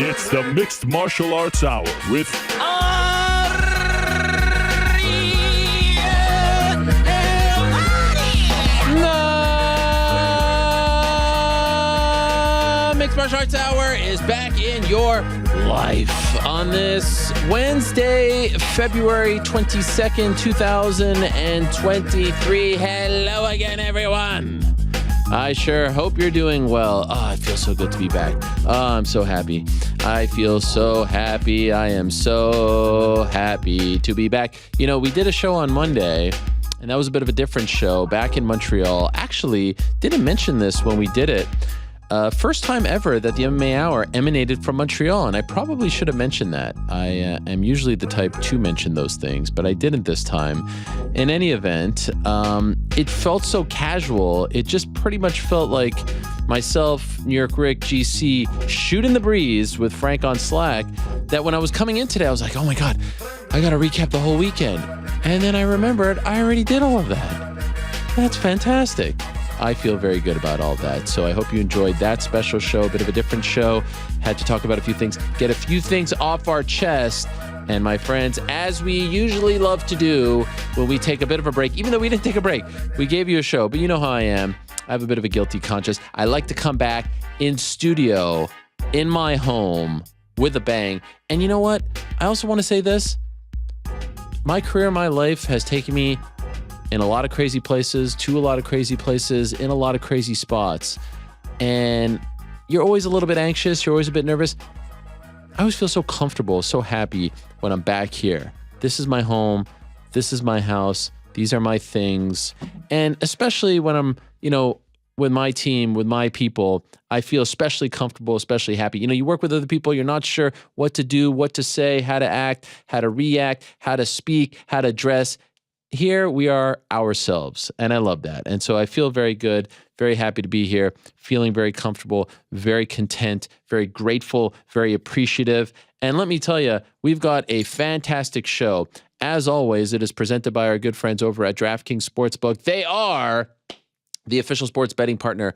It's the Mixed Martial Arts Hour with Mixed Martial Arts Hour is back in your life on this Wednesday, February 22nd, 2023. Hello again, everyone. I sure hope you're doing well. Oh, it feels so good to be back. Oh, I'm so happy. I feel so happy. I am so happy to be back. You know, we did a show on Monday, and that was a bit of a different show back in Montreal. Actually, didn't mention this when we did it. First time ever that the MMA Hour emanated from Montreal, and I probably should have mentioned that. I am usually the type to mention those things, but I didn't this time. In any event, it felt so casual. It just pretty much felt like myself, New York Rick, GC, shooting the breeze with Frank on Slack, that when I was coming in today, I was like, oh my God, I got to recap the whole weekend. And then I remembered I already did all of that. That's fantastic. I feel very good about all that. So I hope you enjoyed that special show, a bit of a different show. Had to talk about a few things, get a few things off our chest. And my friends, as we usually love to do when we take a bit of a break, even though we didn't take a break, we gave you a show, but you know how I am. I have a bit of a guilty conscience. I like to come back in studio, in my home, with a bang. And you know what? I also want to say this. My career, my life has taken me in a lot of crazy places, to a lot of crazy places, in a lot of crazy spots. And you're always a little bit anxious. You're always a bit nervous. I always feel so comfortable, so happy when I'm back here. This is my home. This is my house. These are my things. And especially when I'm, you know, with my team, with my people, I feel especially comfortable, especially happy. You know, you work with other people, you're not sure what to do, what to say, how to act, how to react, how to speak, how to dress. Here we are ourselves, and I love that. And so I feel very good, very happy to be here, feeling very comfortable, very content, very grateful, very appreciative. And let me tell you, we've got a fantastic show. As always, it is presented by our good friends over at DraftKings Sportsbook. They are the official sports betting partner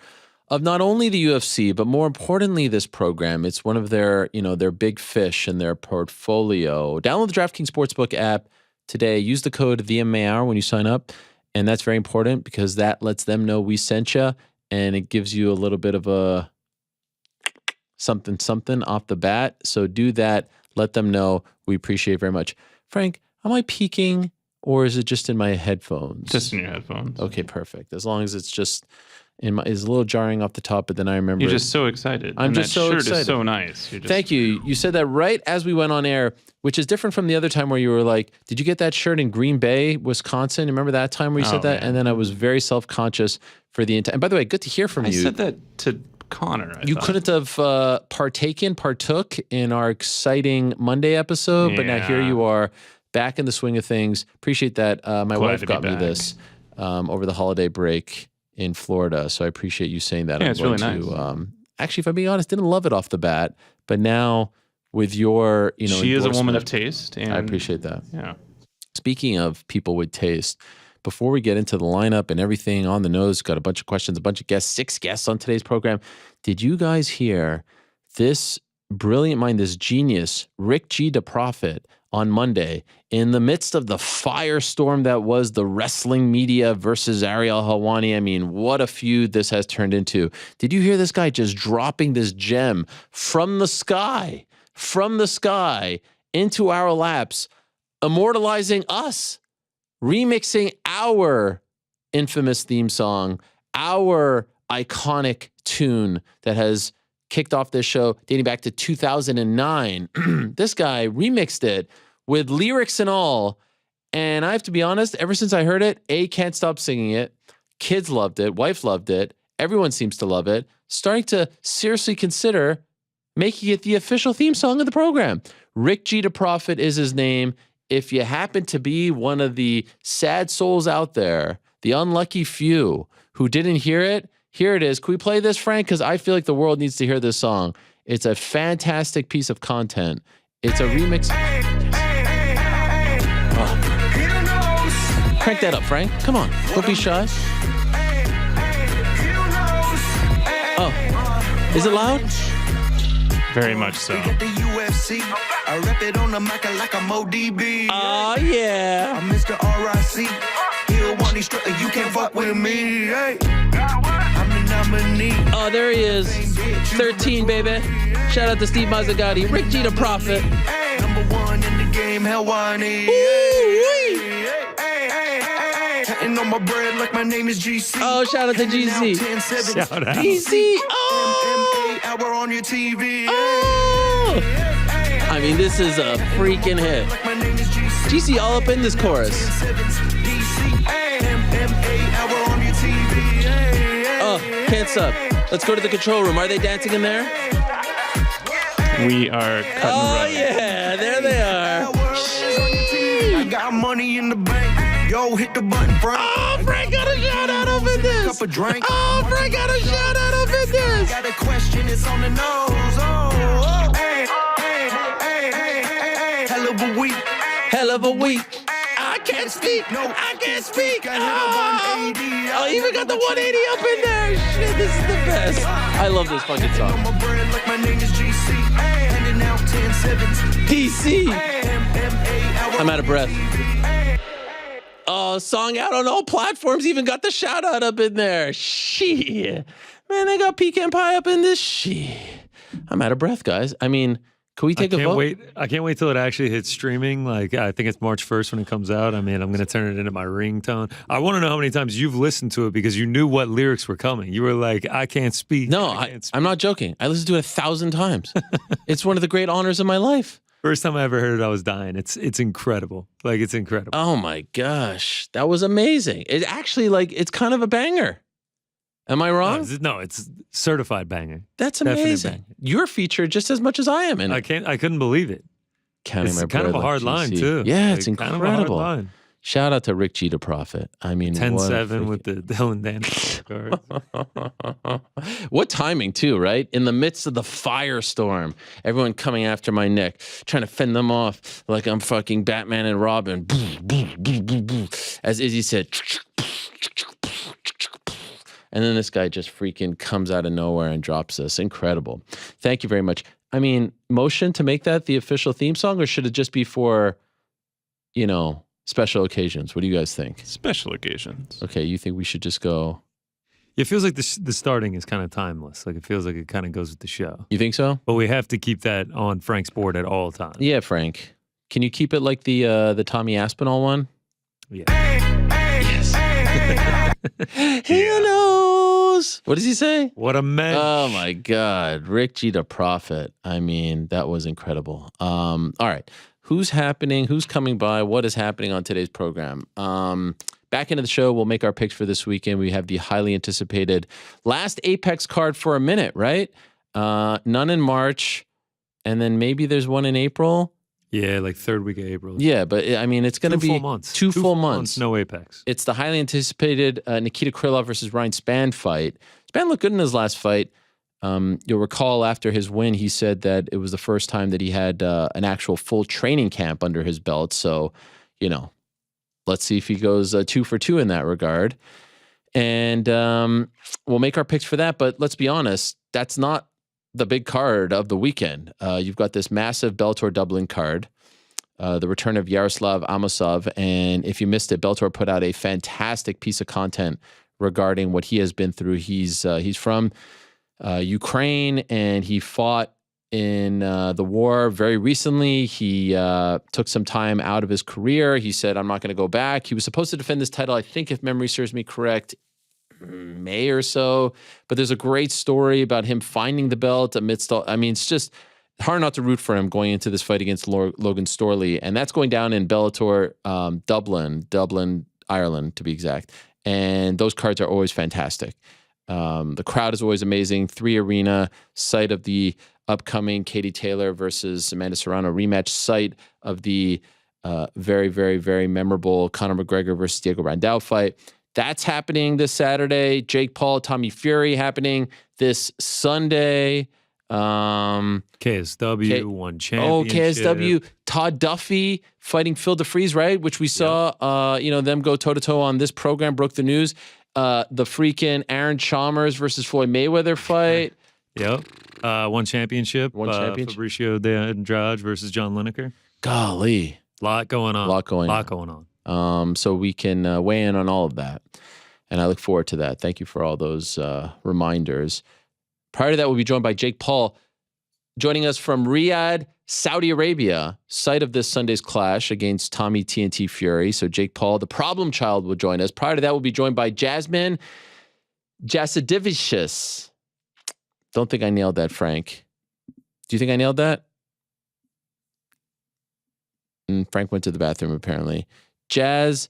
of not only the UFC, but more importantly, this program. It's one of their, you know, their big fish in their portfolio. Download the DraftKings Sportsbook app today. Use the code THEMMAHOUR when you sign up, and that's very important because that lets them know we sent you, and it gives you a little bit of a something off the bat. So do that. Let them know. We appreciate it very much. Frank, am I peaking, or is it just in my headphones? Just in your headphones. Okay, perfect. As long as it's just in my, it's a little jarring off the top, but then I remember. You're just so excited. I'm just so excited. That shirt is so nice. Thank you. You said that right as we went on air, which is different from the other time where you were like, did you get that shirt in Green Bay, Wisconsin? Remember that time where you said that? Man. And then I was very self-conscious for the entire. And by the way, good to hear from you. I said that to Connor. You couldn't have partook in our exciting Monday episode, but now here you are back in the swing of things. Appreciate that. My wife got me this over the holiday break in Florida, so I appreciate you saying that. Yeah, it's really nice. Actually, if I'm being honest, didn't love it off the bat, but now with your, you know, she is a woman of taste, and I appreciate that. Yeah. Speaking of people with taste, before we get into the lineup and everything on the nose, got a bunch of questions, a bunch of guests, 6 guests on today's program. Did you guys hear this brilliant mind, this genius, Rick G. DeProfit, on Monday, in the midst of the firestorm that was the wrestling media versus Ariel Helwani? I mean, what a feud this has turned into. Did you hear this guy just dropping this gem from the sky into our laps, immortalizing us, remixing our infamous theme song, our iconic tune that has kicked off this show dating back to 2009. This guy remixed it with lyrics and all. And I have to be honest, ever since I heard it, can't stop singing it. Kids loved it. Wife loved it. Everyone seems to love it. Starting to seriously consider making it the official theme song of the program. Rick G. DeProfit is his name. If you happen to be one of the sad souls out there, the unlucky few who didn't hear it, here it is. Can we play this, Frank? Because I feel like the world needs to hear this song. It's a fantastic piece of content. It's a remix. Oh. Crank that up, Frank. Come on. Don't be shy. Oh. Is it loud? Very much so. We got the UFC. I rep it on the mic like I'm ODB. Oh, yeah. I'm Mr. RIC. He'll want these strut, you can't fuck with me. Hey. I'm the nominee. Oh, there he is. 13, baby. Shout out to Steve Mazzagatti. Rick G, the Prophet. Number one in the game, hell I need. Counting on my bread like my name is GC. Oh, shout out to GC. Shout out. GC. Oh. MMA hour on your TV. Oh. I mean, this is a freaking hit. My name is GC. GC all up in this chorus. Oh, can't stop. Let's go to the control room. Are they dancing in there? We are cutting Oh, running. yeah. There they are. I got money in the bank. Yo, hit the button, Frank. Oh, Frank got a shout out up in this. Cup of drink. Oh, Frank got a shout out up in this. Got a question, it's on the nose. Oh, hey, hey, hey, hey, hey, hell of a week. Hell of a week. I can't speak. No, I can't speak. I hit a Oh, 180. oh, even got the 180 up in there. Shit, this is the best. I love this fucking song. On my bread like my name is GC. Handing out 10-7s. DC. MMA hour I'm out of breath. Hey, Song out on all platforms. Even got the shout out up in there. Shit. Man, they got pecan pie up in this shit. I'm out of breath, guys. I mean, can we take a vote? I can't wait till it actually hits streaming. Like, I think it's March 1st when it comes out. I mean, I'm going to turn it into my ringtone. I want to know how many times you've listened to it because you knew what lyrics were coming. You were like, I can't speak. No, I can't speak. I'm not joking. I listened to it 1,000 times. It's one of the great honors of my life. First time I ever heard it, I was dying. It's incredible. Like, it's incredible. Oh my gosh. That was amazing. It actually, like, it's kind of a banger. Am I wrong? No, it's certified banger. That's Definite amazing. banger. You're featured just as much as I am in it. I couldn't believe it. Counting It's my kind of bread a hard like line, GC. too. Yeah, Like, it's kind of a hard incredible. line. Shout out to Rick G, the Prophet. I mean, 10-7 with the Dylan Dan card. what timing too, right? In the midst of the firestorm, everyone coming after my neck, trying to fend them off like I'm fucking Batman and Robin. As Izzy said. And then this guy just freaking comes out of nowhere and drops this. Incredible. Thank you very much. I mean, motion to make that the official theme song, or should it just be for, special occasions? What do you guys think? Special occasions. Okay, you think we should just go? It feels like the starting is kind of timeless. Like, it feels like it kind of goes with the show. You think so? But we have to keep that on Frank's board at all times. Yeah, Frank. Can you keep it like the Tommy Aspinall one? Yeah. Yes. He knows. What does he say? What a man. Oh my God, Rick G, the Prophet. I mean, that was incredible. All right. Who's happening? Who's coming by? What is happening on today's program? Back into the show, we'll make our picks for this weekend. We have the highly anticipated last Apex card for a minute, right? None in March, and then maybe there's one in April. Yeah, like third week of April. Yeah, but I mean, it's going to be 2 full months. Two full months. No Apex. It's the highly anticipated Nikita Krylov versus Ryan Spann fight. Spann looked good in his last fight. You'll recall after his win, he said that it was the first time that he had an actual full training camp under his belt. So, let's see if he goes 2 for 2 in that regard. And we'll make our picks for that. But let's be honest, that's not the big card of the weekend. You've got this massive Bellator Dublin card, the return of Yaroslav Amosov. And if you missed it, Bellator put out a fantastic piece of content regarding what he has been through. He's from Ukraine, and he fought in the war very recently. He took some time out of his career. He said, I'm not going to go back. He was supposed to defend this title, I think, if memory serves me correct, May or so. But there's a great story about him finding the belt amidst all. I mean, it's just hard not to root for him going into this fight against Logan Storley. And that's going down in Bellator, Dublin, Ireland, to be exact. And those cards are always fantastic. The crowd is always amazing. 3 Arena, site of the upcoming Katie Taylor versus Amanda Serrano rematch, site of the very, very, very memorable Conor McGregor versus Diego Randall fight. That's happening this Saturday. Jake Paul, Tommy Fury happening this Sunday. KSW won championship. Oh, KSW. Todd Duffy fighting Phil DeFries, right? Which we saw, them go toe-to-toe on this program, broke the news. The freaking Aaron Chalmers versus Floyd Mayweather fight. Yep. One championship. Fabricio de Andrade versus John Lineker. Golly. Lot going on. So we can weigh in on all of that. And I look forward to that. Thank you for all those reminders. Prior to that, we'll be joined by Jake Paul, joining us from Riyadh, Saudi Arabia, site of this Sunday's clash against Tommy TNT Fury. So Jake Paul, the problem child, will join us. Prior to that, we'll be joined by Jasmine Jasudavicius. Don't think I nailed that, Frank. Do you think I nailed that? And Frank went to the bathroom, apparently. Jazz.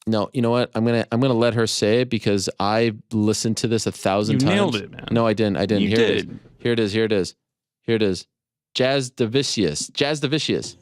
No, you know what? I'm gonna let her say it because I listened to this 1,000 times. You nailed it, man. No, I didn't. You did. Here it is. Jasudavicius.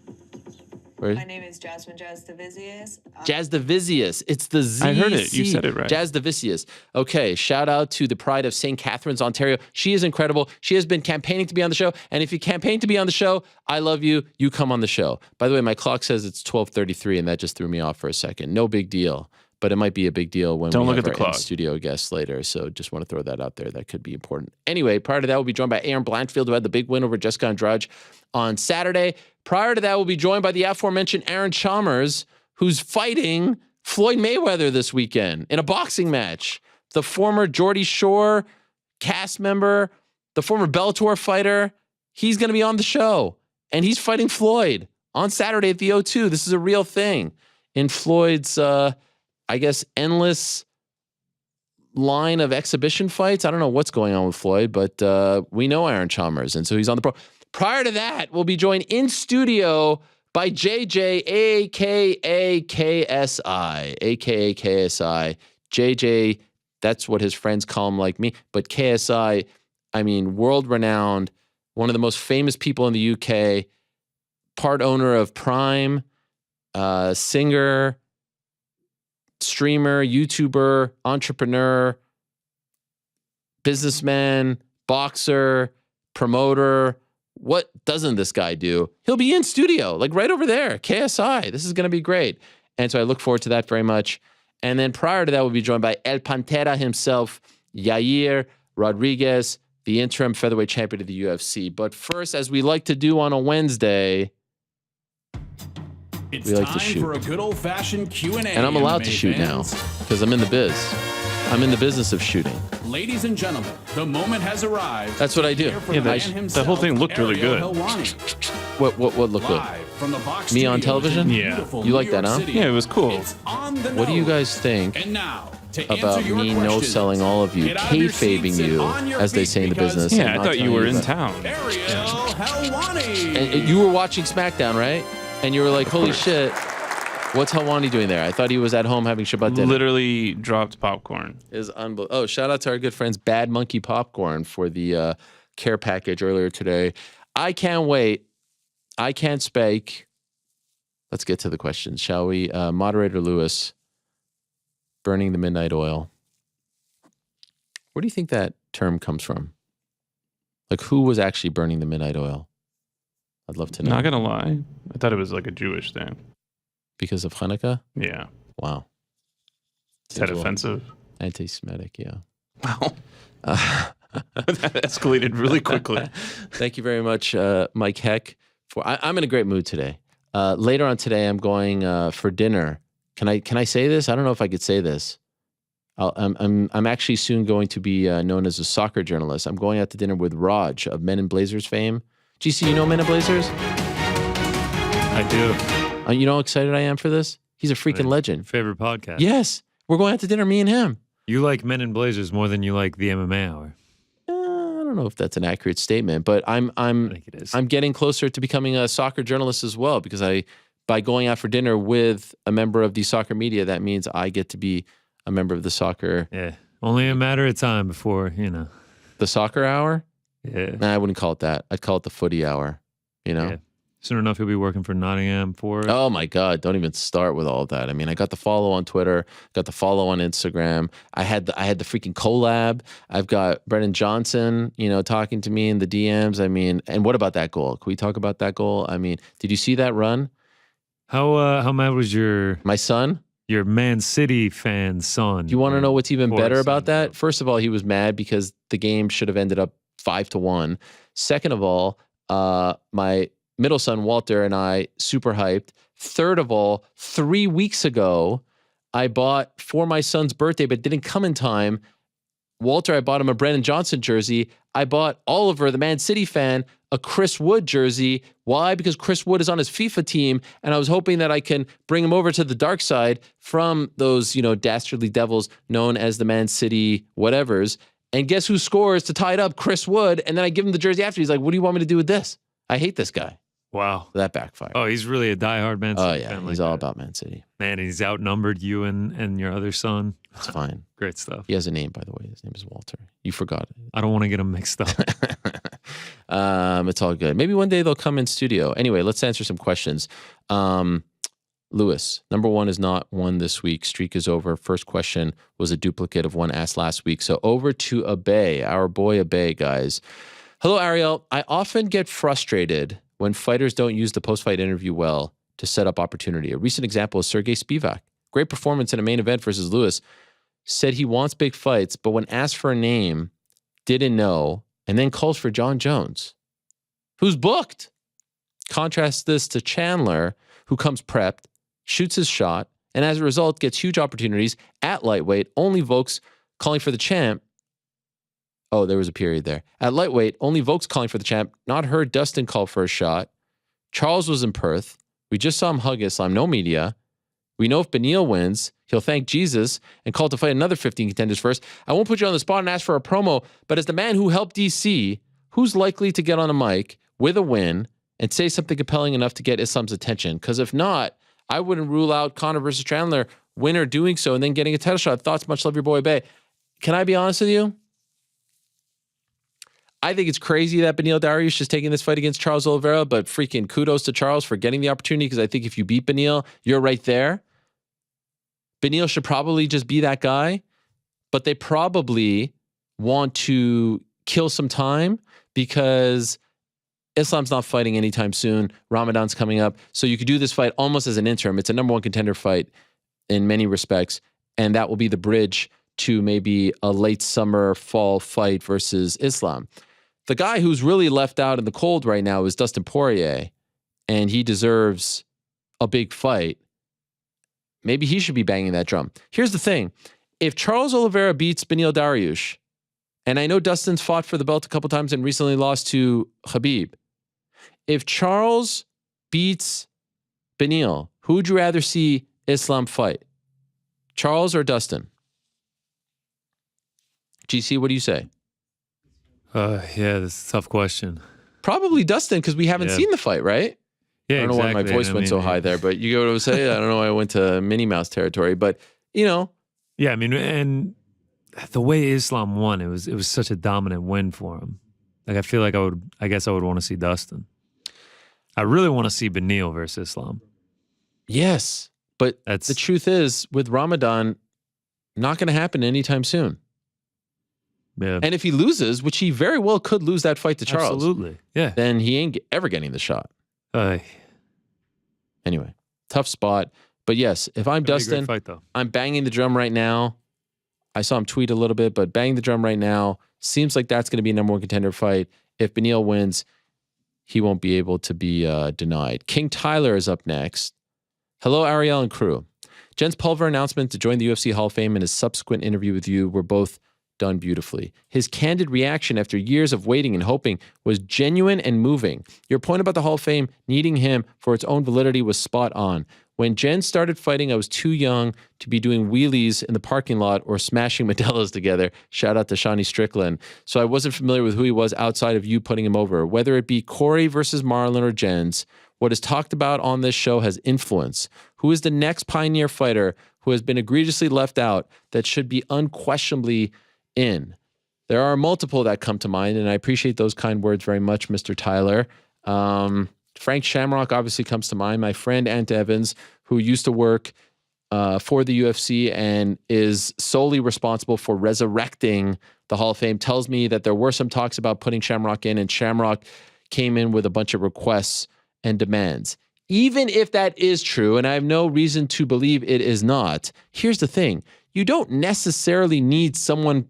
My name is Jasmine Jasudavicius. Jasudavicius. It's the Z. I heard it. You said it right. Jasudavicius. Okay. Shout out to the pride of St. Catharines, Ontario. She is incredible. She has been campaigning to be on the show. And if you campaign to be on the show, I love you. You come on the show. By the way, my clock says it's 12:33, and that just threw me off for a second. No big deal. But it might be a big deal when we have our in-studio guests later. So just want to throw that out there. That could be important. Anyway, prior to that, we'll be joined by Erin Blanchfield, who had the big win over Jessica Andrade on Saturday. Prior to that, we'll be joined by the aforementioned Aaron Chalmers, who's fighting Floyd Mayweather this weekend in a boxing match. The former Geordie Shore cast member, the former Bellator fighter, he's going to be on the show. And he's fighting Floyd on Saturday at the O2. This is a real thing. In Floyd's... I guess, endless line of exhibition fights. I don't know what's going on with Floyd, but we know Aaron Chalmers, and so he's on the pro. Prior to that, we'll be joined in studio by JJ, a.k.a. KSI, a.k.a. KSI. JJ, that's what his friends call him like me, but KSI, I mean, world-renowned, one of the most famous people in the UK, part owner of Prime, singer, streamer, YouTuber, entrepreneur, businessman, boxer, promoter. What doesn't this guy do? He'll be in studio, like right over there, KSI. This is going to be great. And so I look forward to that very much. And then prior to that, we'll be joined by El Pantera himself, Yair Rodriguez, the interim featherweight champion of the UFC. But first, as we like to do on a Wednesday, It's we like time to shoot. For a good old-fashioned Q&A. And I'm allowed to shoot now because I'm in the biz. I'm in the business of shooting. Ladies and gentlemen, the moment has arrived. That's what I do. Yeah, the whole thing looked really good. What looked good? From the box Me on television? Yeah. You like that, huh? Yeah, it was cool. What do you guys think And now, to about answer your me questions, no-selling all of you, get out of your kayfabing seats and you, on your as they feet say in the because- business? Yeah, and I not thought you telling were in about- town. Ariel Helwani. And you were watching SmackDown, right? And you were like, holy shit, what's Helwani doing there? I thought he was at home having Shabbat dinner. Literally dropped popcorn. Is unbelievable. Oh, shout out to our good friends Bad Monkey Popcorn for the care package earlier today. I can't wait. I can't spake. Let's get to the questions, shall we? Moderator Lewis, burning the midnight oil. Where do you think that term comes from? Like, who was actually burning the midnight oil? I'd love to know. Not gonna lie, I thought it was like a Jewish thing. Because of Hanukkah? Yeah. Wow. Is that offensive? Anti-Semitic, yeah. Wow. That escalated really quickly. Thank you very much, Mike Heck. I'm in a great mood today. Later on today, I'm going for dinner. Can I say this? I don't know if I could say this. I'm actually soon going to be known as a soccer journalist. I'm going out to dinner with Raj of Men in Blazers fame. GC, you know Men in Blazers? I do. You know how excited I am for this? He's a freaking legend. Favorite podcast. Yes. We're going out to dinner, me and him. You like Men in Blazers more than you like the MMA Hour. I don't know if that's an accurate statement, but I think it is. I'm getting closer to becoming a soccer journalist as well because by going out for dinner with a member of the soccer media, that means I get to be a member of the soccer. Yeah. Only a matter of time before, The soccer hour? Yeah. Nah, I wouldn't call it that. I'd call it the footy hour, Yeah. Soon enough, you'll be working for Nottingham Forest. Oh my God. Don't even start with all of that. I mean, I got the follow on Twitter, got the follow on Instagram. I had the freaking collab. I've got Brendan Johnson, talking to me in the DMs. I mean, and what about that goal? Can we talk about that goal? I mean, did you see that run? How mad was My son? your Man City fan's son. You want to know what's even better about that? Bro. First of all, he was mad because the game should have ended up 5-1. Second of all, my middle son, Walter, and I, super hyped. Third of all, 3 weeks ago, I bought for my son's birthday, but didn't come in time. Walter, I bought him a Brandon Johnson jersey. I bought Oliver, the Man City fan, a Chris Wood jersey. Why? Because Chris Wood is on his FIFA team, and I was hoping that I can bring him over to the dark side from those, dastardly devils known as the Man City whatevers. And guess who scores to tie it up? Chris Wood. And then I give him the jersey after. He's like, what do you want me to do with this? I hate this guy. Wow. That backfired. Oh, he's really a diehard Man City fan. He's all about Man City. Man, he's outnumbered you and your other son. It's fine. Great stuff. He has a name, by the way. His name is Walter. You forgot it. I don't want to get him mixed up. It's all good. Maybe one day they'll come in studio. Anyway, let's answer some questions. Lewis, number one is not one this week. Streak is over. First question was a duplicate of one asked last week. So over to Abay, our boy Abay, guys. Hello, Ariel. I often get frustrated when fighters don't use the post-fight interview well to set up opportunity. A recent example is Sergey Spivak. Great performance in a main event versus Lewis. Said he wants big fights, but when asked for a name, didn't know, and then calls for John Jones, who's booked. Contrast this to Chandler, who comes prepped, shoots his shot, and as a result gets huge opportunities at lightweight, only Vokes calling for the champ. Oh, there was a period there. At lightweight, only Vokes calling for the champ. Not heard Dustin call for a shot. Charles was in Perth. We just saw him hug Islam. No media. We know if Beneil wins, he'll thank Jesus and call to fight another 15 contenders first. I won't put you on the spot and ask for a promo, but as the man who helped DC, who's likely to get on a mic with a win and say something compelling enough to get Islam's attention? Because if not, I wouldn't rule out Conor versus Chandler, winner doing so and then getting a title shot. Thoughts? Much love, your boy Bay. Can I be honest with you? I think it's crazy that Beneil Dariush is taking this fight against Charles Oliveira, but freaking kudos to Charles for getting the opportunity, because I think if you beat Beneil, you're right there. Beneil should probably just be that guy, but they probably want to kill some time because Islam's not fighting anytime soon. Ramadan's coming up. So you could do this fight almost as an interim. It's a number one contender fight in many respects, and that will be the bridge to maybe a late summer, fall fight versus Islam. The guy who's really left out in the cold right now is Dustin Poirier, and he deserves a big fight. Maybe he should be banging that drum. Here's the thing. If Charles Oliveira beats Beneil Dariush, and I know Dustin's fought for the belt a couple times and recently lost to Khabib. If Charles beats Beneil, who would you rather see Islam fight? Charles or Dustin? GC, what do you say? Yeah, that's a tough question. Probably Dustin, because we haven't seen the fight, right? Yeah, I don't know why my voice went so high there, but you get what I was saying? I don't know why I went to Minnie Mouse territory, but, Yeah, I mean, and the way Islam won, it was such a dominant win for him. Like, I feel like I guess I would want to see Dustin. I really want to see Beneil versus Islam. Yes, but the truth is, with Ramadan, not going to happen anytime soon. Yeah. And if he loses, which he very well could lose that fight to Charles. Absolutely. Yeah. Then he ain't ever getting the shot. Anyway, tough spot. But yes, if I'm Dustin, fight, though. I'm banging the drum right now. I saw him tweet a little bit, but bang the drum right now. Seems like that's going to be a number one contender fight. If Beneil wins, he won't be able to be denied. King Tyler is up next. Hello, Ariel and crew. Jens Pulver announcement to join the UFC Hall of Fame and his subsequent interview with you were both done beautifully. His candid reaction after years of waiting and hoping was genuine and moving. Your point about the Hall of Fame needing him for its own validity was spot on. When Jen started fighting, I was too young to be doing wheelies in the parking lot or smashing Modelo's together. Shout out to Shawnee Strickland. So I wasn't familiar with who he was outside of you putting him over. Whether it be Corey versus Marlon or Jens, what is talked about on this show has influence. Who is the next pioneer fighter who has been egregiously left out that should be unquestionably in? There are multiple that come to mind, and I appreciate those kind words very much, Mr. Tyler. Frank Shamrock obviously comes to mind. My friend Ant Evans, who used to work for the UFC and is solely responsible for resurrecting the Hall of Fame, tells me that there were some talks about putting Shamrock in, and Shamrock came in with a bunch of requests and demands. Even if that is true, and I have no reason to believe it is not, here's the thing. You don't necessarily need someone's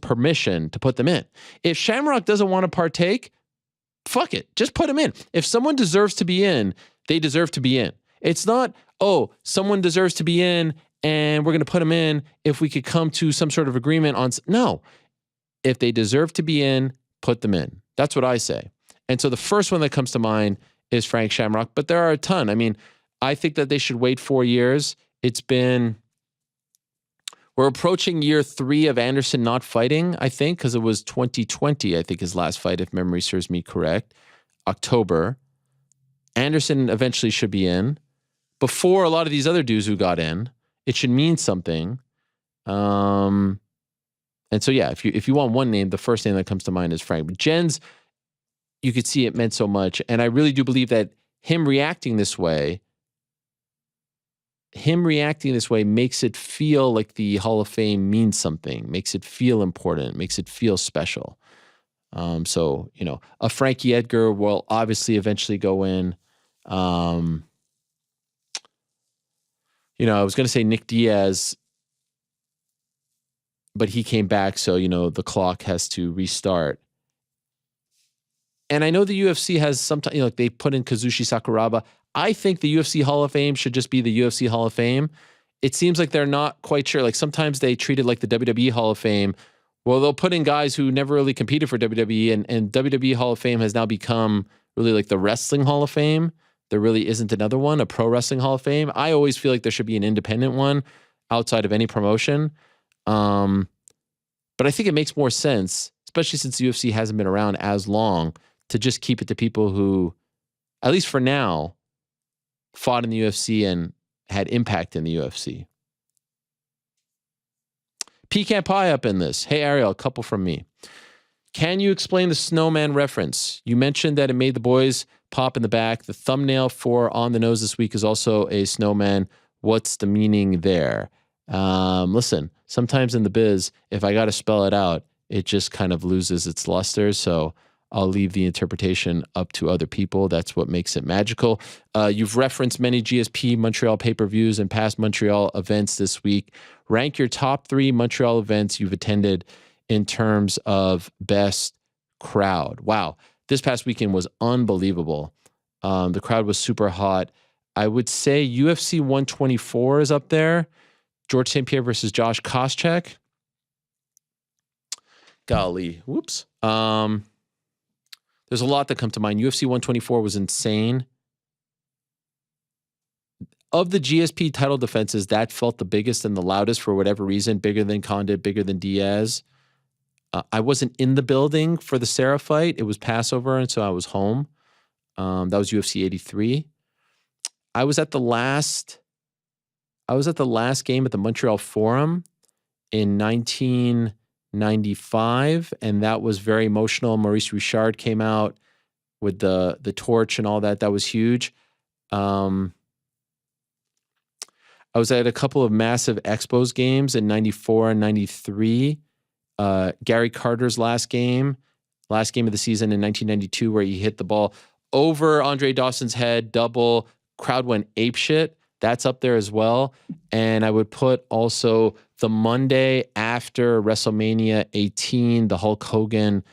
permission to put them in. If Shamrock doesn't want to partake, fuck it. Just put him in. If someone deserves to be in, they deserve to be in. It's not, oh, someone deserves to be in and we're going to put them in if we could come to some sort of agreement on. No. If they deserve to be in, put them in. That's what I say. And so the first one that comes to mind is Frank Shamrock, but there are a ton. I mean, I think that they should wait 4 years. We're approaching year 3 of Anderson not fighting, I think, because it was 2020, I think his last fight, if memory serves me correct, October. Anderson eventually should be in. Before a lot of these other dudes who got in, it should mean something. And so, yeah, if you want one name, the first name that comes to mind is Frank. But Jen's, you could see it meant so much. And I really do believe that him reacting this way makes it feel like the Hall of Fame means something, makes it feel important, makes it feel special. So, a Frankie Edgar will obviously eventually go in. I was going to say Nick Diaz, but he came back. So, the clock has to restart. And I know the UFC has sometimes, they put in Kazushi Sakuraba. I think the UFC Hall of Fame should just be the UFC Hall of Fame. It seems like they're not quite sure. Like sometimes they treat it like the WWE Hall of Fame. Well, they'll put in guys who never really competed for WWE, and WWE Hall of Fame has now become really like the Wrestling Hall of Fame. There really isn't another one, a Pro Wrestling Hall of Fame. I always feel like there should be an independent one outside of any promotion. But I think it makes more sense, especially since the UFC hasn't been around as long, to just keep it to people who, at least for now, fought in the UFC and had impact in the UFC. Pecan Pie up in this. Hey, Ariel, a couple from me. Can you explain the snowman reference? You mentioned that it made the boys pop in the back. The thumbnail for On the Nose this week is also a snowman. What's the meaning there? Listen, sometimes in the biz, if I got to spell it out, it just kind of loses its luster. So I'll leave the interpretation up to other people. That's what makes it magical. You've referenced many GSP Montreal pay-per-views and past Montreal events this week. Rank your top 3 Montreal events you've attended in terms of best crowd. Wow. This past weekend was unbelievable. The crowd was super hot. I would say UFC 124 is up there. George St. Pierre versus Josh Koscheck. Golly. Whoops. There's a lot that come to mind. UFC 124 was insane. Of the GSP title defenses, that felt the biggest and the loudest for whatever reason. Bigger than Condit, bigger than Diaz. I wasn't in the building for the Sarah fight. It was Passover, and so I was home. That was UFC 83. I was at the last game at the Montreal Forum in 1995, and that was very emotional. Maurice Richard came out with the torch and all that. That was huge. I was at a couple of massive Expos games in 94 and 93. Gary Carter's last game of the season in 1992, where he hit the ball over Andre Dawson's head, double, crowd went apeshit. That's up there as well. And I would put also the Monday after WrestleMania 18, the Hulk Hogan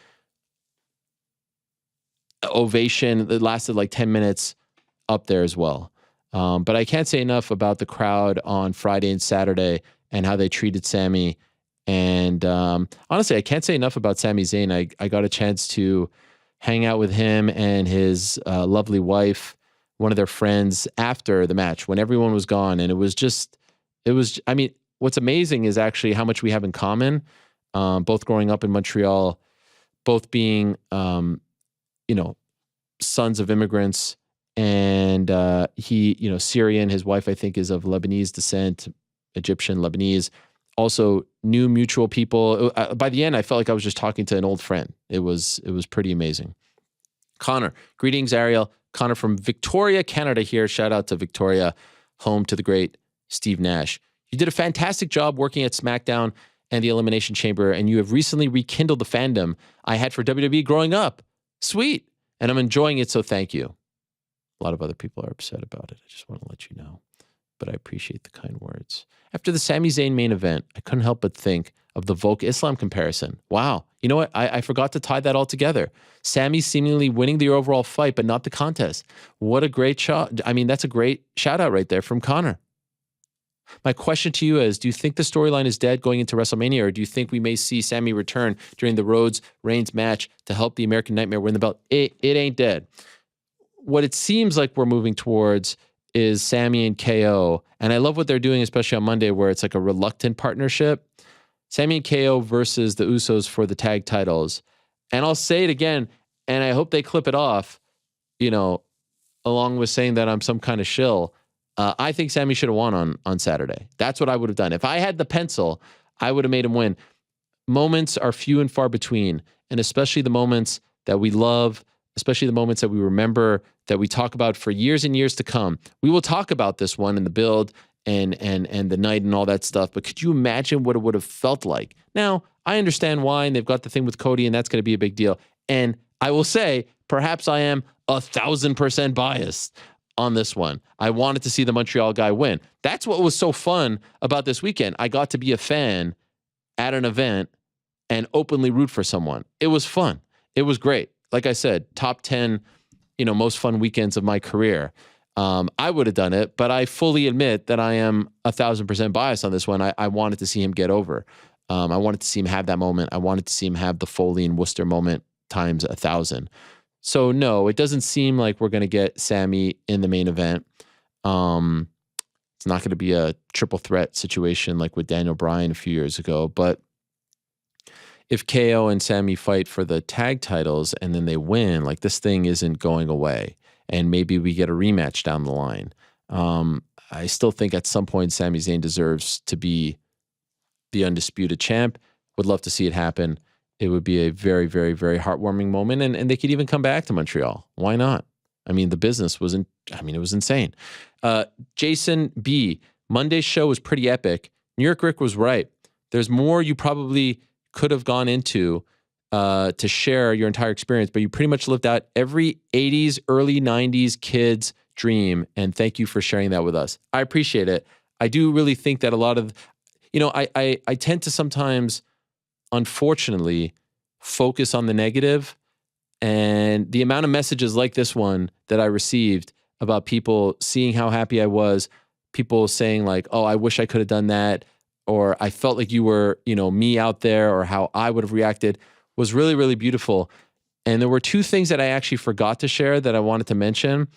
ovation that lasted like 10 minutes, up there as well. But I can't say enough about the crowd on Friday and Saturday and how they treated Sami. And honestly, I can't say enough about Sami Zayn. I got a chance to hang out with him and his lovely wife, one of their friends, after the match when everyone was gone. And I mean, what's amazing is actually how much we have in common, both growing up in Montreal, both being, sons of immigrants. And he, Syrian, his wife, I think, is of Lebanese descent, Egyptian, Lebanese. Also, new mutual people. By the end, I felt like I was just talking to an old friend. It was pretty amazing. Connor, greetings, Ariel. Connor from Victoria, Canada here. Shout out to Victoria, home to the great Steve Nash. You did a fantastic job working at SmackDown and the Elimination Chamber, and you have recently rekindled the fandom I had for WWE growing up. Sweet. And I'm enjoying it, so thank you. A lot of other people are upset about it. I just want to let you know. But I appreciate the kind words. After the Sami Zayn main event, I couldn't help but think of the Volk Islam comparison. Wow. You know what? I forgot to tie that all together. Sami seemingly winning the overall fight, but not the contest. What a great shot. I mean, that's a great shout out right there from Connor. My question to you is, do you think the storyline is dead going into WrestleMania, or do you think we may see Sami return during the Rhodes-Reigns match to help the American Nightmare win the belt? It ain't dead. What it seems like we're moving towards is Sami and KO. And I love what they're doing, especially on Monday, where it's like a reluctant partnership. Sami and KO versus the Usos for the tag titles. And I'll say it again, and I hope they clip it off, you know, along with saying that I'm some kind of shill. I think Sami should have won on Saturday. That's what I would have done. If I had the pencil, I would have made him win. Moments are few and far between, and especially the moments that we love, especially the moments that we remember, that we talk about for years and years to come. We will talk about this one in the build and the night and all that stuff, but could you imagine what it would have felt like? Now, I understand why, and they've got the thing with Cody, and that's going to be a big deal. And I will say, perhaps I am 1,000% biased on this one. I wanted to see the Montreal guy win. That's what was so fun about this weekend. I got to be a fan at an event and openly root for someone. It was fun. It was great. Like I said, top 10, most fun weekends of my career. I would have done it, but I fully admit that I am 1,000% biased on this one. I wanted to see him get over. I wanted to see him have that moment. I wanted to see him have the Foley and Worcester moment times 1,000. So no, it doesn't seem like we're going to get Sami in the main event. It's not going to be a triple threat situation like with Daniel Bryan a few years ago. But if KO and Sami fight for the tag titles and then they win, like this thing isn't going away. And maybe we get a rematch down the line. I still think at some point Sami Zayn deserves to be the undisputed champ. Would love to see it happen. It would be a very, very, very heartwarming moment. And they could even come back to Montreal. Why not? I mean, the business wasn't, it was insane. Jason B, Monday's show was pretty epic. New York Rick was right. There's more you probably could have gone into to share your entire experience, but you pretty much lived out every 80s, early 90s kid's dream. And thank you for sharing that with us. I appreciate it. I do really think that a lot of, I tend to sometimes, unfortunately, focus on the negative, and the amount of messages like this one that I received about people seeing how happy I was, people saying like, oh, I wish I could have done that, or I felt like you were, me out there, or how I would have reacted, was really, really beautiful. And there were two things that I actually forgot to share that I wanted to mention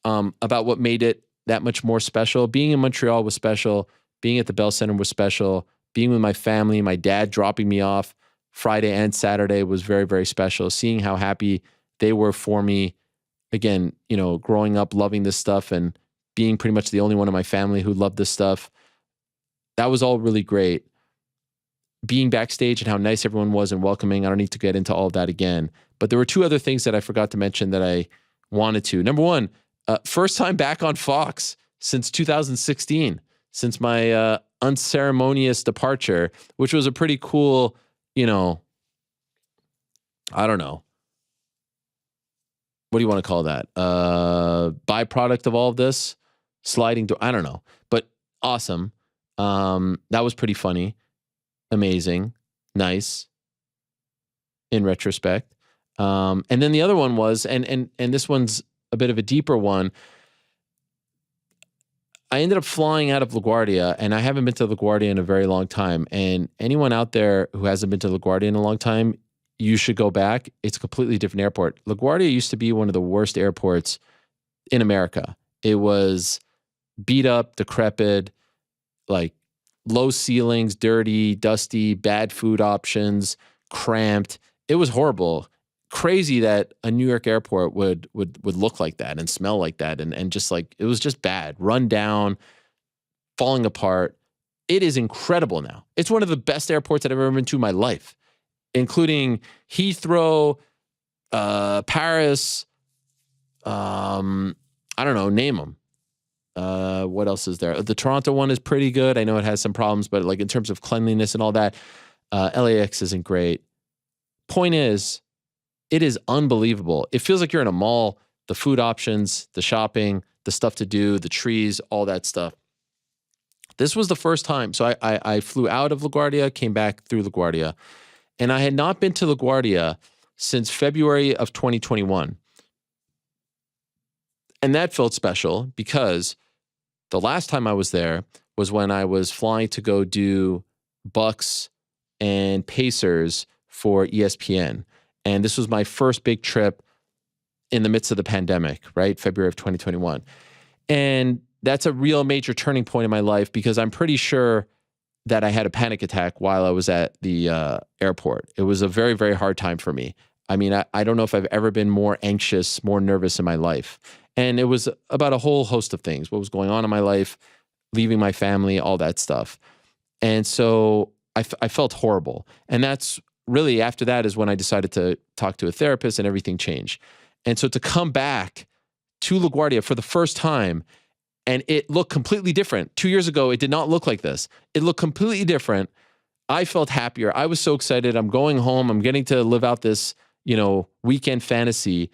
about what made it that much more special. Being in Montreal was special. Being at the Bell Center was special. Being with my family, my dad dropping me off Friday and Saturday was very, very special. Seeing how happy they were for me. Again, growing up loving this stuff and being pretty much the only one in my family who loved this stuff. That was all really great. Being backstage and how nice everyone was and welcoming. I don't need to get into all of that again. But there were two other things that I forgot to mention that I wanted to. Number one, first time back on Fox since 2016, since my unceremonious departure, which was a pretty cool, I don't know. What do you want to call that? Byproduct of all of this? Sliding door? I don't know. But awesome. That was pretty funny. Amazing. Nice. In retrospect. And then the other one was, and this one's a bit of a deeper one. I ended up flying out of LaGuardia, and I haven't been to LaGuardia in a very long time. And anyone out there who hasn't been to LaGuardia in a long time, you should go back. It's a completely different airport. LaGuardia used to be one of the worst airports in America. It was beat up, decrepit, like low ceilings, dirty, dusty, bad food options, cramped. It was horrible. Crazy that a New York airport would look like that and smell like that, and just like, it was just bad, run down, falling apart. It is incredible now. It's one of the best airports that I've ever been to in my life, including Heathrow, Paris. I don't know, name them. What else is there? The Toronto one is pretty good. I know it has some problems, but like in terms of cleanliness and all that, LAX isn't great. Point is, it is unbelievable. It feels like you're in a mall the food options, the shopping, the stuff to do, the trees, all that stuff. This was the first time. So I flew out of LaGuardia, came back through LaGuardia, and I had not been to LaGuardia since February of 2021. And that felt special because the last time I was there was when I was flying to go do Bucks and Pacers for ESPN. And this was my first big trip in the midst of the pandemic, right? February of 2021. And that's a real major turning point in my life because I'm pretty sure that I had a panic attack while I was at the airport. It was a very, very hard time for me. I mean, I don't know if I've ever been more anxious, more nervous in my life. And it was about a whole host of things, what was going on in my life, leaving my family, all that stuff. And so I felt horrible. And that's really, after that is when I decided to talk to a therapist and everything changed. And so to come back to LaGuardia for the first time, and it looked completely different. 2 years ago, it did not look like this. It looked completely different. I felt happier. I was so excited. I'm going home. I'm getting to live out this, weekend fantasy.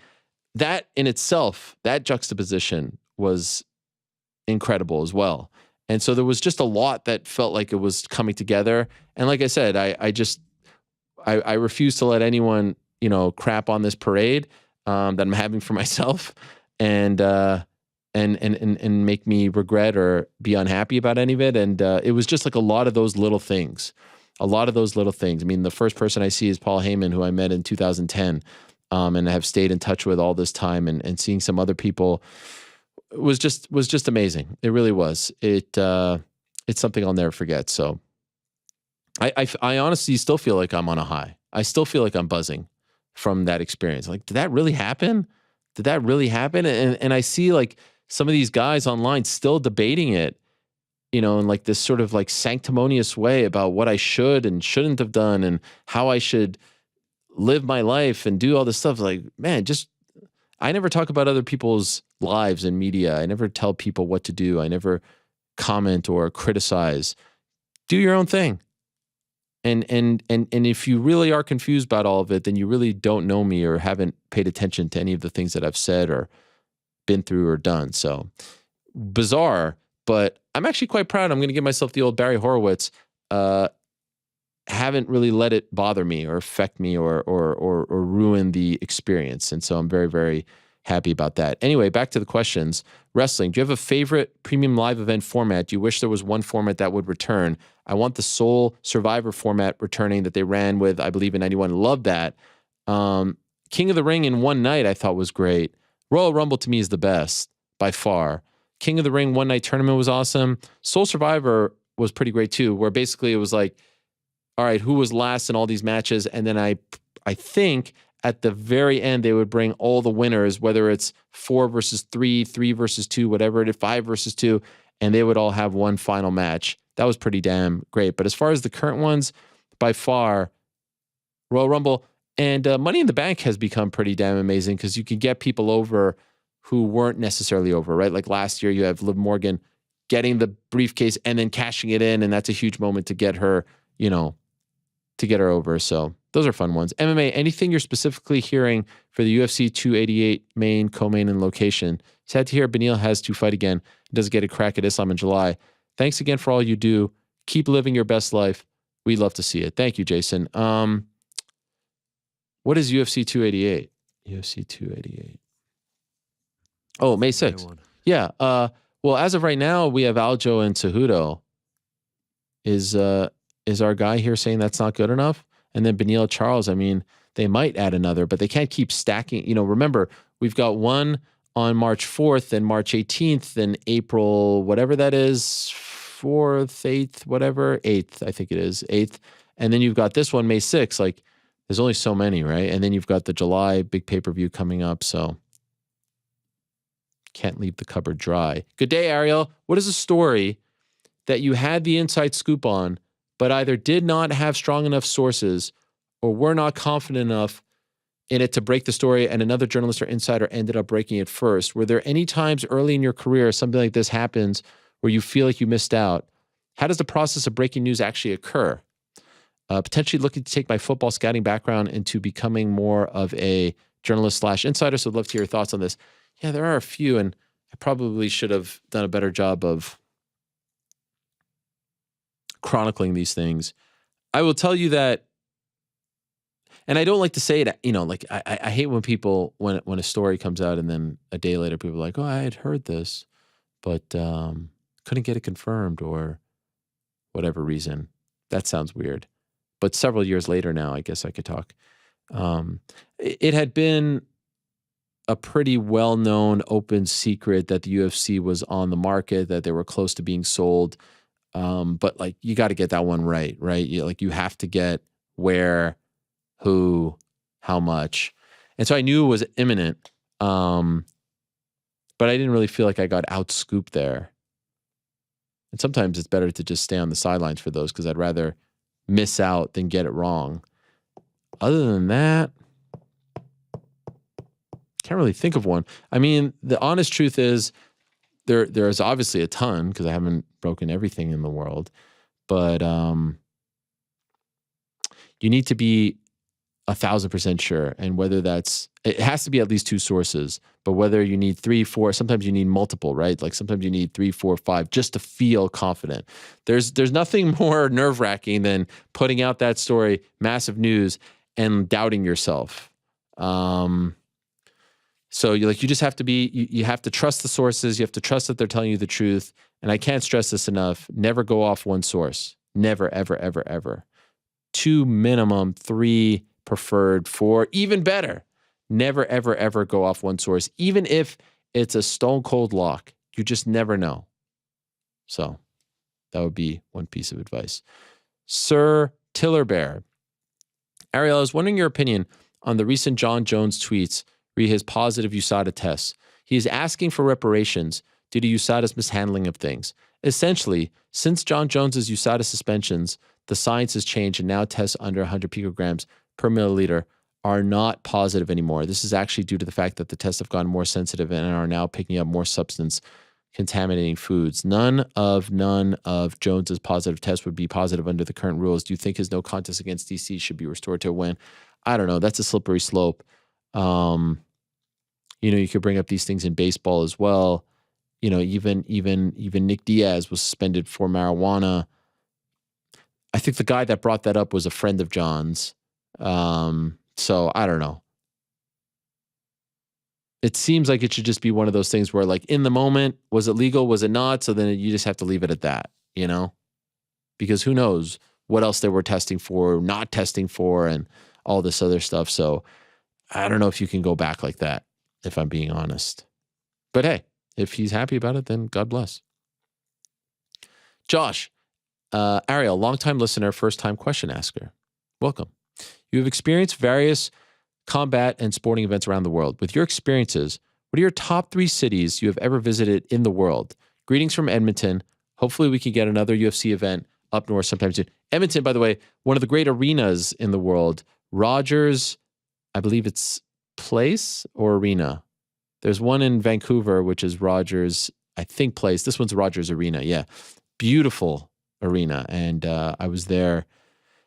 That in itself, that juxtaposition was incredible as well. And so there was just a lot that felt like it was coming together. And like I said, I refuse to let anyone, crap on this parade that I'm having for myself and make me regret or be unhappy about any of it. And it was just like a lot of those little things. I mean, the first person I see is Paul Heyman, who I met in 2010 and have stayed in touch with all this time, and seeing some other people was just amazing. It really was. It's something I'll never forget. So I honestly still feel like I'm on a high. I still feel like I'm buzzing from that experience. Like, did that really happen? And I see like some of these guys online still debating it, in like this sort of like sanctimonious way about what I should and shouldn't have done and how I should live my life and do all this stuff. Like, man, I never talk about other people's lives in media. I never tell people what to do. I never comment or criticize. Do your own thing. And if you really are confused about all of it, then you really don't know me or haven't paid attention to any of the things that I've said or been through or done. So bizarre, but I'm actually quite proud. I'm going to give myself the old Barry Horowitz. Haven't really let it bother me or affect me or ruin the experience. And so I'm very, very happy about that. Anyway, back to the questions. Wrestling. Do you have a favorite premium live event format? Do you wish there was one format that would return? I want the Soul Survivor format returning that they ran with, I believe, in 91. Love that. King of the Ring in one night I thought was great. Royal Rumble to me is the best by far. King of the Ring one night tournament was awesome. Soul Survivor was pretty great too, where basically it was like, all right, who was last in all these matches? And then I think at the very end, they would bring all the winners, whether it's 4 versus 3, 3 versus 2, whatever it is, 5 versus 2, and they would all have one final match. That was pretty damn great. But as far as the current ones, by far, Royal Rumble and Money in the Bank has become pretty damn amazing because you can get people over who weren't necessarily over, right? Like last year, you have Liv Morgan getting the briefcase and then cashing it in, and that's a huge moment to get her, to get her over. So those are fun ones. MMA, anything you're specifically hearing for the UFC 288 main, co-main, and location? Sad to hear Beneil has to fight again. Doesn't get a crack at Islam in July. Thanks again for all you do. Keep living your best life. We'd love to see it. Thank you, Jason. What is UFC 288? UFC 288. Oh, May 6th. Yeah. Well, as of right now, we have Aljo and Cejudo. Is our guy here saying that's not good enough? And then Beneil Charles, I mean, they might add another, but they can't keep stacking. Remember, we've got one on March 4th and March 18th and April, whatever that is, 4th, 8th, whatever, 8th, I think it is, 8th. And then you've got this one, May 6th. Like, there's only so many, right? And then you've got the July big pay-per-view coming up, so can't leave the cupboard dry. Good day, Ariel. What is a story that you had the inside scoop on, but either did not have strong enough sources or were not confident enough in it to break the story, and another journalist or insider ended up breaking it first? Were there any times early in your career something like this happens where you feel like you missed out? How does the process of breaking news actually occur? Potentially looking to take my football scouting background into becoming more of a journalist / insider, so I'd love to hear your thoughts on this. Yeah, there are a few, and I probably should have done a better job of chronicling these things. I will tell you that, and I don't like to say it, like I hate when people, when a story comes out and then a day later people are like, oh, I had heard this, but couldn't get it confirmed or whatever reason. That sounds weird. But several years later now, I guess I could talk. It had been a pretty well-known open secret that the UFC was on the market, that they were close to being sold. But like, you got to get that one right? You have to get where, who, how much. And so I knew it was imminent. But I didn't really feel like I got out-scooped there. And sometimes it's better to just stay on the sidelines for those, because I'd rather miss out than get it wrong. Other than that, can't really think of one. I mean, the honest truth is there's obviously a ton, because I haven't broken everything in the world. But you need to be 1,000% sure. And whether it has to be at least 2 sources, but whether you need 3, 4, sometimes you need multiple, right? Like sometimes you need 3, 4, 5 just to feel confident. There's nothing more nerve-wracking than putting out that story, massive news, and doubting yourself. So you just have to you have to trust the sources. You have to trust that they're telling you the truth. And I can't stress this enough. Never go off one source. Never, ever, ever, ever. 2 minimum, 3 preferred, 4 even better. Never, ever, ever go off one source, even if it's a stone cold lock. You just never know. So that would be one piece of advice. Sir Tillerbear. Ariel, I was wondering your opinion on the recent John Jones tweets re his positive USADA tests. He is asking for reparations due to USADA's mishandling of things. Essentially, since John Jones's USADA suspensions, the science has changed, and now tests under 100 picograms per milliliter are not positive anymore. This is actually due to the fact that the tests have gotten more sensitive and are now picking up more substance contaminating foods. None of Jones's positive tests would be positive under the current rules. Do you think his no contest against DC should be restored to a win? I don't know. That's a slippery slope. You could bring up these things in baseball as well. Even Nick Diaz was suspended for marijuana. I think the guy that brought that up was a friend of John's. So I don't know. It seems like it should just be one of those things where, like, in the moment, was it legal? Was it not? So then you just have to leave it at that, because who knows what else they were testing for, not testing for, and all this other stuff. So I don't know if you can go back like that, if I'm being honest. But hey, if he's happy about it, then God bless. Josh, Ariel, longtime listener, first-time question asker. Welcome. You have experienced various combat and sporting events around the world. With your experiences, what are your top 3 cities you have ever visited in the world? Greetings from Edmonton. Hopefully we can get another UFC event up north sometime soon. Edmonton, by the way, one of the great arenas in the world. Rogers, I believe it's Place or Arena. There's one in Vancouver, which is Rogers, I think, Place. This one's Rogers Arena, yeah. Beautiful arena. And I was there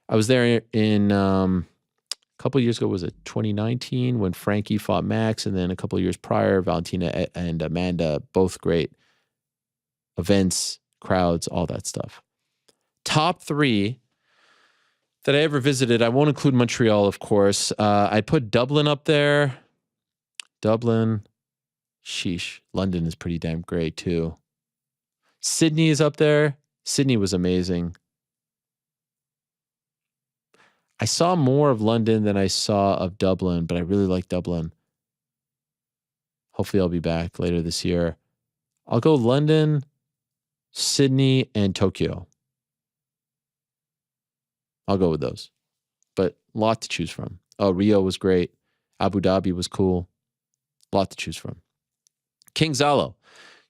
in a couple of years ago. Was it 2019 when Frankie fought Max? And then a couple of years prior, Valentina and Amanda, both great events, crowds, all that stuff. Top 3 that I ever visited. I won't include Montreal, of course. I put Dublin up there. Dublin. Sheesh. London is pretty damn great too. Sydney is up there. Sydney was amazing. I saw more of London than I saw of Dublin, but I really like Dublin. Hopefully I'll be back later this year. I'll go London, Sydney, and Tokyo. I'll go with those. But a lot to choose from. Oh, Rio was great. Abu Dhabi was cool. A lot to choose from. King Zalo.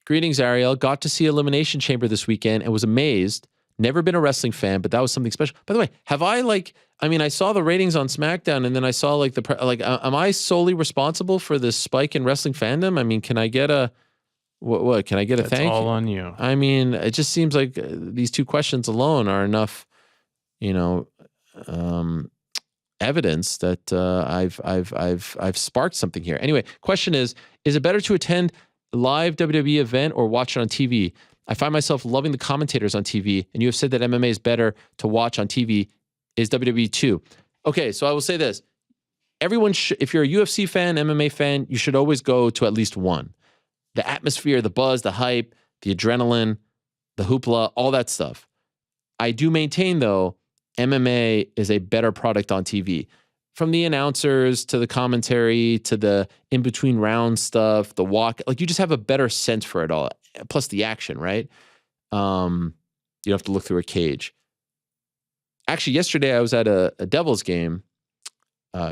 Greetings, Ariel. Got to see Elimination Chamber this weekend and was amazed. Never been a wrestling fan, but that was something special. By the way, I saw the ratings on SmackDown, and then I saw am I solely responsible for this spike in wrestling fandom? I mean, can I get a, what can I get a thank you? That's all on you. I mean, it just seems like these 2 questions alone are enough, evidence that I've sparked something here. Anyway, question is it better to attend a live WWE event or watch it on TV? I find myself loving the commentators on TV, and you have said that MMA is better to watch on TV. Is WWE too? Okay, so I will say this. Everyone, if you're a UFC fan, MMA fan, you should always go to at least one. The atmosphere, the buzz, the hype, the adrenaline, the hoopla, all that stuff. I do maintain, though, MMA is a better product on TV. From the announcers to the commentary to the in-between round stuff, the walk, like you just have a better sense for it all. Plus the action, right? You don't have to look through a cage. Actually, yesterday I was at a Devils game.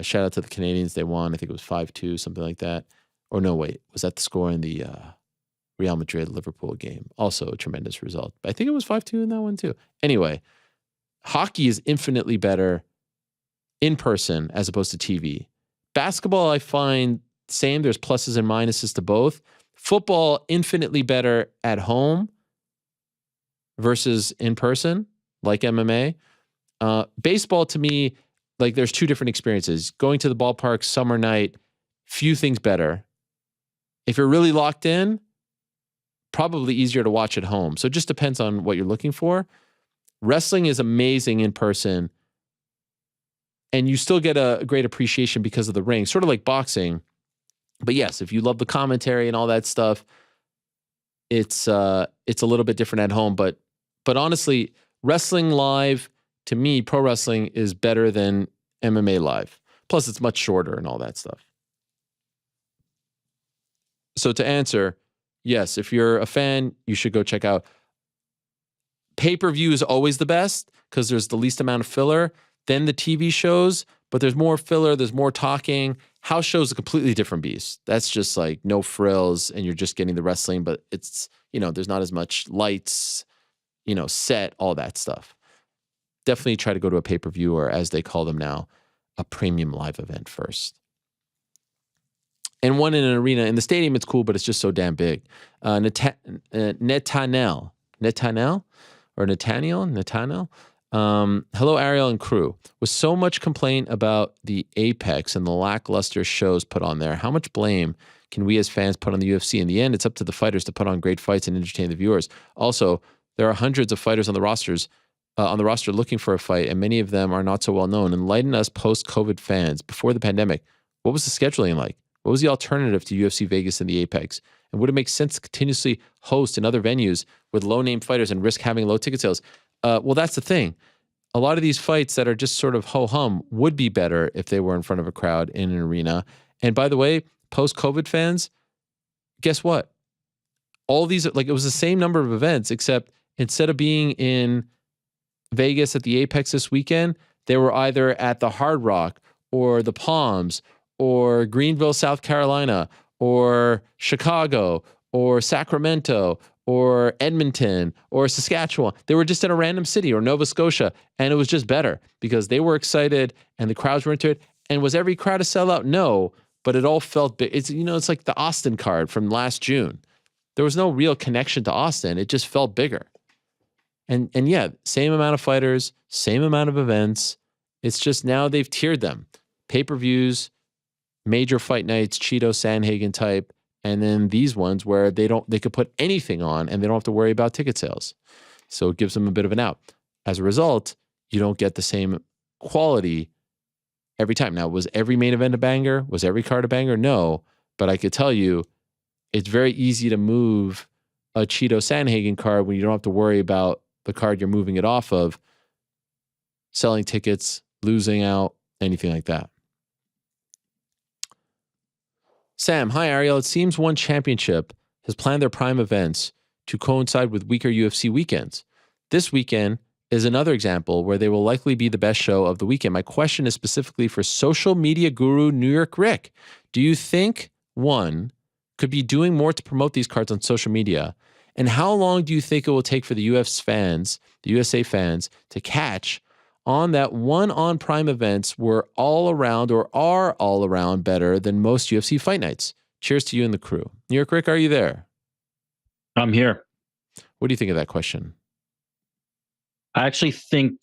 Shout out to the Canadians. They won. I think it was 5-2, something like that. Or no, wait. Was that the score in the Real Madrid-Liverpool game? Also a tremendous result. But I think it was 5-2 in that one too. Anyway, hockey is infinitely better in person as opposed to TV. Basketball, I find same. There's pluses and minuses to both. Football, infinitely better at home versus in person, like MMA. Baseball, to me, like there's two different experiences. Going to the ballpark, summer night, few things better. If you're really locked in, probably easier to watch at home. So it just depends on what you're looking for. Wrestling is amazing in person, and you still get a great appreciation because of the ring, sort of like boxing. But yes, if you love the commentary and all that stuff, it's a little bit different at home. But honestly, wrestling live, to me, pro wrestling is better than MMA live. Plus, it's much shorter and all that stuff. So to answer, yes, if you're a fan, you should go check out. Pay-per-view is always the best because there's the least amount of filler. Then the TV shows, but there's more filler, there's more talking. House shows is a completely different beast. That's just like no frills and you're just getting the wrestling, but it's, there's not as much lights, set, all that stuff. Definitely try to go to a pay-per-view, or as they call them now, a premium live event first. And one in an arena. In the stadium, it's cool, but it's just so damn big. Netanel. Hello, Ariel and crew. With so much complaint about the Apex and the lackluster shows put on there, how much blame can we as fans put on the UFC? In the end, it's up to the fighters to put on great fights and entertain the viewers. Also, there are hundreds of fighters on the roster looking for a fight, and many of them are not so well known. Enlighten us post-COVID fans. Before the pandemic, what was the scheduling like? What was the alternative to UFC Vegas and the Apex? And would it make sense to continuously host in other venues with low-name fighters and risk having low ticket sales? Well, that's the thing. A lot of these fights that are just sort of ho-hum would be better if they were in front of a crowd in an arena. And by the way, post-COVID fans, guess what? All these, it was the same number of events, except instead of being in Vegas at the Apex this weekend, they were either at the Hard Rock or the Palms or Greenville, South Carolina, or Chicago, or Sacramento, or Edmonton, or Saskatchewan. They were just in a random city, or Nova Scotia, and it was just better because they were excited and the crowds were into it. And was every crowd a sellout? No, but it all felt big. It's like the Austin card from last June. There was no real connection to Austin. It just felt bigger. And yeah, same amount of fighters, same amount of events. It's just now they've tiered them. Pay-per-views, major fight nights, Cheeto Sanhagen type, and then these ones where they could put anything on and they don't have to worry about ticket sales. So it gives them a bit of an out. As a result, you don't get the same quality every time. Now, was every main event a banger? Was every card a banger? No, but I could tell you it's very easy to move a Cheeto Sanhagen card when you don't have to worry about the card you're moving it off of, selling tickets, losing out, anything like that. Sam, hi Ariel. It seems One Championship has planned their prime events to coincide with weaker UFC weekends. This weekend is another example where they will likely be the best show of the weekend. My question is specifically for social media guru New York Rick. Do you think One could be doing more to promote these cards on social media? And how long do you think it will take for the USA fans to catch on that One on prime events were all around or are all around better than most UFC fight nights? Cheers to you and the crew. New York Rick, are you there? I'm here. What do you think of that question? I actually think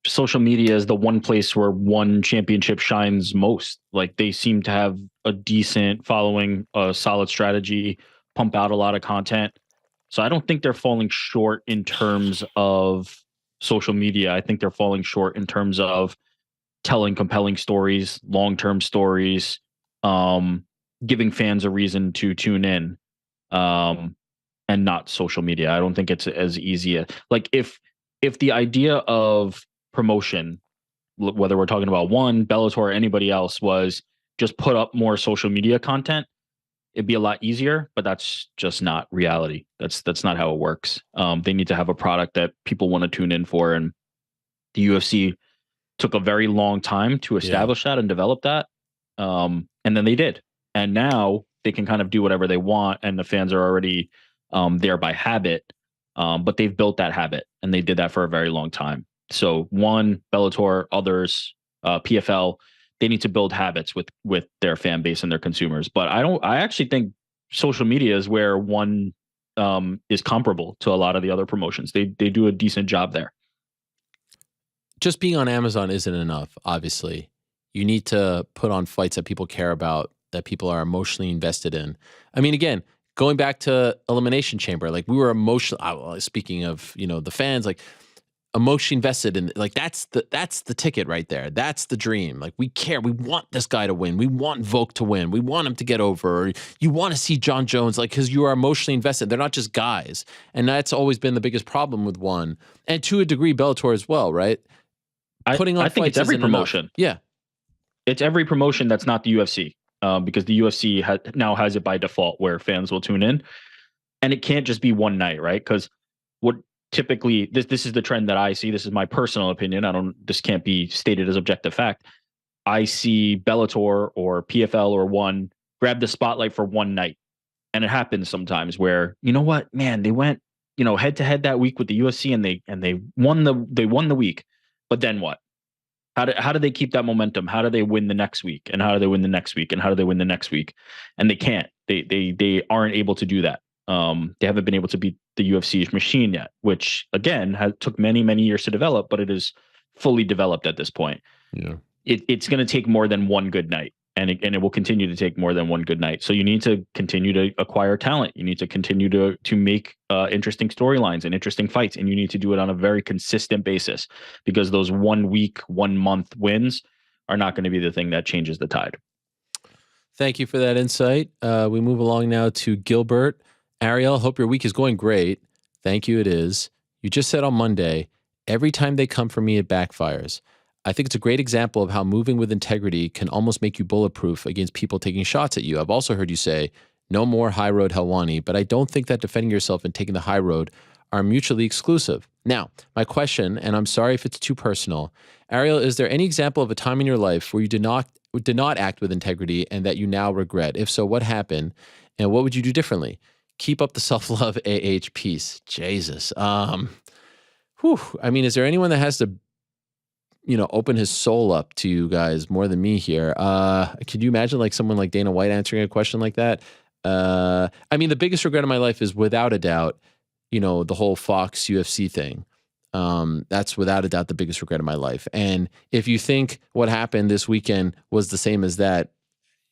social media is the one place where one championship shines most. Like they seem to have a decent following, a solid strategy, pump out a lot of content. So I don't think they're falling short in terms of social media. I think they're falling short in terms of telling compelling stories, long-term stories, giving fans a reason to tune in, and not social media. I don't think it's as easy. Like if the idea of promotion, whether we're talking about Bellator or anybody else, was just put up more social media content, it'd be a lot easier, but that's just not reality. That's not how it works. They need to have a product that people want to tune in for. And the UFC took a very long time to establish that and develop that. And then they did. And now they can kind of do whatever they want. And the fans are already there by habit. But they've built that habit and they did that for a very long time. So Bellator, others, PFL, they need to build habits with their fan base and their consumers. But I actually think social media is where one is comparable to a lot of the other promotions. They do a decent job there. Just being on Amazon isn't enough, obviously. You need to put on fights that people care about, that people are emotionally invested in. I mean, again, going back to Elimination Chamber, like we were emotional. Speaking of, the fans, like emotionally invested in, like that's the ticket right there. That's the dream. Like we care. We want this guy to win. We want Volk to win. We want him to get over. Or you want to see John Jones, like because you are emotionally invested. They're not just guys, and that's always been the biggest problem with one, and to a degree, Bellator as well, right? Putting on I think it's every promotion. Enough. Yeah, it's every promotion that's not the UFC, because the UFC now has it by default where fans will tune in, and it can't just be one night, right? Because what typically this is the trend that I see. This is my personal opinion. This can't be stated as objective fact. I see Bellator or PFL or ONE grab the spotlight for one night, and it happens sometimes where man, they went head to head that week with the UFC and they won the week. But then what? How do they keep that momentum? How do they win the next week? And how do they win the next week? And how do they win the next week? And they can't. They aren't able to do that. They haven't been able to beat the UFC's machine yet, which again took many, many years to develop, but it is fully developed at this point. Yeah. It's going to take more than one good night, and it will continue to take more than one good night. So you need to continue to acquire talent. You need to continue to make interesting storylines and interesting fights, and you need to do it on a very consistent basis, because those 1 week, 1 month wins are not going to be the thing that changes the tide. Thank you for that insight. We move along now to Gilbert. Ariel, hope your week is going great. Thank you, it is. You just said on Monday, every time they come for me, it backfires. I think it's a great example of how moving with integrity can almost make you bulletproof against people taking shots at you. I've also heard you say, no more high road Helwani, but I don't think that defending yourself and taking the high road are mutually exclusive. Now, my question, and I'm sorry if it's too personal, Ariel, is there any example of a time in your life where you did not act with integrity and that you now regret? If so, what happened and what would you do differently? Keep up the self-love, AH, peace. Jesus. I mean, is there anyone that has to open his soul up to you guys more than me here? Could you imagine like someone like Dana White answering a question like that? I mean, the biggest regret of my life is without a doubt, the whole Fox UFC thing. That's without a doubt the biggest regret of my life. And if you think what happened this weekend was the same as that,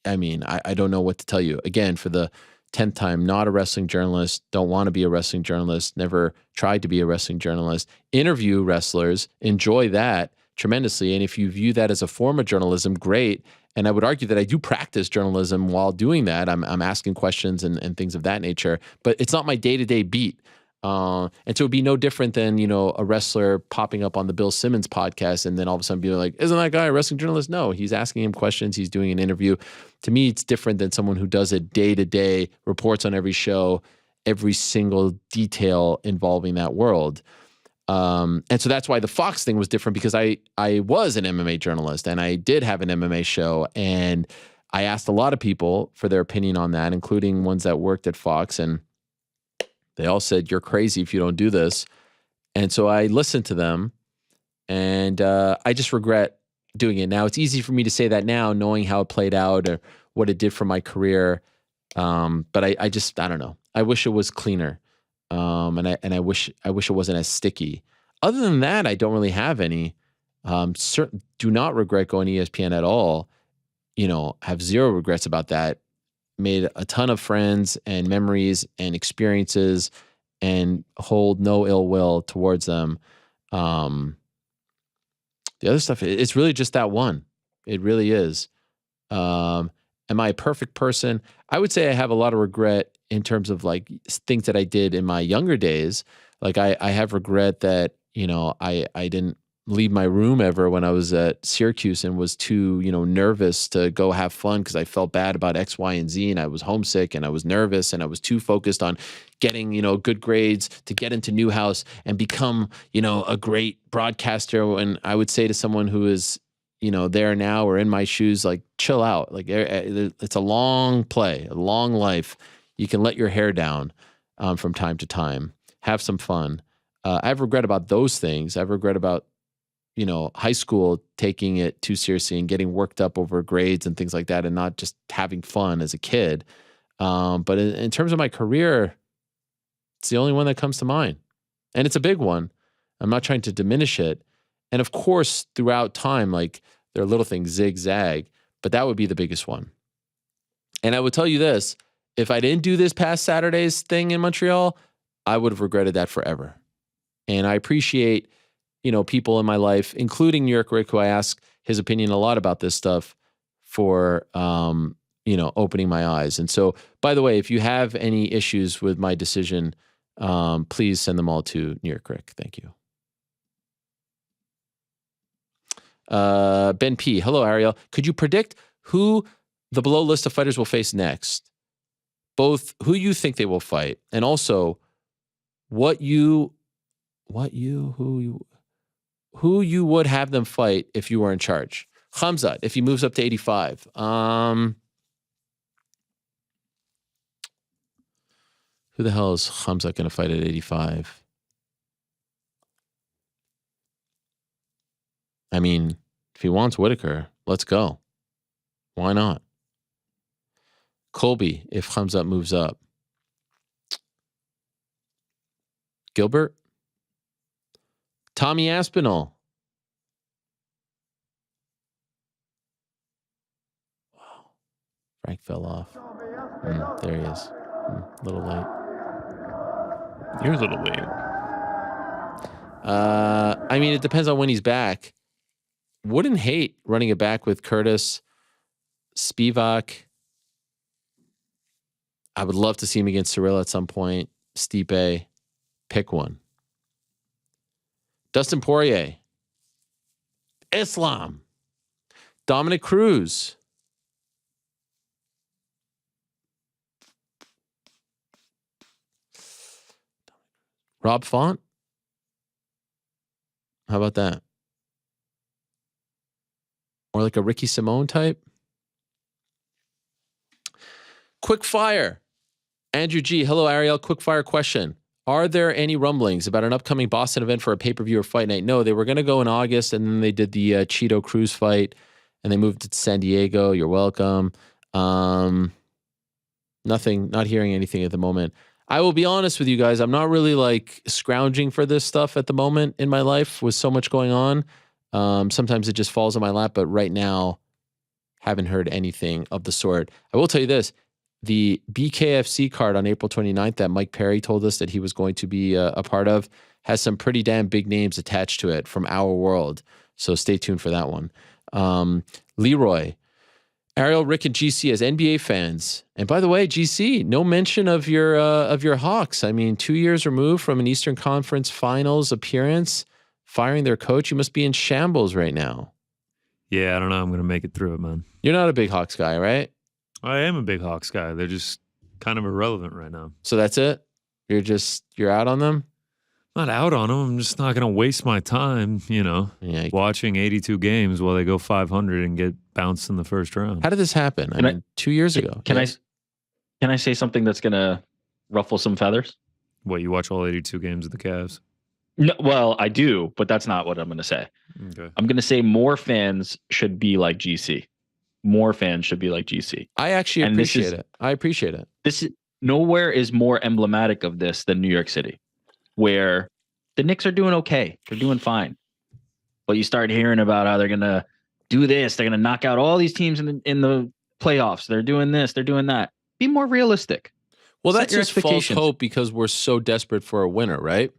I mean, I don't know what to tell you. Again, for the 10th time, not a wrestling journalist, don't want to be a wrestling journalist, never tried to be a wrestling journalist, interview wrestlers, enjoy that tremendously. And if you view that as a form of journalism, great. And I would argue that I do practice journalism while doing that. I'm asking questions and things of that nature, but it's not my day-to-day beat. And so it'd be no different than, a wrestler popping up on the Bill Simmons podcast and then all of a sudden being like, isn't that guy a wrestling journalist? No, he's asking him questions. He's doing an interview. To me, it's different than someone who does it day to day, reports on every show, every single detail involving that world. And so that's why the Fox thing was different, because I was an MMA journalist and I did have an MMA show, and I asked a lot of people for their opinion on that, including ones that worked at Fox, and they all said, you're crazy if you don't do this. And so I listened to them, and I just regret doing it. Now, it's easy for me to say that now, knowing how it played out or what it did for my career. But I don't know. I wish it was cleaner. And I wish it wasn't as sticky. Other than that, I don't really have any. Do not regret going to ESPN at all. Have zero regrets about that. Made a ton of friends and memories and experiences, and hold no ill will towards them. The other stuff, it's really just that one. It really is. Am I a perfect person? I would say I have a lot of regret in terms of like things that I did in my younger days. Like I have regret that, I didn't leave my room ever when I was at Syracuse and was too, nervous to go have fun because I felt bad about X, Y, and Z, and I was homesick and I was nervous and I was too focused on getting, good grades to get into Newhouse and become, a great broadcaster. And I would say to someone who is, there now or in my shoes, like, chill out. Like, it's a long play, a long life. You can let your hair down from time to time. Have some fun. I have regret about those things. I have regret about, high school taking it too seriously and getting worked up over grades and things like that and not just having fun as a kid. But in terms of my career, it's the only one that comes to mind. And it's a big one. I'm not trying to diminish it. And of course, throughout time, like there are little things zigzag, but that would be the biggest one. And I would tell you this, if I didn't do this past Saturday's thing in Montreal, I would have regretted that forever. And I appreciate, people in my life, including New York Rick, who I ask his opinion a lot about this stuff, for, opening my eyes. And so, by the way, if you have any issues with my decision, please send them all to New York Rick. Thank you. Ben P. Hello, Ariel. Could you predict who the below list of fighters will face next? Both who you think they will fight, and also who you would have them fight if you were in charge. Khamzat, if he moves up to 85. Who the hell is Khamzat going to fight at 85? I mean, if he wants Whitaker, let's go. Why not? Colby, if Khamzat moves up. Gilbert? Tommy Aspinall. Wow. Frank fell off. There he is. A little late. You're a little late. I mean, it depends on when he's back. Wouldn't hate running it back with Curtis, Spivak. I would love to see him against Cyril at some point. Stipe. Pick one. Dustin Poirier. Islam. Dominic Cruz. Rob Font. How about that? Or like a Ricky Simone type? Quick fire. Andrew G. Hello, Ariel. Quick fire question. Are there any rumblings about an upcoming Boston event for a pay-per-view or fight night? No, they were going to go in August, and then they did the Cheeto Cruz fight, and they moved it to San Diego. You're welcome. Nothing, not hearing anything at the moment. I will be honest with you guys. I'm not really like scrounging for this stuff at the moment in my life with so much going on. Sometimes it just falls on my lap, but right now, haven't heard anything of the sort. I will tell you this. The BKFC card on April 29th that Mike Perry told us that he was going to be a part of has some pretty damn big names attached to it from our world. So stay tuned for that one. Leroy, Ariel, Rick, and GC as NBA fans. And by the way, GC, no mention of your Hawks. I mean, 2 years removed from an Eastern Conference Finals appearance, firing their coach. You must be in shambles right now. Yeah, I don't know. I'm going to make it through it, man. You're not a big Hawks guy, right? I am a big Hawks guy. They're just kind of irrelevant right now. So that's it? You're out on them? Not out on them. I'm just not going to waste my time, watching 82 games while they go 500 and get bounced in the first round. How did this happen? I mean, 2 years ago. Can I say something that's going to ruffle some feathers? What, you watch all 82 games of the Cavs? No, well, I do, but that's not what I'm going to say. Okay. I'm going to say more fans should be like GC. More fans should be like GC. I actually appreciate it. I appreciate it. Nowhere is more emblematic of this than New York City, where the Knicks are doing okay. They're doing fine. But you start hearing about how they're gonna do this, they're gonna knock out all these teams in the playoffs. They're doing this, they're doing that. Be more realistic. Well, Set that's your just false expectations. hope because we're so desperate for a winner, right?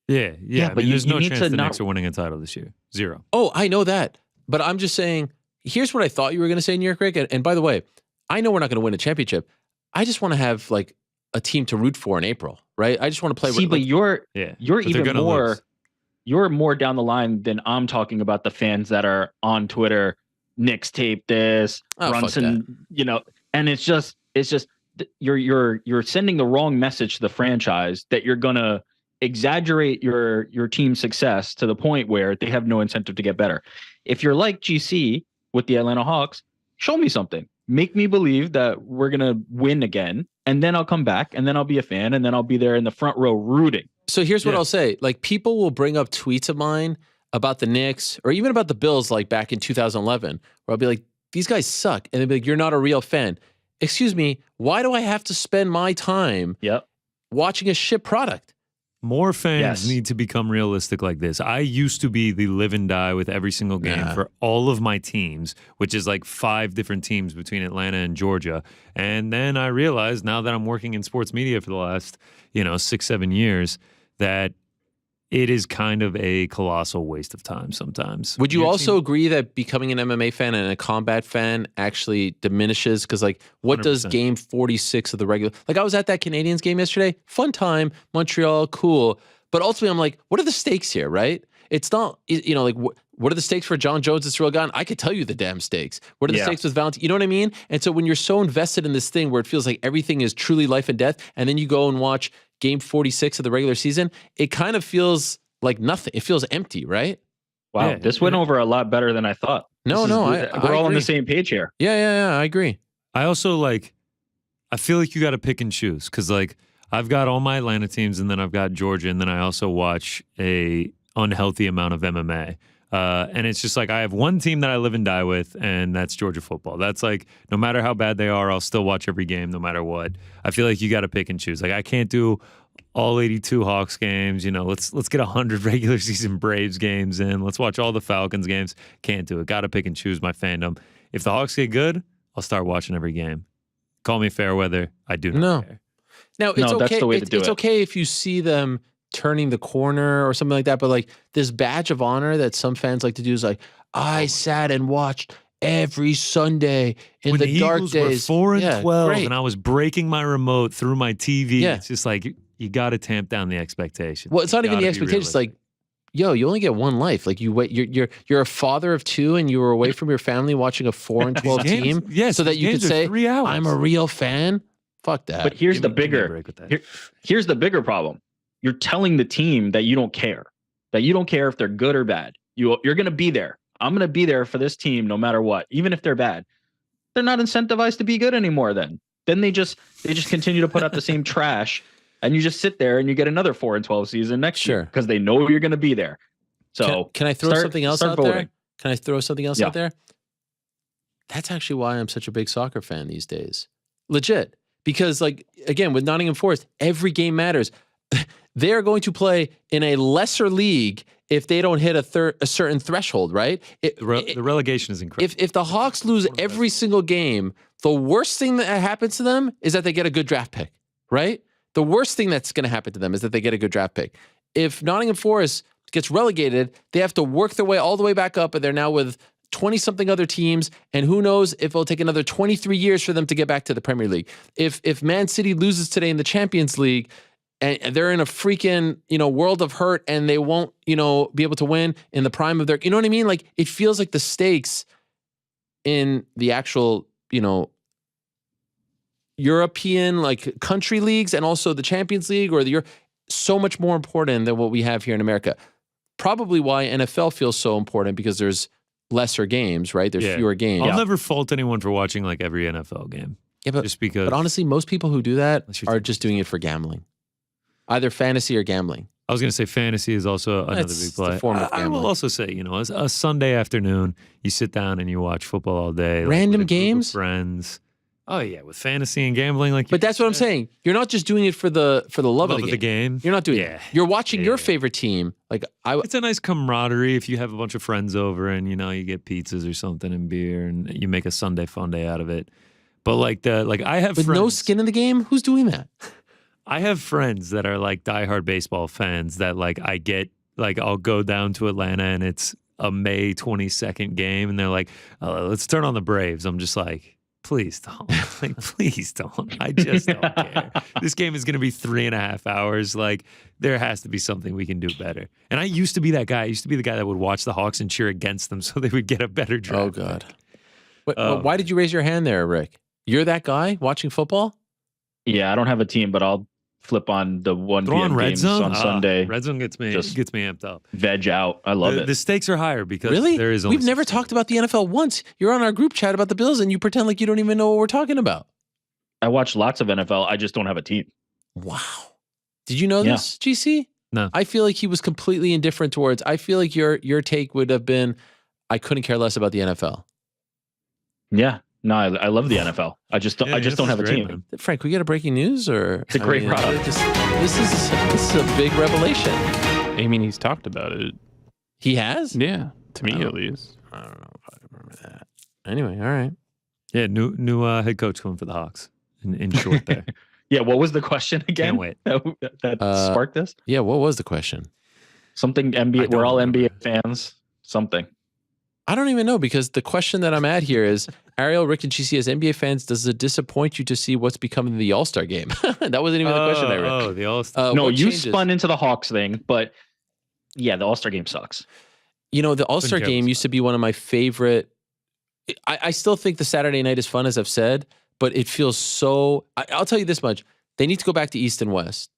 Yeah. but There's you no need chance to the not- Knicks are winning a title this year. Zero. Oh, I know that. But I'm just saying, here's what I thought you were going to say, New York Rick. And by the way, I know we're not going to win a championship. I just want to have like a team to root for in April, right? I just want to play. See, but like, you're But even they're gonna more. lose. You're more down the line than I'm talking about the fans that are on Twitter. Knicks tape this, Oh, fuck Brunson, and it's just you're sending the wrong message to the franchise that you're gonna exaggerate your team's success to the point where they have no incentive to get better. If you're like GC with the Atlanta Hawks, show me something. Make me believe that we're gonna win again, and then I'll come back, and then I'll be a fan, and then I'll be there in the front row rooting. So here's what I'll say. Like, people will bring up tweets of mine about the Knicks or even about the Bills, like back in 2011, where I'll be like, these guys suck. And they'll be like, you're not a real fan. Excuse me, why do I have to spend my time watching a shit product? More fans Yes. need to become realistic like this. I used to be the live and die with every single game for all of my teams, which is like 5 different teams between Atlanta and Georgia. And then I realized now that I'm working in sports media for the last, 6-7 years, that it is kind of a colossal waste of time sometimes. Would you Your also team- agree that becoming an MMA fan and a combat fan actually diminishes? Because, like, what does 100%. game 46 of the regular... Like, I was at that Canadians game yesterday. Fun time. Montreal, cool. But ultimately, I'm like, what are the stakes here, right? It's not, like, what are the stakes for John Jones and Cyril Gane? I could tell you the damn stakes. What are the stakes with Valentin? You know what I mean? And so when you're so invested in this thing where it feels like everything is truly life and death, and then you go and watch game 46 of the regular season, it kind of feels like nothing. It feels empty, right? Wow, Yeah, this went over a lot better than I thought. No, We're all on agree. the same page here. Yeah, I agree. I also I feel like you got to pick and choose because I've got all my Atlanta teams and then I've got Georgia and then I also watch a unhealthy amount of MMA. And it's just like I have one team that I live and die with, and that's Georgia football. That's like no matter how bad they are, I'll still watch every game no matter what. I feel like you got to pick and choose. Like I can't do all 82 Hawks games. Let's get 100 regular season Braves games in. Let's watch all the Falcons games. Can't do it. Got to pick and choose my fandom. If the Hawks get good, I'll start watching every game. Call me fair weather. I do not care. Now, it's No, okay. that's the way to do It's it. okay if you see them turning the corner or something like that. But like this badge of honor that some fans like to do is like, I sat and watched every Sunday in When the the dark Eagles days. were 4-12 Yeah, great. and I was breaking my remote through my TV. Yeah. It's just like you got to tamp down the expectations. Well, it's not You even the gotta be expectation. It's like, realistic. yo, you only get one life. Like you wait, you're a father of 2, and you were away from your family watching a 4-12 These team, games- yes, so that these you could games are say, 3 hours. I'm a real fan. Fuck that. But here's Give the me a bigger break with that. here's the bigger problem. You're telling the team that you don't care. That you don't care if they're good or bad. You're going to be there. I'm going to be there for this team no matter what, even if they're bad. They're not incentivized to be good anymore then. Then they just continue to put out the same trash, and you just sit there and you get another 4-12 season next year because they know you're going to be there. So can I throw something else start out voting. there? Can I throw something else Yeah. out there? That's actually why I'm such a big soccer fan these days. Legit. Because, like, again, with Nottingham Forest, every game matters. They are going to play in a lesser league if they don't hit a certain threshold, right? The relegation is incredible. If the Hawks lose every single game, the worst thing that happens to them is that they get a good draft pick, right? The worst thing that's going to happen to them is that they get a good draft pick. If Nottingham Forest gets relegated, they have to work their way all the way back up, and they're now with 20-something other teams, and who knows if it'll take another 23 years for them to get back to the Premier League. If Man City loses today in the Champions League, and they're in a freaking, world of hurt, and they won't, be able to win in the prime of their, you know what I mean? Like, it feels like the stakes in the actual, European, like, country leagues and also the Champions League or so much more important than what we have here in America. Probably why NFL feels so important, because there's lesser games, right? There's fewer games. I'll never fault anyone for watching like every NFL game. Yeah, but just because. But honestly, most people who do that Unless you're are taking just doing it for gambling, either fantasy or gambling. I was going to say fantasy is also another It's big play. the form of I will gambling. also say, a Sunday afternoon, you sit down and you watch football all day. Random with a group of games? friends. Oh yeah, with fantasy and gambling, like. But that's what I'm saying. You're not just doing it for the love of the game. You're not doing it. You're watching your favorite team. Like it's a nice camaraderie if you have a bunch of friends over and you get pizzas or something and beer and you make a Sunday fun day out of it. But I have with friends, no skin in the game. Who's doing that? I have friends that are like diehard baseball fans that I get I'll go down to Atlanta and it's a May 22nd game and they're like, let's turn on the Braves. I'm just like, please don't. Please don't. I just don't care. This game is going to be 3.5 hours. There has to be something we can do better. And I used to be that guy. I used to be the guy that would watch the Hawks and cheer against them so they would get a better draft. Oh, God. But why did you raise your hand there, Rick? You're that guy watching football? Yeah, I don't have a team, but I'll flip on the 1 p.m. games on Sunday. Red Zone gets me amped up. Veg out. I love it. The stakes are higher because really? There is only We've never talked about the NFL once. You're on our group chat about the Bills and you pretend like you don't even know what we're talking about. I watch lots of NFL. I just don't have a team. Wow. Did you know this, GC? No. I feel like he was completely indifferent towards. I feel like your take would have been, I couldn't care less about the NFL. Yeah. No, I love the NFL. I just don't have a team. Man. Frank, we get a breaking news or it's a great product. This is a big revelation. I mean, he's talked about it. He has? Yeah, to me at least. I don't know if I remember that. Anyway, all right. Yeah, new head coach coming for the Hawks. In short, there. Yeah, what was the question again? Can't wait. That sparked this. Yeah, what was the question? Something NBA. We're all NBA fans. Something. I don't even know because the question that I'm at here is, Ariel, Rick, and GC, as NBA fans, does it disappoint you to see what's becoming the All-Star game? That wasn't even the question I read. Oh, the All-Star. No, you spun into the Hawks thing, but yeah, the All-Star game sucks. The All-Star game used to be one of my favorite. I still think the Saturday night is fun, as I've said, but it feels so. I'll tell you this much. They need to go back to East and West.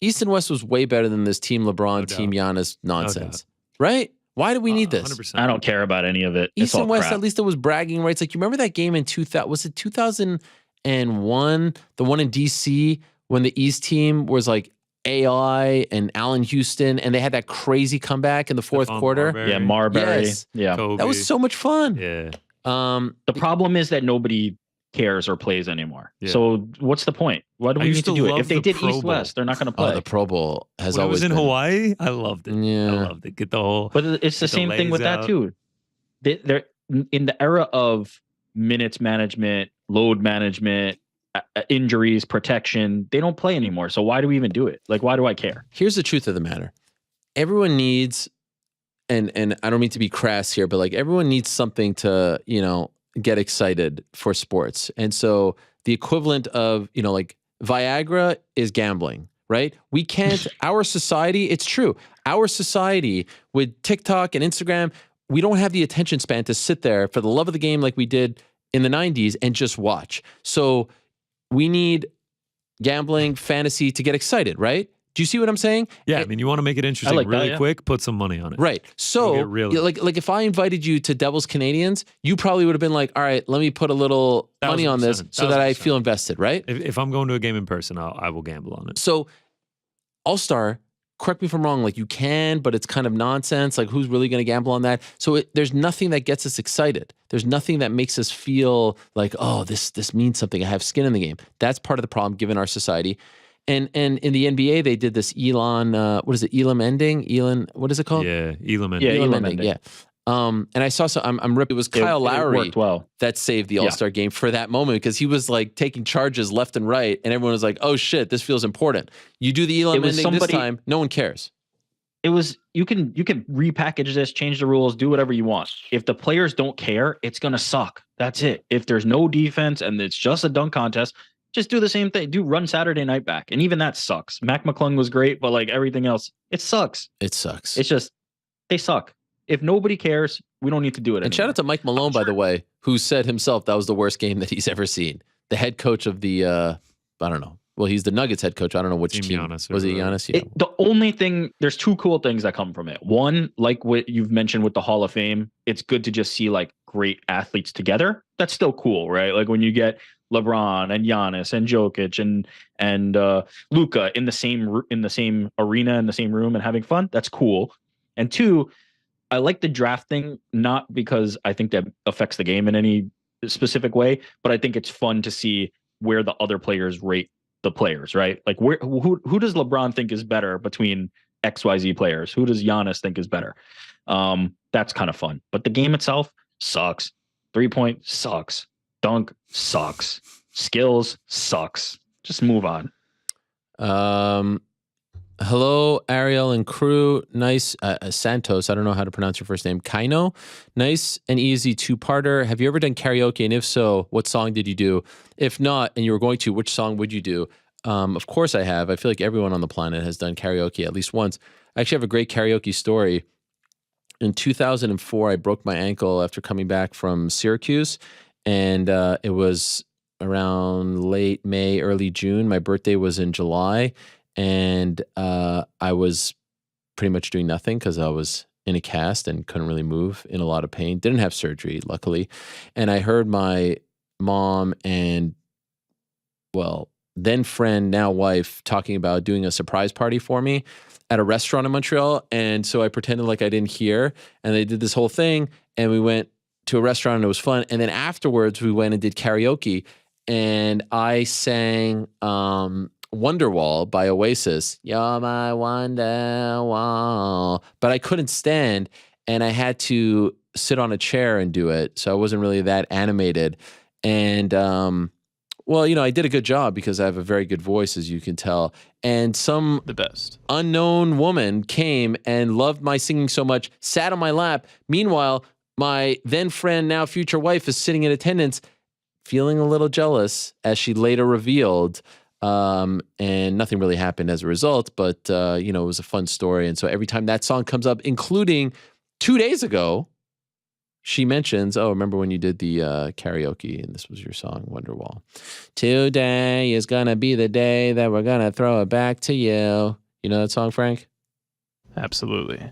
East and West was way better than this Team LeBron, Team Giannis nonsense. Right? Why do we need this? 100%. I don't care about any of it. East and West, crap. at least it was bragging rights. Like, you remember that game in 2000? Was it 2001? The one in DC when the East team was like AI and Allen Houston, and they had that crazy comeback in the fourth quarter. Marbury. Yeah, Marbury. Yes. Yeah, Kobe. That was so much fun. Yeah. The problem is that nobody cares or plays anymore. Yeah. So what's the point? Why do we need to do it? If they did East West, they're not going to play. The Pro Bowl has When always it was in been. Hawaii, I loved it. Yeah. I loved it. Get the whole. But it's the same thing with that too. They're in the era of minutes management, load management, injuries, protection. They don't play anymore. So why do we even do it? Why do I care? Here's the truth of the matter. Everyone needs, and I don't mean to be crass here, but everyone needs something to, get excited for sports. And so the equivalent of, Viagra is gambling, right? We can't, our society, it's true. Our society with TikTok and Instagram, we don't have the attention span to sit there for the love of the game like we did in the 90s and just watch. So we need gambling, fantasy to get excited, right? Do you see what I'm saying? Yeah, I mean, you want to make it interesting really quick, put some money on it. Right. So, like if I invited you to Devils Canadians, you probably would have been like, all right, let me put a little money on this so that I feel invested, right? If I'm going to a game in person, I will gamble on it. So, All-Star, correct me if I'm wrong, you can, but it's kind of nonsense. Who's really going to gamble on that? So there's nothing that gets us excited. There's nothing that makes us feel like, oh, this means something. I have skin in the game. That's part of the problem given our society. And in the NBA, they did this Elam ending? Elam, what is it called? Yeah, Elam ending. Yeah, Elam ending. Yeah. And I saw I'm ripped. It was Kyle Lowry that saved the All-Star game for that moment because he was taking charges left and right, and everyone was like, "Oh shit, this feels important." You do the Elam ending this time, no one cares. It was you can repackage this, change the rules, do whatever you want. If the players don't care, it's gonna suck. That's it. If there's no defense and it's just a dunk contest, just do the same thing. Run Saturday night back. And even that sucks. Mac McClung was great, but everything else, it sucks. It sucks. It's just, they suck. If nobody cares, we don't need to do it anymore. And shout out to Mike Malone, by the way, who said himself that was the worst game that he's ever seen. The head coach of the, I don't know. Well, he's the Nuggets head coach. I don't know which team. Giannis was it Giannis? Yeah. The only thing, there's two cool things that come from it. One, like what you've mentioned with the Hall of Fame, it's good to just see great athletes together. That's still cool, right? When you get LeBron and Giannis and Jokic and Luka in the same arena, in the same room and having fun. That's cool. And two, I like the drafting, not because I think that affects the game in any specific way, but I think it's fun to see where the other players rate the players, right? Like who does LeBron think is better between XYZ players? Who does Giannis think is better? That's kind of fun. But the game itself sucks. 3-point sucks. Dunk sucks. Skills sucks. Just move on. Hello, Ariel and crew. Nice. Santos, I don't know how to pronounce your first name. Kaino. Nice and easy two-parter. Have you ever done karaoke? And if so, what song did you do? If not, and you were going to, which song would you do? Of course I have. I feel like everyone on the planet has done karaoke at least once. I actually have a great karaoke story. In 2004, I broke my ankle after coming back from Syracuse, and it was around late May, early June. My birthday was in July, and I was pretty much doing nothing because I was in a cast and couldn't really move, in a lot of pain. Didn't have surgery, luckily. And I heard my mom and, well, then friend, now wife, talking about doing a surprise party for me at a restaurant in Montreal. And so I pretended like I didn't hear, and they did this whole thing, and we went to a restaurant and it was fun. And then afterwards we went and did karaoke, and I sang Wonderwall by Oasis. You're my Wonderwall. But I couldn't stand, and I had to sit on a chair and do it. So I wasn't really that animated. And well, you know, I did a good job because I have a very good voice, as you can tell. And some The best. unknown woman came and loved my singing so much, sat on my lap. Meanwhile, my then friend, now future wife, is sitting in attendance, feeling a little jealous, as she later revealed. And nothing really happened as a result, but, you know, it was a fun story. And so every time that song comes up, including 2 days ago, she mentions, oh, remember when you did the karaoke and this was your song, Wonderwall. Today is going to be the day that we're going to throw it back to you. You know that song, Frank? Absolutely.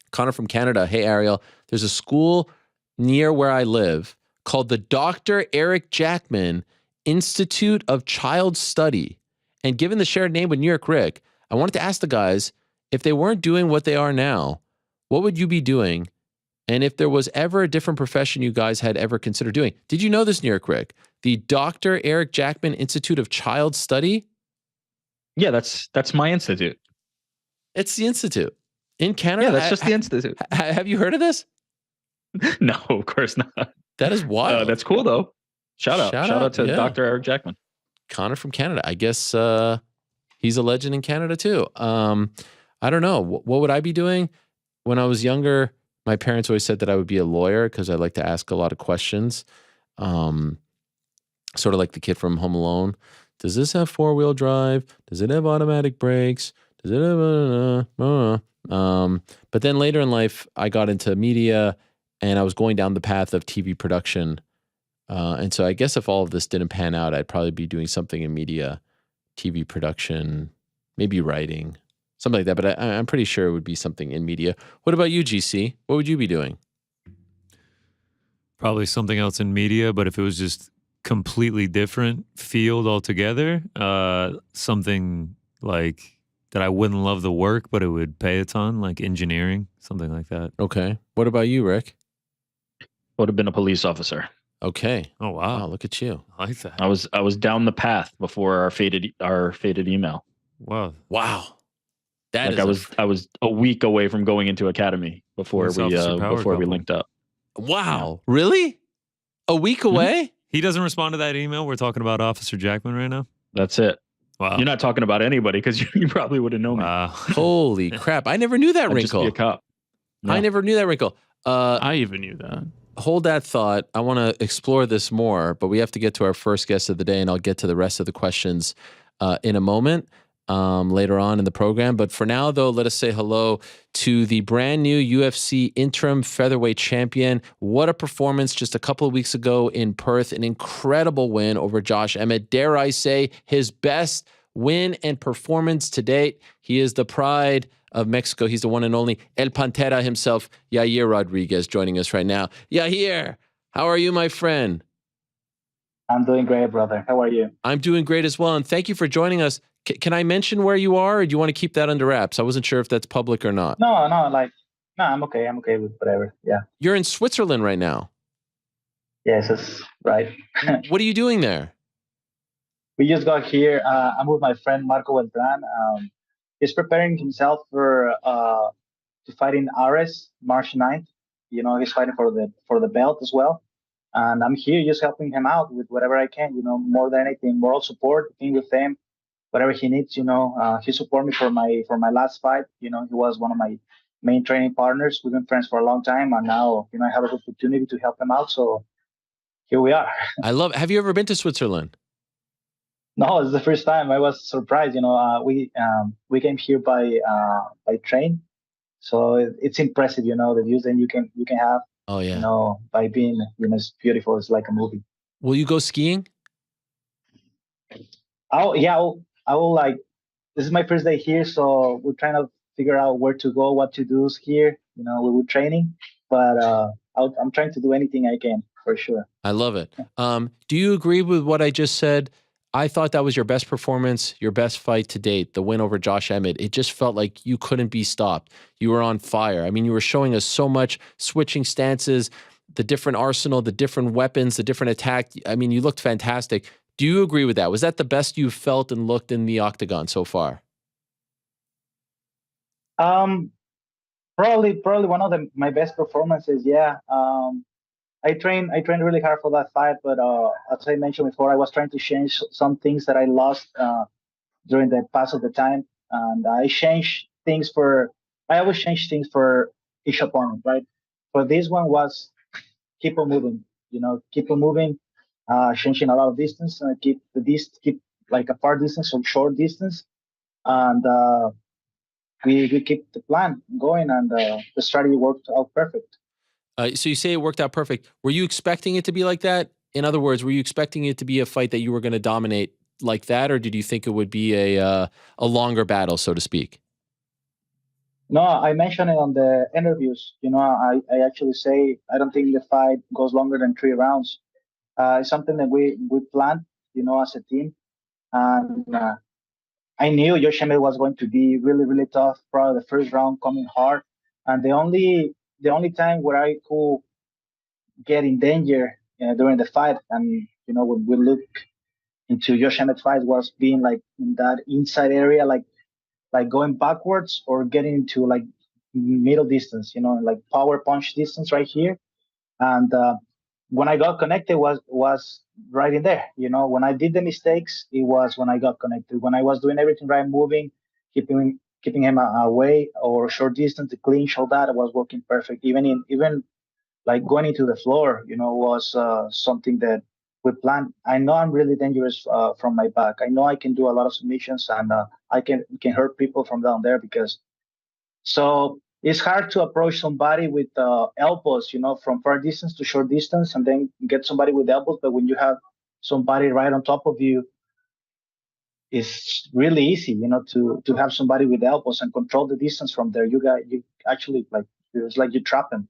Connor from Canada. Hey, Ariel. There's a school near where I live called the Dr. Eric Jackman Institute of Child Study. And given the shared name with New York Rick, I wanted to ask the guys, if they weren't doing what they are now, what would you be doing? And if there was ever a different profession you guys had ever considered doing. Did you know this, New York Rick? The Dr. Eric Jackman Institute of Child Study? Yeah, that's my institute. It's the institute in Canada. Yeah, that's just the institute. Have you heard of this? No, of course not. That is wild. That's cool though. Shout out to yeah. Dr. Eric Jackman. Connor from Canada. I guess he's a legend in Canada too. I don't know. What would I be doing? When I was younger, my parents always said that I would be a lawyer because I like to ask a lot of questions. Sort of like the kid from Home Alone. Does this have four-wheel drive? Does it have automatic brakes? Does it have but then later in life, I got into media and I was going down the path of TV production. And so I guess if all of this didn't pan out, I'd probably be doing something in media, TV production, maybe writing, something like that. But I'm pretty sure it would be something in media. What about you, GC? What would you be doing? Probably something else in media, but if it was just completely different field altogether, something like that I wouldn't love the work, but it would pay a ton, like engineering, something like that. Okay. What about you, Rick? Would have been a police officer. Okay. Oh, wow. Look at you. I like that. I was down the path before our fated email. Wow. Wow. That Like is I was a week away from going into academy before we linked up. Wow. Really? A week away? He doesn't respond to that email. We're talking about Officer Jackman right now. That's it. Wow. You're not talking about anybody because you probably wouldn't know me. Wow. Holy crap. I never knew that I'd wrinkle. just be a cop. No. I never knew that wrinkle. I even knew that. Hold that thought. I want to explore this more, but we have to get to our first guest of the day, and I'll get to the rest of the questions in a moment later on in the program. But for now, though, let us say hello to the brand new UFC interim featherweight champion. What a performance just a couple of weeks ago in Perth. An incredible win over Josh Emmett. Dare I say his best win and performance to date. He is the pride of Mexico. He's the one and only El Pantera himself, Yair Rodriguez, joining us right now. Yair, how are you, my friend? I'm doing great, brother. How are you? I'm doing great as well, and thank you for joining us. Can I mention where you are, or do you want to keep that under wraps? I wasn't sure if that's public or not. No, I'm okay. I'm okay with whatever. Yeah. You're in Switzerland right now. Yes, that's right. What are you doing there? We just got here. I'm with my friend Marco Beltran. He's preparing himself for to fight in Ares March 9th. You know, he's fighting for the belt as well. And I'm here just helping him out with whatever I can. You know, more than anything, moral support, being with him, whatever he needs. You know, he supported me for my last fight. You know, he was one of my main training partners. We've been friends for a long time, and now I have an opportunity to help him out. So here we are. I love. Have you ever been to Switzerland? No, it's the first time. I was surprised. You know, we came here by train, so it's impressive. You know, the views that you can have. Oh yeah. You know, by being it's beautiful. It's like a movie. Will you go skiing? I will like. This is my first day here, so we're trying to figure out where to go, what to do here. You know, we were training, but I'm trying to do anything I can for sure. I love it. Do you agree with what I just said? I thought that was your best performance, your best fight to date, the win over Josh Emmett. It just felt like you couldn't be stopped. You were on fire. I mean, you were showing us so much, switching stances, the different arsenal, the different weapons, the different attack. I mean, you looked fantastic. Do you agree with that? Was that the best you felt and looked in the octagon so far? Probably one of my best performances. Yeah. I trained really hard for that fight, but as I mentioned before, I was trying to change some things that I lost during the pass of the time, and I always change things for each opponent, right? For this one was keep on moving, you know, keep on moving, changing a lot of distance, and keep like a far distance or short distance, and we keep the plan going, and the strategy worked out perfect. So you say it worked out perfect. Were you expecting it to be like that? In other words, were you expecting it to be a fight that you were going to dominate like that, or did you think it would be a longer battle, so to speak? No, I mentioned it on the interviews. You know, I actually say I don't think the fight goes longer than 3 rounds. It's something that we planned, you know, as a team, and I knew Yoshimi was going to be really, really tough. Probably the first round coming hard, and the only time where I could get in danger during the fight, and you know, when we look into Yoshimi's fight, was being like in that inside area, like going backwards or getting into like middle distance, you know, like power punch distance right here. And when I got connected was right in there. You know, when I did the mistakes, it was when I got connected. When I was doing everything right, moving, keeping him away or short distance, the clinch, all that, it was working perfect. Even like going into the floor, you know, was something that we planned. I know I'm really dangerous from my back. I know I can do a lot of submissions, and I can hurt people from down there because. So it's hard to approach somebody with elbows, you know, from far distance to short distance, and then get somebody with elbows. But when you have somebody right on top of you, it's really easy, you know, to have somebody with elbows and control the distance from there. You actually like it's like you trap them,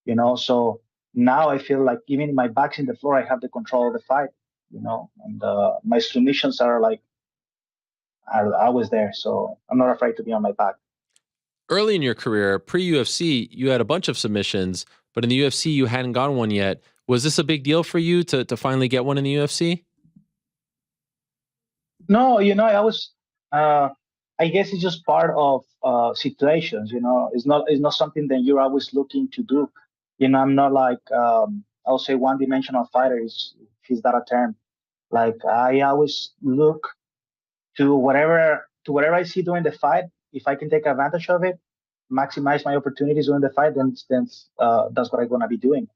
you know. So now I feel like even my back's in the floor, I have the control of the fight, you know, and my submissions are always there. So I'm not afraid to be on my back. Early in your career, pre-UFC, you had a bunch of submissions, but in the UFC, you hadn't gotten one yet. Was this a big deal for you to finally get one in the UFC? No, you know, I guess it's just part of situations. You know, it's not something that you're always looking to do. You know, I'm not like I'll say one-dimensional fighter. Is that a term? Like I always look to whatever I see during the fight. If I can take advantage of it, maximize my opportunities during the fight, then that's what I'm gonna be doing.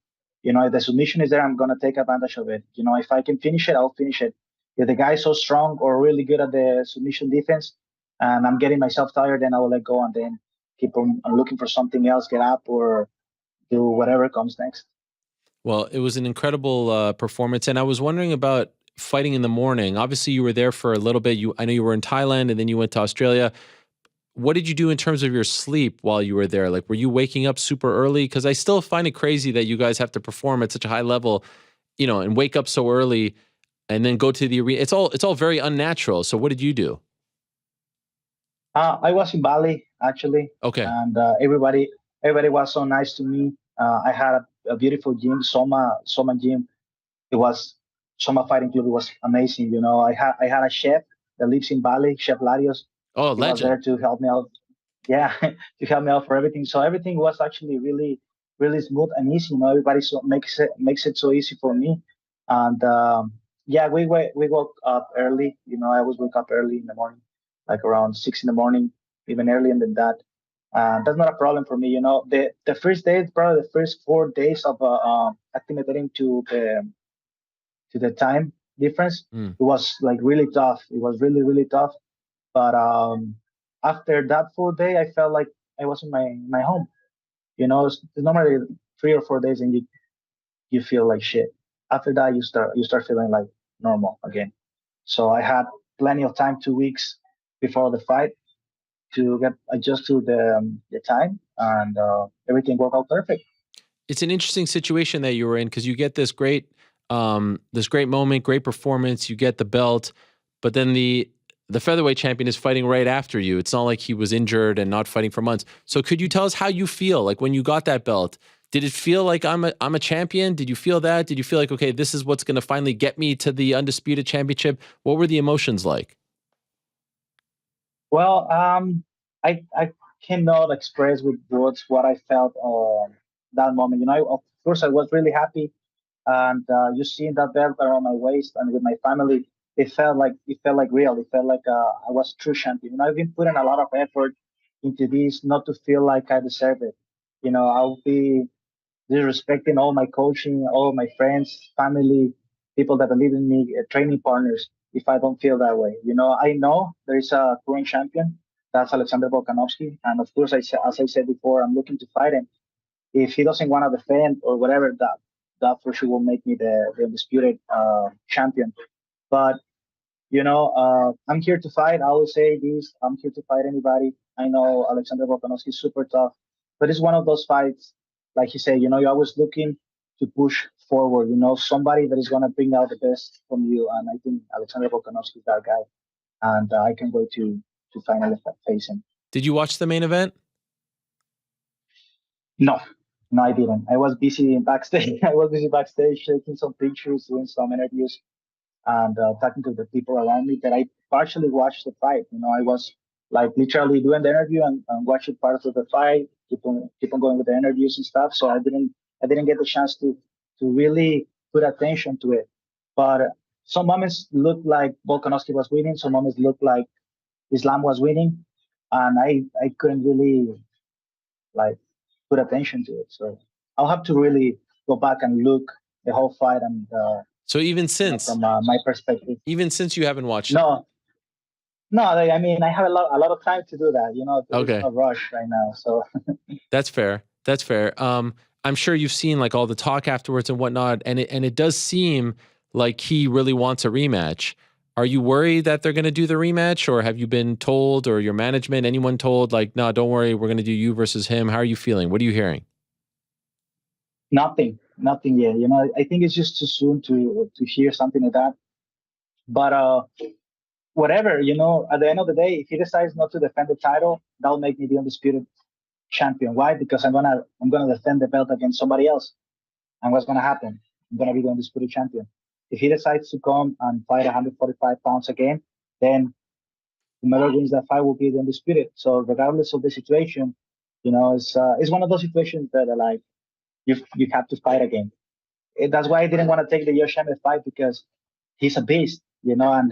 You know, if the submission is there, I'm gonna take advantage of it. You know, if I can finish it, I'll finish it. If the guy's so strong or really good at the submission defense, and I'm getting myself tired, then I will let go and then keep on looking for something else, get up or do whatever comes next. Well, it was an incredible performance, and I was wondering about fighting in the morning. Obviously, you were there for a little bit. I know you were in Thailand, and then you went to Australia. What did you do in terms of your sleep while you were there? Like, were you waking up super early? Because I still find it crazy that you guys have to perform at such a high level, you know, and wake up so early and then go to the arena. It's all very unnatural. So what did you do? I was in Bali actually. Okay. And everybody was so nice to me. I had a beautiful gym, Soma gym, it was Soma Fighting Club. It was amazing. You know, I had a chef that lives in Bali, Chef Larios. Oh, He was legend. there to help me out. Yeah, to help me out for everything. So everything was actually really, really smooth and easy. You know, everybody makes it so easy for me. And yeah, we woke up early. You know, I always wake up early in the morning, like around 6 in the morning, even earlier than that. That's not a problem for me. You know, the first day, probably the first 4 days of acclimating to the time difference, Mm. it was like really tough. It was really, really tough. But after that 4 day, I felt like I was in my home. You know, it's normally 3 or 4 days, and you feel like shit. After that, you start feeling like normal again. So I had plenty of time, 2 weeks before the fight, to get adjust to the time, and everything worked out perfect. It's an interesting situation that you were in because you get this great moment, great performance. You get the belt, but then the featherweight champion is fighting right after you. It's not like he was injured and not fighting for months. So could you tell us how you feel like when you got that belt? Did it feel like I'm a champion? Did you feel that? Did you feel like, okay, this is what's going to finally get me to the undisputed championship? What were the emotions like? Well, I cannot express with words what I felt that moment. You know, of course, I was really happy, and just seeing that belt around my waist and with my family, it felt like real. It felt like I was true champion. You know, I've been putting a lot of effort into this, not to feel like I deserve it. You know, I'll be disrespecting all my coaching, all my friends, family, people that believe in me, training partners, if I don't feel that way. You know, I know there is a current champion, that's Alexander Volkanovski. And of course, as I said before, I'm looking to fight him. If he doesn't want to defend or whatever, that for sure will make me the undisputed champion. But you know, I'm here to fight. I always say this. I'm here to fight anybody. I know Alexander Volkanovski is super tough, but it's one of those fights, like you say, you know, you're always looking to push forward, you know, somebody that is going to bring out the best from you. And I think Alexander Volkanovski is that guy. And I can wait to finally face him. Did you watch the main event? No, no, I didn't. I was busy backstage. I was busy backstage, taking some pictures, doing some interviews, and talking to the people around me. That I partially watched the fight. You know, I was like literally doing the interview and watching parts of the fight, keep on going with the interviews and stuff. So I didn't get the chance to really put attention to it. But some moments looked like Volkanovski was winning. Some moments looked like Islam was winning, and I couldn't really like put attention to it. So I'll have to really go back and look the whole fight and. So even since, from my perspective, even since you haven't watched, no, I mean, I have a lot of time to do that. You know, there's okay, no rush right now. So that's fair. That's fair. I'm sure you've seen like all the talk afterwards and whatnot, and it does seem like he really wants a rematch. Are you worried that they're going to do the rematch, or have you been told, or your management, anyone told, like, no, don't worry, we're going to do you versus him? How are you feeling? What are you hearing? nothing yet. You know, I think it's just too soon to hear something like that. But whatever, you know, at the end of the day, if he decides not to defend the title, that'll make me the undisputed champion. Why? Because I'm gonna defend the belt against somebody else. And what's gonna happen? I'm gonna be the undisputed champion. If he decides to come and fight 145 pounds again, then whoever wins that fight will be the undisputed. So regardless of the situation, you know, it's one of those situations that are like you have to fight again. That's why I didn't want to take the Yoshime fight, because he's a beast, you know. And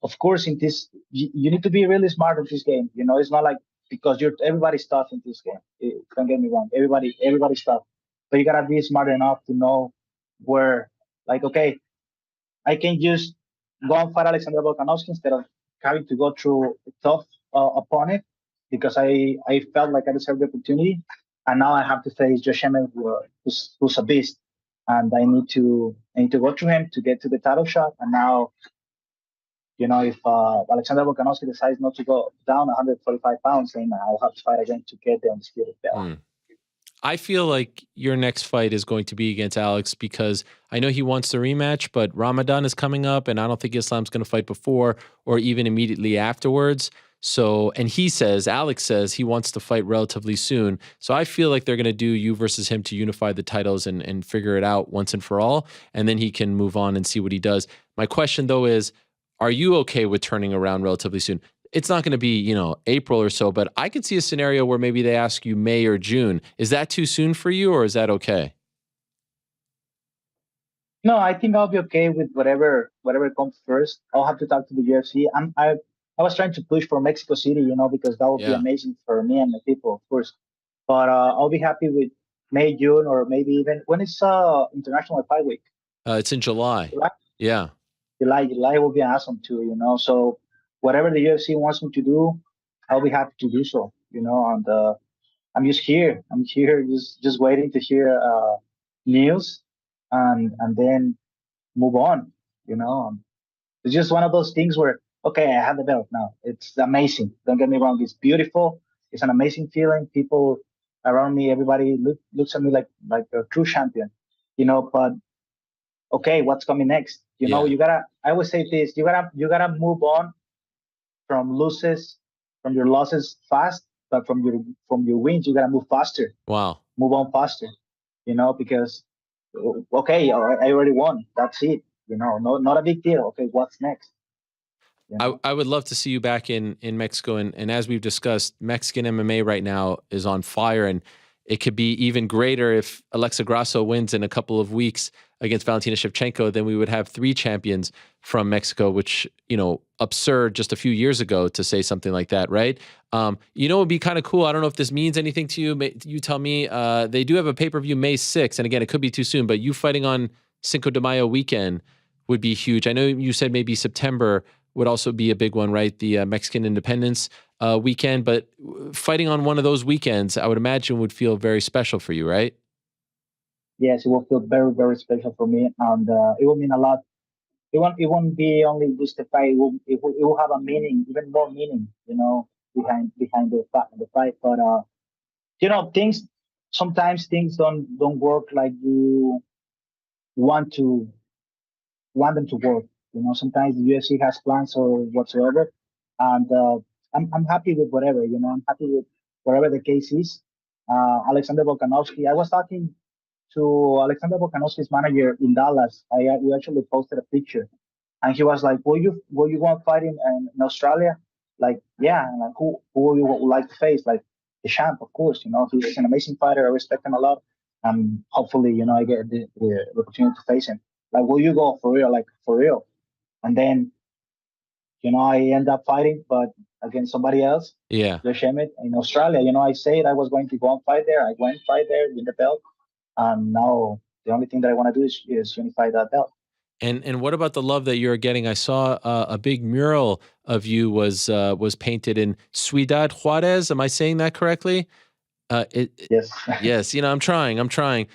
of course, in this, you need to be really smart in this game. You know, it's not like because everybody's tough in this game. Don't get me wrong, everybody's tough, but you gotta be smart enough to know where, like, okay, I can just go and fight Alexander Volkanovski instead of having to go through a tough opponent, because I felt like I deserved the opportunity, and now I have to face Josh Emmett, who's a beast, and I need to go through him to get to the title shot. And now, you know, if Alexander Volkanovski decides not to go down 145 pounds, then I'll have to fight again to get the undisputed belt. I feel like your next fight is going to be against Alex, because I know he wants the rematch, but Ramadan is coming up, and I don't think Islam's going to fight before or even immediately afterwards. So, and Alex says he wants to fight relatively soon. So I feel like they're going to do you versus him to unify the titles and figure it out once and for all. And then he can move on and see what he does. My question though is, are you okay with turning around relatively soon? It's not going to be, April or so, but I could see a scenario where maybe they ask you May or June. Is that too soon for you, or is that okay? No, I think I'll be okay with whatever comes first. I'll have to talk to the UFC. I was trying to push for Mexico City, because that would be amazing for me and my people, of course. But I'll be happy with May, June, or maybe even when it's International Fight Week. It's in July. July? Yeah. July will be awesome too, So whatever the UFC wants me to do, I'll be happy to do so, And I'm just here. I'm here, just waiting to hear news, and then move on. It's just one of those things where, okay, I have the belt now. It's amazing. Don't get me wrong. It's beautiful. It's an amazing feeling. People around me, everybody looks at me like a true champion, But okay, what's coming next? You gotta. I would say this: you gotta move on from your losses fast, but from your wins, you gotta move faster. Wow. Move on faster, because okay, I already won. That's it. Not a big deal. Okay, what's next? I would love to see you back in Mexico. And as we've discussed, Mexican MMA right now is on fire. And it could be even greater if Alexa Grasso wins in a couple of weeks against Valentina Shevchenko. Then we would have 3 champions from Mexico, which, absurd just a few years ago to say something like that, right? It would be kind of cool. I don't know if this means anything to you. You tell me. They do have a pay-per-view May 6th. And again, it could be too soon, but you fighting on Cinco de Mayo weekend would be huge. I know you said maybe September would also be a big one, right? The Mexican Independence weekend, but fighting on one of those weekends, I would imagine would feel very special for you, right? Yes, it will feel very, very special for me, and it will mean a lot. It won't be only just the fight. It will have a meaning, even more meaning, behind the fight. But sometimes things don't work like you want them to work. Sometimes the UFC has plans or whatsoever, and I'm happy with whatever. I'm happy with whatever the case is. Alexander Volkanovski. I was talking to Alexander Volkanovski's manager in Dallas. We actually posted a picture, and he was like, "Will you want to fight in Australia?" Like, yeah. And like, who would you like to face? Like the champ, of course. He's an amazing fighter. I respect him a lot, and hopefully, I get the opportunity to face him. Like, will you go for real? Like for real? And then, I end up fighting, but against somebody else. Yeah. Emmett in Australia. I said I was going to go and fight there. I went fight there, win the belt. And now the only thing that I want to do is unify that belt. And what about the love that you're getting? I saw a big mural of you was painted in Ciudad Juarez. Am I saying that correctly? Yes. Yes. I'm trying.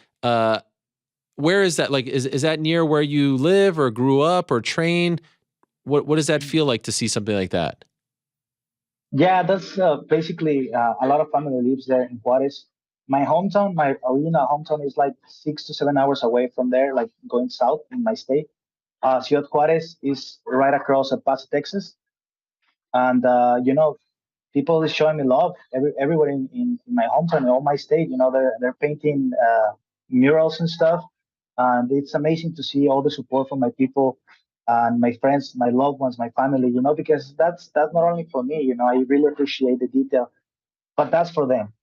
Where is that? Like, is that near where you live or grew up or trained? What does that feel like to see something like that? Yeah, that's basically a lot of family lives there in Juarez. My hometown, my original hometown, is like 6 to 7 hours away from there, like going south in my state. Ciudad Juarez is right across El Paso, Texas. And, people is showing me love everywhere in my hometown, in all my state. They're painting murals and stuff. And it's amazing to see all the support from my people and my friends, my loved ones, my family, because that's not only for me, I really appreciate the detail, but that's for them.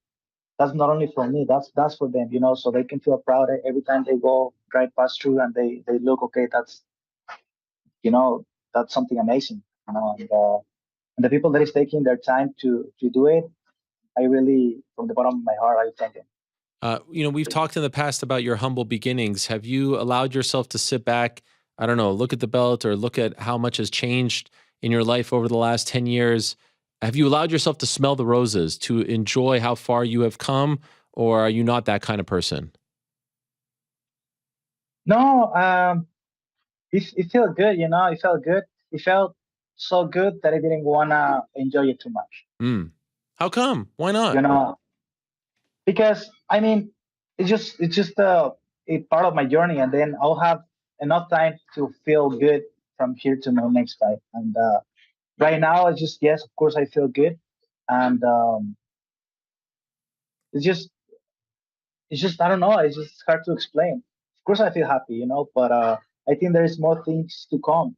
That's not only for me, that's for them, so they can feel proud every time they go right past through and they look, okay, that's something amazing, and the people that is taking their time to do it, I really, from the bottom of my heart, I thank them. We've talked in the past about your humble beginnings. Have you allowed yourself to sit back, I don't know, look at the belt or look at how much has changed in your life over the last 10 years? Have you allowed yourself to smell the roses, to enjoy how far you have come, or are you not that kind of person? No, it felt good, it felt good. It felt so good that I didn't want to enjoy it too much. How come? Why not? Because, it's just a part of my journey, and then I'll have enough time to feel good from here to my next fight. And right now, it's just yes, of course, I feel good, and it's just I don't know. It's just hard to explain. Of course, I feel happy, but I think there is more things to come.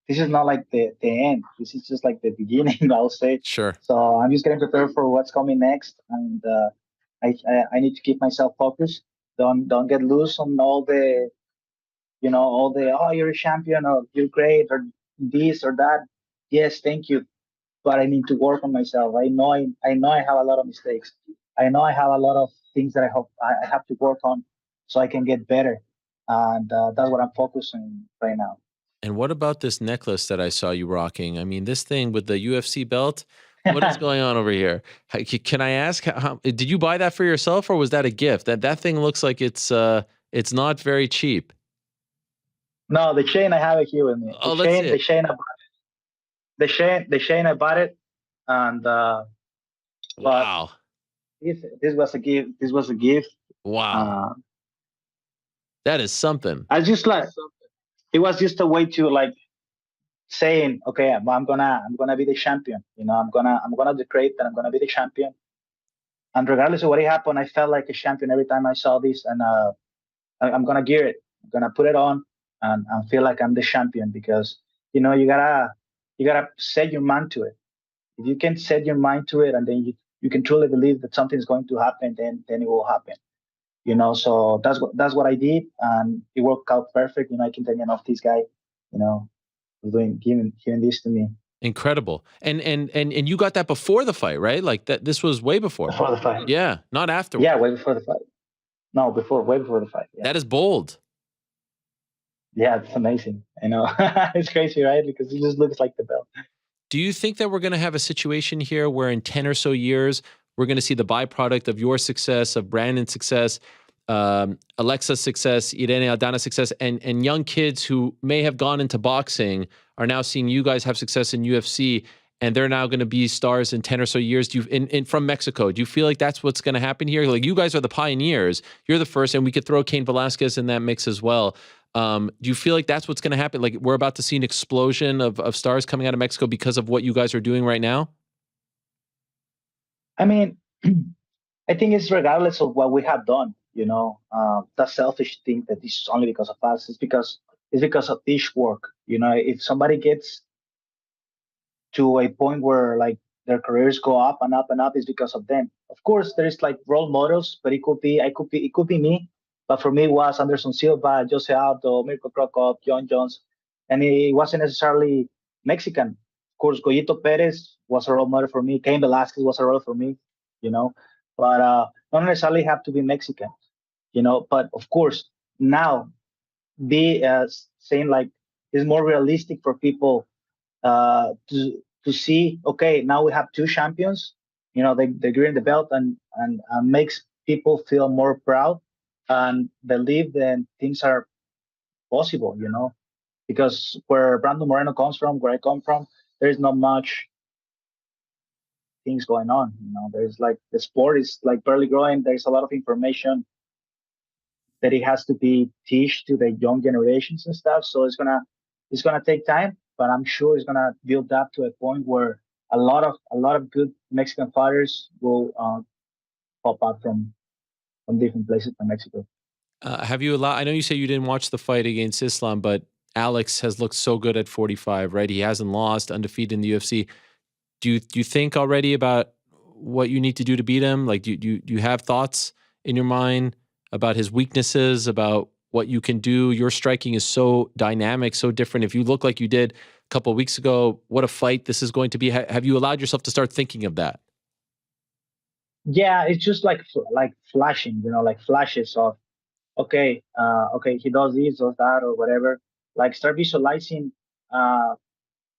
This is not like the end. This is just like the beginning, I'll say. Sure. So I'm just getting prepared for what's coming next, and I need to keep myself focused. Don't get loose on all the oh, you're a champion, or you're great, or this or that. Yes, thank you, but I need to work on myself. I know I have a lot of mistakes. I know I have a lot of things that I have to work on so I can get better, and that's what I'm focusing right now. And what about this necklace that I saw you rocking? I mean, this thing with the UFC belt. What is going on over here? Can I ask? Did you buy that for yourself, or was that a gift? That thing looks like it's not very cheap. No, the chain I have it here with me. Oh, let's see it. The chain I bought it. The chain I bought it, and Wow. this was a gift. This was a gift. Wow. That is something. I just like it was just a way to like saying, okay, I'm gonna be the champion. I'm gonna declare that I'm gonna be the champion. And regardless of what happened, I felt like a champion every time I saw this, and I'm gonna gear it. I'm gonna put it on and feel like I'm the champion, because you gotta set your mind to it. If you can set your mind to it, and then you can truly believe that something is going to happen, then it will happen. So that's what I did, and it worked out perfect. I can tell you enough this guy, giving this to me. Incredible. And you got that before the fight, right? Like that. This was way before. Before the fight. Yeah, not after. Yeah, way before the fight. No, way before the fight. Yeah. That is bold. Yeah, it's amazing. I know. It's crazy, right? Because it just looks like the belt. Do you think that we're going to have a situation here where in 10 or so years, we're going to see the byproduct of your success, of Brandon's success, Alexa's success, Irene Aldana's success, and young kids who may have gone into boxing are now seeing you guys have success in UFC, and they're now going to be stars in 10 or so years? From Mexico, do you feel like that's what's going to happen here? Like, you guys are the pioneers. You're the first, and we could throw Cain Velasquez in that mix as well. Do you feel like that's what's going to happen? Like, we're about to see an explosion of stars coming out of Mexico because of what you guys are doing right now? I mean, I think it's regardless of what we have done, that selfish thing that this is only because of us. It's because of each work. If somebody gets to a point where like their careers go up and up and up, it's because of them. Of course, there's like role models, but it could be me. But for me, it was Anderson Silva, Jose Aldo, Mirko Krokop, John Jones, and it wasn't necessarily Mexican. Of course, Goyito Perez was a role model for me. Cain Velasquez was a role for me, but not necessarily have to be Mexican, But of course, now be saying like it's more realistic for people to see. Okay, now we have two champions. They're getting the belt, and makes people feel more proud and believe that things are possible, because where Brandon Moreno comes from, where I come from, there is not much things going on. There's like the sport is like barely growing. There's a lot of information that it has to be teach to the young generations and stuff. So it's gonna take time, but I'm sure it's gonna build up to a point where a lot of good Mexican fighters will pop up from different places in Mexico. Have you allowed? I know you say you didn't watch the fight against Islam, but Alex has looked so good at 45, right? He hasn't lost, undefeated in the UFC. Do you think already about what you need to do to beat him? Like, do you have thoughts in your mind about his weaknesses, about what you can do? Your striking is so dynamic, so different. If you look like you did a couple of weeks ago, what a fight this is going to be. Have you allowed yourself to start thinking of that? Yeah, it's just like flashing, like flashes of, okay, he does this or that or whatever. Like, start visualizing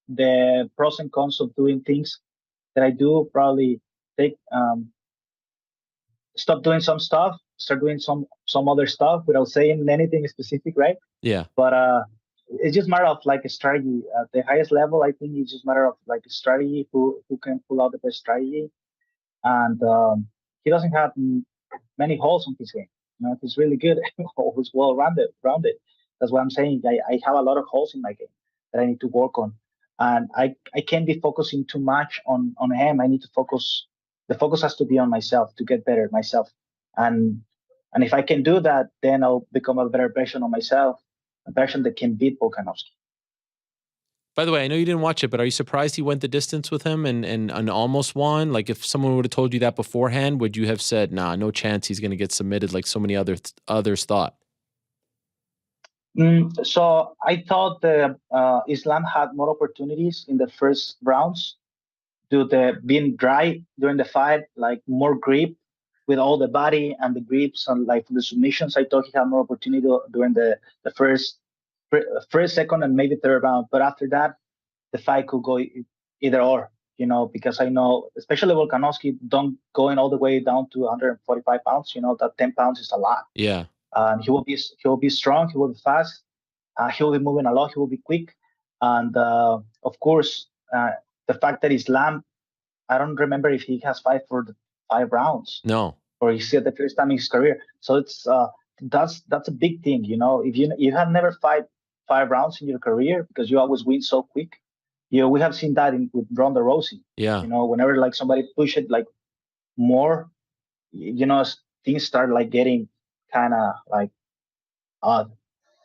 the pros and cons of doing things that I do. Probably take stop doing some stuff, start doing some other stuff without saying anything specific, right? Yeah. But it's just a matter of like a strategy. At the highest level, I think it's just a matter of like a strategy, who can pull out the best strategy. And he doesn't have many holes in his game. He's really good. He's well rounded. That's what I'm saying. I have a lot of holes in my game that I need to work on. and I can't be focusing too much on him. I need to focus. The focus has to be on myself to get better myself, and if I can do that, then I'll become a better version of myself, a version that can beat Volkanovski. By the way, I know you didn't watch it, but are you surprised he went the distance with him and almost won? Like, if someone would have told you that beforehand, would you have said, nah, no chance he's going to get submitted like so many others thought? So I thought Islam had more opportunities in the first rounds due to being dry during the fight, like more grip with all the body and the grips and like the submissions. I thought he had more opportunity during the first, second, and maybe third round. But after that, the fight could go either or, because I know, especially Volkanovski, don't going all the way down to 145 pounds. That 10 pounds is a lot. Yeah. He will be strong. He will be fast. He will be moving a lot. He will be quick. And of course, the fact that Islam, I don't remember if he has fight for the 5 rounds. No. Or he's at the first time in his career. So it's that's a big thing. If you have never fight 5 rounds in your career because you always win so quick. We have seen that with Ronda Rousey. Yeah. Whenever like somebody push it like more, things start like getting kind of like odd.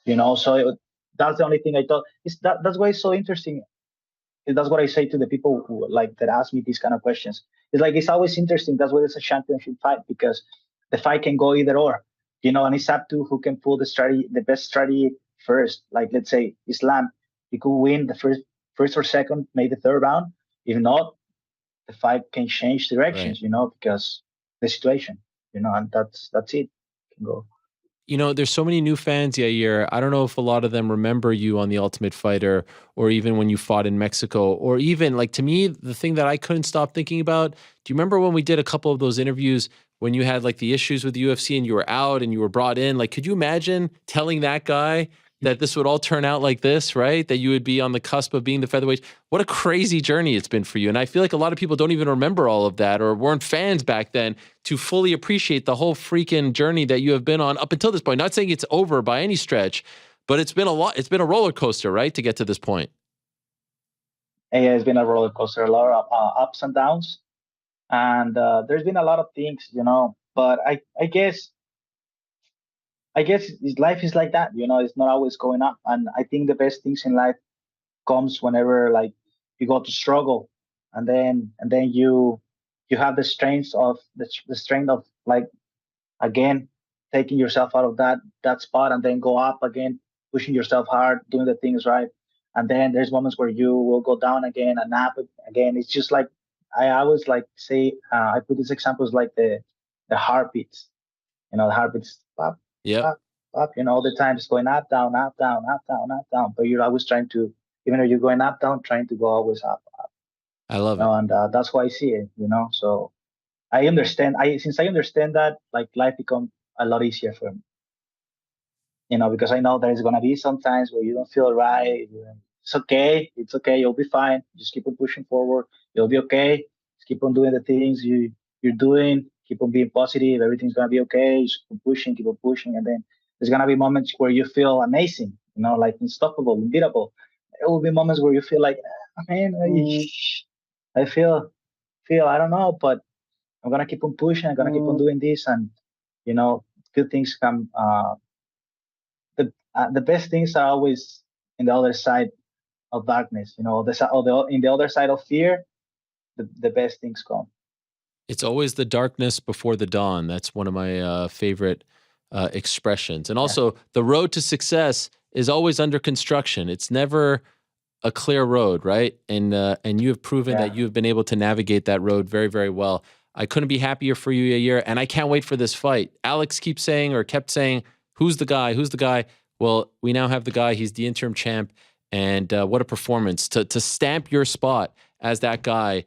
So that's the only thing I thought. That's why it's so interesting. That's what I say to the people who like that ask me these kind of questions. It's like it's always interesting. That's why it's a championship fight, because the fight can go either or, and it's up to who can pull the best strategy first. Like let's say Islam, he could win the first or second, maybe the third round. If not, the fight can change directions, right. Because the situation, and that's it. Can go. There's so many new fans, Yair. I don't know if a lot of them remember you on The Ultimate Fighter, or even when you fought in Mexico, or even like, to me, the thing that I couldn't stop thinking about, do you remember when we did a couple of those interviews when you had like the issues with the UFC and you were out and you were brought in? Like, could you imagine telling that guy that this would all turn out like this, right? That you would be on the cusp of being the featherweight. What a crazy journey it's been for you. And I feel like a lot of people don't even remember all of that, or weren't fans back then to fully appreciate the whole freaking journey that you have been on up until this point. Not saying it's over by any stretch, but it's been a lot. It's been a roller coaster, right? To get to this point. Yeah, it's been a roller coaster, a lot of ups and downs. And there's been a lot of things, but I guess life is like that, it's not always going up. And I think the best things in life comes whenever like you go to struggle, and then you have the strength of like, again, taking yourself out of that spot, and then go up again, pushing yourself hard, doing the things right. And then there's moments where you will go down again and up again. It's just like, I always like say, I put these examples like the heartbeats, the heartbeats pop, yeah, up, all the time, just going up, down, up, down, up, down, up, down. But you're always trying to, even though you're going up, down, trying to go always up, up. I love it. And that's why I see it, So I understand. Since I understand that, like, life becomes a lot easier for me. Because I know there's gonna be some times where you don't feel right. It's okay. It's okay. You'll be fine. Just keep on pushing forward. You'll be okay. Just keep on doing the things you're doing. Keep on being positive. Everything's gonna be okay. Just keep on pushing, and then there's gonna be moments where you feel amazing. Like unstoppable, unbeatable. There will be moments where you feel like, man, I feel I don't know, but I'm gonna keep on pushing. I'm gonna keep on doing this, and good things come. The best things are always in the other side of darkness. In the other side of fear, the best things come. It's always the darkness before the dawn. That's one of my favorite expressions. And also, the road to success is always under construction. It's never a clear road, right? And you have proven that you have been able to navigate that road very, very well. I couldn't be happier for you, Yair, and I can't wait for this fight. Alex kept saying, who's the guy? Who's the guy? Well, we now have the guy. He's the interim champ, and what a performance. To stamp your spot as that guy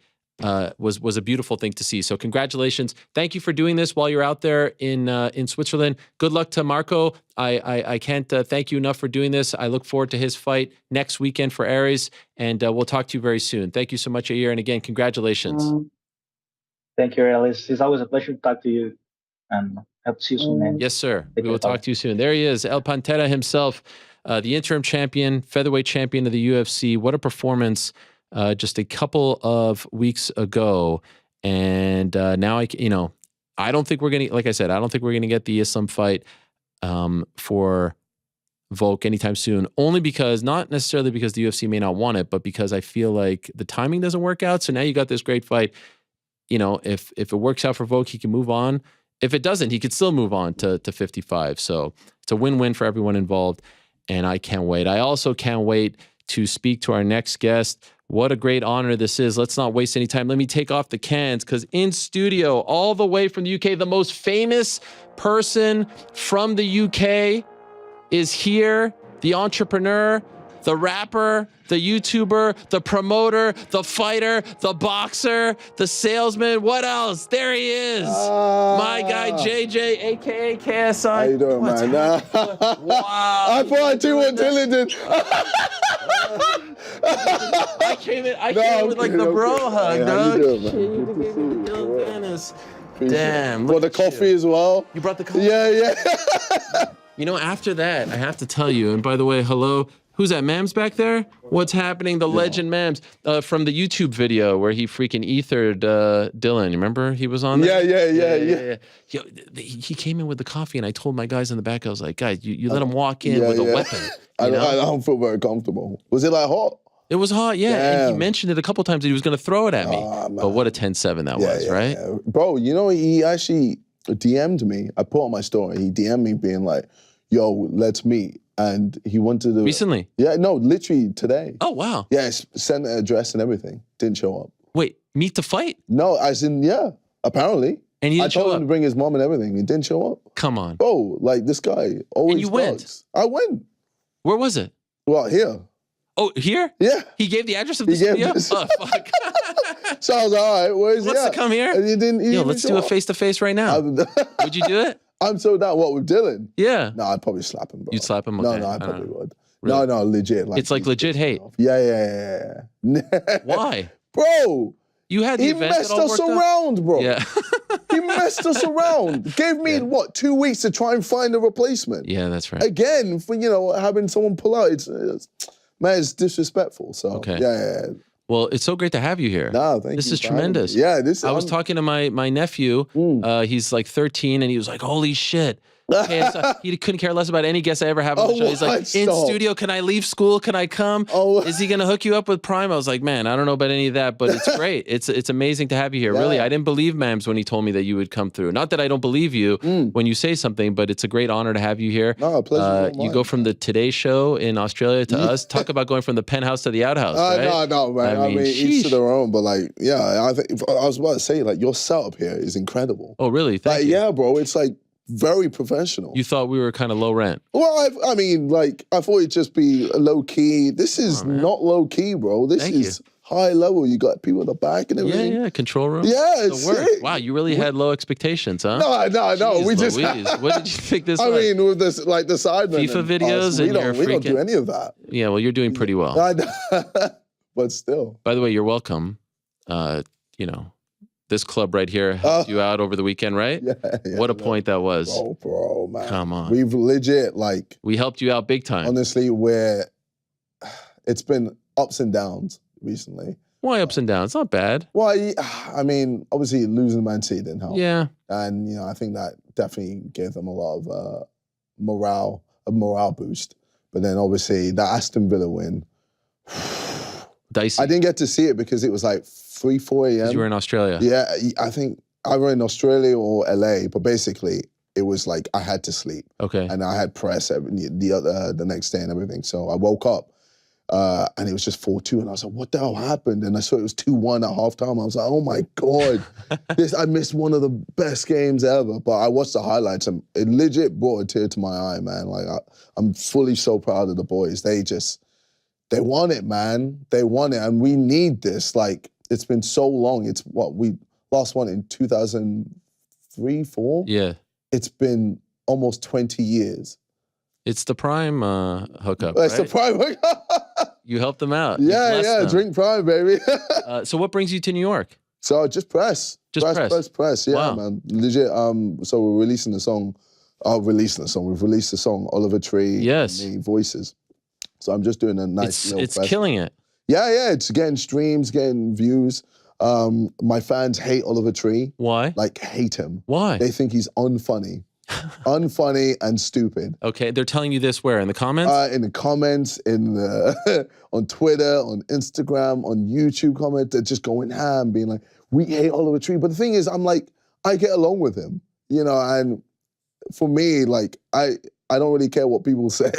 was a beautiful thing to see. So congratulations. Thank you for doing this while you're out there in Switzerland. Good luck to Marco. I can't thank you enough for doing this. I look forward to his fight next weekend for Aries, and we'll talk to you very soon. Thank you so much, Yair, and again, congratulations. Thank you, Alice. It's always a pleasure to talk to you, and hope to see you soon, man. Yes, sir. We will talk to you soon. There he is, El Pantera himself. the interim champion, featherweight champion of the UFC. What a performance just a couple of weeks ago. And now I don't think we're going to, like I said, I don't think we're going to get the Islam fight for Volk anytime soon, only because, not necessarily because the UFC may not want it, but because I feel like the timing doesn't work out. So now you got this great fight. If it works out for Volk, he can move on. If it doesn't, he could still move on to 55. So it's a win-win for everyone involved, and I can't wait. I also can't wait to speak to our next guest. What a great honor this is. Let's not waste any time. Let me take off the cans, because in studio, all the way from the UK, the most famous person from the UK is here. The entrepreneur, the rapper, the YouTuber, the promoter, the fighter, the boxer, the salesman. What else? There he is. My guy, JJ, a.k.a. KSI. How you doing, man? Wow. I thought I do what Dylan did. I came in with like the bro hug, Hey, dog. How you doing, man? Damn. Brought the coffee as well. You brought the coffee? Yeah. After that, I have to tell you, and by the way, hello. Who's that, Mams back there? What's happening? The legend Mams from the YouTube video where he freaking ethered Dylan. You remember he was on there? Yeah. Yo, he came in with the coffee, and I told my guys in the back, I was like, guys, you let him walk in with a weapon. I don't feel very comfortable. Was it like hot? It was hot, yeah. Damn. And he mentioned it a couple times that he was going to throw it at me. But what a 10-7 that was, right? Yeah. Bro, he actually DM'd me. I put on my story. He DM'd me being like, yo, let's meet. And he wanted to... Recently? Yeah, no, literally today. Oh, wow. Yeah, sent an address and everything. Didn't show up. Wait, meet to fight? No, as in, yeah, apparently. And I told him to bring his mom and everything. He didn't show up. Come on. Bro, like this guy always And you went? I went. Where was it? Well, here. Oh, here? Yeah. He gave the address of the studio? Oh, fuck. So I was like, all right, where is he Wants at? to come here? And he didn't Let's do a face-to-face right now. Would you do it? I'm so down. What, with Dylan? Yeah. No, I'd probably slap him, bro. You'd slap him? Okay. No, I probably would. Really? No, legit. It's like legit hate. Yeah. Why? Bro. You had the he event messed that all us worked out? around, bro. Yeah. He messed us around. Gave me, 2 weeks to try and find a replacement. Yeah, that's right. Again, for, having someone pull out, it's disrespectful. So, Okay. Yeah. Well, it's so great to have you here. No, thank you. This is for having tremendous. me. Yeah, I was talking to my nephew. He's like 13, and he was like, holy shit. KSI, he couldn't care less about any guest I ever have on the show. He's like, in studio, can I leave school? Can I come? Is he going to hook you up with Prime? I was like, man, I don't know about any of that, but it's great. It's amazing to have you here. Yeah. Really, I didn't believe Mams when he told me that you would come through. Not that I don't believe you when you say something, but it's a great honor to have you here. No, a pleasure. You go from the Today Show in Australia to us. Talk about going from the penthouse to the outhouse, right? No, man. I mean each to their own, but I was about to say, your setup here is incredible. Oh, really? Thank you. Yeah, bro. It's very professional. You thought we were kind of low rent? Well, I thought it'd just be low key. This is not low key, bro. This is high level. You got people in the back and everything. Yeah, control room. Yeah, it's sick. Wow, you really had low expectations, huh? No. Jeez, We just. What did you think this was? I mean, with this, the sidemen. FIFA videos and we don't do any of that. Yeah, well, you're doing pretty well. But still. By the way, you're welcome. This club right here helped you out over the weekend, right? Yeah. What a point that was. Bro, man. Come on. We've legit, we helped you out big time. Honestly, it's been ups and downs recently. Why ups and downs? Not bad. Well, obviously losing Man City didn't help. Yeah. And, I think that definitely gave them a lot of morale boost. But then obviously the Aston Villa win. Dicey. I didn't get to see it because it was 3, 4 a.m. You were in Australia. Yeah, I think either in Australia or LA, but basically it was I had to sleep. Okay. And I had press the next day and everything. So I woke up and it was just 4-2 and I was like, what the hell happened? And I saw it was 2-1 at halftime. I was like, oh my God. I missed one of the best games ever. But I watched the highlights and it legit brought a tear to my eye, man. I'm fully so proud of the boys. They won it, man. They won it, and we need this. It's been so long. It's we last won in 2003, 4? Yeah. It's been almost 20 years. It's the Prime hookup, It's right? the Prime hookup. You helped them out. Yeah, drink Prime, baby. So what brings you to New York? So just press. Just press. Press. Yeah, Wow. man. Legit. So we're releasing the song releasing the song. We've released the song, Oliver Tree, Yes. and me, voices. So I'm just doing a nice little It's festival. killing it. Yeah, it's getting streams, getting views. My fans hate Oliver Tree. Why? Like, hate him. Why? They think he's unfunny. Unfunny and stupid. Okay, they're telling you this where? In the comments? In the comments, on Twitter, on Instagram, on YouTube comments, they're just going ham, being like, we hate Oliver Tree. But the thing is, I'm like, I get along with him, you know, and for me, like, I don't really care what people say.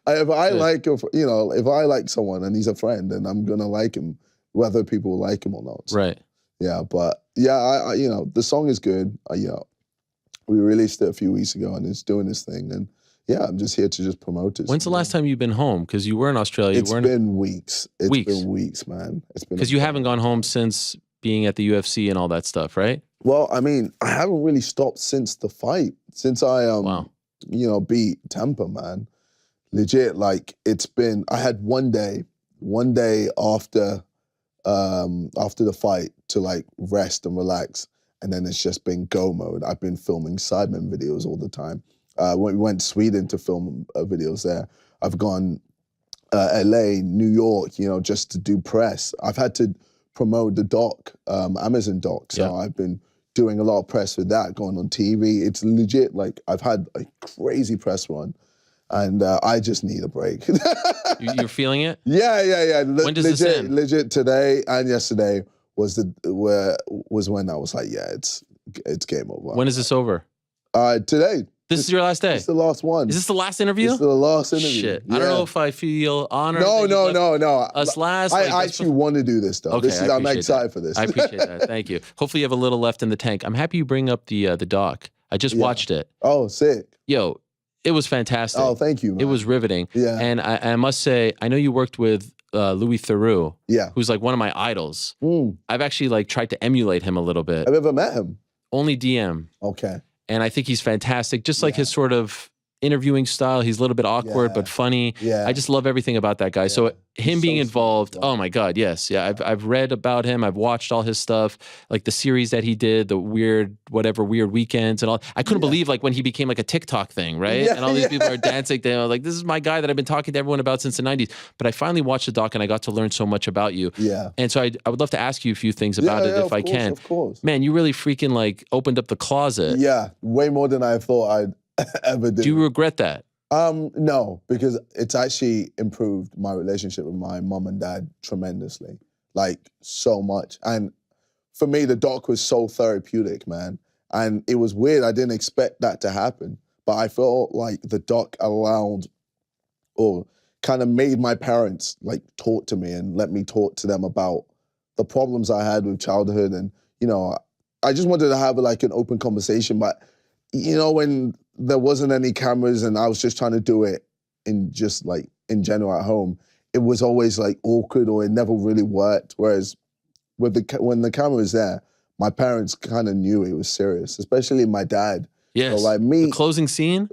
If I like someone and he's a friend, then I'm gonna like him, whether people like him or not. Right. Yeah, but yeah, I the song is good. We released it a few weeks ago and it's doing this thing. And yeah, I'm just here to just promote it. When's the last time you've been home? Because you were in Australia. It's been weeks. It's been weeks, man. It's been because you haven't gone home since being at the UFC and all that stuff, right? Well, I mean, I haven't really stopped since the fight. Since I beat Temper, man. Legit, like it's been. I had one day after the fight to like rest and relax, and then it's just been go mode. I've been filming Sidemen videos all the time. We went to Sweden to film videos there. I've gone LA, New York, just to do press. I've had to promote the doc, Amazon doc. So I've been doing a lot of press with that, going on TV. It's legit, like I've had a crazy press run. And I just need a break. You're feeling it? Yeah. When does this end? Legit today and yesterday was when I was like, yeah, it's game over. When is this over? Today. This is your last day? It's the last one. Is this the last interview? This is the last interview. Shit. Yeah. I don't know if I feel honored. No. Us last. I actually want to do this though. Okay, I'm excited for this. I appreciate that. Thank you. Hopefully you have a little left in the tank. I'm happy you bring up the doc. I just watched it. Oh, sick. Yo, it was fantastic. Oh, thank you, man. It was riveting. Yeah. And I must say, I know you worked with Louis Theroux. Yeah. Who's like one of my idols. I've actually like tried to emulate him a little bit. Have you ever met him? Only DM. Okay. And I think he's fantastic. Just like his sort of interviewing style. He's a little bit awkward, but funny. Yeah. I just love everything about that guy. So him being involved, oh my God, yes. Yeah, I've read about him. I've watched all his stuff, like the series that he did, the weird weekends and all. I couldn't believe like when he became like a TikTok thing, right? Yeah, and all these people are dancing. They're like, this is my guy that I've been talking to everyone about since the 90s. But I finally watched the doc and I got to learn so much about you. Yeah. And so I would love to ask you a few things about it if I can. Of course. Man, you really freaking like opened up the closet. Yeah, way more than I thought I'd ever do. Do you regret that? No, because it's actually improved my relationship with my mom and dad tremendously, like so much. And for me, the doc was so therapeutic, man. And it was weird. I didn't expect that to happen, but I felt like the doc allowed or kind of made my parents like talk to me and let me talk to them about the problems I had with childhood. And, I just wanted to have like an open conversation, but when there wasn't any cameras and I was just trying to do it in general at home, it was always like awkward or it never really worked. Whereas when the camera was there, my parents kind of knew it was serious, especially my dad. Yes. So like me, the closing scene?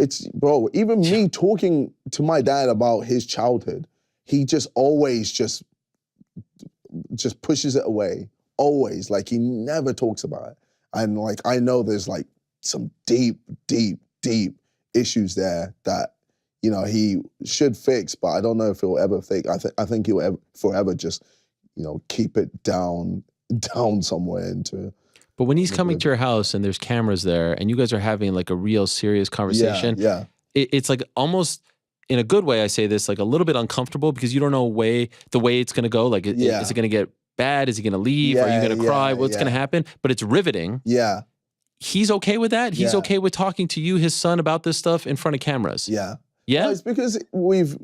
Even me talking to my dad about his childhood, he just always just pushes it away. Always. Like he never talks about it. And like I know there's like some deep issues there that, he should fix, but I don't know if he'll ever fix. I think he'll forever just, keep it down somewhere into. But when he's coming to your house and there's cameras there and you guys are having like a real serious conversation, it's like almost in a good way, I say this, like a little bit uncomfortable because you don't know the way it's going to go. Like, is it going to get bad? Is he going to leave? Are you going to cry? What's going to happen? But it's riveting. Yeah. He's okay with that? He's okay with talking to you, his son, about this stuff in front of cameras? Yeah. Yeah? No, it's because we've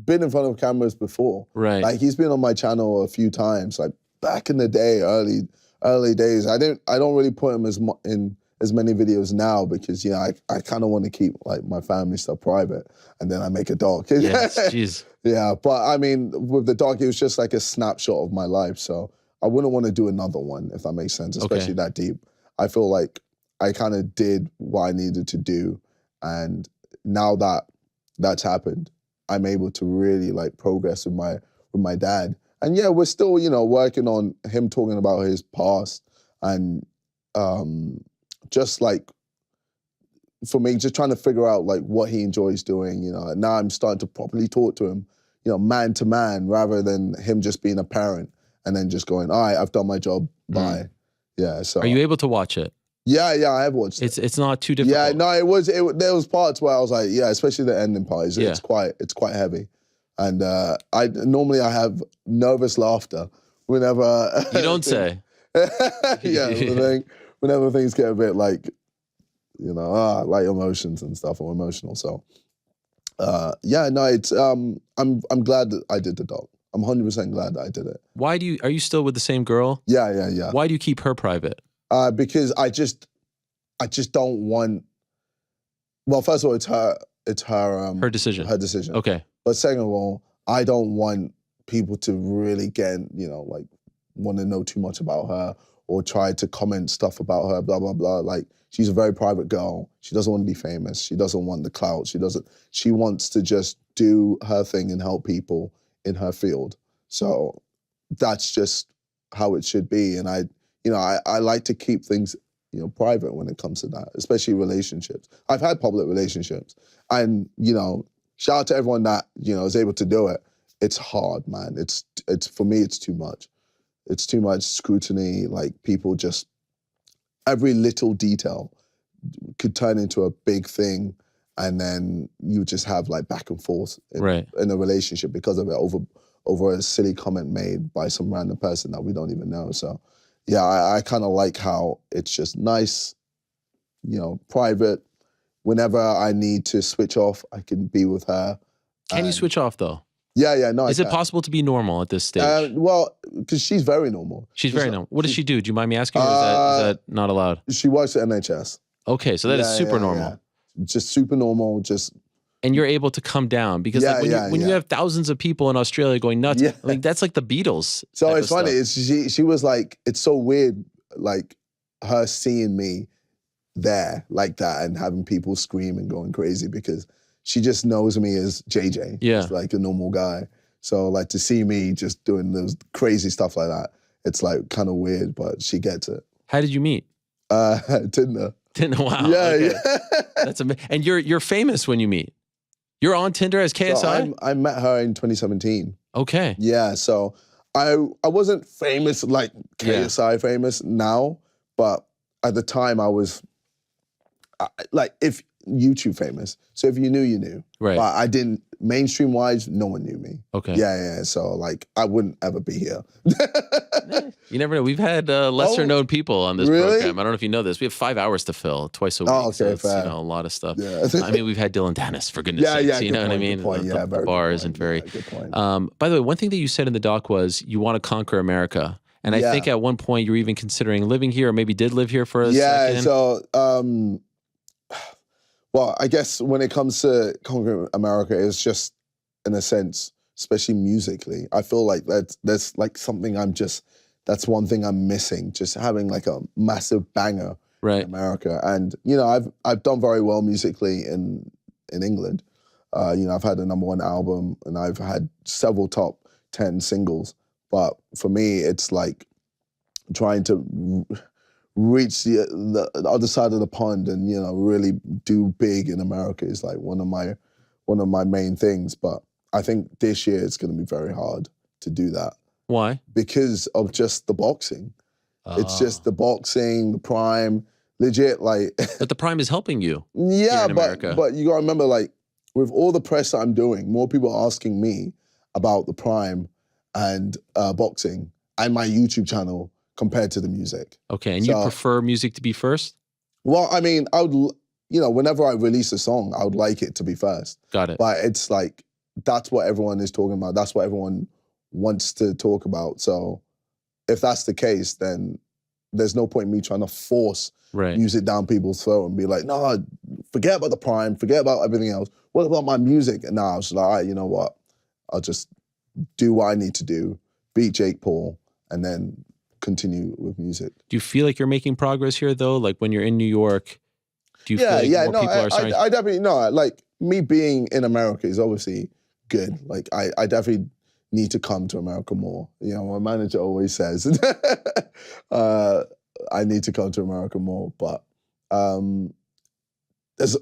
been in front of cameras before. Right. Like he's been on my channel a few times, like back in the day, early days. I don't really put him in as many videos now because, I kind of want to keep like my family stuff private and then I make a doc. Yes, jeez. Yeah, but I mean, with the doc, it was just like a snapshot of my life. So I wouldn't want to do another one, if that makes sense, especially that deep. I feel like I kind of did what I needed to do. And now that that's happened, I'm able to really like progress with my dad. And yeah, we're still, working on him talking about his past and just like for me, just trying to figure out like what he enjoys doing, you know. And now I'm starting to properly talk to him, you know, man to man, rather than him just being a parent and then just going, all right, I've done my job, bye. Yeah, so. Are you able to watch it? Yeah, I have watched it. It's not too difficult. Yeah, no, there was parts where I was like, yeah, especially the ending part, it's quite heavy. And I normally have nervous laughter whenever. You don't say. Whenever things get a bit like, you know, like emotions and stuff, or emotional. So, it's I'm glad that I did the doc. I'm 100% glad that I did it. Are you still with the same girl? Yeah. Why do you keep her private? Because I just don't want. Well, first of all, it's her decision. Her decision. Okay. But second of all, I don't want people to really get, you know, like want to know too much about her or try to comment stuff about her, blah, blah, blah. Like, she's a very private girl. She doesn't want to be famous. She doesn't want the clout. She wants to just do her thing and help people in her field. So that's just how it should be. And I like to keep things, you know, private when it comes to that, especially relationships. I've had public relationships, and, you know, shout out to everyone that, you know, is able to do it. It's hard, man. It's for me, it's too much. It's too much scrutiny. Like, people just, every little detail could turn into a big thing, and then you just have like back and forth in a relationship because of it, over a silly comment made by some random person that we don't even know. So yeah, I kind of like how it's just nice, you know, private. Whenever I need to switch off, I can be with her. Can you switch off though? Yeah, no. Is it possible to be normal at this stage? Well, because she's very normal. She's very normal. What does she do? Do you mind me asking, or is that not allowed? She works at NHS. Okay, so that is super normal. Yeah. Just super normal, And you're able to come down because when you have thousands of people in Australia going nuts, like that's like the Beatles. So it's funny. She was like, it's so weird, like her seeing me there like that and having people scream and going crazy, because she just knows me as JJ. Yeah. Just like a normal guy. So like to see me just doing those crazy stuff like that, it's like kind of weird, but she gets it. How did you meet? Tinder. Wow. Yeah, okay. yeah. That's amazing. And you're famous when you meet. You're on Tinder as KSI? So I met her in 2017. Okay. Yeah, so I wasn't famous like KSI famous now, but at the time I was like if YouTube famous. So if you knew, you knew. Right. But I didn't, mainstream wise, no one knew me. Okay. Yeah. So like I wouldn't ever be here. You never know. We've had lesser known people on this program. I don't know if you know this. We have 5 hours to fill twice a week. Oh, okay, so it's, fair. you know, a lot of stuff. Yeah. I mean, we've had Dylan Dennis, for goodness sakes. You know what I mean? The bars and very. Good point. By the way, one thing that you said in the doc was you want to conquer America. And I think at one point you were even considering living here, or maybe did live here for a second. Yeah, so well, I guess when it comes to conquering America, it's just, in a sense, especially musically, I feel like that's like something that's one thing I'm missing, just having like a massive banger in America. And, you know, I've done very well musically in England. You know, I've had a #1 album and I've had several top 10 singles. But for me, it's like trying to reach the other side of the pond and, you know, really do big in America is like one of my main things. But I think this year it's going to be very hard to do that. Why? Because of just the boxing. It's just the boxing, the Prime, legit like. But the Prime is helping you. Yeah, here in America. but you got to remember, like, with all the press that I'm doing, more people are asking me about the Prime and boxing and my YouTube channel compared to the music. Okay, and you prefer music to be first? Well, I mean, I would, you know, whenever I release a song, I would like it to be first. Got it. But it's like, that's what everyone is talking about. That's what everyone wants to talk about. So if that's the case, then there's no point in me trying to force music down people's throat and be like, no, forget about the Prime, forget about everything else. What about my music? And now I was like, all right, you know what? I'll just do what I need to do, beat Jake Paul, and then continue with music. Do you feel like you're making progress here, though? Like when you're in New York, do you feel like more people are starting? I definitely, no, like me being in America is obviously good. Like I definitely need to come to America more. You know, my manager always says, I need to come to America more. But there's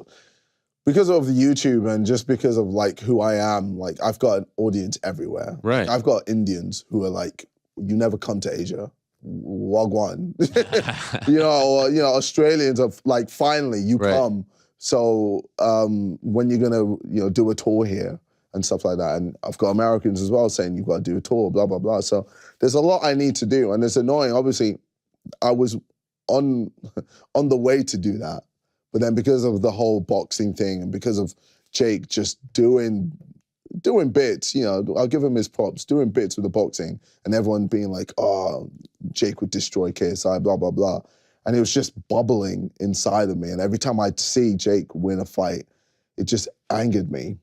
because of YouTube and just because of like who I am, like I've got an audience everywhere. Right. I've got Indians who are like, you never come to Asia. Wagwan. or Australians are like, finally you come. So when you're gonna, do a tour here and stuff like that. And I've got Americans as well saying you've got to do a tour, blah, blah, blah. So there's a lot I need to do. And it's annoying. Obviously, I was on the way to do that. But then because of the whole boxing thing and because of Jake just doing bits, I'll give him his props, doing bits with the boxing and everyone being like, oh, Jake would destroy KSI, blah, blah, blah. And it was just bubbling inside of me. And every time I'd see Jake win a fight, it just angered me.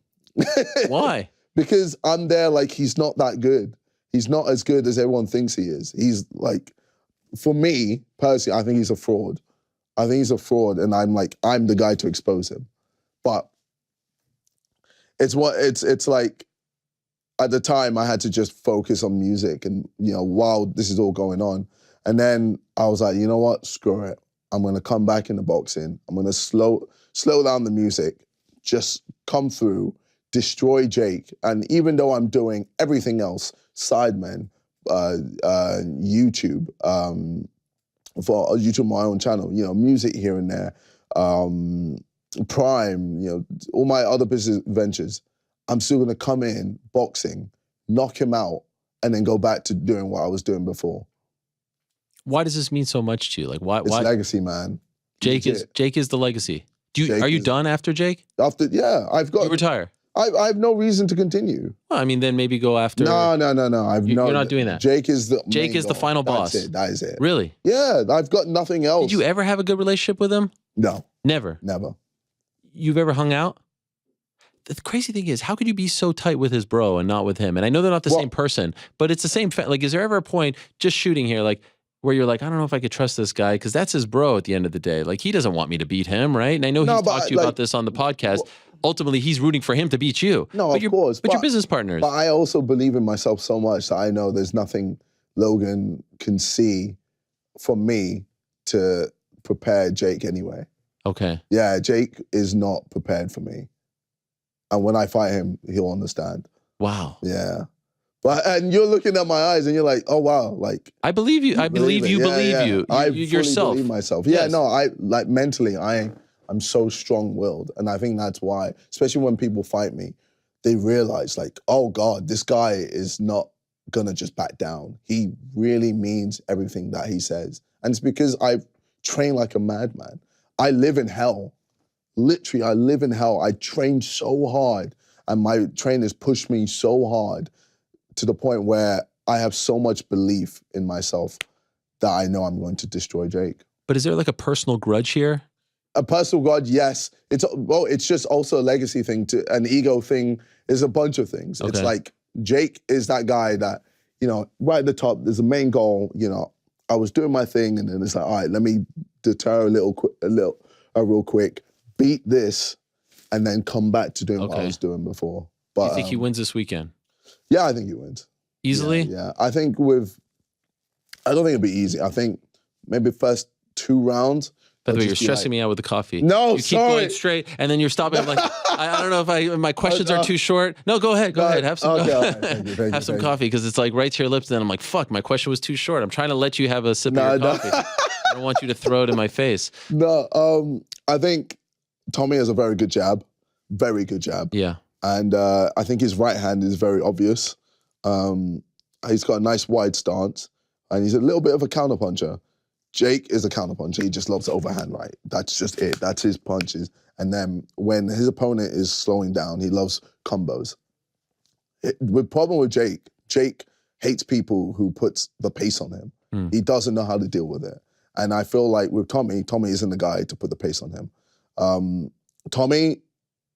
Why? Because I'm there like he's not that good. He's not as good as everyone thinks he is. He's like, for me, personally, I think he's a fraud. I think he's a fraud, and I'm the guy to expose him. But it's like, at the time, I had to just focus on music and, while this is all going on. And then I was like, you know what, screw it. I'm gonna come back into boxing. I'm gonna slow down the music, just come through, destroy Jake. And even though I'm doing everything else, Sidemen, YouTube, for YouTube, my own channel, music here and there, Prime, all my other business ventures, I'm still gonna come in, boxing, knock him out, and then go back to doing what I was doing before. Why does this mean so much to you? Like, why? It's legacy, man. Jake is the legacy. Are you done after Jake? Yeah, I've got. You retire. I have no reason to continue. Well, I mean, then maybe go after. No. You're not doing that. Jake is the final boss. That is it. Really? Yeah, I've got nothing else. Did you ever have a good relationship with him? No. Never? Never. You've ever hung out? The crazy thing is, how could you be so tight with his bro and not with him? And I know they're not the same person, but it's the same. Like, is there ever a point, just shooting here, like, where you're like, I don't know if I could trust this guy because that's his bro at the end of the day. Like, he doesn't want me to beat him, right? And I know he's talked to you about this on the podcast. Ultimately, he's rooting for him to beat you. No, of course. But you're business partners. But I also believe in myself so much that I know there's nothing Logan can see from me to prepare Jake anyway. Okay. Yeah, Jake is not prepared for me. And when I fight him, he'll understand. Wow. Yeah. And you're looking at my eyes and you're like, oh, wow. Like, I believe you. I believe you believe you. I yourself. believe myself. Yeah, no, mentally, I'm so strong-willed. And I think that's why, especially when people fight me, they realize like, oh God, this guy is not gonna just back down. He really means everything that he says. And it's because I've trained like a madman. I live in hell. Literally, I live in hell. I train so hard and my trainers push me so hard to the point where I have so much belief in myself that I know I'm going to destroy Jake. But is there like a personal grudge here? A personal grudge, yes. It's just also a legacy thing, an ego thing. There's a bunch of things. Okay. It's like Jake is that guy that, right at the top, there's a main goal, I was doing my thing and then it's like, all right, let me deter real quick, beat this, and then come back to doing what I was doing before. But you think he wins this weekend? Yeah, I think he wins. Easily? Yeah. I think I don't think it'll be easy. I think maybe first 2 rounds. By the way, you're stressing me out with the coffee. No, you keep going straight, and then you're stopping. I'm like, I don't know if my questions are too short. No, go ahead. Have some have some coffee, because it's like right to your lips, and then I'm like, fuck, my question was too short. I'm trying to let you have a sip of your coffee. I don't want you to throw it in my face. No, I think Tommy has a very good jab. Very good jab. Yeah. And I think his right hand is very obvious. He's got a nice wide stance, and he's a little bit of a counterpuncher. Jake is a counterpuncher. He just loves overhand right. That's just it. That's his punches. And then when his opponent is slowing down, he loves combos. The problem with Jake hates people who puts the pace on him. He doesn't know how to deal with it. And I feel like with Tommy isn't the guy to put the pace on him. Tommy,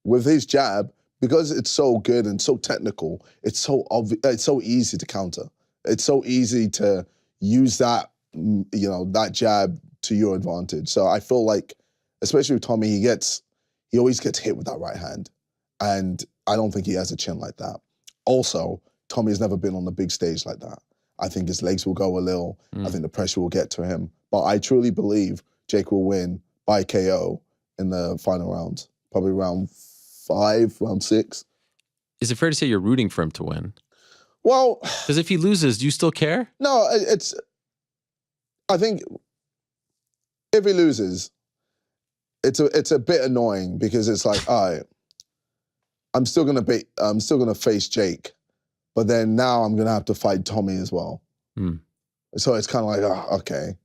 with his jab, because it's so good and so technical, it's so obvious, it's so easy to counter. It's so easy to use that, that jab to your advantage. So I feel like, especially with Tommy, he always gets hit with that right hand. And I don't think he has a chin like that. Also, Tommy's never been on the big stage like that. I think his legs will go a little. I think the pressure will get to him. But I truly believe Jake will win by KO in the final rounds, probably round 5, round 6. Is it fair to say you're rooting for him to win? Well, because if he loses, do you still care? No, I think if he loses, it's a bit annoying because it's like, all right, I'm still gonna face Jake, but then now I'm gonna have to fight Tommy as well. So it's kind of like, oh, okay,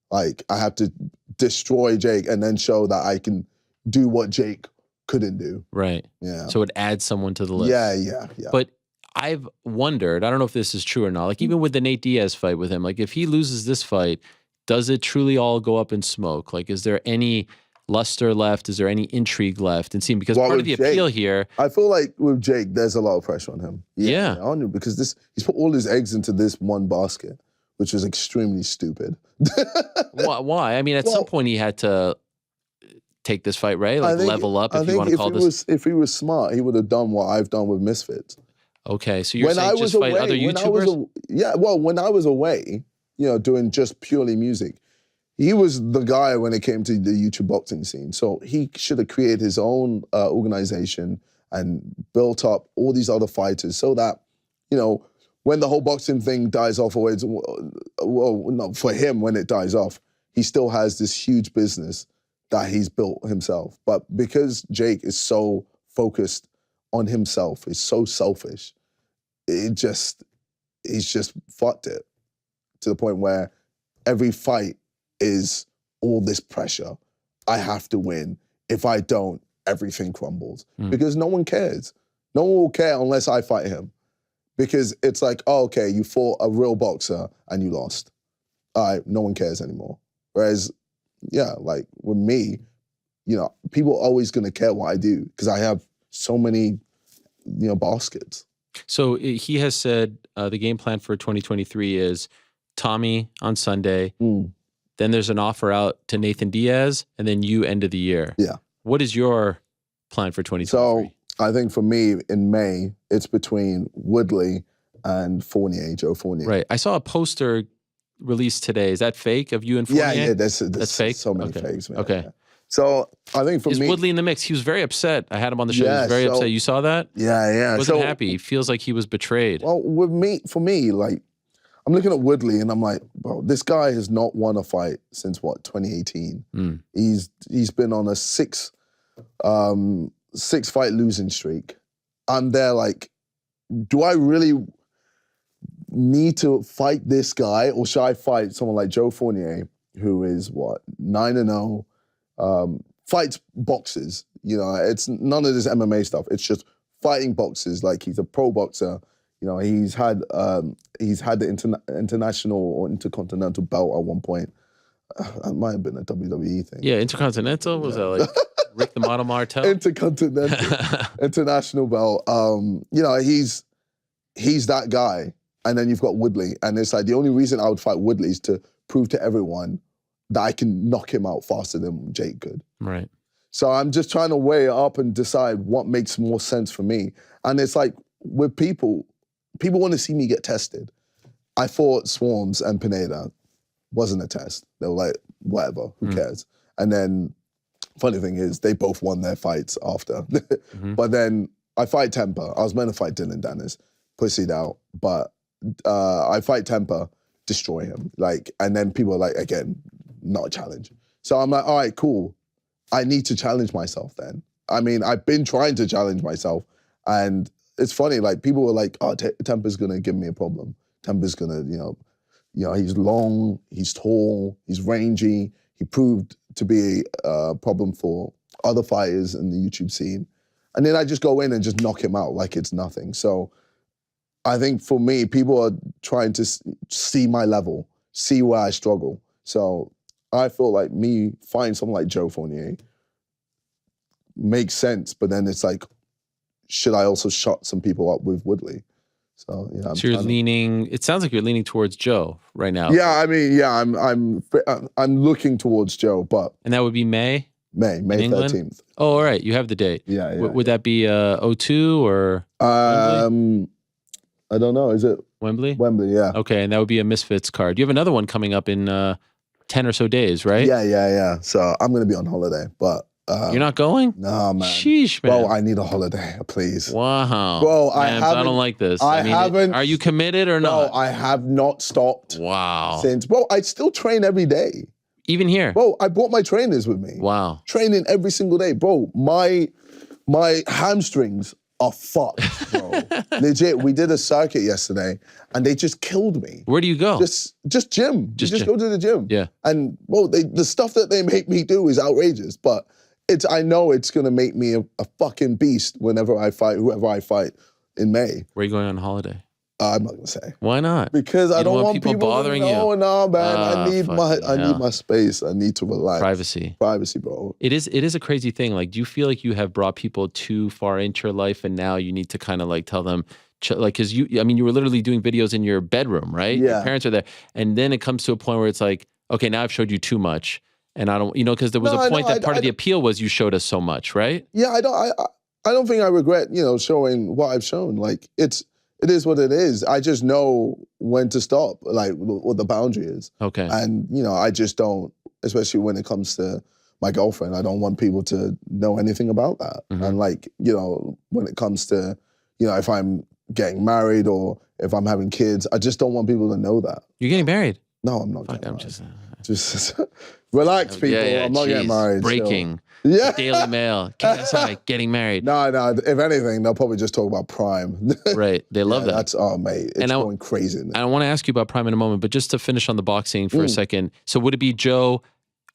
like I have to destroy Jake and then show that I can do what Jake couldn't do. Right. Yeah. So it adds someone to the list. Yeah. But I've wondered, I don't know if this is true or not, like even with the Nate Diaz fight with him, like if he loses this fight, does it truly all go up in smoke? Like, is there any luster left? Is there any intrigue left? And seeing because part of the appeal here, I feel like with Jake, there's a lot of pressure on him. Yeah. Because he's put all his eggs into this one basket, which is extremely stupid. Why? I mean, at some point he had to take this fight, right? Like level up, if you want to call this. If he was smart, he would have done what I've done with Misfits. Okay, so you're saying just fight other YouTubers? When I was away, doing just purely music, he was the guy when it came to the YouTube boxing scene. So he should have created his own organization and built up all these other fighters so that, when the whole boxing thing dies off, or it's, well, not for him when it dies off, he still has this huge business that he's built himself. But because Jake is so focused on himself, is so selfish, he's just fucked it to the point where every fight is all this pressure. I have to win. If I don't, everything crumbles. Because no one cares. No one will care unless I fight him. Because it's like, oh, okay, you fought a real boxer and you lost. All right, no one cares anymore. Whereas, like with me, people are always going to care what I do because I have so many, baskets. So he has said the game plan for 2023 is Tommy on Sunday. Then there's an offer out to Nathan Diaz, and then you end of the year. Yeah. What is your plan for 2023? So I think for me in May, it's between Woodley and Fournier, Joe Fournier. Right. I saw a poster released today. Is that fake of you and Fournier? Yeah, that's fake. So many fakes, man. Okay. Yeah. So I think for me, is Woodley in the mix? He was very upset. I had him on the show. He was very upset. You saw that? Yeah. He wasn't happy. He feels like he was betrayed. Well, for me, like, I'm looking at Woodley and I'm like, bro, this guy has not won a fight since 2018. He's been on a six fight losing streak. I'm there like, do I really need to fight this guy, or should I fight someone like Joe Fournier, who is 9-0, fights boxers? It's none of this MMA stuff. It's just fighting boxers. Like, he's a pro boxer. He's had the international or intercontinental belt at one point. That might have been a WWE thing. Yeah, intercontinental? Was that like Rick the Model Martel? Intercontinental, international belt. He's that guy. And then you've got Woodley. And it's like, the only reason I would fight Woodley is to prove to everyone that I can knock him out faster than Jake could. Right. So I'm just trying to weigh it up and decide what makes more sense for me. And it's like, with people want to see me get tested. I fought Swarms and Pineda. Wasn't a test. They were like, whatever, who cares? And then, funny thing is, they both won their fights after. But then I fight Temper. I was meant to fight Dylan Dennis, pussied out. But I fight Temper, destroy him. And then people are like, again, not a challenge. So I'm like, all right, cool. I need to challenge myself then. I mean, I've been trying to challenge myself. And it's funny, like, people were like, oh, Temper's gonna give me a problem. Temper's gonna, he's long, he's tall, he's rangy. He proved to be a problem for other fighters in the YouTube scene. And then I just go in and just knock him out like it's nothing. So I think for me, people are trying to see my level, see where I struggle. So I feel like me fighting someone like Joe Fournier makes sense, but then it's like, should I also shut some people up with Woodley? So so you're leaning. It sounds like you're leaning towards Joe right now. Yeah, I mean, I'm looking towards Joe, but and that would be May 13th. Oh, all right, you have the date. Yeah. Would that be O2 or? Wembley? I don't know. Is it Wembley? Wembley, yeah. Okay, and that would be a Misfits card. You have another one coming up in 10 or so days, right? Yeah. So I'm gonna be on holiday, but You're not going? Nah, man. Sheesh, man. Bro, I need a holiday, please. Wow. Bro, I don't like this. I haven't. Are you committed or No, not? I have not stopped. Wow. Since, bro, I still train every day. Even here? Bro, I brought my trainers with me. Wow. Training every single day. Bro, my hamstrings are fucked, bro. Legit, we did a circuit yesterday and they just killed me. Where do you go? Just gym. Just go to the gym. Yeah. And, bro, the stuff that they make me do is outrageous, but I know it's gonna make me a fucking beast whenever I fight whoever I fight in May. Where are you going on holiday? I'm not gonna say. Why not? Because I don't want people bothering you. No, man. I need my space. I need to relax. Privacy, bro. It is a crazy thing. Like, do you feel like you have brought people too far into your life, and now you need to kind of like tell them, like, because you were literally doing videos in your bedroom, right? Yeah. Your parents are there, and then it comes to a point where it's like, okay, now I've showed you too much, and I don't, because there was a point that part of the appeal was you showed us so much, right? Yeah, I don't think I regret, showing what I've shown. Like, it is what it is. I just know when to stop, like what the boundary is. Okay. And, I just don't, especially when it comes to my girlfriend, I don't want people to know anything about that. Mm-hmm. And like, when it comes to, if I'm getting married or if I'm having kids, I just don't want people to know that. You're getting married? No, I'm not getting I'm married. just relax, people. Yeah, I'm not getting married. Breaking. Yeah. Daily Mail. KSI getting married. No. If anything, they'll probably just talk about Prime. Right. They love that. That's mate. It's going crazy. I want to ask you about Prime in a moment, but just to finish on the boxing for a second. So would it be Joe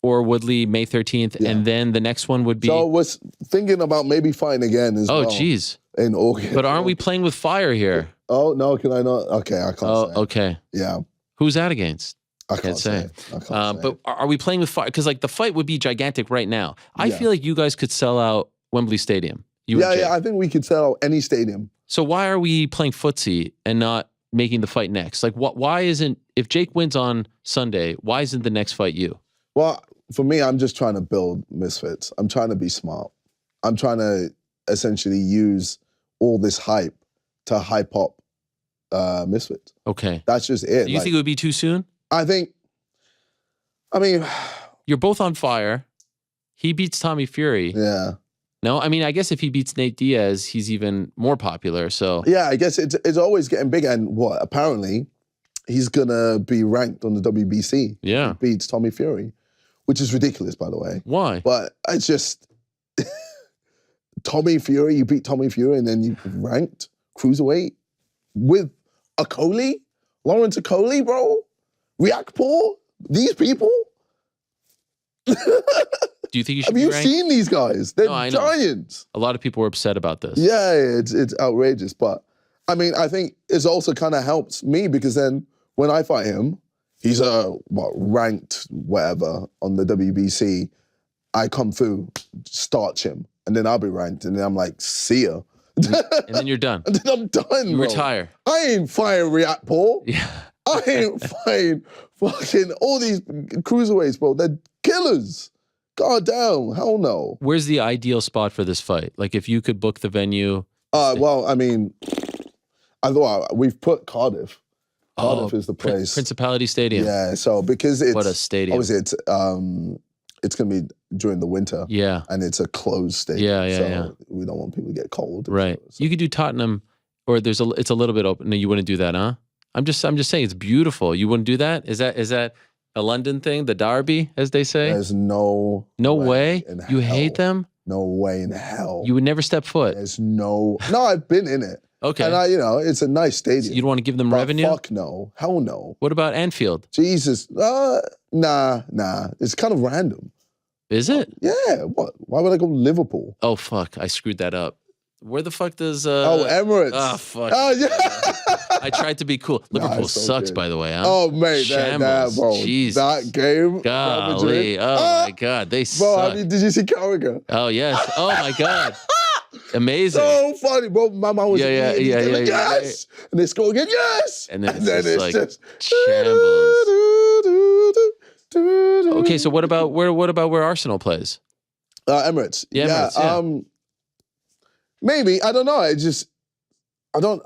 or Woodley May 13th, and then the next one would be? So I was thinking about maybe fighting again as well. Oh, geez. In August. But aren't we playing with fire here? Oh no, can I not? Okay, I can't say. Oh, okay. Yeah. Who's that against? I can't say. But are we playing with fire? Because like the fight would be gigantic right now. I feel like you guys could sell out Wembley Stadium. Yeah, I think we could sell out any stadium. So why are we playing footsie and not making the fight next? Like, why isn't, if Jake wins on Sunday, why isn't the next fight you? Well, for me, I'm just trying to build misfits. I'm trying to be smart. I'm trying to essentially use all this hype to hype up misfits. Okay. That's just it. Do you think it would be too soon? I mean, you're both on fire. He beats Tommy Fury. Yeah. No, I mean, I guess if he beats Nate Diaz, he's even more popular. So yeah, I guess it's always getting bigger. And what? Apparently, he's gonna be ranked on the WBC. Yeah, he beats Tommy Fury, which is ridiculous, by the way. Why? But it's just Tommy Fury. You beat Tommy Fury, and then you ranked cruiserweight with Lawrence Okoli, bro. Riakporhe, these people. Do you think you should Have you seen these guys? They're giants. A lot of people were upset about this. Yeah, it's outrageous. But I mean, I think it's also kind of helps me because then when I fight him, he's ranked whatever on the WBC. I come through, starch him, and then I'll be ranked, and then I'm like, see ya. And then you're done. And then I'm done. You retire. I ain't fighting Riakporhe. Yeah. I ain't fighting fucking all these cruiserweights, bro. They're killers. God damn, hell no. Where's the ideal spot for this fight? Like, if you could book the venue. Well, I mean, I thought we've put Cardiff. Cardiff is the place. Principality Stadium. Yeah, so because it's what a stadium. Obviously, it's gonna be during the winter. Yeah, and it's a closed stadium. Yeah. We don't want people to get cold. Right. So. You could do Tottenham, or it's a little bit open. No, you wouldn't do that, huh? I'm just saying it's beautiful. You wouldn't do that? Is that a London thing? The Derby, as they say? There's no way. You hell. hate them? No way in hell. You would never step foot. There's no. I've been in it. Okay. And it's a nice stadium. So you don't want to give them revenue? Fuck no. Hell no. What about Anfield? Jesus. Nah. It's kind of random. Is it? Yeah. What? Why would I go Liverpool? Oh fuck! I screwed that up. Where the fuck does Emirates. Oh fuck. Oh yeah. I tried to be cool. Liverpool sucks, by the way, huh? Oh mate, Shambles. bro. Jeez. That game. Golly. Oh my god, they suck. Bro, I mean, did you see Carragher? Oh yes. Oh my god. Amazing. So funny, bro. My mom was yeah. Yes. And they score again, yes. And then it's just shambles. Okay, so what about where Arsenal plays? Emirates. Yeah, Emirates, yeah. Maybe. I don't know. I don't.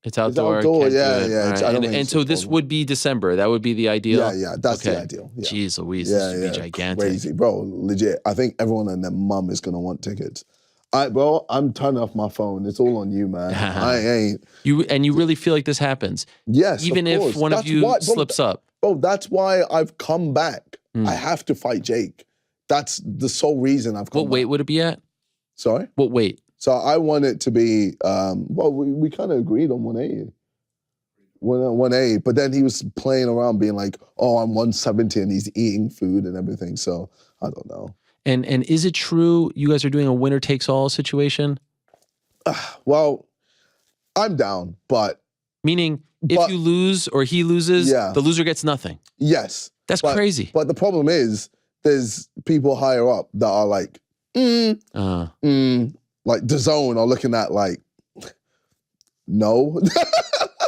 It's outdoor. It's outdoor, can't do yeah, it. yeah. All right. I don't And, think and it's so a this problem. would be December. That would be the ideal. Yeah, that's the ideal. Yeah. Jeez Louise, Yeah, this would be gigantic. Crazy, bro. Legit. I think everyone and their mum is gonna want tickets. Bro, I'm turning off my phone. It's all on you, man. I ain't. You really feel like this happens? Yes, even of if course. one That's of you why, slips up. Bro, that's why I've come back. I have to fight Jake. That's the sole reason I've come What weight back. would it be at? Sorry? What weight? So I want it to be, well, we kind of agreed on 180. 180, but then he was playing around being like, oh, I'm 170 and he's eating food and everything. So I don't know. And is it true you guys are doing a winner takes all situation? Well, I'm down, but. Meaning if you lose or he loses, the loser gets nothing. Yes. That's crazy. But the problem is there's people higher up that are like, like the zone are looking at like, no.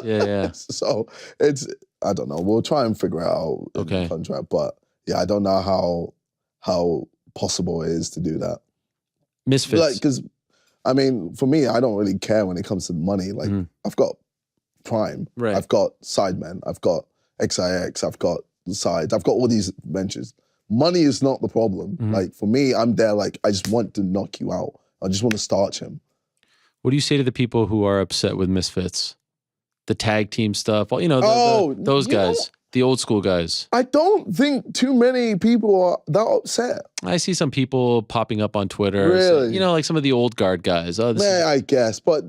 Yeah. So it's, I don't know. We'll try and figure it out in the contract. But yeah, I don't know how possible it is to do that. Misfits. Like, because, I mean, for me, I don't really care when it comes to money. Like, I've got Prime. Right. I've got Sidemen. I've got XIX. I've got the Sides. I've got all these ventures. Money is not the problem. Like, for me, I'm there like, I just want to knock you out. I just want to starch him. What do you say to the people who are upset with Misfits? The tag team stuff, you know, those guys, the old school guys. I don't think too many people are that upset. I see some people popping up on Twitter. Really? You know, like some of the old guard guys. Oh, I guess. But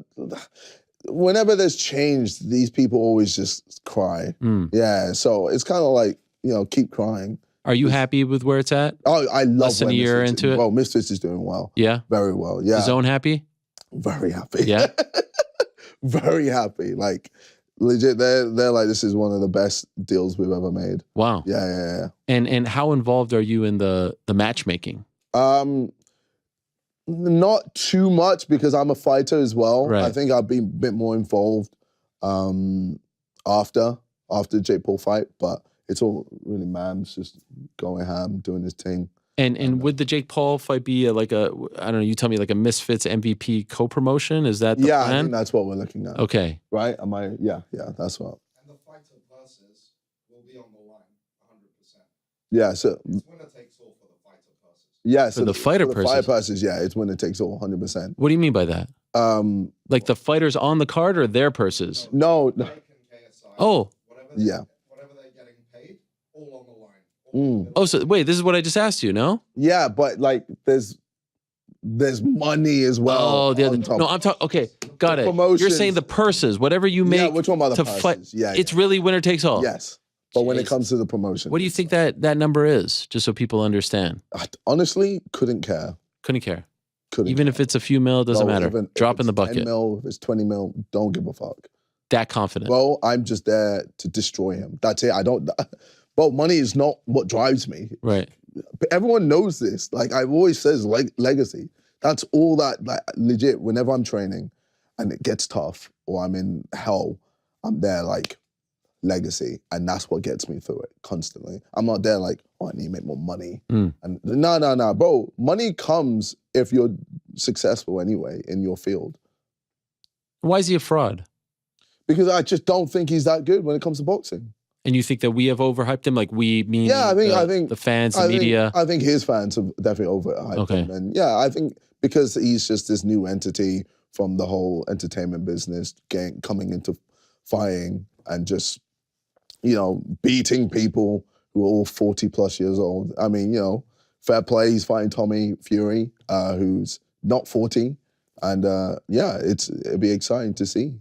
whenever there's change, these people always just cry. Yeah, so it's kind of like, you know, keep crying. Are you happy with where it's at? Oh, I love Less than a year into it? Well, Misfits is doing well. Yeah? Very well, yeah. The Zone happy? Very happy. Yeah? Very happy. Like, legit, they're like, this is one of the best deals we've ever made. Wow. Yeah. And how involved are you in the matchmaking? Not too much because I'm a fighter as well. Right. I think I've been a bit more involved after the Jake Paul fight, but it's all really Mam's just going ham, doing his thing. And would the Jake Paul fight be like I don't know, you tell me, like a Misfits MVP co-promotion? Is that the plan? I think that's what we're looking at. Okay. Right? Yeah, that's what. And the fighter versus will be on the line, 100%. Yeah, so. It's winner takes all for the fighter versus. Yeah, so for the fighter for the fighter versus, yeah, it's winner takes all, 100%. What do you mean by that? Like the fighters on the card or their purses? No. Oh. Yeah. Whatever they're getting paid, all on the line. Oh, so wait, this is what I just asked you, no? Yeah, but like there's money as well. Oh, the other. No, I'm talking. Okay, got it. You're saying the purses, whatever you make. Yeah, we're talking about the purses. Fight. Yeah, it's really winner takes all. Yes, but when it comes to the promotion, what do you think that number is? Just so people understand. I honestly couldn't care. Couldn't care. Couldn't. Even if it's a few mil, it doesn't matter. Drop in the 10 bucket. mil, if it's 20 mil, don't give a fuck. That confident. Well, I'm just there to destroy him. That's it. I don't. Well, money is not what drives me. Right. But everyone knows this. Like I've always says, legacy. That's all that. Like legit. Whenever I'm training, and it gets tough, or I'm in hell, I'm there like legacy, and that's what gets me through it constantly. I'm not there like, oh, I need to make more money. And no, bro. Money comes if you're successful anyway in your field. Why is he a fraud? Because I just don't think he's that good when it comes to boxing. And you think that we have overhyped him? Like we mean I think the fans, the media? I think his fans have definitely overhyped him. And yeah, I think because he's just this new entity from the whole entertainment business, coming into fighting and just, you know, beating people who are all 40 plus years old. I mean, you know, fair play, he's fighting Tommy Fury, who's not 40. And yeah, it'd be exciting to see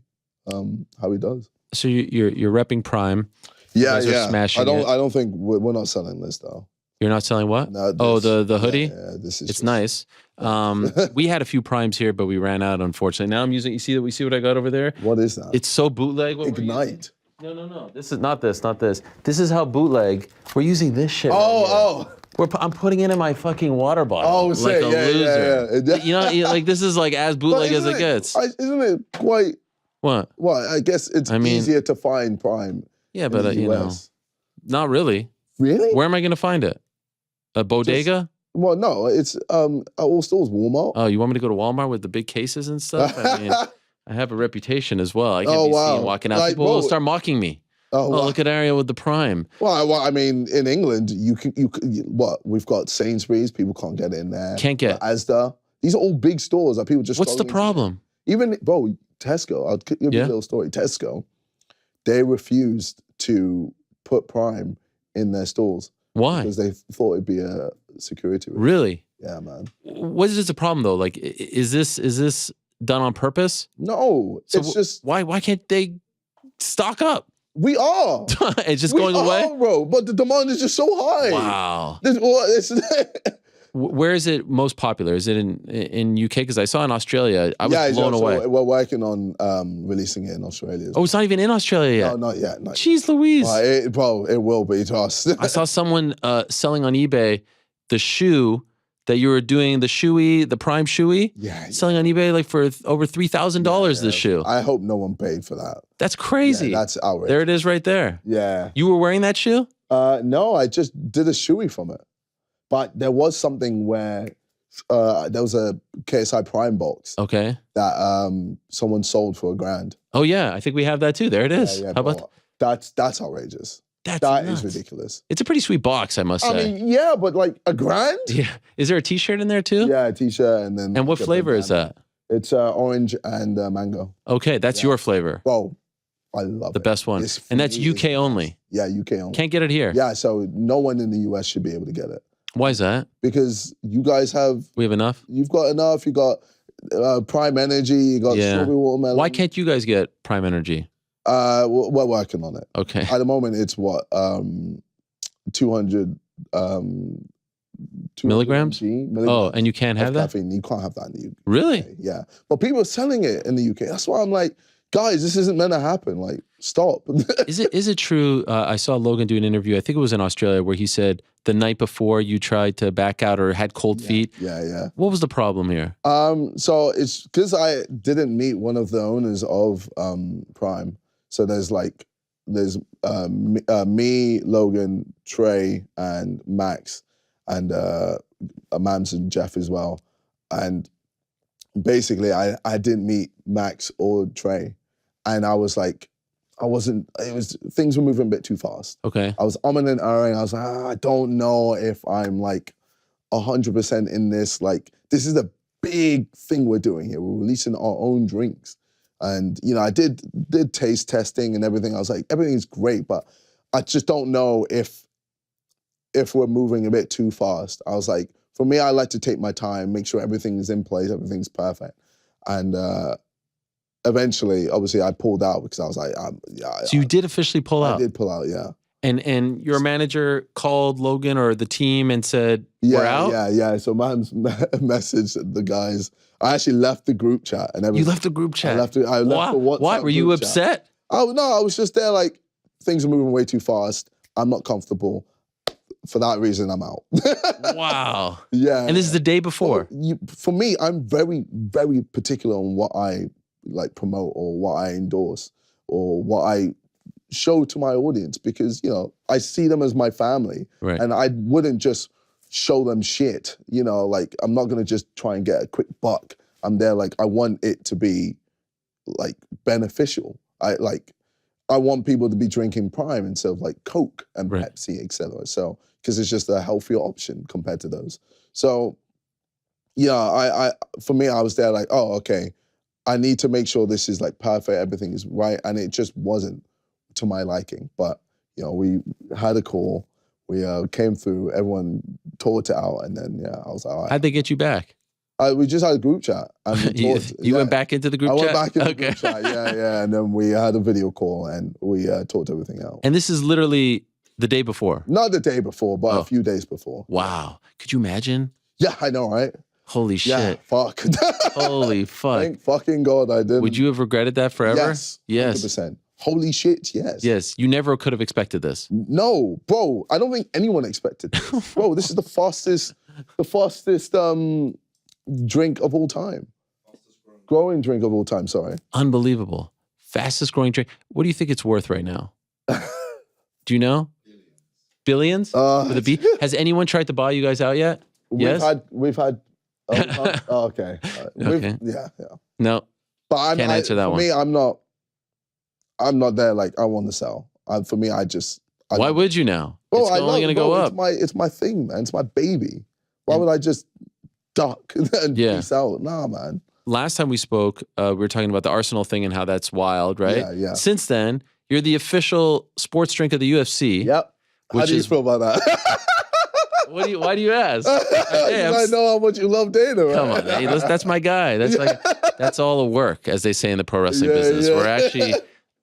how he does. So you're repping Prime. Yeah. Smashing I don't think we're not selling this though. You're not selling what? No, the hoodie. Yeah, this is. It's nice. We had a few Primes here, but we ran out unfortunately. Now I'm using. You see what I got over there? What is that? It's so bootleg. Ignite. No. This is not this. Not this. This is how bootleg. We're using this shit. I'm putting it in my fucking water bottle. Oh, like a loser. Yeah. You know, like this is like as bootleg as it gets. Isn't it quite? What? Well, I guess it's easier to find Prime. Yeah, but you know, not really. Really? Where am I going to find it? A bodega? Well, no, it's all stores, Walmart. Oh, you want me to go to Walmart with the big cases and stuff? I mean, I have a reputation as well. I can Oh, be wow. seen walking out. Like, People will bro- start mocking me. Oh, wow. Look at Ariel with the prime. Well, I mean, in England, what? We've got Sainsbury's. People can't get in there. Can't get. Asda. These are all big stores that people just. What's the problem? Even, bro, Tesco. I'll give you a little story. Tesco, they refused to put Prime in their stores. Why? Because they thought it'd be a security risk. Really? Yeah, man. What is the problem though? Like, is this done on purpose? No, So it's just why can't they stock up? we are. It's just going away, bro. But the demand is just so high. Wow. Where is it most popular? Is it in UK? Because I saw in Australia, I was blown away. So we're working on releasing it in Australia. Oh, it's not even in Australia yet. No, not yet. Jeez Louise. It will be, trust. I saw someone selling on eBay the shoe that you were doing, the Prime shoey. Yeah. Selling on eBay like for over $3,000 this shoe. I hope no one paid for that. That's crazy. Yeah, that's outrageous. There it is right there. Yeah. You were wearing that shoe? No, I just did a shoey from it. But there was something where there was a KSI Prime box. Okay. That someone sold for $1,000. Oh yeah, I think we have that too. There it is. Yeah, How about that's outrageous. That nuts. is ridiculous. It's a pretty sweet box, I must say. I mean, yeah, but like $1,000? Yeah. Is there a T-shirt in there too? Yeah, a T-shirt and then. And what flavor is that? It's orange and mango. Okay, that's your flavor. Well, I love the best one. And that's UK only. Yeah, UK only. Can't get it here. Yeah, so no one in the US should be able to get it. Why is that? Because you guys have. We have enough? You've got enough. You got Prime Energy. You got strawberry watermelon. Why can't you guys get Prime Energy? We're working on it. Okay. At the moment, it's what 200 milligrams? milligrams. Oh, and you can't have that? Caffeine. You can't have that in the UK. Really? Yeah. But people are selling it in the UK. That's why I'm like, guys, this isn't meant to happen. Like, stop. Is it true? I saw Logan do an interview. I think it was in Australia where he said the night before you tried to back out or had cold feet. Yeah. What was the problem here? So it's because I didn't meet one of the owners of Prime. So there's me, Logan, Trey, and Max, and Mams and Jeff as well. And basically, I didn't meet Max or Trey, and I was like, things were moving a bit too fast. Okay. I was umming and ahhing. I was like, I don't know if I'm like 100% in this. Like, this is a big thing we're doing here. We're releasing our own drinks. And, you know, I did taste testing and everything. I was like, everything's great, but I just don't know if we're moving a bit too fast. I was like, for me, I like to take my time, make sure everything is in place, everything's perfect. And eventually, obviously, I pulled out because I was like, So you did officially pull out? I did pull out, yeah. And your manager called Logan or the team and said, we're out? Yeah. So Man's messaged the guys. I actually left the group chat and everything. You left the group chat? I left the WhatsApp. Why? Were you upset? Oh, no, I was just there like, things are moving way too fast. I'm not comfortable. For that reason, I'm out. Wow. Yeah. And this is the day before? For me, I'm very, very particular on what I like promote or what I endorse or what I show to my audience because, you know, I see them as my family. Right. And I wouldn't just show them shit. You know, like, I'm not going to just try and get a quick buck. I'm there like, I want it to be like beneficial. I want people to be drinking Prime instead of like Coke and Pepsi, etc. So, because it's just a healthier option compared to those. So, yeah, for me, I was there like, oh, okay, I need to make sure this is like perfect, everything is right, and it just wasn't to my liking. But you know, we had a call, we came through, everyone talked it out, and then I was like, all right. How'd they get you back? We just had a group chat. And you went back into the group chat? I went back into the group chat, yeah. And then we had a video call and we talked everything out. And this is literally the day before? Not the day before, but a few days before. Wow. Could you imagine? Yeah, I know, right? Holy shit. Yeah, fuck. Holy fuck. Thank fucking God I didn't. Would you have regretted that forever? Yes. 100%. Holy shit, yes. Yes, you never could have expected this. No, bro, I don't think anyone expected this. Bro, this is the fastest drink of all time. Growing drink of all time, sorry. Unbelievable. Fastest growing drink. What do you think it's worth right now? Do you know? Billions? With a B? Has anyone tried to buy you guys out yet? We've had. Okay. Okay. Yeah. No. But Can't answer that for one. me, I'm not there like I want to sell. For me, I just. Why would you now? Bro, It's only going to go up. It's my thing, man. It's my baby. Why would I just duck and peace out? Nah, man. Last time we spoke, we were talking about the Arsenal thing and how that's wild, right? Yeah, yeah. Since then, you're the official sports drink of the UFC. Yep. How do you feel about that? Why do you ask? I know how much you love Dana, right? Come on, hey, that's my guy. That's all the work, as they say in the pro wrestling business. yeah. We're actually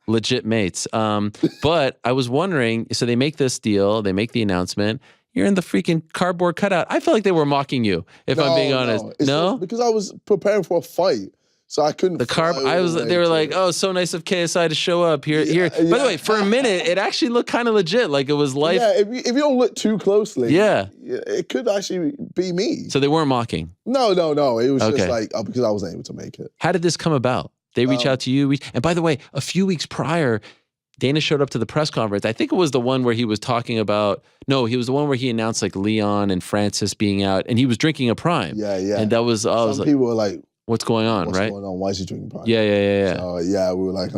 legit mates. But I was wondering, so they make this deal, they make the announcement. You're in the freaking cardboard cutout. I feel like they were mocking you, if I'm being honest. No? Because I was preparing for a fight. So I couldn't. They were like, oh, so nice of KSI to show up here. By the way, for a minute, it actually looked kind of legit. Like it was life. Yeah, if you don't look too closely. Yeah. It could actually be me. So they weren't mocking. No. It was just like, because I wasn't able to make it. How did this come about? They reach out to you. And by the way, a few weeks prior, Dana showed up to the press conference. I think it was the one where he was talking about, he was the one where he announced like Leon and Francis being out and he was drinking a Prime. Yeah, yeah. And that was, Some people were like, what's going on, what's right? going on? Why is he drinking Prime? Yeah. So, yeah, we were like,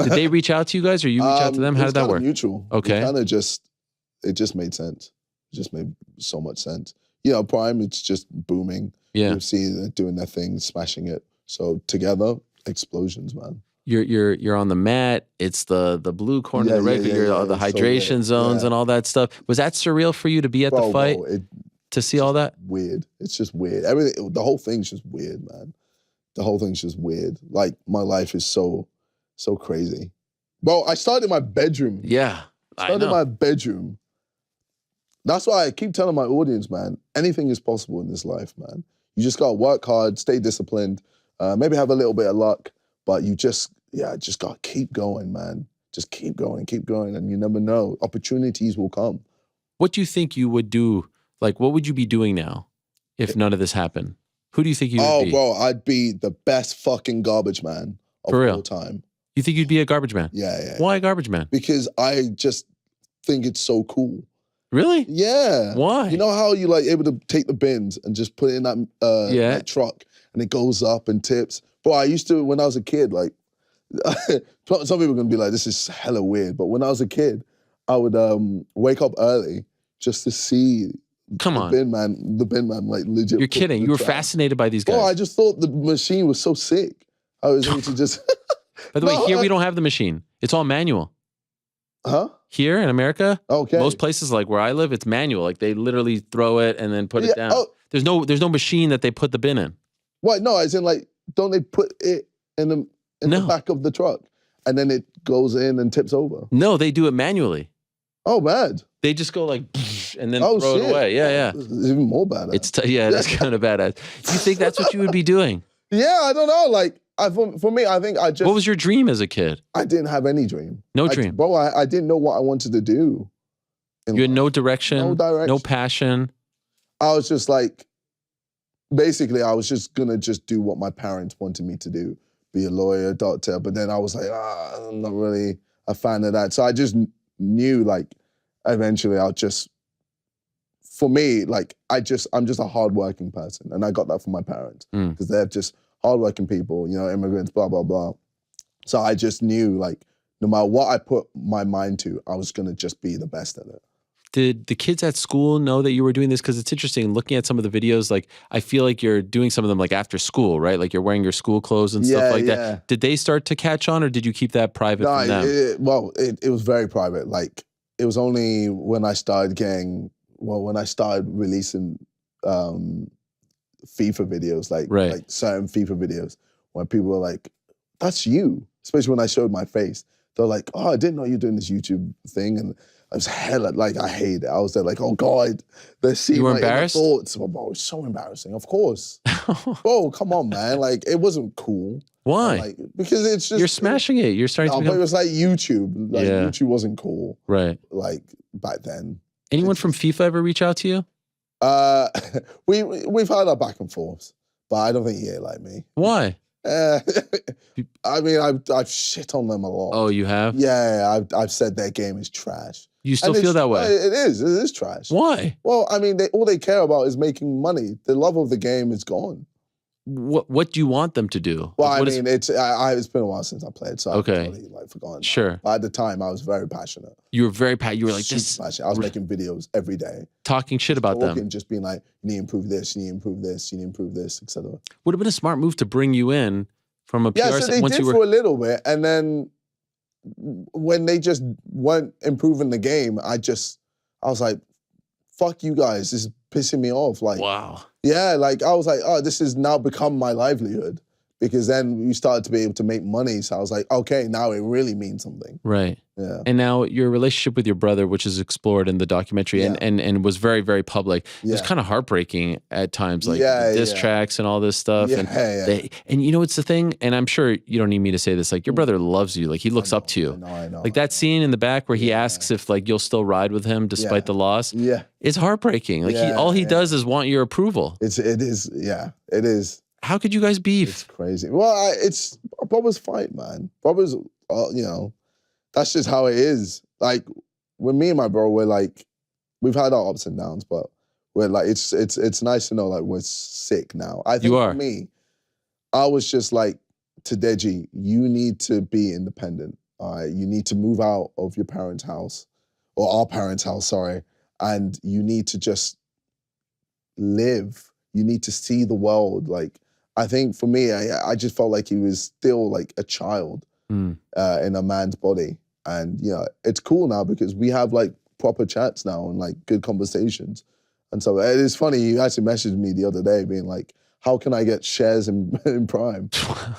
Did they reach out to you guys or you reach out to them? How did that work? Mutual. Okay. It just made sense. It just made so much sense. Prime, it's just booming. Yeah. UFC, they're doing their thing, smashing it. So together, explosions, man. You're on the mat. It's the blue corner, the red, the hydration zones and all that stuff. Was that surreal for you to be at the fight? To see all that? Weird. It's just weird. The whole thing's just weird, man. The whole thing's just weird. Like my life is so crazy. Bro, I started in my bedroom. Yeah. I started in my bedroom. That's why I keep telling my audience, man, anything is possible in this life, man. You just gotta work hard, stay disciplined, maybe have a little bit of luck, but you just gotta keep going, man. Just keep going, and you never know. Opportunities will come. What do you think you would do? Like, what would you be doing now if none of this happened? Who do you think you would be? Oh, bro, I'd be the best fucking garbage man of all time. You think you'd be a garbage man? Yeah. Why a garbage man? Because I just think it's so cool. Really? Yeah. Why? You know how you like able to take the bins and just put it in that truck and it goes up and tips? Bro, I used to, when I was a kid, like, some people are going to be like, this is hella weird. But when I was a kid, I would wake up early just to see the bin man, like legit. You're kidding. You were fascinated by these guys. Bro, I just thought the machine was so sick. I was able to just... By the way, here we don't have the machine. It's all manual. Huh? Here in America, okay. Most places like where I live, it's manual. Like they literally throw it and then put it down. Oh. There's no machine that they put the bin in. What? No, as in like, don't they put it in the back of the truck and then it goes in and tips over? No, they do it manually. Oh, bad. They just go like, and then throw it away. Yeah. It's even more badass. It's kind of badass. Do you think that's what you would be doing? Yeah, I don't know. Like, for me, I think I just... What was your dream as a kid? I didn't have any dream. No dream? Bro, I didn't know what I wanted to do. You had no direction? No passion? I was just like... Basically, I was just going to just do what my parents wanted me to do. Be a lawyer, doctor. But then I was like, I'm not really a fan of that. So I just knew, like, eventually I'll just... For me, like, I'm just a hardworking person. And I got that from my parents. Because they're just hardworking people, immigrants, blah, blah, blah. So I just knew, like, no matter what I put my mind to, I was going to just be the best at it. Did the kids at school know that you were doing this? Because it's interesting, looking at some of the videos, like, I feel like you're doing some of them, like, after school, right? Like, you're wearing your school clothes and stuff like that. Did they start to catch on, or did you keep that private from them? It was very private. Like, it was only when I started releasing FIFA videos, like certain FIFA videos, where people were like, that's you. Especially when I showed my face. They're like, oh, I didn't know you were doing this YouTube thing. And I was hella, like, I hate it. I was there like, oh God, they're seeing my inner thoughts. Bro, it was so embarrassing, of course. Bro, come on, man. Like, it wasn't cool. Why? Like, because it's just... You're smashing it. You're starting to become... But it was like YouTube. Like, YouTube wasn't cool. Right. Like, back then. Anyone from FIFA ever reach out to you? We've had our back and forth, but I don't think he ain't like me. Why? I mean, I've shit on them a lot. Oh, you have? Yeah, I've said their game is trash. You still feel that way? It is trash. Why? Well, I mean, all they care about is making money. The love of the game is gone. what do you want them to do? Well, Like, I mean, it's been a while since I played, so Okay. I've totally like forgotten. Sure. But at the time, I was very passionate. You were very you were like Super this, passionate. I was making videos every day, talking shit about talking, them. just being like, you need to improve this, you need to improve this, you need to improve this, etc. Would have been a smart move to bring you in from a PR. Yeah, so they once did you were for a little bit, and then when they just weren't improving the game, I was like, fuck you guys, this is pissing me off. Like, wow. yeah, like I was like, oh, this has now become my livelihood, because then we started to be able to make money. So I was like, okay, now it really means something. Right. Yeah. And now your relationship with your brother, which is explored in the documentary and was very, very public. It was kind of heartbreaking at times, like the diss tracks and all this stuff. And you know, it's the thing, and I'm sure you don't need me to say this, like your brother loves you. Like he looks up to you. I know. Like that scene in the back where he asks if like you'll still ride with him despite the loss. Yeah. It's heartbreaking. Like all he does is want your approval. It is. How could you guys beef? It's crazy. Well, it's brothers fight, man. Brothers, you know, that's just how it is. Like, with me and my bro, we're like, we've had our ups and downs, but we're like, it's nice to know like we're sick now. I think for me, I was just like, to Deji, you need to be independent. All right, you need to move out of your parents' house, or our parents' house, sorry, and you need to just live. You need to see the world. Like, I think for me, I just felt like he was still like a child in a man's body. And, you know, it's cool now because we have like proper chats now and like good conversations. And so it's funny, you actually messaged me the other day being like, how can I get shares in Prime?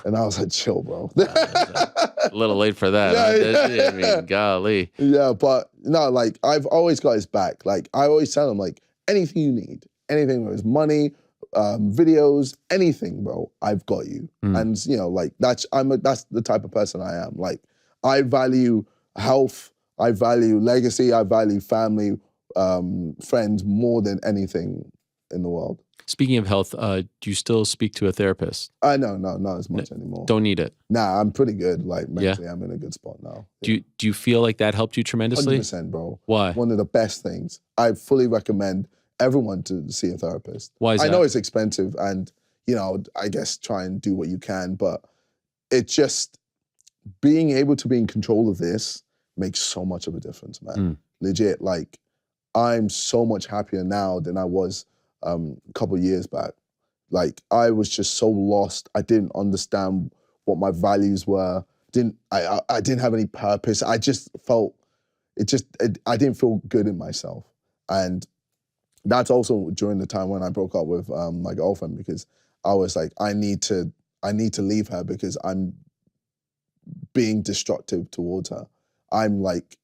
And I was like, chill, bro. A little late for that. I mean, golly. Yeah, but no, like I've always got his back. Like I always tell him like, anything you need, anything, whether it's money, videos, anything, bro, I've got you. And you know, like that's the type of person I am. Like I value health, I value legacy, I value family, friends more than anything in the world. Speaking of health, do you still speak to a therapist? No, not as much anymore. Don't need it. Nah, I'm pretty good. Like mentally, I'm in a good spot now. Do you feel like that helped you tremendously? 100%, bro. Why? One of the best things. I fully recommend everyone to see a therapist. Why is that? I know it's expensive and, you know, I guess try and do what you can, but it's just being able to be in control of this makes so much of a difference, man. Legit, like I'm so much happier now than I was a couple of years back. Like I was just so lost. I didn't understand what my values were. I didn't have any purpose. I just felt, I didn't feel good in myself. And that's also during the time when I broke up with my girlfriend, because I was like, I need to leave her because I'm being destructive towards her. I'm like,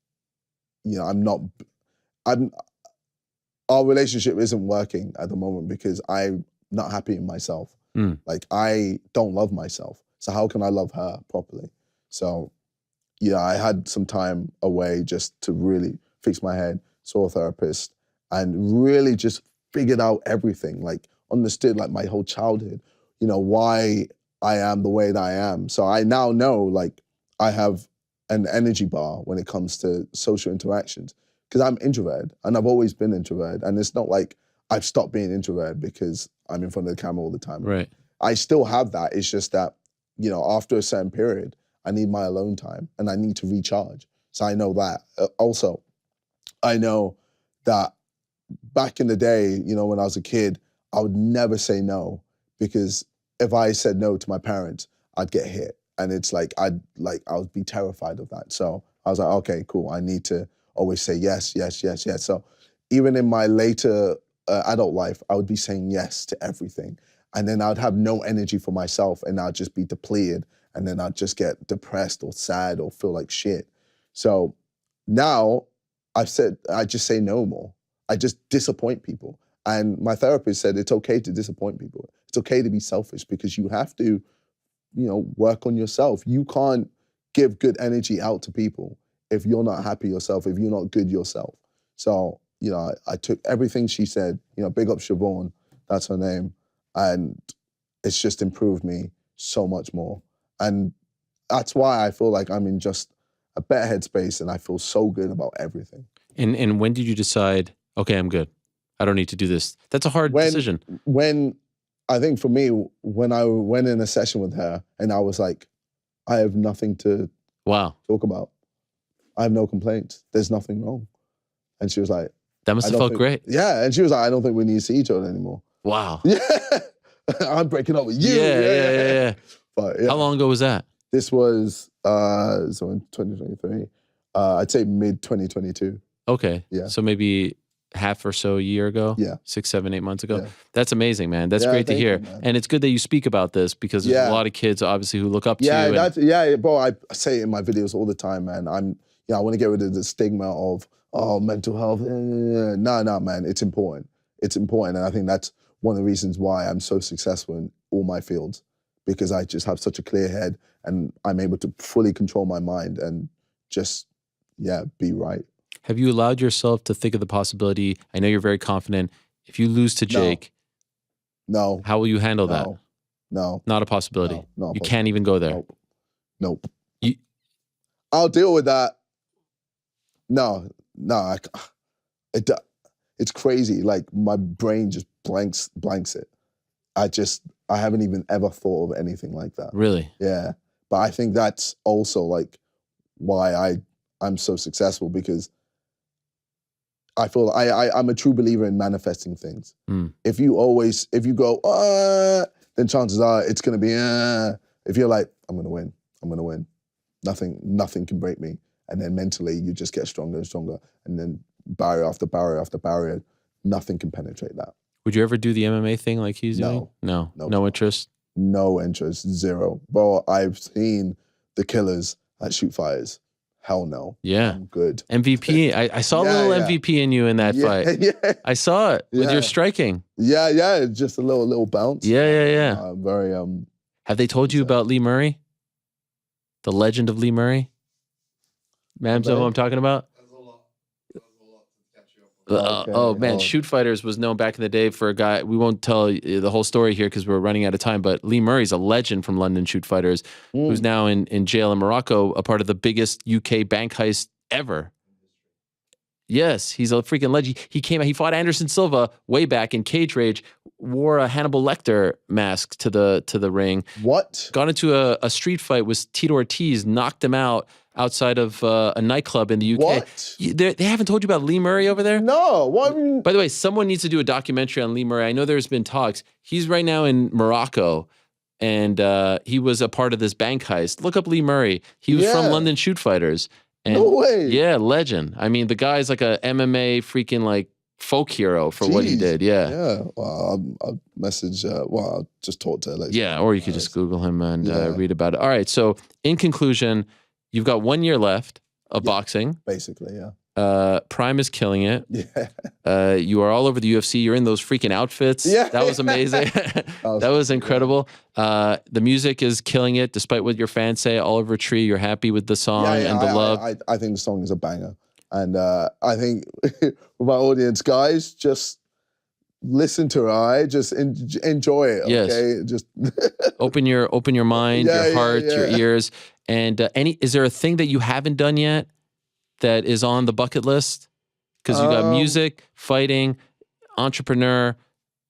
you know, our relationship isn't working at the moment because I'm not happy in myself. Like I don't love myself. So how can I love her properly? So yeah, I had some time away just to really fix my head, saw a therapist, and really just figured out everything, like understood like my whole childhood, you know, why I am the way that I am. So I now know like I have an energy bar when it comes to social interactions because I'm introverted and I've always been introverted. And it's not like I've stopped being introverted because I'm in front of the camera all the time. Right. I still have that. It's just that, you know, after a certain period, I need my alone time and I need to recharge. So I know that. Also, I know that back in the day, you know, when I was a kid, I would never say no because if I said no to my parents, I'd get hit. And it's like, I would be terrified of that. So I was like, okay, cool. I need to always say yes, yes, yes, yes. So even in my later adult life, I would be saying yes to everything. And then I'd have no energy for myself and I'd just be depleted. And then I'd just get depressed or sad or feel like shit. So now I just say no more. I just disappoint people. And my therapist said it's okay to disappoint people. It's okay to be selfish because you have to, you know, work on yourself. You can't give good energy out to people if you're not happy yourself, if you're not good yourself. So, you know, I took everything she said, you know, big up Siobhan, that's her name. And it's just improved me so much more. And that's why I feel like I'm in just a better headspace and I feel so good about everything. And when did you decide, okay, I'm good. I don't need to do this? That's a hard decision. When I think for me, when I went in a session with her and I was like, I have nothing to talk about. I have no complaints. There's nothing wrong. And she was like, that must have felt great. Yeah. And she was like, I don't think we need to see each other anymore. Wow. Yeah. I'm breaking up with you. Yeah. But, yeah. How long ago was that? This was so in 2023. I'd say mid 2022. Okay. Yeah. So maybe half or so a year ago. Yeah. 6, 7, 8 months ago. Yeah. That's amazing, man. That's great to hear. And it's good that you speak about this because there's a lot of kids obviously who look up to you. Bro, I say it in my videos all the time, man. I want to get rid of the stigma of mental health. No, man. It's important. It's important. And I think that's one of the reasons why I'm so successful in all my fields, because I just have such a clear head and I'm able to fully control my mind and just, be right. Have you allowed yourself to think of the possibility? I know you're very confident. If you lose to Jake, no. How will you handle that? No. Not a possibility. No, you can't even go there. Nope. I'll deal with that. No. It's crazy. Like my brain just blanks it. I haven't even ever thought of anything like that. Really? Yeah. But I think that's also like why I'm so successful, because I feel I'm a true believer in manifesting things. If you go, then chances are it's gonna be, if you're like, I'm gonna win. Nothing can break me. And then mentally you just get stronger and stronger. And then barrier after barrier after barrier, nothing can penetrate that. Would you ever do the MMA thing like he's doing? No interest? No interest, zero. Bro, I've seen the killers at shoot fighters. Hell no. Yeah. I'm good. MVP. I saw a little MVP in you in that fight. Yeah. I saw it with your striking. Yeah. Just a little bounce. Yeah. Very Have they told you about Lee Murray? The legend of Lee Murray? Ma'ams know who I'm talking about? Shoot Fighters was known back in the day for a guy. We won't tell the whole story here because we're running out of time, but Lee Murray's a legend from London Shoot Fighters who's now in jail in Morocco, a part of the biggest UK bank heist ever. Yes, he's a freaking legend. He fought Anderson Silva way back in Cage Rage, wore a Hannibal Lecter mask to the ring. What? Got into a street fight with Tito Ortiz, knocked him out outside of a nightclub in the UK. What? They haven't told you about Lee Murray over there? No. What? By the way, someone needs to do a documentary on Lee Murray. I know there's been talks. He's right now in Morocco, and he was a part of this bank heist. Look up Lee Murray. He was from London Shoot Fighters. And, no way. Yeah, legend. I mean, the guy's like a MMA freaking like folk hero for what he did. Yeah. Yeah. Well, I'll message. I'll just talk to her later. Yeah, or you could just Google him and read about it. All right. So, in conclusion, you've got 1 year left of boxing. Basically, yeah. Prime is killing it. Yeah. You are all over the UFC. You're in those freaking outfits. Yeah. That was amazing. That was incredible. The music is killing it, despite what your fans say. Oliver Tree, you're happy with the song and the love. I think the song is a banger. And I think with my audience, guys, just listen to it, all right? Just enjoy it, okay? Just open your mind, your heart, your ears. And is there a thing that you haven't done yet that is on the bucket list? Because you got music, fighting, entrepreneur,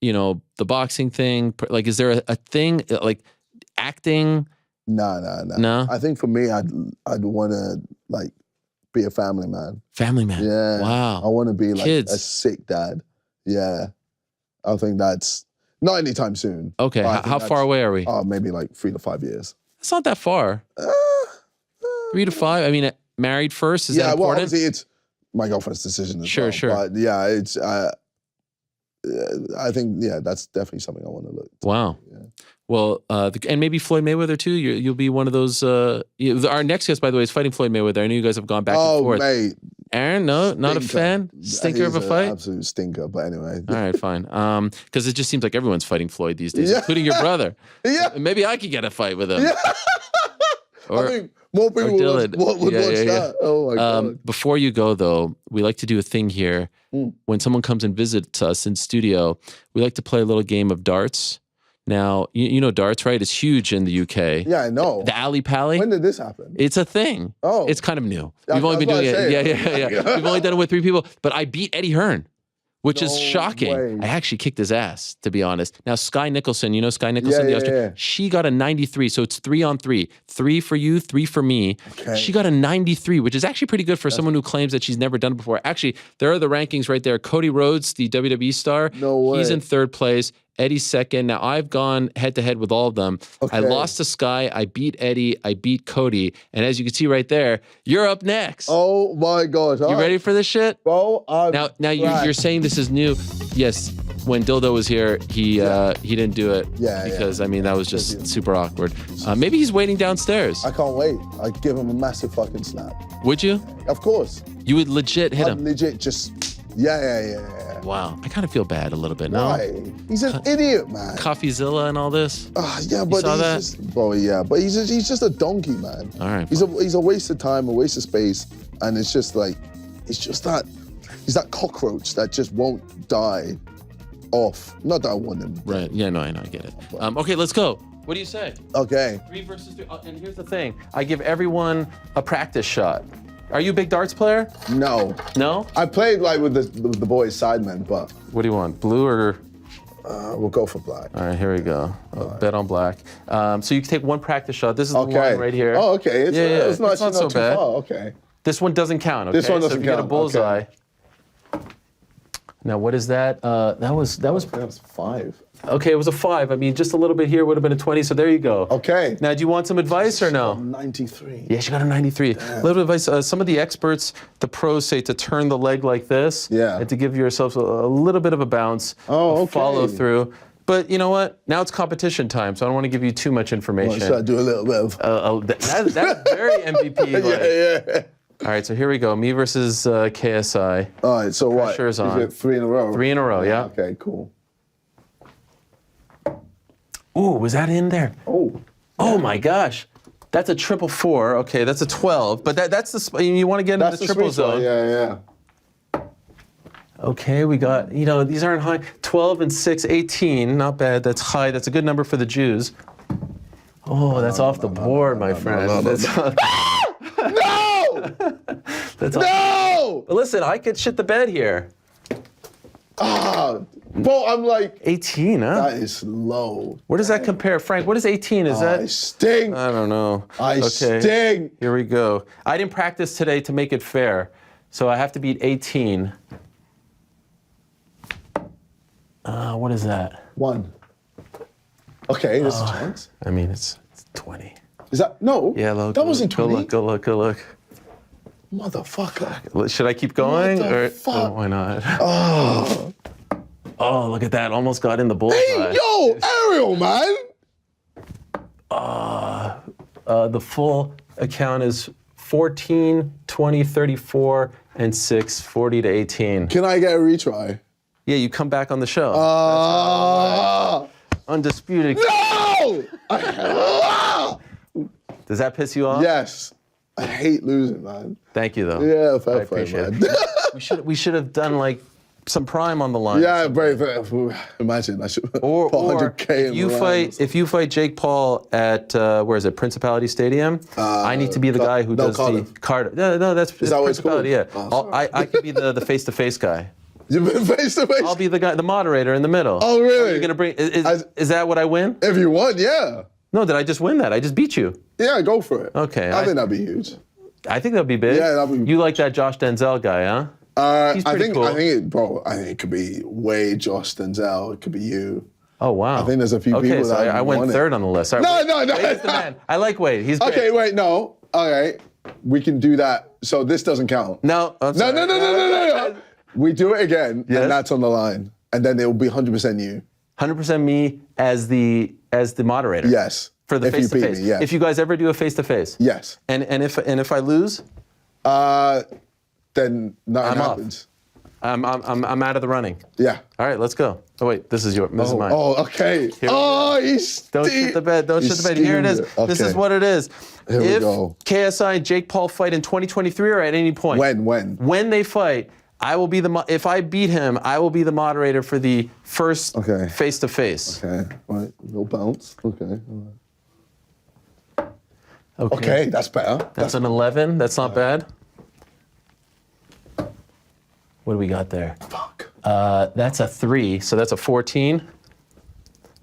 the boxing thing. Like, is there a thing like acting? No. I think for me, I'd want to like be a family man. Family man. Yeah. Wow. I want to be like Kids. a sick dad. Yeah. I think that's not anytime soon. Okay. How far away are we? Maybe like 3 to 5 years. It's not that far. 3 to 5. I mean, married first, is that important? Well, obviously it's my girlfriend's decision as well. Sure. But yeah, it's, I think, that's definitely something I want to look to. Wow. Yeah. Well, and maybe Floyd Mayweather too. You'll be one of those. Our next guest, by the way, is fighting Floyd Mayweather. I know you guys have gone back and forth. Mate. Aaron, no, not a fan? Stinker of a fight? Absolute stinker, but anyway. All right, fine. Because it just seems like everyone's fighting Floyd these days, including your brother. Yeah. Maybe I could get a fight with him. Yeah. Or, I think more people would watch that. Oh my God. Before you go, though, we like to do a thing here. When someone comes and visits us in studio, we like to play a little game of darts. Now, you know darts, right? It's huge in the UK. Yeah, I know. The Alley Pally. When did this happen? It's a thing. Oh. We've kind of new. We've only been doing it. Yeah. We've only done it with 3 people. But I beat Eddie Hearn which is shocking. way. I actually kicked his ass, to be honest. Now, Sky Nicholson, you know Sky Nicholson, Yeah. she got a 93, so it's 3-on-3. 3 for you, 3 for me. Okay. She got a 93, which is actually pretty good for someone who claims that she's never done it before. Actually, there are the rankings right there. Cody Rhodes, the WWE star, No way. he's in 3rd place. Eddie's 2nd. Now, I've gone head-to-head with all of them. Okay. I lost to Sky. I beat Eddie. I beat Cody. And as you can see right there, you're up next. Oh my God! You ready for this shit? Bro, Now you're saying this is new. Yes, when Dildo was here, he didn't do it. Because I mean that was just super awkward. Maybe he's waiting downstairs. I can't wait. I'd give him a massive fucking slap. Would you? Of course. You would legit hit him. Legit, just yeah. Wow, I kind of feel bad a little bit. No, Why? He's an idiot, man. Coffeezilla and all this. Yeah, but saw he's that? just, bro. Yeah, but he's just a donkey, man. All right. He's a waste of time, a waste of space, and it's just like, he's that cockroach that just won't die off. Not that I want him. Right. Yeah. No, I know. I get it. Okay, let's go. What do you say? Okay. 3 versus 3. And here's the thing. I give everyone a practice shot. Are you a big darts player? No. No? I played like with the boys sidemen, but. What do you want? Blue or? We'll go for black. All right, here we go. Bet on black. So you can take one practice shot. This is the one right here. Oh, okay. It's not so too bad. far. Okay. This one doesn't count. Okay? This one doesn't so if you get a count. bullseye. Okay. Now what is that? That was 5. Okay, it was a 5. I mean, just a little bit here would have been a 20. So there you go. Okay. Now, do you want some advice or no? 93. Yeah, she got a 93. A little advice. Some of the experts, the pros, say to turn the leg like this. Yeah. And to give yourself a little bit of a bounce. Oh, okay. Follow through. But you know what? Now it's competition time, so I don't want to give you too much information. Well, should I do a little bit of? That's very MVP. Yeah. All right, so here we go. Me versus KSI. All right, so what? Pressure's on. Is it 3 in a row? 3 in a row, yeah. Okay, cool. Ooh, was that in there? Oh my gosh. That's a 444. Okay, that's a 12. But that's the you want to get into the triple zone. Yeah. Okay, we got, these aren't high. 12 and 6, 18. Not bad. That's high. That's a good number for the Jews. Oh, that's off the board, my friend. No! That's No! But listen, I could shit the bed here. Bro, I'm like 18, huh? That is low. Where does that compare, Frank? What is 18? Is that? I stink. I don't know. I stink. Here we go. I didn't practice today to make it fair, so I have to beat 18. What is that? 1. Okay, there's a chance. I mean, it's 20. Is that no? Yeah, look. That wasn't 20. Good look. Motherfucker. Should I keep going? What the Or fuck? why not? Oh, look at that. Almost got in the bullseye. Hey, yo, Ariel, man. The full account is 14, 20, 34, and 6, 40 to 18. Can I get a retry? Yeah, you come back on the show. Undisputed. No! Does that piss you off? Yes. I hate losing, man. Thank you, though. Yeah, fair play, appreciate man. We should have done like some prime on the line. Yeah, very. Imagine I should Or put 100K in you the line. fight if you fight Jake Paul at where is it, Principality Stadium? I need to be the guy who does Cardiff. the card. No, that's Is that what it's called? Principality. Yeah, I could be the face-to-face guy. You've been face to face. I'll be the guy, the moderator in the middle. Oh, really? You're gonna bring? Is that what I win? If you won, yeah. No, did I just win that? I just beat you. Yeah, go for it. Okay. I think that'd be huge. I think that'd be big. Yeah, that'd be. You like that Josh Denzel guy, huh? He's pretty cool. I think it could be way Josh Denzel. It could be you. Oh wow. I think there's a few people so that I went won third on the list. All No. right, Wade is the man. I like Wade. He's great. Okay, wait, no. All right, we can do that. So this doesn't count. No. I'm sorry. No. We do it again, Yes. and that's on the line, and then it will be 100% you. 100% me as the moderator. Yes. For the If you beat face-to-face. me, yes. If you guys ever do a face-to-face. Yes. And if I lose, then nothing I'm off. happens. I'm out of the running. Yeah. All right, let's go. Oh wait, this is mine. Oh, okay. He's Don't shit the bed. Don't shit the bed. Here it is. Okay. This is what it is. Here we if go. KSI and Jake Paul fight in 2023 or at any point. When they fight, I will be if I beat him, I will be the moderator for the first face-to-face. Okay. All right. No bounce. Okay. All right. Okay, that's better. That's an 11. That's not bad. What do we got there? Fuck. That's a 3, so that's a 14.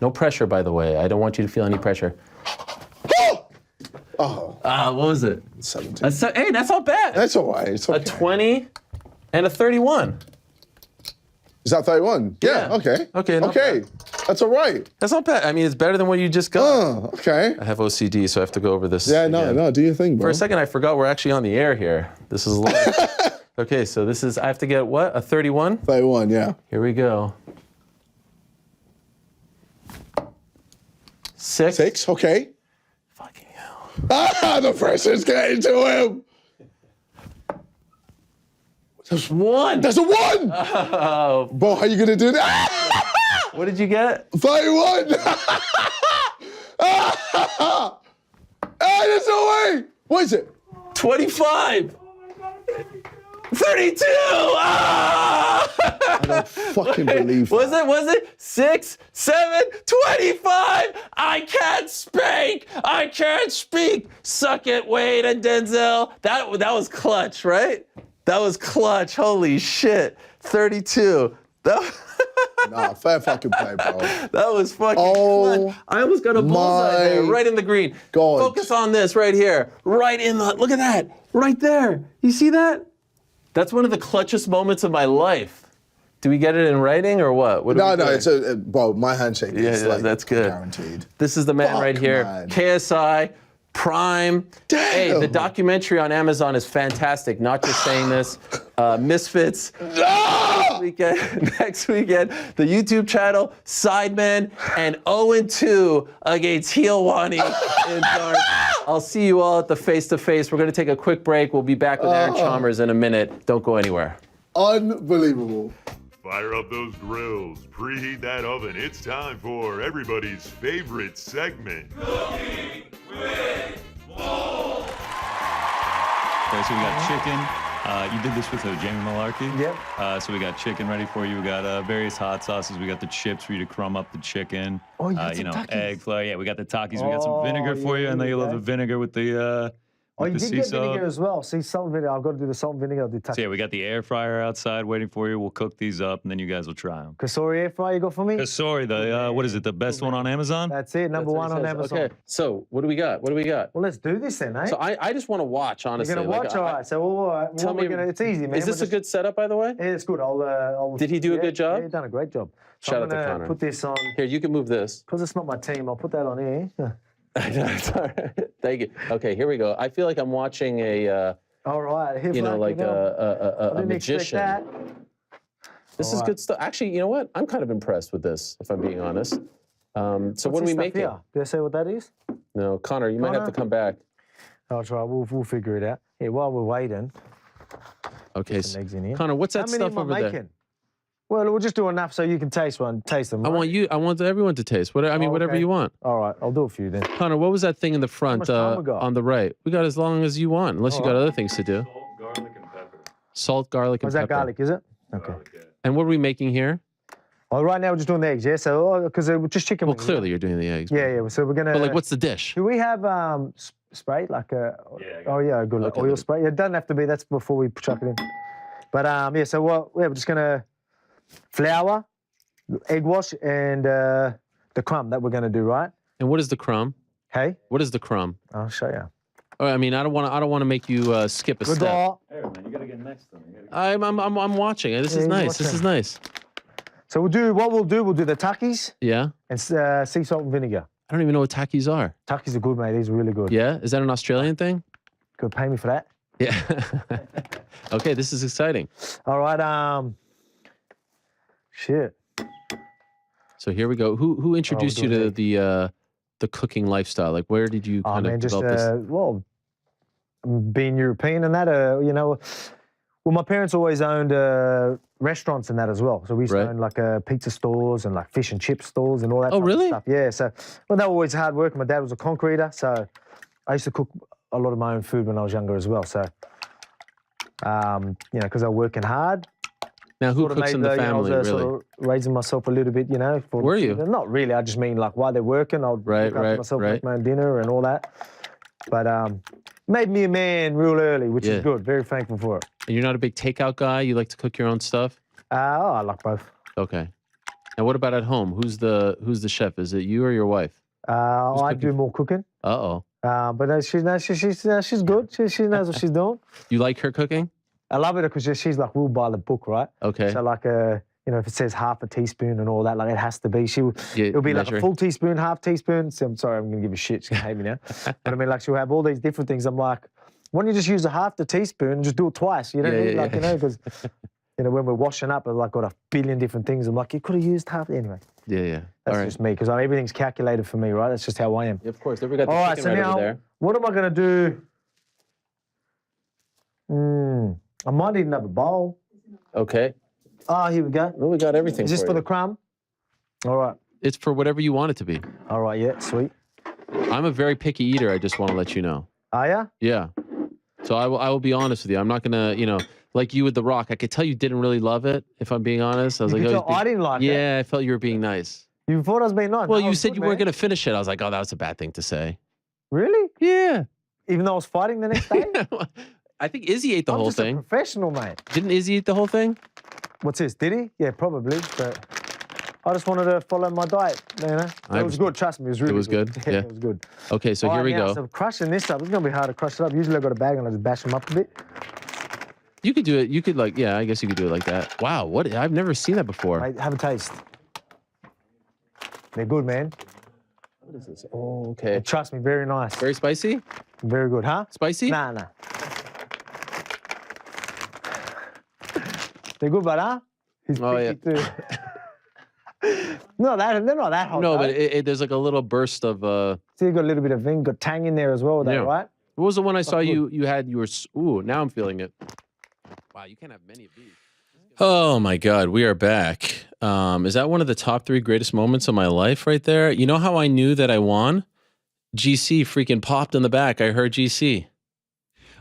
No pressure, by the way. I don't want you to feel any pressure. Oh. What was it? 17. Hey, that's not bad. That's all right. It's okay. A 20 and a 31. Is that 31? Yeah. Okay. Okay. Okay. That's all right. That's not bad. I mean, it's better than what you just got. Oh, okay. I have OCD, so I have to go over this. Yeah, again. no, do your thing, bro. For a second, I forgot we're actually on the air here. This is live. Okay, so this is, I have to get what? A 31? 31, yeah. Here we go. 6. 6, okay. Fucking hell. The pressure's getting to him. There's 1. There's a 1. Oh. Bro, how you gonna do that? What did you get? 31. There's no way. What is it? 25. 32. I don't fucking believe that. Was it 6, 7, 25? I can't speak. I can't speak. Suck it, Wade and Denzel. That was clutch, right? That was clutch. Holy shit. 32. Nah, fair fucking play, bro. That was fucking clutch. I almost got a bullseye there, right in the green. God. Focus on this right here. Right in the, look at that. Right there. You see that? That's one of the clutchest moments of my life. Do we get it in writing or what? No, it's bro, my handshake is like that's good. Guaranteed. This is the man right here. Man. KSI, Prime. Damn. Hey, the documentary on Amazon is fantastic. Not just saying this. Misfits. No! Next weekend, the YouTube channel, Sidemen, and 0-2 against Helwani in darts. I'll see you all at the face-to-face. We're going to take a quick break. We'll be back with Aaron Chalmers in a minute. Don't go anywhere. Unbelievable. Fire up those grills, preheat that oven. It's time for everybody's favorite segment. Cooking with Bull. Okay, so we got chicken. You did this with Jamie Malarkey? Yep. So we got chicken ready for you. We got various hot sauces. We got the chips for you to crumb up the chicken. Oh, you got some know, Takis. egg flour. Yeah, we got the Takis. We got some vinegar for you. I know you love the vinegar with the Oh, you the did sea get salt. vinegar as well. See, salt and vinegar. I've got to do the salt and vinegar. The So yeah, we got the air fryer outside waiting for you. We'll cook these up, and then you guys will try them. Kasori air fryer you got for me? Kasori, the what is it? The best one on Amazon? That's it, number one on Amazon. Okay, so what do we got? What do we got? Well, let's do this then, eh? So I just want to watch, honestly. You're gonna watch, all right? So all right. Tell me, it's easy, man. Is this a good setup, by the way? Yeah, it's good. I'll Did he do a good job? Yeah, he done a great job. So Shout I'm out to gonna Connor. put this on. Here, you can move this. Because it's not my team, I'll put that on here. It's all right. Thank you. Okay, here we go. I feel like I'm watching a, all right. like a magician. That. This is good stuff. Actually, you know what? I'm kind of impressed with this, if I'm being honest. So what are we making? Here? Did I say what that is? No, Connor, you might have to come back. I'll try. We'll figure it out. Here, while we're waiting. Okay, some eggs in here. Connor, what's that stuff over there? Well, we'll just do enough so you can taste them. Right? I want everyone to taste. Whatever you want. All right, I'll do a few then. Connor, what was that thing in the front on the right? We got as long as you want, unless you got other things to do. Salt, garlic, and pepper. Salt, garlic, and pepper. Was that garlic, is it? Okay. Garlic, yeah. And what are we making here? Well, right now we're just doing the eggs, yeah? So, because we're just chicken. Well, clearly you're doing the eggs. Yeah. So we're going to... But like, what's the dish? Do we have spray? Like a... Yeah, good. Like oil spray? It doesn't have to be. That's before we chuck it in. But, yeah, so we're just going to... Flour, egg wash, and the crumb that we're going to do, right? And what is the crumb? Hey? What is the crumb? I'll show you. I mean, I don't want to make you skip a step. Hey, man, you gotta get next to me. I'm watching. This is nice. This is nice. So we'll do the Takis. Yeah. And sea salt and vinegar. I don't even know what Takis are. Takis are good, mate. These are really good. Yeah. Is that an Australian thing? Could pay me for that. Yeah. Okay, this is exciting. All right. Shit. So here we go. Who introduced you to the cooking lifestyle? Like, where did you kind of develop this? Well, being European and that, well, my parents always owned restaurants and that as well. So we used to own like pizza stores and like fish and chip stores and all that type of stuff. Yeah, so well, they were always hard work. My dad was a concreter, so I used to cook a lot of my own food when I was younger as well. So, because I was working hard. Now, who cooks in the family, I was, really? Sort of raising myself a little bit, Were you? Not really. I just mean like while they're working, I'll look after myself, make my own dinner and all that. But made me a man real early, which is good. Very thankful for it. And you're not a big takeout guy? You like to cook your own stuff? I like both. Okay. And what about at home? Who's the chef? Is it you or your wife? I do more cooking. Uh-oh. But she's good. She knows what she's doing. You like her cooking? I love it because she's like ruled by the book, right? Okay. So like if it says half a teaspoon and all that, like it has to be. It'll be like a full teaspoon, half teaspoon. So I'm sorry, I'm gonna give you shit. She's gonna hate me now. But I mean, like she'll have all these different things. I'm like, why don't you just use a half the teaspoon and just do it twice? You don't need because when we're washing up, I've like got a billion different things. I'm like, you could have used half. Anyway. Yeah. That's just me because everything's calculated for me, right? That's just how I am. Yeah, of course. We got the all right, chicken so right now, over there. what am I gonna do? I might need another bowl. Okay. Oh, here we go. Well, we got everything. Is this for the crumb? All right. It's for whatever you want it to be. All right, yeah, sweet. I'm a very picky eater. I just want to let you know. Are ya? Yeah. So I will be honest with you. I'm not gonna, like you with The Rock. I could tell you didn't really love it. If I'm being honest, I was like, I didn't like it. Yeah, I felt you were being nice. You thought I was being nice? Well, you said you weren't gonna finish it. I was like, oh, that was a bad thing to say. Really? Yeah. Even though I was fighting the next day? I think Izzy ate the whole thing. I'm just a professional, mate. Didn't Izzy eat the whole thing? What's this? Did he? Yeah, probably. But I just wanted to follow my diet. It was good. Trust me, it was really good. Yeah, it was good. Okay, so here we go. So crushing this up. It's gonna be hard to crush it up. Usually I got a bag and I just bash them up a bit. You could do it. You could I guess you could do it like that. Wow, what? I've never seen that before. Mate, have a taste. They're good, man. What is this? Oh, okay. Trust me, very nice. Very spicy? Very good, huh? Spicy? Nah. They're good, but he's picky too. they're not that hot. No, but there's like a little burst of. So you got a little bit of got tang in there as well, though, right? What was the one I saw you had? You were. Ooh, now I'm feeling it. Wow, you can't have many of these. Oh my God, we are back. Is that one of the top 3 greatest moments of my life right there? You know how I knew that I won? GC freaking popped in the back. I heard GC.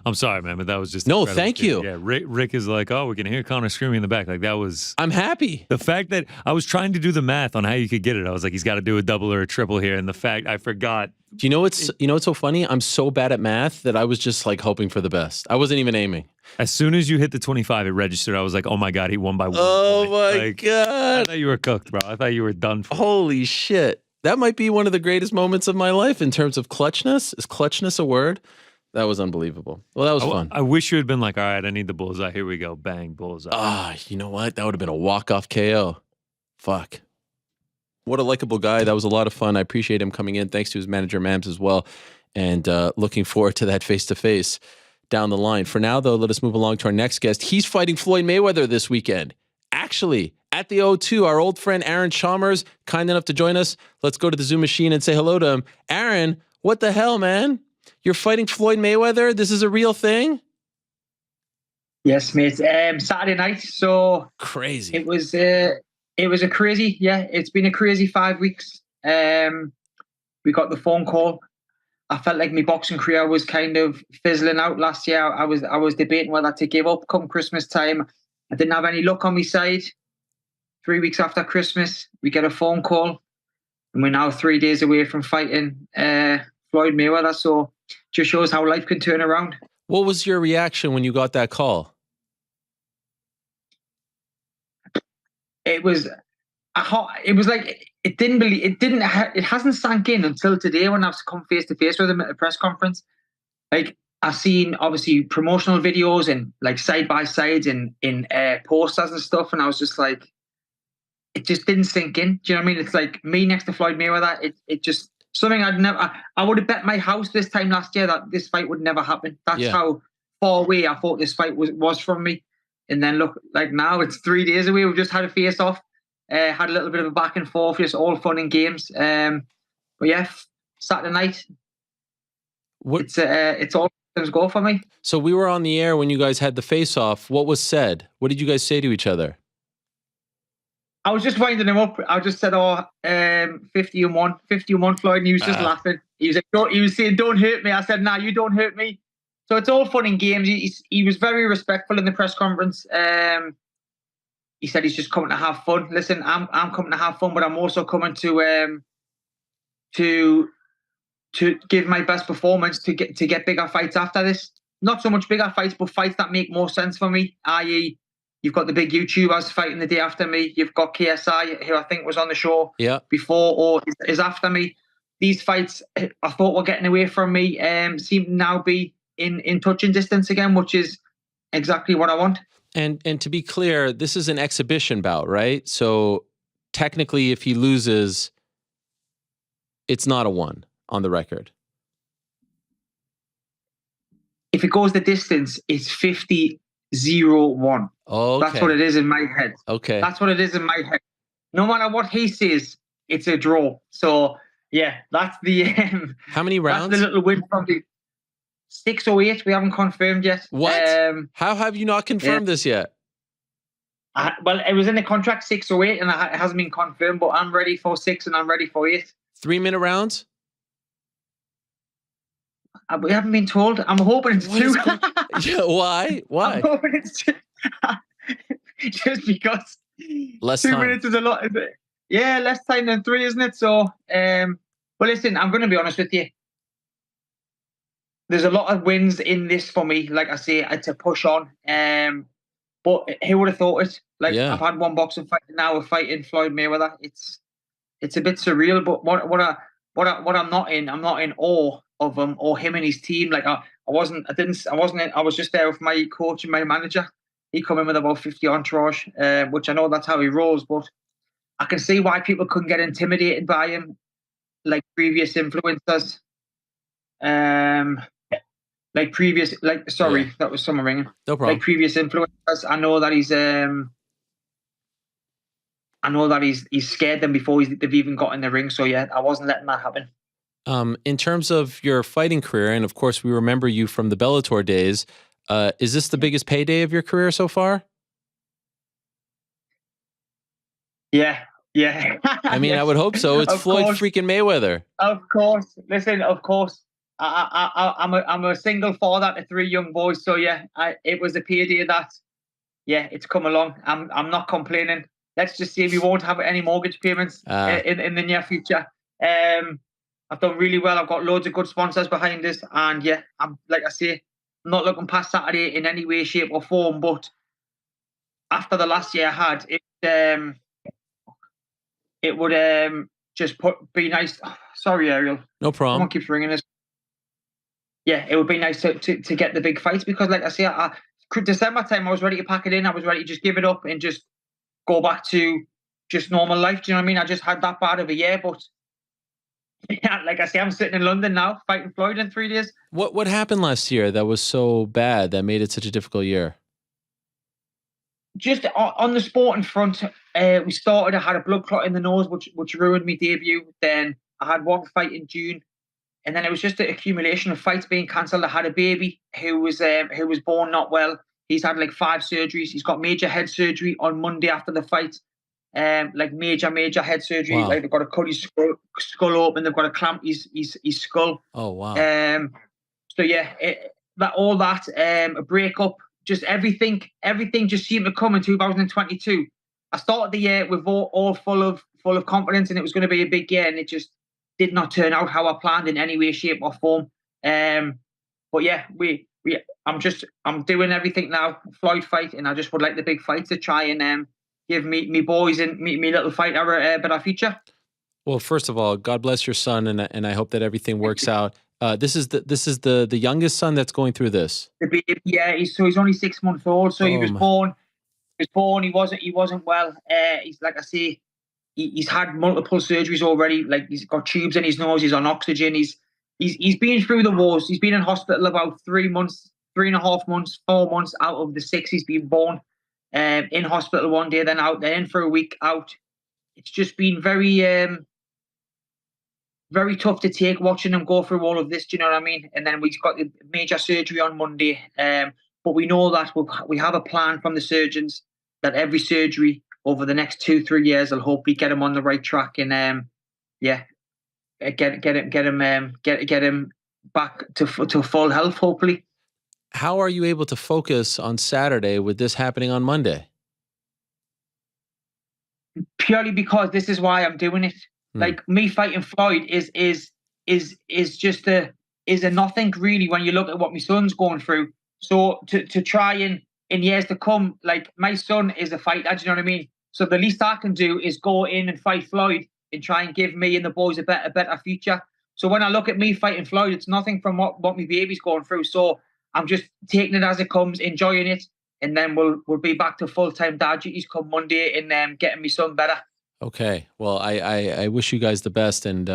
I'm sorry, man, but that was just no. Thank you. Yeah, Rick is like, oh, we can hear Connor screaming in the back. Like that was. I'm happy. The fact that I was trying to do the math on how you could get it, I was like, he's got to do a double or a triple here, and the fact I forgot. Do you know what's so funny? I'm so bad at math that I was just like hoping for the best. I wasn't even aiming. As soon as you hit the 25, it registered. I was like, oh my God, he won by 1 Oh point. my God. I thought you were cooked, bro. I thought you were done for. Holy shit. That might be one of the greatest moments of my life in terms of clutchness. Is clutchness a word? That was unbelievable. Well, that was fun. I wish you had been like, all right, I need the bullseye. Here we go. Bang, bullseye. You know what? That would have been a walk-off KO. Fuck. What a likable guy. That was a lot of fun. I appreciate him coming in. Thanks to his manager, Mams, as well. And looking forward to that face-to-face down the line. For now, though, let us move along to our next guest. He's fighting Floyd Mayweather this weekend. Actually, at the O2, our old friend Aaron Chalmers, kind enough to join us. Let's go to the Zoom machine and say hello to him. Aaron, what the hell, man? You're fighting Floyd Mayweather? This is a real thing? Yes, mate. Saturday night, so crazy. It was a crazy, it's been a crazy 5 weeks. We got the phone call. I felt like my boxing career was kind of fizzling out last year. I was debating whether to give up come Christmas time. I didn't have any luck on my side. 3 weeks after Christmas, we get a phone call, and we're now 3 days away from fighting Floyd Mayweather. So just shows how life can turn around. What was your reaction when you got that call? It was like it hasn't sunk in until today when I've come face to face with him at a press conference. Like I've seen obviously promotional videos and like side by sides and in posters and stuff, and I was just like, it just didn't sink in. Do you know what I mean? It's like me next to Floyd Mayweather. It just something I would have bet my house this time last year that this fight would never happen. That's how far away I thought this fight was from me. And then look, like now it's 3 days away. We've just had a face off, had a little bit of a back and forth, just all fun and games. But yeah, Saturday night, it's all things go for me. So we were on the air when you guys had the face off. What was said? What did you guys say to each other? I was just winding him up. I just said, 50-1, Floyd, and he was just laughing. He was saying, don't hurt me. I said, nah, you don't hurt me. So it's all fun and games. He was very respectful in the press conference. He said he's just coming to have fun. Listen, I'm coming to have fun, but I'm also coming to give my best performance to get bigger fights after this. Not so much bigger fights, but fights that make more sense for me, i.e., You've got the big YouTubers fighting the day after me. You've got KSI, who I think was on the show before or is after me. These fights, I thought were getting away from me, seem to now be in touching distance again, which is exactly what I want. And to be clear, this is an exhibition bout, right? So technically, if he loses, it's not a 1 on the record. If it goes the distance, it's 50-0-1. Oh, okay. That's what it is in my head. Okay. That's what it is in my head. No matter what he says, it's a draw. So, yeah, that's the... How many rounds? That's the little win from the 6 or 8. We haven't confirmed yet. What? How have you not confirmed this yet? Well, it was in the contract 6 or 8, and it hasn't been confirmed, but I'm ready for 6 and I'm ready for 8. 3-minute rounds? We haven't been told. I'm hoping it's 2. Yeah, why? I'm hoping it's 2. Just because less 2 time. minutes is a lot. Yeah, less time than 3, isn't it? So, but listen, I'm going to be honest with you. There's a lot of wins in this for me. Like I say, it's a push on. But who would have thought it? Like I've had one boxing fight, now we're fighting Floyd Mayweather. It's a bit surreal. But what I'm not in awe of him or him and his team. Like I was just there with my coach and my manager. He come in with about 50 entourage, which I know that's how he rolls. But I can see why people couldn't get intimidated by him, like previous influencers. That was someone ringing. No problem. Like previous influencers, I know that he's scared them before they've even got in the ring. So yeah, I wasn't letting that happen. In terms of your fighting career, and of course we remember you from the Bellator days, is this the biggest payday of your career so far? Yeah. I mean, I would hope so. It's Floyd freaking Mayweather. Of course. Listen, of course. I'm a single father to 3 young boys, so yeah, it was a payday that, yeah, it's come along. I'm not complaining. Let's just say we won't have any mortgage payments in the near future. I've done really well. I've got loads of good sponsors behind us, and yeah, I'm like I say, I'm not looking past Saturday in any way, shape, or form. But after the last year I had, it would just be nice. Sorry, Ariel. No problem. Someone keeps ringing us. Yeah, it would be nice to get the big fights because, like I say, December time I was ready to pack it in. I was ready to just give it up and just go back to just normal life. Do you know what I mean? I just had that bad of a year, but yeah, like I say, I'm sitting in London now fighting Floyd in 3 days. What happened last year that was so bad that made it such a difficult year? Just on the sporting front, we started. I had a blood clot in the nose, which ruined my debut. Then I had one fight in June. And then it was just an accumulation of fights being cancelled. I had a baby who was born not well. He's had like 5 surgeries. He's got major head surgery on Monday after the fight. Like major head surgery. Wow. Like they've got to cut his skull open. They've got to clamp his skull. Oh wow. So yeah, a breakup, just everything just seemed to come in 2022. I started the year with all full of confidence, and it was going to be a big year, and it just did not turn out how I planned in any way, shape, or form. But yeah, I'm doing everything now. Floyd fight, and I just would like the big fight to try and give me boys and me little fighter a better future. Well, first of all, God bless your son, and I hope that everything works out. This is the youngest son that's going through this. Yeah, he's only 6 months old. So he was born. He wasn't well. He's like I say. He's had multiple surgeries already. Like he's got tubes in his nose. He's on oxygen. He's been through the wars. He's been in hospital about 3 months, 3.5 months, 4 months out of the 6 he's been born. In hospital one day, then out, then in for a week out. It's just been very, very tough to take watching him go through all of this. Do you know what I mean? And then we've got the major surgery on Monday. But we know that we have a plan from the surgeons that every surgery over the next 2-3 years, I'll hopefully get him on the right track and get him back to full health. Hopefully. How are you able to focus on Saturday with this happening on Monday? Purely because this is why I'm doing it. Like me fighting Floyd is just a nothing really when you look at what my son's going through. So to try and in years to come, like my son is a fighter, do you know what I mean? So the least I can do is go in and fight Floyd and try and give me and the boys a better future. So when I look at me fighting Floyd, it's nothing from what my baby's going through. So I'm just taking it as it comes, enjoying it, and then we'll be back to full-time dad duties come Monday and getting my son better. Okay. Well, I wish you guys the best, and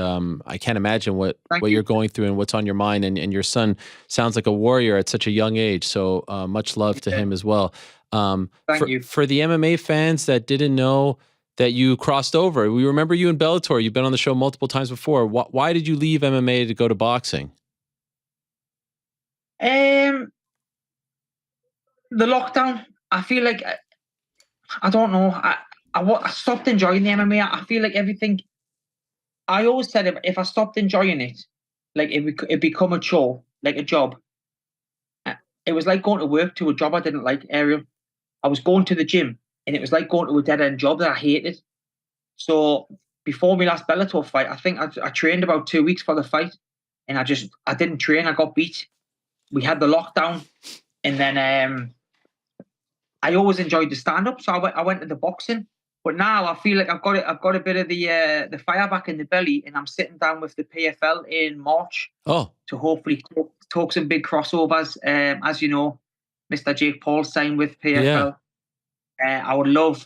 I can't imagine what you're going through and what's on your mind. And your son sounds like a warrior at such a young age. So much love to him as well. Thank you. For the MMA fans that didn't know that you crossed over, we remember you in Bellator. You've been on the show multiple times before. Why did you leave MMA to go to boxing? The lockdown, I feel like, I don't know, I stopped enjoying the MMA. I feel like everything, I always said if I stopped enjoying it, like it become a chore, like a job. It was like going to work to a job I didn't like, Ariel. I was going to the gym and it was like going to a dead-end job that I hated. So before my last Bellator fight, I think I trained about 2 weeks for the fight and I didn't train, I got beat. We had the lockdown and then I always enjoyed the stand-up, so I went to the boxing. But now I feel like I've got a bit of the fire back in the belly, and I'm sitting down with the PFL in March. Oh, to hopefully talk some big crossovers. As you know, Mr. Jake Paul signed with PFL. Yeah. I would love.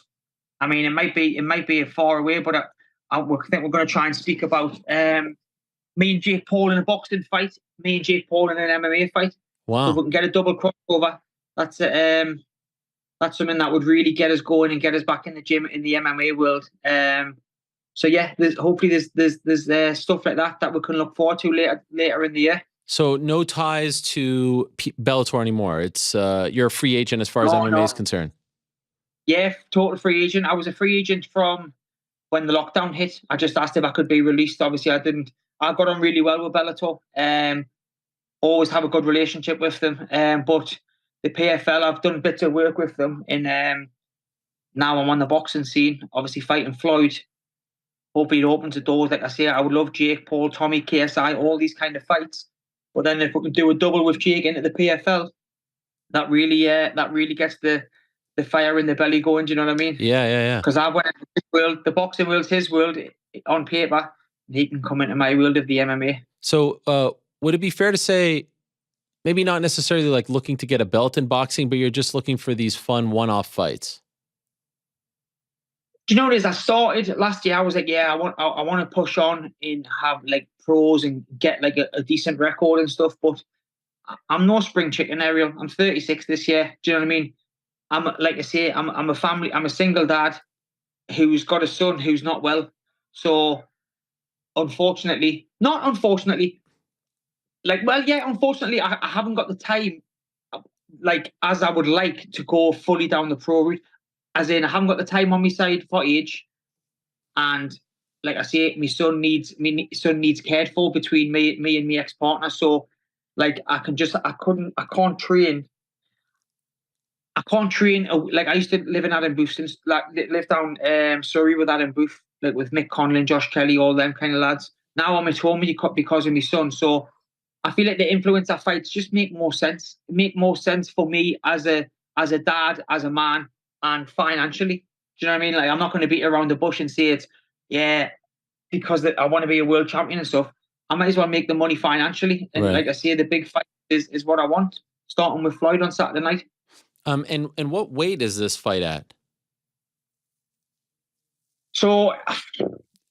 I mean, it might be far away, but I think we're going to try and speak about me and Jake Paul in a boxing fight, me and Jake Paul in an MMA fight. Wow! So we can get a double crossover. That's something that would really get us going and get us back in the gym in the MMA world. So yeah, hopefully there's stuff like that we can look forward to later in the year. So no ties to Bellator anymore. It's you're a free agent as far as MMA is concerned. Yeah, total free agent. I was a free agent from when the lockdown hit. I just asked if I could be released. Obviously, I didn't. I got on really well with Bellator. Always have a good relationship with them. But the PFL, I've done bits of work with them, and now I'm on the boxing scene. Obviously, fighting Floyd. Hopefully, it opens the doors. Like I say, I would love Jake Paul, Tommy, KSI, all these kind of fights. But then if we can do a double with Jake into the PFL, that really gets the fire in the belly going. Do you know what I mean? Yeah. Because I went into his world, the boxing world's his world on paper. And he can come into my world of the MMA. So, would it be fair to say, maybe not necessarily like looking to get a belt in boxing, but you're just looking for these fun one-off fights? Do you know what it is? I started last year. I was like, I want to push on and have like pros and get like a decent record and stuff. But I'm no spring chicken, Ariel. I'm 36 this year. Do you know what I mean? I'm like I say, I'm a single dad who's got a son who's not well. So unfortunately, I haven't got the time, like as I would like to go fully down the pro route. As in, I haven't got the time on my side for age, and like I say, my son needs cared for between me and my ex-partner. So, like I can't train. Like I used to live in Adam Booth, since like live down Surrey with Adam Booth, like with Mick Conlon, Josh Kelly, all them kind of lads. Now I'm at home because of my son. So I feel like the influencer fights just make more sense. Make more sense for me as a dad, as a man, and financially. Do you know what I mean? Like I'm not going to beat around the bush and say it's because I want to be a world champion and stuff. I might as well make the money financially. And Like I say, the big fight is what I want. Starting with Floyd on Saturday night. And what weight is this fight at? So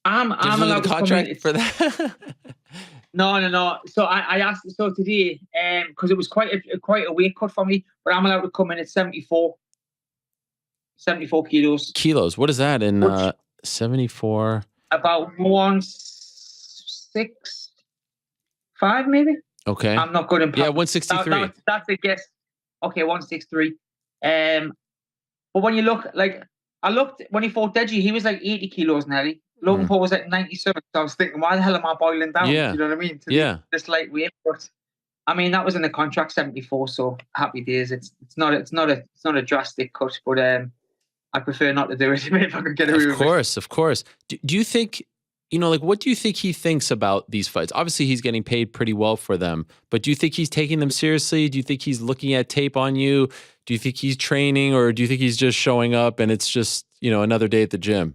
I'm allowed the to contract for that. No. So I asked today because it was quite a weight cut for me, but I'm allowed to come in at 74 kilos. Kilos. What is that in 74? About 165 maybe. Okay. I'm not good in pounds. Yeah, 163. That's a guess. Okay, 163. But when you look, like I looked when he fought Deji, he was like 80 kilos nearly. Logan Paul was like 97. So I was thinking, why the hell am I boiling down? Yeah. You know what I mean? This lightweight. But I mean, that was in the contract 74. So happy days. It's not a drastic cut, but I prefer not to do it if I could get away with it. Of course. Do you think like, what do you think he thinks about these fights? Obviously, he's getting paid pretty well for them, but do you think he's taking them seriously? Do you think he's looking at tape on you? Do you think he's training, or do you think he's just showing up and it's just, another day at the gym?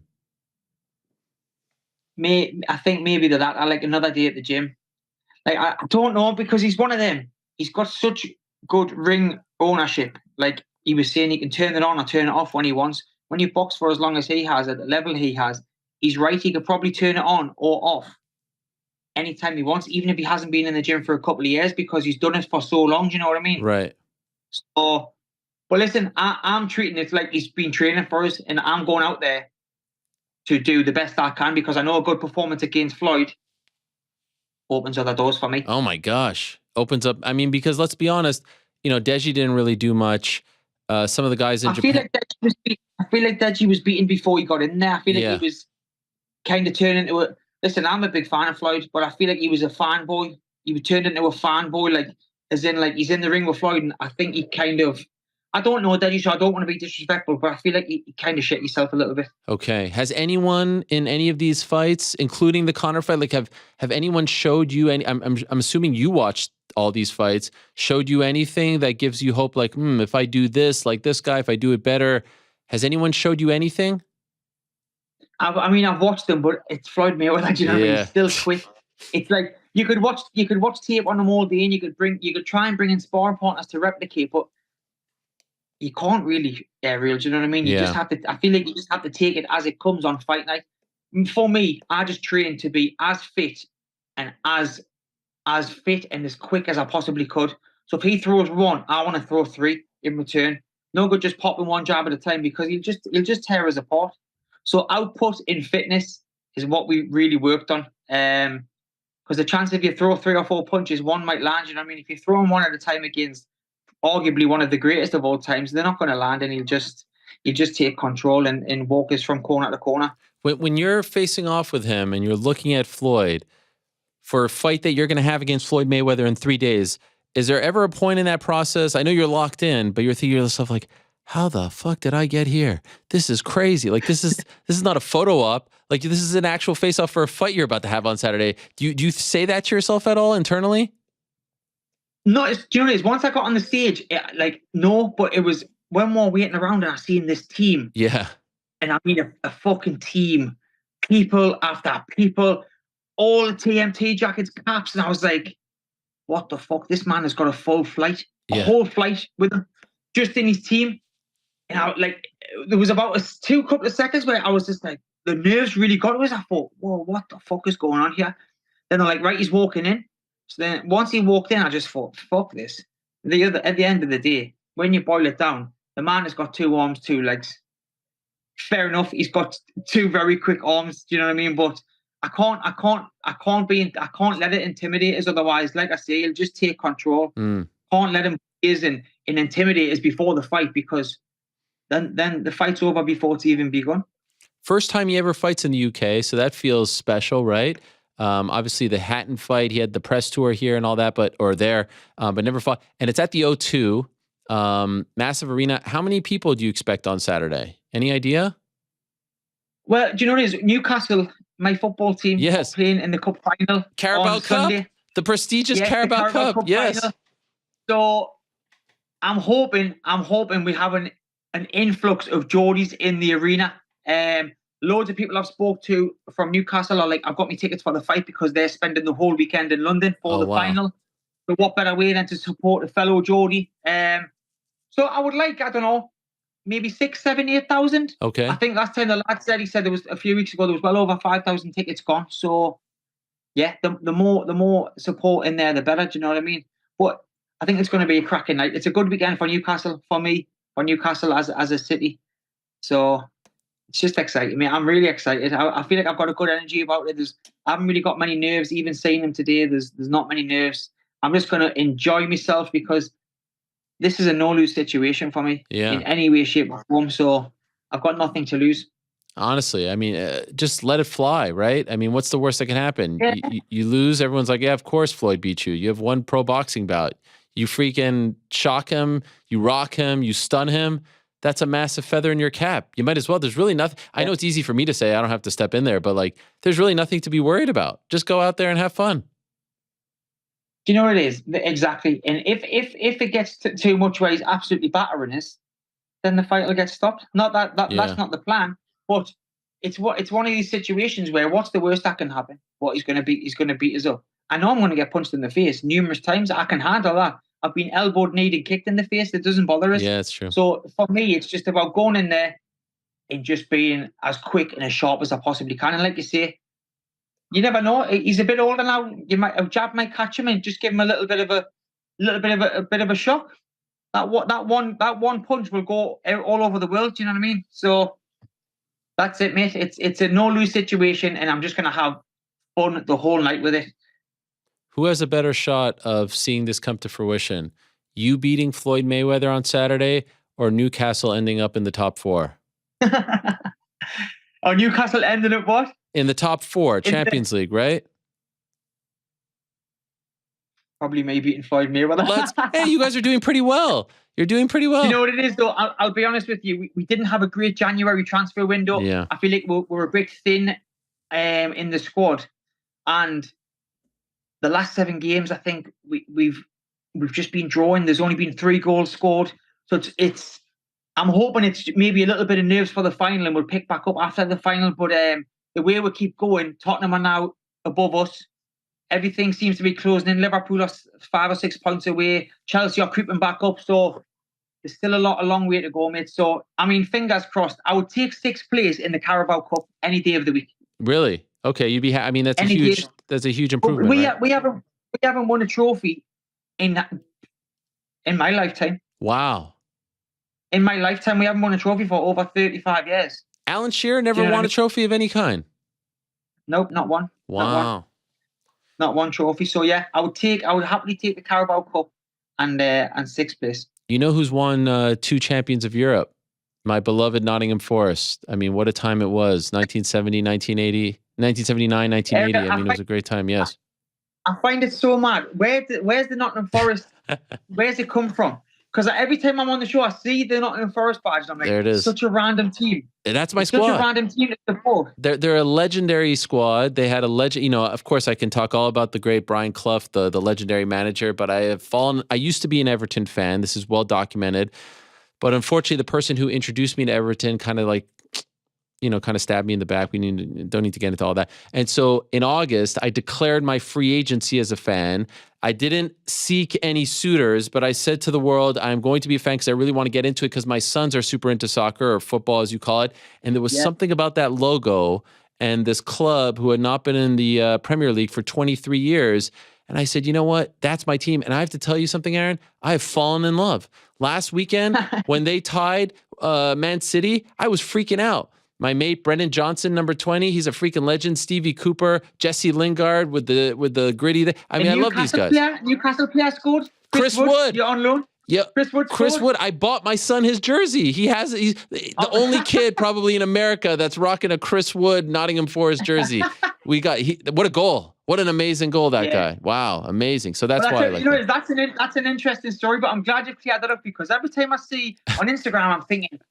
I think maybe that I like another day at the gym. Like, I don't know, because he's one of them. He's got such good ring ownership. Like he was saying, he can turn it on or turn it off when he wants. When you box for as long as he has, at the level he has, he's right. He could probably turn it on or off anytime he wants, even if he hasn't been in the gym for a couple of years, because he's done it for so long. Do you know what I mean? Right. So, but listen, I'm treating it like he's been training for us, and I'm going out there to do the best I can, because I know a good performance against Floyd opens other doors for me. Oh my gosh. Opens up. I mean, because let's be honest, Deji didn't really do much. Some of the guys in Japan. I feel like Deji was beaten before he got in there. I feel like he was kind of turning into a... Listen, I'm a big fan of Floyd, but I feel like he was a fanboy. He was turned into a fanboy, like, as in, like, he's in the ring with Floyd, and I think he kind of... I don't know Deji, so I don't want to be disrespectful, but I feel like he kind of shit himself a little bit. Okay. Has anyone in any of these fights, including the Conor fight, like have anyone showed you any? I'm assuming you watched all these fights. Showed you anything that gives you hope? Like, if I do this, like this guy, if I do it better, has anyone showed you anything? I mean, I've watched them, but it's Floyd Mayweather. You know what I mean? It's still quick. It's like you could watch tape on them all day, and you could try and bring in sparring partners to replicate, but you can't really real. Do you know what I mean? You just have to. I feel like you just have to take it as it comes on fight night. For me, I just train to be as fit and as fit and as quick as I possibly could. So if he throws one, I want to throw three in return. No good just popping one jab at a time, because he'll just tear us apart. So output in fitness is what we really worked on. Because the chance if you throw 3 or 4 punches, one might land. You know what I mean? If you're throwing one at a time against arguably one of the greatest of all times, they're not going to land, and he'll just take control and walk us from corner to corner. When you're facing off with him and you're looking at Floyd for a fight that you're going to have against Floyd Mayweather in 3 days, is there ever a point in that process? I know you're locked in, but you're thinking to yourself like, how the fuck did I get here? This is crazy. Like this is not a photo op. Like this is an actual face off for a fight you're about to have on Saturday. Do you say that to yourself at all internally? No, do you know what it is? Once I got on the stage, no, but it was when we were waiting around and I seen this team. Yeah. And I mean a fucking team, people after people, all TMT jackets, caps, and I was like, what the fuck? This man has got a full flight, a whole flight with him, just in his team. And there was about a couple of seconds where I was just like, the nerves really got to us. I thought, whoa, what the fuck is going on here? Then they're like, right, he's walking in. So then once he walked in, I just thought, fuck this. At the end of the day, when you boil it down, the man has got 2 arms, 2 legs. Fair enough, he's got 2 very quick arms. Do you know what I mean? But I can't let it intimidate us. Otherwise, like I say, he'll just take control. Can't let him and intimidate us before the fight, because then the fight's over before it's even begun. First time he ever fights in the UK, so that feels special, right? Obviously the Hatton fight, he had the press tour here and all that, but never fought. And it's at the O2, massive arena. How many people do you expect on Saturday? Any idea? Well, do you know what it is? Newcastle, my football team, playing in the cup final. Carabao Cup? Sunday. The prestigious Carabao Cup. Yes. Final. So I'm hoping we have an influx of Geordies in the arena. Loads of people I've spoke to from Newcastle are like, I've got me tickets for the fight, because they're spending the whole weekend in London for the final. So what better way than to support a fellow Geordie? So I would like, I don't know, maybe 6, 7, 8,000. Okay. I think last time the lad said, he said there was a few weeks ago, there was well over 5,000 tickets gone. So yeah, the more support in there, the better. Do you know what I mean? But I think it's going to be a cracking night. It's a good weekend for Newcastle, for me, for Newcastle as a city. So it's just exciting. I mean, I'm really excited. I feel like I've got a good energy about it. I haven't really got many nerves. Even seeing him today, there's not many nerves. I'm just going to enjoy myself, because this is a no-lose situation for me in any way, shape, or form. So I've got nothing to lose. Honestly, I mean, just let it fly, right? I mean, what's the worst that can happen? Yeah. You lose, everyone's like, yeah, of course Floyd beat you. You have one pro boxing bout. You freaking shock him, you rock him, you stun him. that's a massive feather in your cap. You might as well. There's really nothing. I know it's easy for me to say. I don't have to step in there, but like, there's really nothing to be worried about. Just go out there and have fun. Do you know what it is? Exactly. And if it gets too much where he's absolutely battering us, then the fight will get stopped. Not that's not the plan, but it's one of these situations where what's the worst that can happen? What he's going to beat us up. I know I'm going to get punched in the face numerous times. I can handle that. I've been elbowed, kneed, and kicked in the face. It doesn't bother us. Yeah, it's true. So for me, it's just about going in there and just being as quick and as sharp as I possibly can. And like you say, you never know. He's a bit older now. A jab might catch him and just give him a little bit of a shock. That one punch will go all over the world. Do you know what I mean? So that's it, mate. It's a no lose situation, and I'm just gonna have fun the whole night with it. Who has a better shot of seeing this come to fruition? You beating Floyd Mayweather on Saturday, or Newcastle ending up in the top 4? Oh, Newcastle ending up what? In the top 4, Champions League, right? Probably me beating Floyd Mayweather. Hey, you guys are doing pretty well. You're doing pretty well. You know what it is, though? I'll be honest with you. We didn't have a great January transfer window. Yeah. I feel like we're a bit thin in the squad. And the last 7 games, I think we've just been drawing. There's only been 3 goals scored. So it's I'm hoping it's maybe a little bit of nerves for the final and we'll pick back up after the final. But the way we keep going, Tottenham are now above us. Everything seems to be closing in. Liverpool are 5 or 6 points away. Chelsea are creeping back up. So there's still a long way to go, mate. So, I mean, fingers crossed. I would take 6th place in the Carabao Cup any day of the week. Really? Okay, you'd be. I mean, that's a huge improvement. We haven't won a trophy in my lifetime. Wow. In my lifetime, we haven't won a trophy for over 35 years. Alan Shearer never won a trophy of any kind. Nope, not one. Wow. Not one trophy. So yeah, I would happily take the Carabao Cup and 6th place. You know who's won 2 champions of Europe? My beloved Nottingham Forest. I mean, what a time it was. 1970, 1980, 1979, 1980. I mean, it was a great time. Yes. I find it so mad. Where's the Nottingham Forest? Where's it come from? Because every time I'm on the show, I see the Nottingham Forest badge. And I'm like, there it is. Such a random team. That's my squad. Such a random team to support. They're a legendary squad. They had a legend. You know, of course, I can talk all about the great Brian Clough, the legendary manager. But I used to be an Everton fan. This is well documented. But unfortunately, the person who introduced me to Everton kind of stabbed me in the back. Don't need to get into all that. And so in August, I declared my free agency as a fan. I didn't seek any suitors, but I said to the world, I'm going to be a fan because I really want to get into it because my sons are super into soccer or football, as you call it. And there was something about that logo and this club who had not been in the Premier League for 23 years. And I said, you know what? That's my team. And I have to tell you something, Aaron. I have fallen in love. Last weekend, when they tied Man City, I was freaking out. My mate Brendan Johnson, number 20, he's a freaking legend. Stevie Cooper, Jesse Lingard with the gritty. I mean, I love these guys. Newcastle player scored. Chris Wood. You're on loan. Yeah, Chris Wood. I bought my son his jersey. He's the only kid probably in America that's rocking a Chris Wood Nottingham Forest jersey. What a goal! What an amazing goal that guy! Wow, amazing. So that's why I like. That's an interesting story. But I'm glad you cleared that up because every time I see on Instagram, I'm thinking,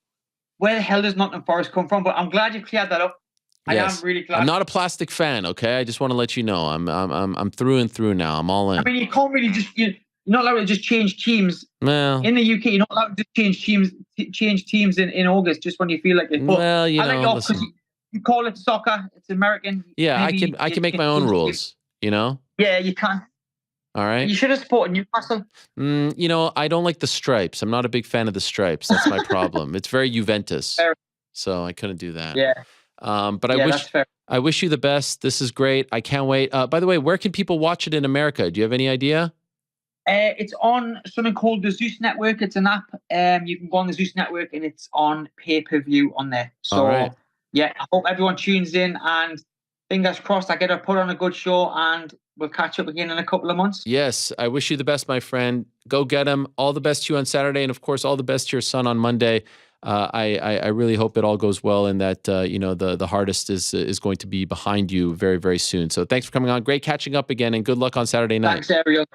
where the hell does Nottingham Forest come from? But I'm glad you cleared that up. Yes. I am really glad. I'm not a plastic fan. Okay, I just want to let you know I'm through and through now. I'm all in. I mean, you can't really you're not allowed to just change teams. Well, in the UK, you're not allowed to just change teams in August just when you feel like it. But well, because you call it soccer. It's American. Yeah, I can make my own rules. You know. Yeah, you can. All right. You should have supported Newcastle. I don't like the stripes. I'm not a big fan of the stripes. That's my problem. It's very Juventus. Fair. So I couldn't do that. Yeah. But I wish you the best. This is great. I can't wait. By the way, where can people watch it in America? Do you have any idea? It's on something called the Zeus Network. It's an app. You can go on the Zeus Network and it's on pay-per-view on there. So yeah, I hope everyone tunes in and fingers crossed I get to put on a good show and we'll catch up again in a couple of months. Yes, I wish you the best, my friend. Go get him. All the best to you on Saturday, and of course, all the best to your son on Monday. I really hope it all goes well, and that the hardest is going to be behind you very, very soon. So thanks for coming on. Great catching up again, and good luck on Saturday night. Thanks, Ariel.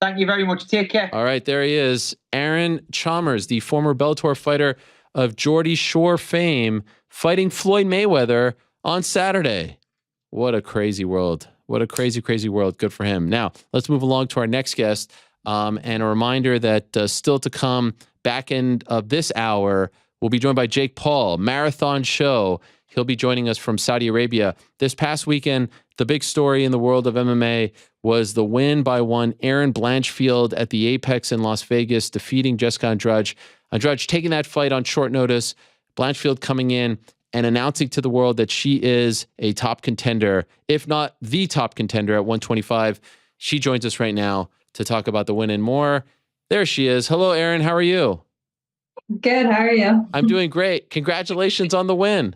Thank you very much. Take care. All right, there he is. Aaron Chalmers, the former Bellator fighter of Geordie Shore fame, fighting Floyd Mayweather on Saturday. What a crazy world. What a crazy, crazy world. Good for him. Now, let's move along to our next guest. And a reminder that still to come, back end of this hour, we'll be joined by Jake Paul, Marathon Show. He'll be joining us from Saudi Arabia. This past weekend, the big story in the world of MMA was the win by one Erin Blanchfield at the Apex in Las Vegas, defeating Jessica Andrade. Andrade taking that fight on short notice. Blanchfield coming in and announcing to the world that she is a top contender, if not the top contender at 125. She joins us right now to talk about the win and more. There she is. Hello, Erin. How are you? Good. How are you? I'm doing great. Congratulations on the win.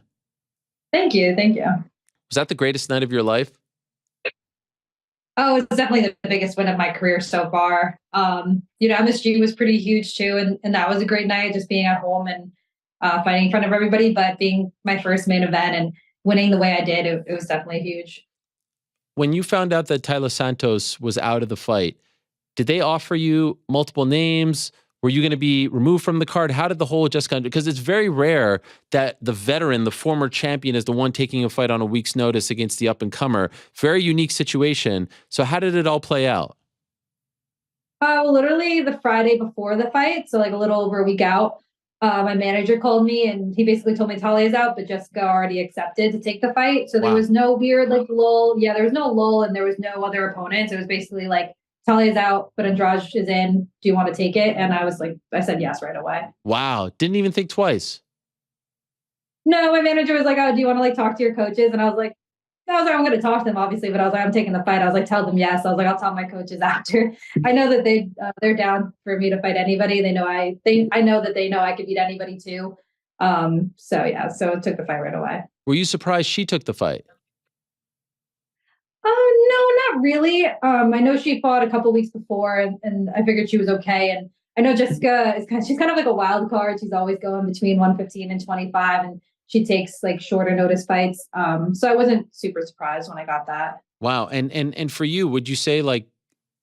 Thank you. Thank you. Was that the greatest night of your life? Oh, it's definitely the biggest win of my career so far. MSG was pretty huge too. And that was a great night, just being at home and fighting in front of everybody, but being my first main event and winning the way I did, it was definitely huge. When you found out that Taila Santos was out of the fight, did they offer you multiple names? Were you going to be removed from the card? How did the whole Jessica, because it's very rare that the veteran, the former champion, is the one taking a fight on a week's notice against the up-and-comer. Very unique situation. So how did it all play out? Literally the Friday before the fight, so like a little over a week out, my manager called me and he basically told me Talia's out, but Jessica already accepted to take the fight. So there was no weird like lull. Yeah, there was no lull and there was no other opponents. It was basically like, Talia's out, but Andrade is in. Do you want to take it? And I said yes right away. Wow. Didn't even think twice. No, my manager was like, oh, do you want to like talk to your coaches? And I was like, no, I was like, I'm going to talk to them, obviously, but I was like, I'm taking the fight. I was like, tell them yes. I was like, I'll tell my coaches after. I know that they're down for me to fight anybody. They know I know that they know I could beat anybody too. So I took the fight right away. Were you surprised she took the fight? No, not really. I know she fought a couple weeks before and I figured she was okay. And I know Jessica she's kind of like a wild card. She's always going between 115 and 25 and she takes like shorter notice fights. So I wasn't super surprised when I got that. Wow. And for you, would you say like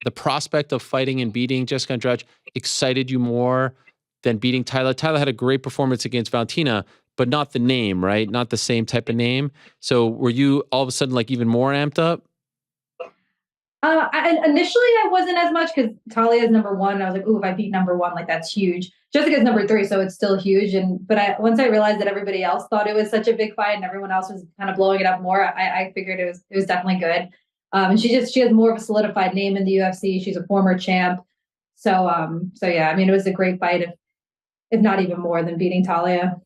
the prospect of fighting and beating Jessica Andrade excited you more than beating Taila? Taila had a great performance against Valentina, but not the name, right? Not the same type of name. So were you all of a sudden like even more amped up? Initially, I wasn't as much because Talia is number one. I was like, "Ooh, if I beat number one, like that's huge." Jessica's number 3, so it's still huge. But once I realized that everybody else thought it was such a big fight and everyone else was kind of blowing it up more, I figured it was definitely good. And she has more of a solidified name in the UFC. She's a former champ, so yeah. I mean, it was a great fight, if not even more than beating Talia.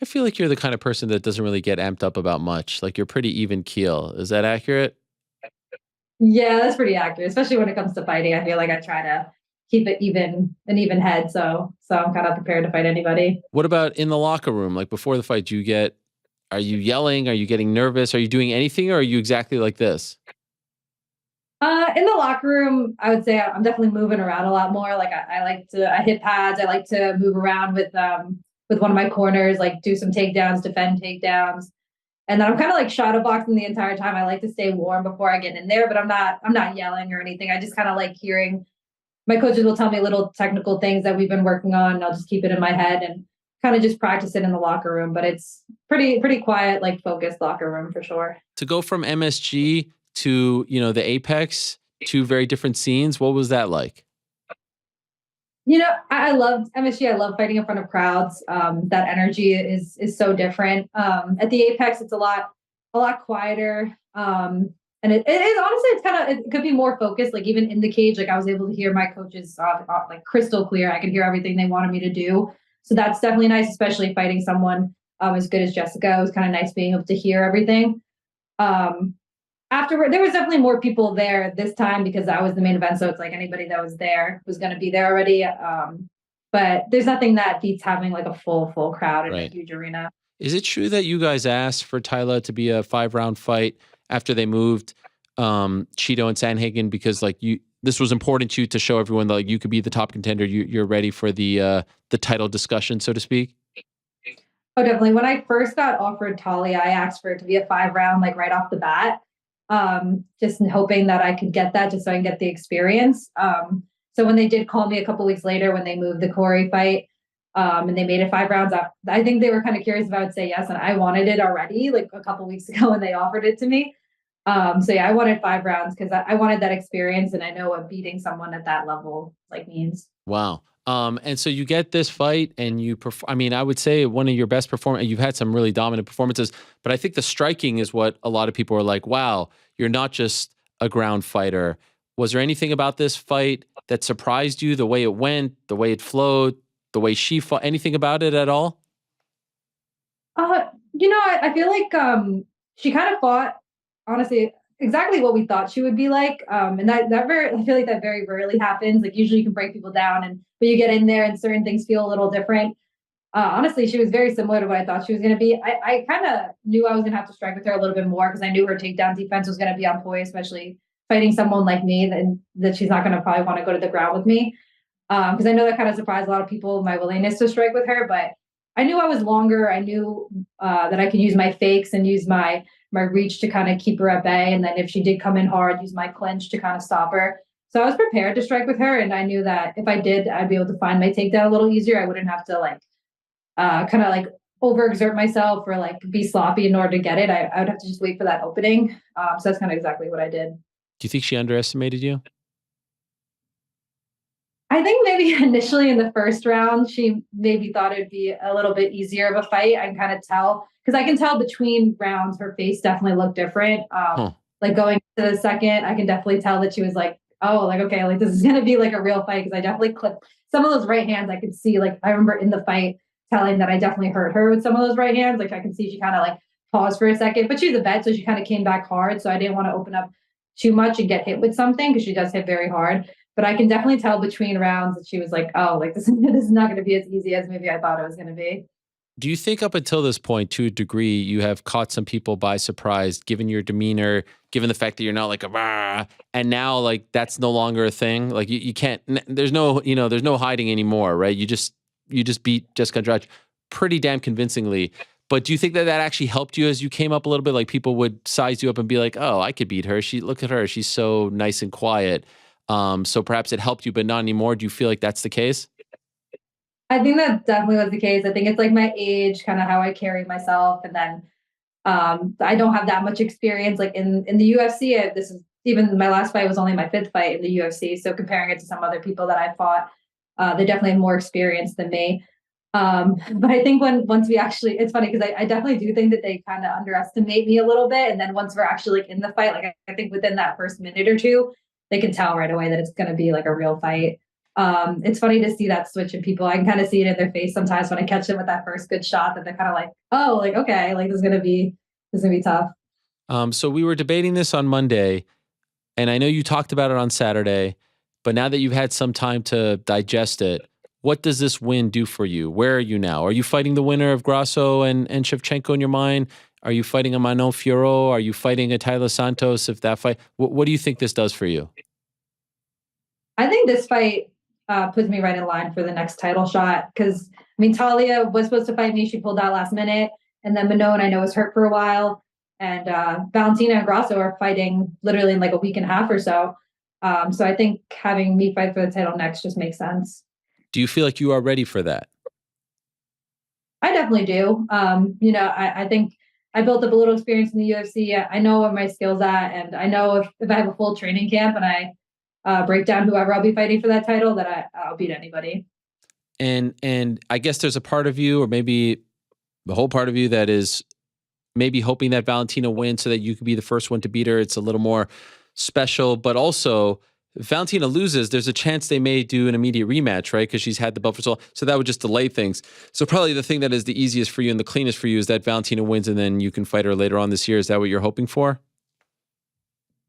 I feel like you're the kind of person that doesn't really get amped up about much. Like you're pretty even keel. Is that accurate? Yeah, that's pretty accurate, especially when it comes to fighting. I feel like I try to keep it an even head. So I'm kind of prepared to fight anybody. What about in the locker room? Like before the fight, are you yelling? Are you getting nervous? Are you doing anything or are you exactly like this? In the locker room, I would say I'm definitely moving around a lot more. Like I hit pads. I like to move around with one of my corners, like do some takedowns, defend takedowns. And then I'm kind of like shadow boxing the entire time. I like to stay warm before I get in there, but I'm not yelling or anything. I just kind of like hearing. My coaches will tell me little technical things that we've been working on, and I'll just keep it in my head and kind of just practice it in the locker room. But it's pretty quiet, like focused locker room for sure. To go from MSG to the Apex, 2 very different scenes. What was that like? I loved MSG. I love fighting in front of crowds. That energy is so different. At the Apex, it's a lot quieter. And it is honestly, it could be more focused. Like even in the cage, like I was able to hear my coaches like crystal clear. I could hear everything they wanted me to do. So that's definitely nice, especially fighting someone as good as Jessica. It was kind of nice being able to hear everything. Afterward, there was definitely more people there this time because I was the main event. So it's like anybody that was there was going to be there already. But there's nothing that beats having like a full crowd in a huge arena. Is it true that you guys asked for Taila to be a 5-round fight after they moved Cheeto and Sanhagen because like this was important to you to show everyone that like, you could be the top contender. You're ready for the title discussion, so to speak? Oh, definitely. When I first got offered Talia, I asked for it to be a 5-round, like right off the bat. Just hoping that I could get that just so I can get the experience. So when they did call me a couple weeks later, when they moved the Corey fight, and they made it 5 rounds, I think they were kind of curious if I would say yes. And I wanted it already, like a couple weeks ago when they offered it to me. So yeah, I wanted 5 rounds because I wanted that experience, and I know what beating someone at that level like means. Wow. And so you get this fight and you perform. I mean, I would say one of your best performances. You've had some really dominant performances, but I think the striking is what a lot of people are like, wow, you're not just a ground fighter. Was there anything about this fight that surprised you? The way it went, the way it flowed, the way she fought, anything about it at all? I feel like she kind of fought, honestly, exactly what we thought she would be like. And that I feel like that very rarely happens. Like usually you can break people down, but you get in there and certain things feel a little different. Honestly, she was very similar to what I thought she was going to be. I kind of knew I was going to have to strike with her a little bit more because I knew her takedown defense was going to be on point, especially fighting someone like me, that she's not going to probably want to go to the ground with me. Because I know that kind of surprised a lot of people, my willingness to strike with her, but I knew I was longer. I knew that I could use my fakes and use my reach to kind of keep her at bay. And then if she did come in hard, use my clinch to kind of stop her. So I was prepared to strike with her. And I knew that if I did, I'd be able to find my takedown a little easier. I wouldn't have to kind of overexert myself or be sloppy in order to get it. I would have to just wait for that opening. So that's kind of exactly what I did. Do you think she underestimated you? I think maybe initially in the first round, she maybe thought it'd be a little bit easier of a fight. I can kind of tell, because I can tell between rounds, her face definitely looked different. Like going to the second, I can definitely tell that she was like, oh, okay, this is going to be a real fight. Because I definitely clipped some of those right hands. I could see, I remember in the fight telling that I definitely hurt her with some of those right hands. I can see she kind of paused for a second, but she's a vet. So she kind of came back hard. So I didn't want to open up too much and get hit with something because she does hit very hard. But I can definitely tell between rounds that she was like, oh, this is not going to be as easy as maybe I thought it was going to be. Do you think up until this point, to a degree, you have caught some people by surprise, given your demeanor, given the fact that you're not like a rah, and now that's no longer a thing? You can't. There's no hiding anymore, right? You just beat Jessica Andrade pretty damn convincingly. But do you think that actually helped you as you came up a little bit? Like people would size you up and be like, oh, I could beat her. Look at her. She's so nice and quiet. So perhaps it helped you, but not anymore. Do you feel like that's the case? I think that definitely was the case. I think it's my age, kind of how I carry myself. And then I don't have that much experience. In the UFC, this is even my last fight was only my 5th fight in the UFC. So comparing it to some other people that I fought, they definitely have more experience than me. But I think once we actually, it's funny because I definitely do think that they kind of underestimate me a little bit. And then once we're actually in the fight, I think within that first minute or two, they can tell right away that it's going to be a real fight. It's funny to see that switch in people. I can kind of see it in their face sometimes when I catch them with that first good shot that they're kind of oh, okay, this is going to be tough. So we were debating this on Monday, and I know you talked about it on Saturday, but now that you've had some time to digest it, what does this win do for you? Where are you now? Are you fighting the winner of Grasso and Shevchenko in your mind? Are you fighting a Manon Fiorot? Are you fighting a Taila Santos if that fight? What do you think this does for you? I think this fight puts me right in line for the next title shot because, Talia was supposed to fight me. She pulled out last minute. And then Manon, I know, was hurt for a while. And Valentina and Grasso are fighting literally in a week and a half or so. So I think having me fight for the title next just makes sense. Do you feel like you are ready for that? I definitely do. I think I built up a little experience in the UFC. I know where my skills at, and I know if I have a full training camp and I break down whoever I'll be fighting for that title, that I'll beat anybody. And I guess there's a part of you, or maybe the whole part of you, that is maybe hoping that Valentina wins so that you could be the first one to beat her. It's a little more special, but also if Valentina loses, there's a chance they may do an immediate rematch, right? Because she's had the belt for so long. So that would just delay things. So probably the thing that is the easiest for you and the cleanest for you is that Valentina wins and then you can fight her later on this year. Is that what you're hoping for?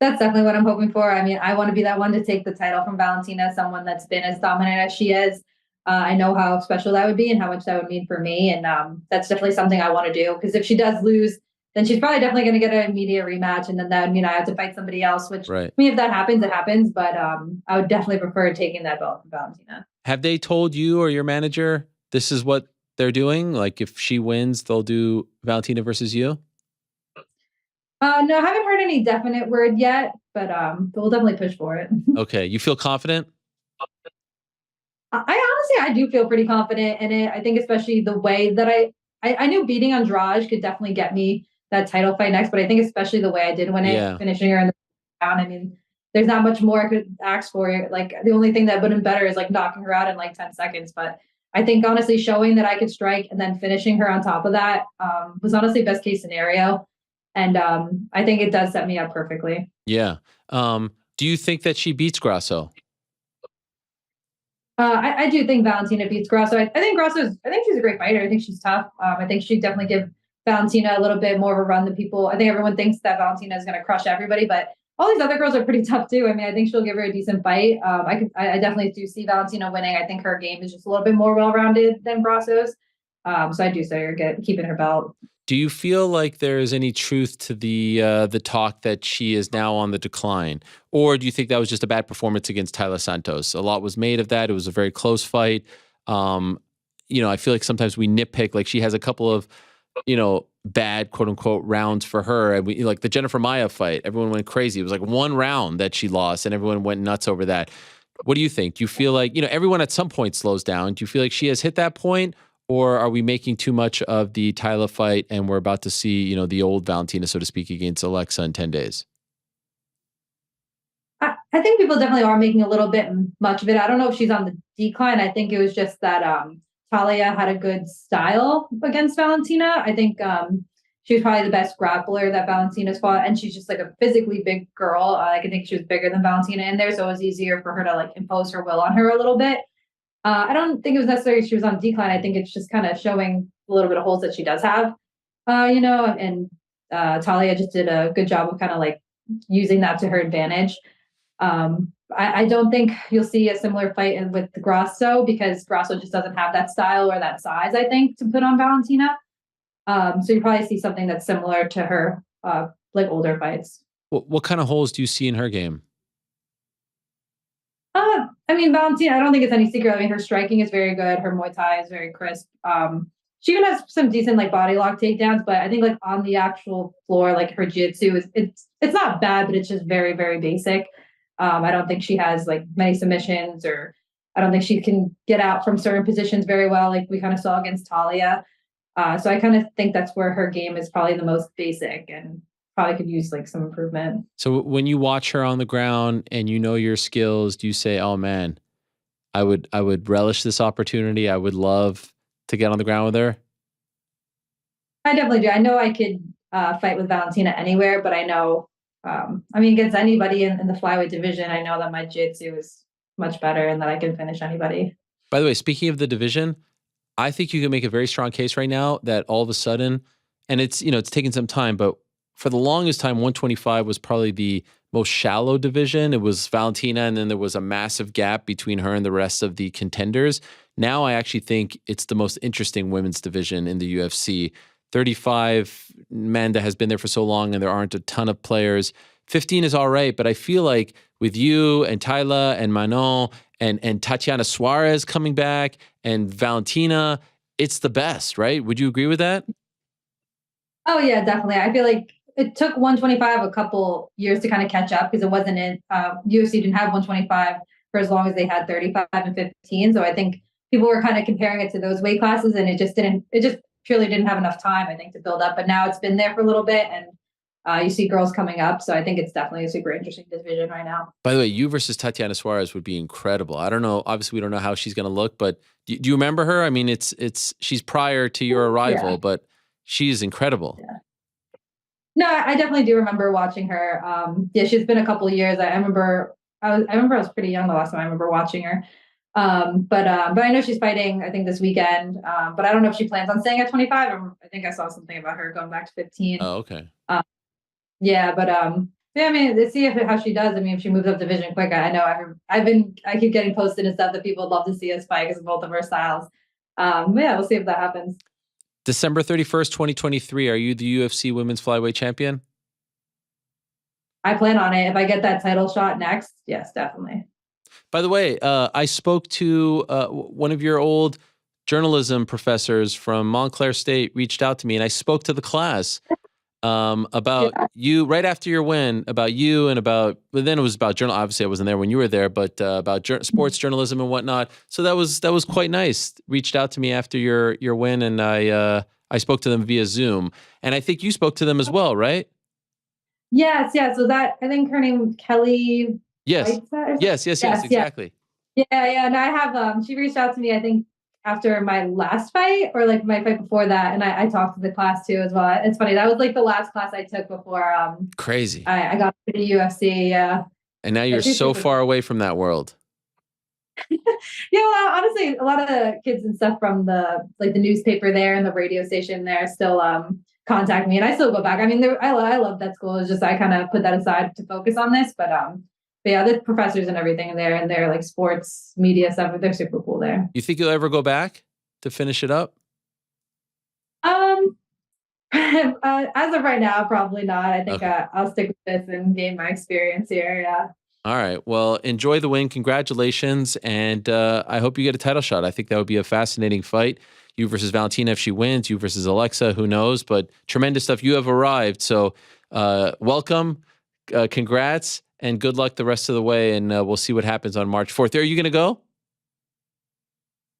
That's definitely what I'm hoping for. I want to be that one to take the title from Valentina, someone that's been as dominant as she is. I know how special that would be and how much that would mean for me. And that's definitely something I want to do. Because if she does lose, then she's probably definitely going to get an immediate rematch. And then that would mean I have to fight somebody else, which, right. if that happens, it happens. But I would definitely prefer taking that belt from Valentina. Have they told you or your manager this is what they're doing? Like if she wins, they'll do Valentina versus you? No, I haven't heard any definite word yet, but we'll definitely push for it. Okay. You feel confident? I do feel pretty confident in it. I think especially the way that I knew beating Andrade could definitely get me that title fight next, but I think especially the way I did win it, finishing her in the round. I mean, there's not much more I could ask for. Like the only thing that would have been better is like knocking her out in like 10 seconds. But I think honestly showing that I could strike and then finishing her on top of that was honestly best case scenario. And I think it does set me up perfectly. Yeah. Do you think that she beats Grasso? I do think Valentina beats Grasso. I think she's a great fighter. I think she's tough. I think she'd definitely give Valentina a little bit more of a run than people. I think everyone thinks that Valentina is going to crush everybody, but all these other girls are pretty tough too. I mean, I think she'll give her a decent fight. I definitely do see Valentina winning. I think her game is just a little bit more well-rounded than Grasso's. So I do say you're keeping her belt. Do you feel like there is any truth to the talk that she is now on the decline? Or do you think that was just a bad performance against Taila Santos? A lot was made of that. It was a very close fight. I feel like sometimes we nitpick, like she has a couple of, bad quote unquote rounds for her. And we like the Jennifer Maia fight, everyone went crazy. It was like one round that she lost and everyone went nuts over that. What do you think? Do you feel like, everyone at some point slows down? Do you feel like she has hit that point? Or are we making too much of the Taila fight and we're about to see, the old Valentina, so to speak, against Alexa in 10 days? I think people definitely are making a little bit much of it. I don't know if she's on the decline. I think it was just that Talia had a good style against Valentina. I think she was probably the best grappler that Valentina's fought. And she's just like a physically big girl. I think she was bigger than Valentina in there. So it was easier for her to like impose her will on her a little bit. I don't think it was necessarily she was on decline. I think it's just kind of showing a little bit of holes that she does have, and Talia just did a good job of kind of like using that to her advantage. I don't think you'll see a similar fight with Grasso because Grasso just doesn't have that style or that size, I think, to put on Valentina. So you probably see something that's similar to her, like older fights. What kind of holes do you see in her game? Valentina, I don't think it's any secret. I mean, her striking is very good. Her Muay Thai is very crisp. She even has some decent like body lock takedowns, but I think like on the actual floor, like her jiu-jitsu it's not bad, but it's just very, very basic. I don't think she has like many submissions, or I don't think she can get out from certain positions very well, like we kind of saw against Talia. So I kind of think that's where her game is probably the most basic and probably could use like some improvement. So when you watch her on the ground and your skills, do you say, "Oh man, I would relish this opportunity. I would love to get on the ground with her"? I definitely do. I know I could fight with Valentina anywhere, but I know, against anybody in the flyweight division, I know that my jiu-jitsu is much better and that I can finish anybody. By the way, speaking of the division, I think you can make a very strong case right now that all of a sudden, and it's taken some time, but for the longest time, 125 was probably the most shallow division. It was Valentina, and then there was a massive gap between her and the rest of the contenders. Now I actually think it's the most interesting women's division in the UFC. 35 men that has been there for so long, and there aren't a ton of players. 15 is all right, but I feel like with you and Taila and Manon and Tatiana Suarez coming back and Valentina, it's the best, right? Would you agree with that? Oh yeah, definitely. I feel like it took 125 a couple years to kind of catch up because it wasn't in UFC didn't have 125 for as long as they had 35 and 15. So I think people were kind of comparing it to those weight classes, and it just purely didn't have enough time, I think, to build up. But now it's been there for a little bit, and you see girls coming up. So I think it's definitely a super interesting division right now. By the way, you versus Tatiana Suarez would be incredible. I don't know. Obviously, we don't know how she's going to look, but do you remember her? I mean, she's prior to your arrival, but she's incredible. Yeah. No, I definitely do remember watching her. She's been a couple of years. I remember I was pretty young the last time I remember watching her. But I know she's fighting, I think, this weekend. But I don't know if she plans on staying at 25. I think I saw something about her going back to 15. Oh, okay. Let's see how she does. I mean, if she moves up division quick, I know I keep getting posted and stuff that people would love to see us fight because of both of our styles. We'll see if that happens. December 31st, 2023. Are you the UFC Women's Flyweight Champion? I plan on it. If I get that title shot next, yes, definitely. By the way, I spoke to one of your old journalism professors from Montclair State, reached out to me, and I spoke to the class. about you right after your win, about you and about, but then it was about journal. Obviously I wasn't there when you were there, but about sports journalism and whatnot. So that was quite nice. Reached out to me after your win, and I spoke to them via Zoom, and I think you spoke to them as well, right? Yes, yeah. So that, I think her name Kelly. Yes. Yes, exactly. Yeah. And I have she reached out to me, I think, after my last fight or like my fight before that, and I talked to the class too as well. It's funny, that was like the last class I took before crazy. I got to the UFC. Yeah. And now you're so far away from that world. Yeah, well, honestly, a lot of the kids and stuff from the newspaper there and the radio station there still contact me, and I still go back. I mean, I love that school. It's just I kind of put that aside to focus on this, but yeah, the professors and everything in there, and their like sports media stuff, they're super cool there. You think you'll ever go back to finish it up? As of right now, probably not. I think I'll stick with this and gain my experience here. Yeah. All right. Well, enjoy the win. Congratulations. And I hope you get a title shot. I think that would be a fascinating fight. You versus Valentina if she wins, you versus Alexa, who knows? But tremendous stuff. You have arrived. So welcome, congrats, and good luck the rest of the way. And we'll see what happens on March 4th. Are you going to go?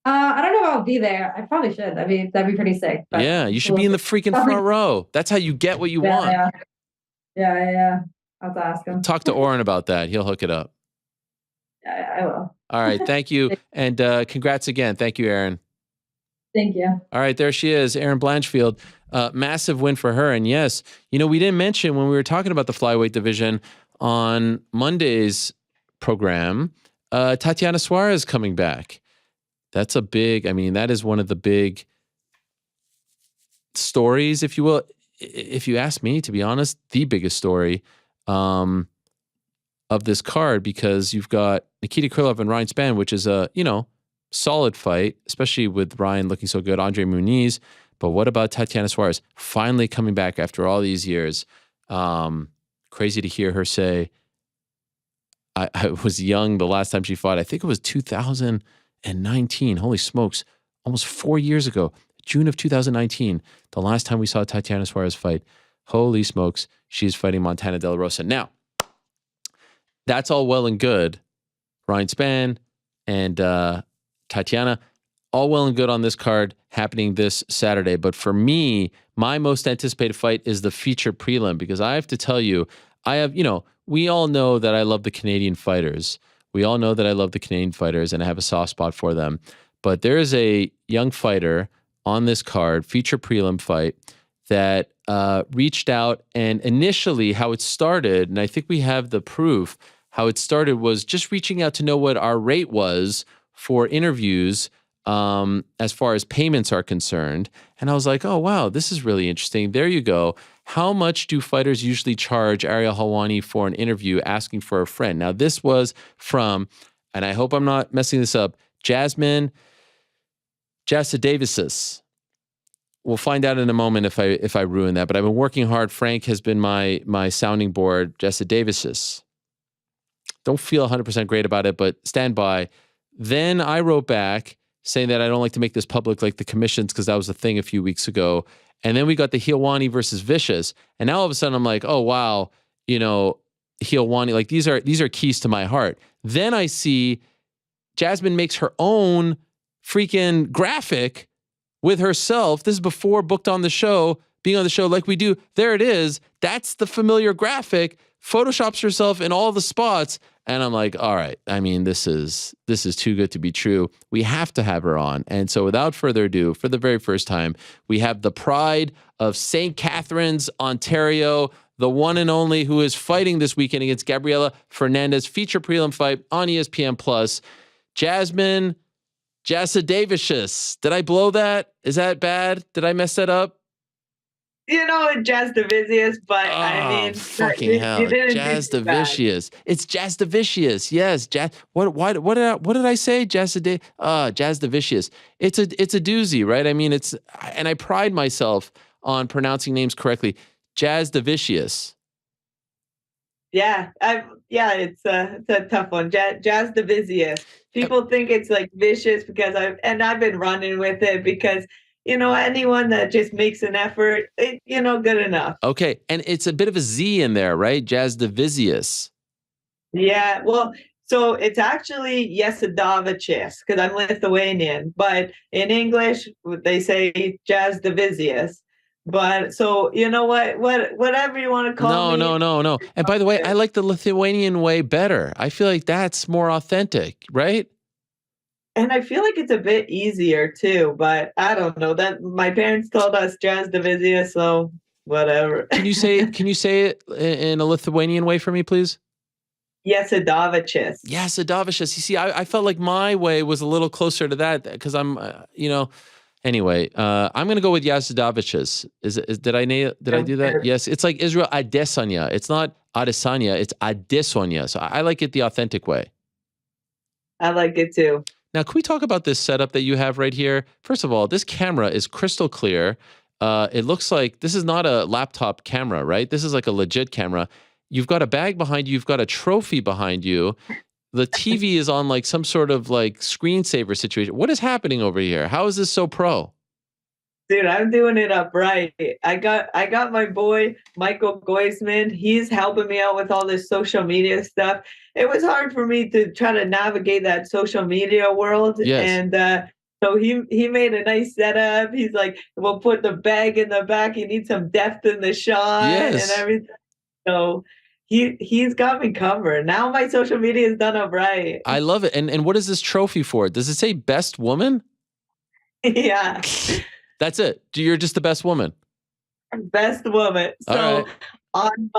I don't know if I'll be there. I probably should. That'd be pretty sick. Yeah, you should be in the freaking front row. That's how you get what you want. Yeah. I'll have to ask him. Talk to Oren about that. He'll hook it up. Yeah, I will. All right. Thank you. And congrats again. Thank you, Erin. Thank you. All right. There she is, Erin Blanchfield. Massive win for her. And yes, we didn't mention when we were talking about the flyweight division on Monday's program, Tatiana Suarez coming back. That's that is one of the big stories, if you will. If you ask me, to be honest, the biggest story of this card, because you've got Nikita Krylov and Ryan Spann, which is a, solid fight, especially with Ryan looking so good, Andre Muniz. But what about Tatiana Suarez finally coming back after all these years? Crazy to hear her say, I was young the last time she fought. I think it was 2019. Holy smokes. Almost 4 years ago, June of 2019, the last time we saw Tatiana Suarez fight. Holy smokes, she's fighting Montana De La Rosa. Now, that's all well and good. Ryan Spann and Tatiana, all well and good on this card happening this Saturday. But for me, my most anticipated fight is the feature prelim, because I have to tell you, we all know that I love the Canadian fighters. We all know that I love the Canadian fighters and I have a soft spot for them. But there is a young fighter on this card, feature prelim fight, that reached out, and initially how it started, and I think we have the proof, how it started was just reaching out to know what our rate was for interviews as far as payments are concerned. And I was like, oh, wow, this is really interesting. There you go. How much do fighters usually charge Ariel Helwani for an interview asking for a friend? Now, this was from, and I hope I'm not messing this up, Jasmine Jasudavicius. We'll find out in a moment if I ruin that, but I've been working hard. Frank has been my sounding board, Jasudavicius. Don't feel 100% great about it, but stand by. Then I wrote back saying that I don't like to make this public, like the commissions, because that was a thing a few weeks ago. And then we got the Helwani versus Vicious. And now all of a sudden I'm like, oh, wow, Helwani, like these are keys to my heart. Then I see Jasmine makes her own freaking graphic with herself. This is before booked on the show, being on the show like we do. There it is. That's the familiar graphic. Photoshops herself in all the spots. And I'm like, all right, I mean, this is too good to be true. We have to have her on. And so without further ado, for the very first time, we have the pride of St. Catharines, Ontario, the one and only, who is fighting this weekend against Gabriella Fernandes, feature prelim fight on ESPN+. Jasmine Jasudavicius. Did I blow that? Is that bad? Did I mess that up? Jasudavicius, but I mean, fucking hell, Jasudavicius. It's Jasudavicius. Yes, what did I say? Jasudavicius. It's a doozy, right? I mean, and I pride myself on pronouncing names correctly. Jasudavicius. Yeah, it's a tough one. Jasudavicius. People think it's like vicious because I've been running with it because anyone that just makes an effort, good enough. Okay, and it's a bit of a Z in there, right? Jasudavicius. Yeah, well, so it's actually Jasudavicius because I'm Lithuanian, but in English they say Jasudavicius. But so you know whatever you want to call me. No. And by the way, I like the Lithuanian way better. I feel like that's more authentic, right? And I feel like it's a bit easier too, but I don't know. That my parents told us Jasudavicius, so whatever. Can you say it in a Lithuanian way for me, please? Jasudavicius. Jasudavicius. You see, I felt like my way was a little closer to that because I'm, Anyway, I'm gonna go with Jasudavicius. Did I do that? Yes. It's like Israel Adesanya. It's not Adesanya. It's Adesanya. So I like it the authentic way. I like it too. Now, can we talk about this setup that you have right here? First of all, this camera is crystal clear. It looks like this is not a laptop camera, right? This is like a legit camera. You've got a bag behind you. You've got a trophy behind you. The TV is on like some sort of like screensaver situation. What is happening over here? How is this so pro? Dude, I'm doing it up right. I got my boy Michael Goisman. He's helping me out with all this social media stuff. It was hard for me to try to navigate that social media world. Yes. And so he made a nice setup. He's like, we'll put the bag in the back. You need some depth in the shot and everything. So he's got me covered. Now my social media is done up right. I love it. And what is this trophy for? Does it say best woman? Yeah. That's it. You're just the best woman. Best woman. So on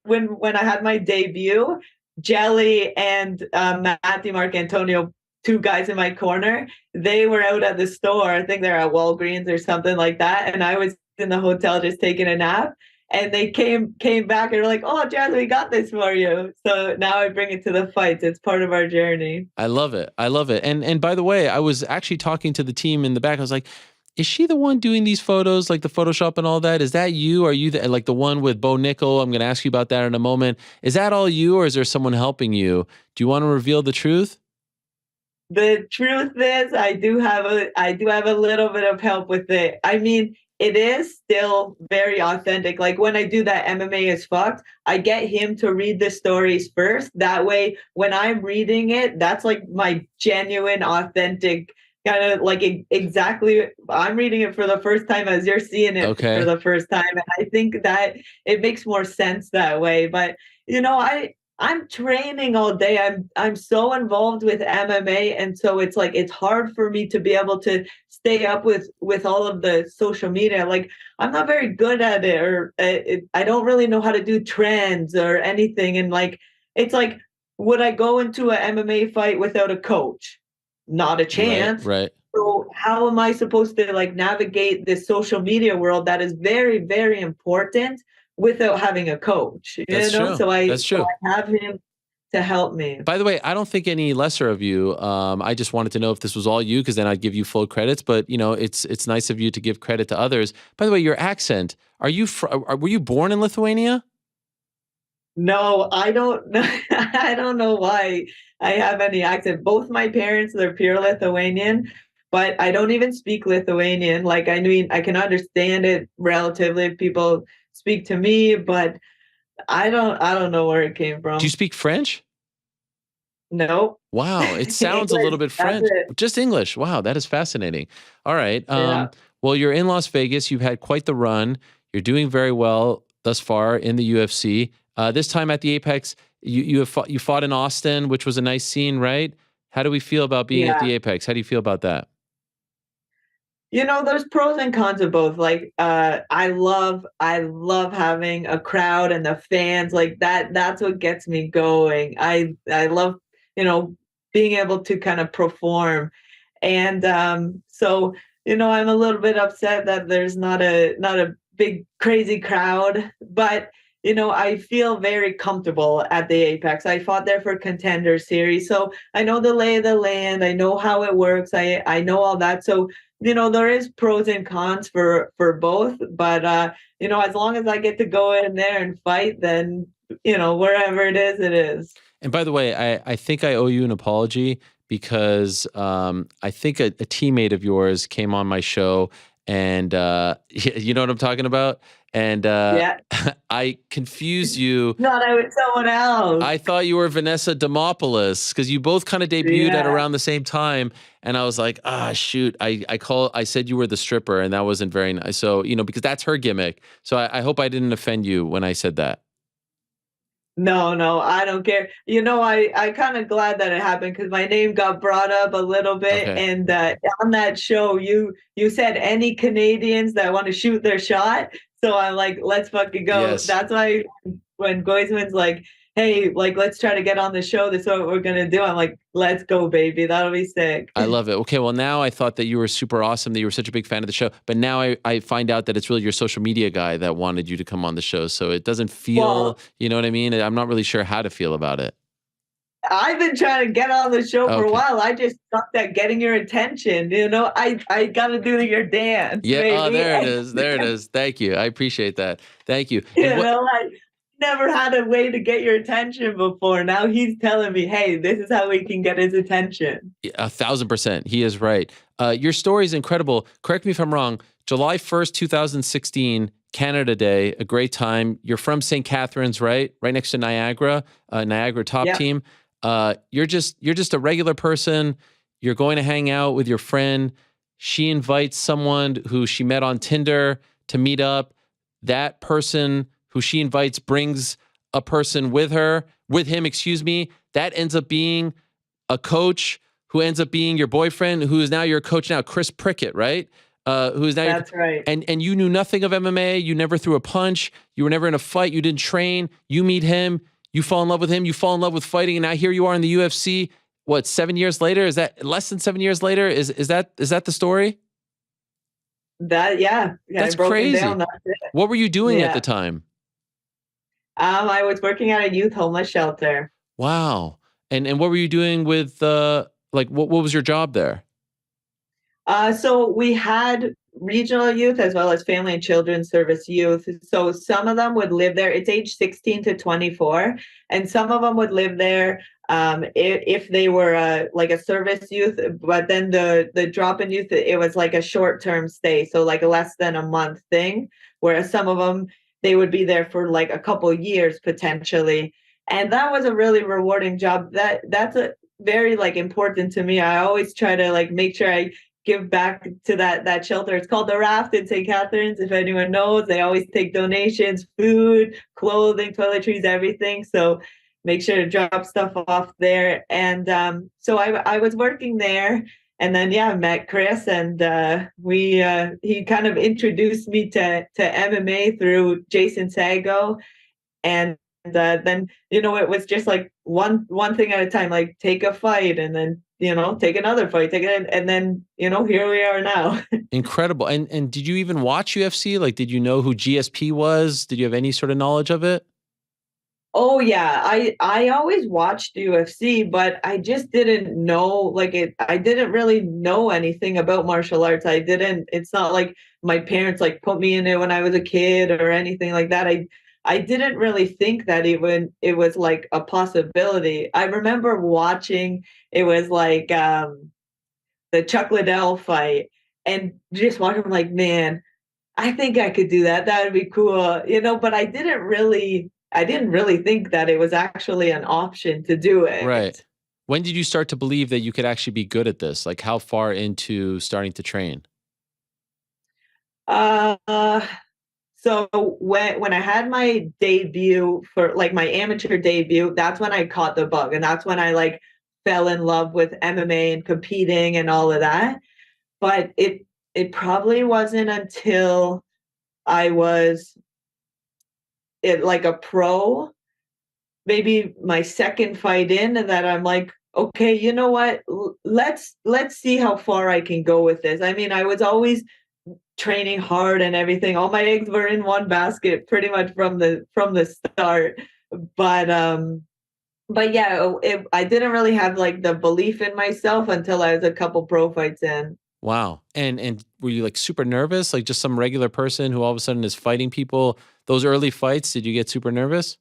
when I had my debut, Jelly and Matthew Marcantonio, two guys in my corner, they were out at the store. I think they're at Walgreens or something like that. And I was in the hotel just taking a nap. And they came back and were like, "Oh, Jazz, we got this for you." So now I bring it to the fights. It's part of our journey. I love it. I love it. And by the way, I was actually talking to the team in the back. I was like, is she the one doing these photos, like the Photoshop and all that? Is that you? Are you like the one with Bo Nickel? I'm going to ask you about that in a moment. Is that all you, or is there someone helping you? Do you want to reveal the truth? The truth is, I do have a little bit of help with it. I mean, it is still very authentic. Like when I do that MMA is fucked, I get him to read the stories first. That way, when I'm reading it, that's like my genuine, authentic kind of like exactly. I'm reading it for the first time as you're seeing it for the first time. And I think that it makes more sense that way. But, I'm training all day. I'm so involved with MMA, and so it's like it's hard for me to be able to stay up with all of the social media. Like I'm not very good at it, or I don't really know how to do trends or anything. And like it's like, would I go into an MMA fight without a coach? Not a chance. Right. So how am I supposed to like navigate this social media world that is very, very important without having a coach? That's true. So I have him to help me. By the way, I don't think any lesser of you. I just wanted to know if this was all you, because then I'd give you full credits. But it's nice of you to give credit to others. By the way, your accent. Were you born in Lithuania? No, I don't know. I don't know why I have any accent. Both my parents, they're pure Lithuanian, but I don't even speak Lithuanian. Like, I mean, I can understand it relatively if people speak to me, but I don't know where it came from. Do you speak French? No. Wow, it sounds a little bit French. Just English. Wow, that is fascinating. All right. Well, you're in Las Vegas. You've had quite the run. You're doing very well thus far in the UFC. This time at the Apex, you fought in Austin, which was a nice scene, right? How do we feel about being at the Apex? How do you feel about that? There's pros and cons of both. Like, I love having a crowd and the fans like that. That's what gets me going. I love, being able to kind of perform. And so, I'm a little bit upset that there's not a big crazy crowd, but I feel very comfortable at the Apex. I fought there for Contender Series, so I know the lay of the land. I know how it works. I know all that. So, there is pros and cons for both. But, as long as I get to go in there and fight, then, wherever it is, it is. And by the way, I think I owe you an apology because I think a teammate of yours came on my show, and you know what I'm talking about? And I confused you. No, that was someone else. I thought you were Vanessa Demopoulos because you both kind of debuted at around the same time. And I was like, shoot. I said you were the stripper, and that wasn't very nice. So, because that's her gimmick. So I hope I didn't offend you when I said that. No, I don't care. I kind of glad that it happened because my name got brought up a little bit. Okay. And on that show, you said any Canadians that want to shoot their shot. So I'm like, let's fucking go. Yes. That's why when Goisman's like, hey, like, let's try to get on the show. This is what we're going to do. I'm like, let's go, baby. That'll be sick. I love it. Okay, well, now I thought that you were super awesome, that you were such a big fan of the show. But now I find out that it's really your social media guy that wanted you to come on the show. So it doesn't feel, you know what I mean? I'm not really sure how to feel about it. I've been trying to get on the show for a while. I just sucked at getting your attention. I got to do your dance. Yeah, baby. oh, there it is. There it is. Thank you. I appreciate that. Thank you. I never had a way to get your attention before. Now he's telling me, hey, this is how we can get his attention. 1,000%. He is right. Your story is incredible. Correct me if I'm wrong. July 1st, 2016, Canada Day, a great time. You're from St. Catharines, right? Right next to Niagara, Niagara top team. You're just a regular person. You're going to hang out with your friend. She invites someone who she met on Tinder to meet up. That person who she invites brings a person with him, that ends up being a coach who ends up being your boyfriend, who is now your coach now, Chris Prickett, right? Who is now That's right. And you knew nothing of MMA. You never threw a punch. You were never in a fight. You didn't train. You meet him. You fall in love with him. You fall in love with fighting. And now here you are in the UFC. What, 7 years later? Is that less than 7 years later? Is that the story? Yeah, that's I broke crazy. it down. That's it. What were you doing at the time? I was working at a youth homeless shelter. Wow. And what were you doing with what was your job there? So we had regional youth as well as family and children's service youth. So some of them would live there. It's age 16 to 24, and some of them would live there if they were a service youth. But then the drop in youth, it was like a short-term stay, so like a less than a month thing. Whereas some of them, they would be there for like a couple years potentially. And that was a really rewarding job. That's a very important to me. I always try to make sure I give back to that shelter. It's called The Raft in St. Catharines. If anyone knows, they always take donations, food, clothing, toiletries, everything. So make sure to drop stuff off there. And so I was working there. And then, I met Chris, and he kind of introduced me to MMA through Jason Sago. And then, it was just like one thing at a time, like take a fight and then, take another fight, and then, here we are now. Incredible. And did you even watch UFC? Like, did you know who GSP was? Did you have any sort of knowledge of it? Oh yeah, I always watched UFC, but I just didn't know I didn't really know anything about martial arts. It's not like my parents put me in it when I was a kid or anything like that. I didn't really think that it was like a possibility. I remember watching, it was the Chuck Liddell fight, and just watching, I'm like, man, I think I could do that. That would be cool, but I didn't really think that it was actually an option to do it. Right. When did you start to believe that you could actually be good at this? Like, how far into starting to train? So when I had my debut for my amateur debut, that's when I caught the bug, and that's when I fell in love with MMA and competing and all of that. But it probably wasn't until I was a pro, maybe my second fight in, and that I'm like, okay, you know what? Let's see how far I can go with this. I mean, I was always training hard and everything. All my eggs were in one basket pretty much from the start. But yeah, I didn't really have the belief in myself until I was a couple pro fights in. Wow. And were you super nervous? Like just some regular person who all of a sudden is fighting people? Those early fights, did you get super nervous?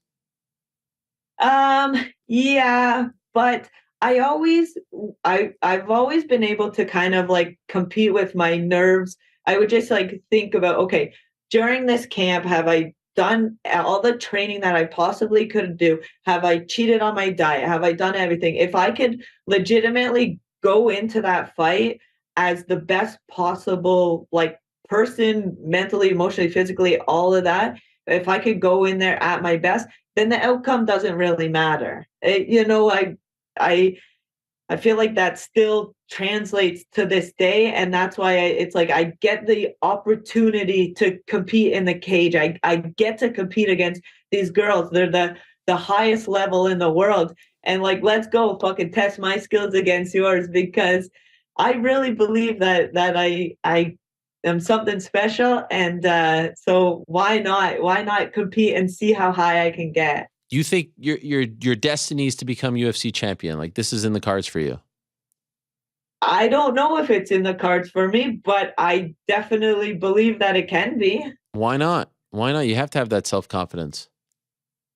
Yeah, but I've always been able to kind of like compete with my nerves. I would just like think about, okay, during this camp, have I done all the training that I possibly could do? Have I cheated on my diet? Have I done everything? If I could legitimately go into that fight as the best possible like person, mentally, emotionally, physically, all of that, if I could go in there at my best, then the outcome doesn't really matter. I feel like that still translates to this day, and that's why it's like I get the opportunity to compete in the cage. I get to compete against these girls. They're the highest level in the world, and like let's go fucking test my skills against yours, because I really believe that I am something special, and so why not compete and see how high I can get. You think your destiny is to become UFC champion? Like this is in the cards for you? I don't know if it's in the cards for me, but I definitely believe that it can be. Why not? Why not? You have to have that self-confidence.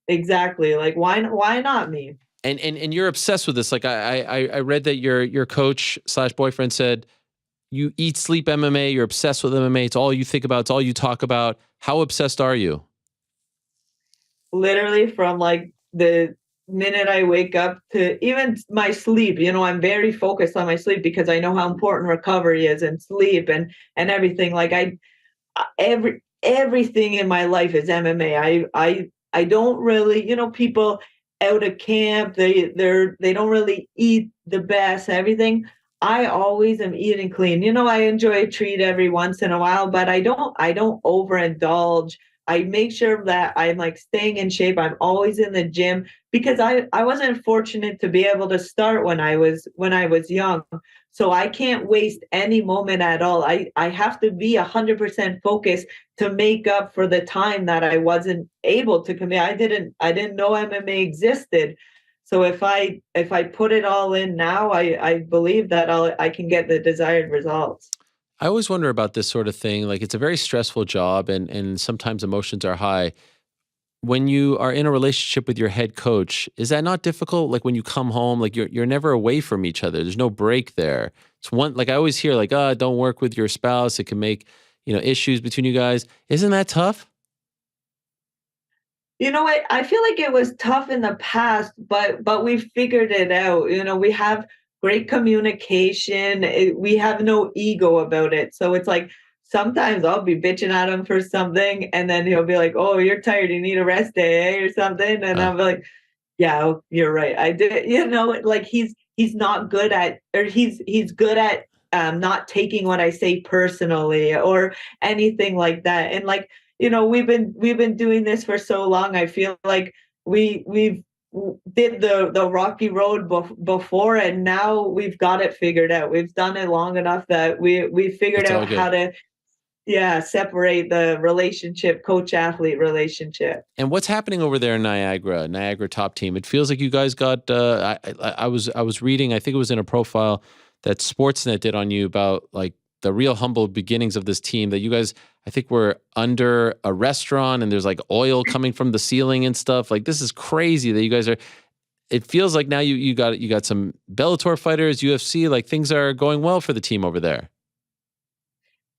Exactly. Like why not me? And you're obsessed with this. Like I read that your coach / boyfriend said you eat, sleep MMA. You're obsessed with MMA. It's all you think about. It's all you talk about. How obsessed are you? Literally from like the minute I wake up to even my sleep, I'm very focused on my sleep because I know how important recovery is and sleep and everything. Like everything in my life is MMA. I don't really, people out of camp, they don't really eat the best, everything. I always am eating clean. I enjoy a treat every once in a while, but I don't overindulge. I make sure that I'm like staying in shape. I'm always in the gym because I wasn't fortunate to be able to start when I was young. So I can't waste any moment at all. I have to be 100% focused to make up for the time that I wasn't able to commit. I didn't know MMA existed. So if I put it all in now, I believe that I can get the desired results. I always wonder about this sort of thing. Like it's a very stressful job and sometimes emotions are high. When you are in a relationship with your head coach, is that not difficult? Like when you come home, like you're never away from each other. There's no break there. It's one, like I always hear like, don't work with your spouse. It can make, issues between you guys. Isn't that tough? You know what? I feel like it was tough in the past, but we figured it out. We have great communication. We have no ego about it. So it's like sometimes I'll be bitching at him for something, and then he'll be like, "Oh, you're tired. You need a rest day, or something." And I'll be like, "Yeah, you're right. I did." Like he's not good at, or he's good at not taking what I say personally or anything like that. And like we've been doing this for so long. I feel like we've did the rocky road before, and now we've got it figured out. We've done it long enough that we figured out how to separate the relationship, coach athlete relationship. And what's happening over there in Niagara top team? It feels like you guys got I was reading, I think it was in a profile that Sportsnet did on you about like the real humble beginnings of this team, that you guys, I think, were under a restaurant and there's like oil coming from the ceiling and stuff. Like this is crazy that you guys are. It feels like now you got some Bellator fighters, UFC, like things are going well for the team over there.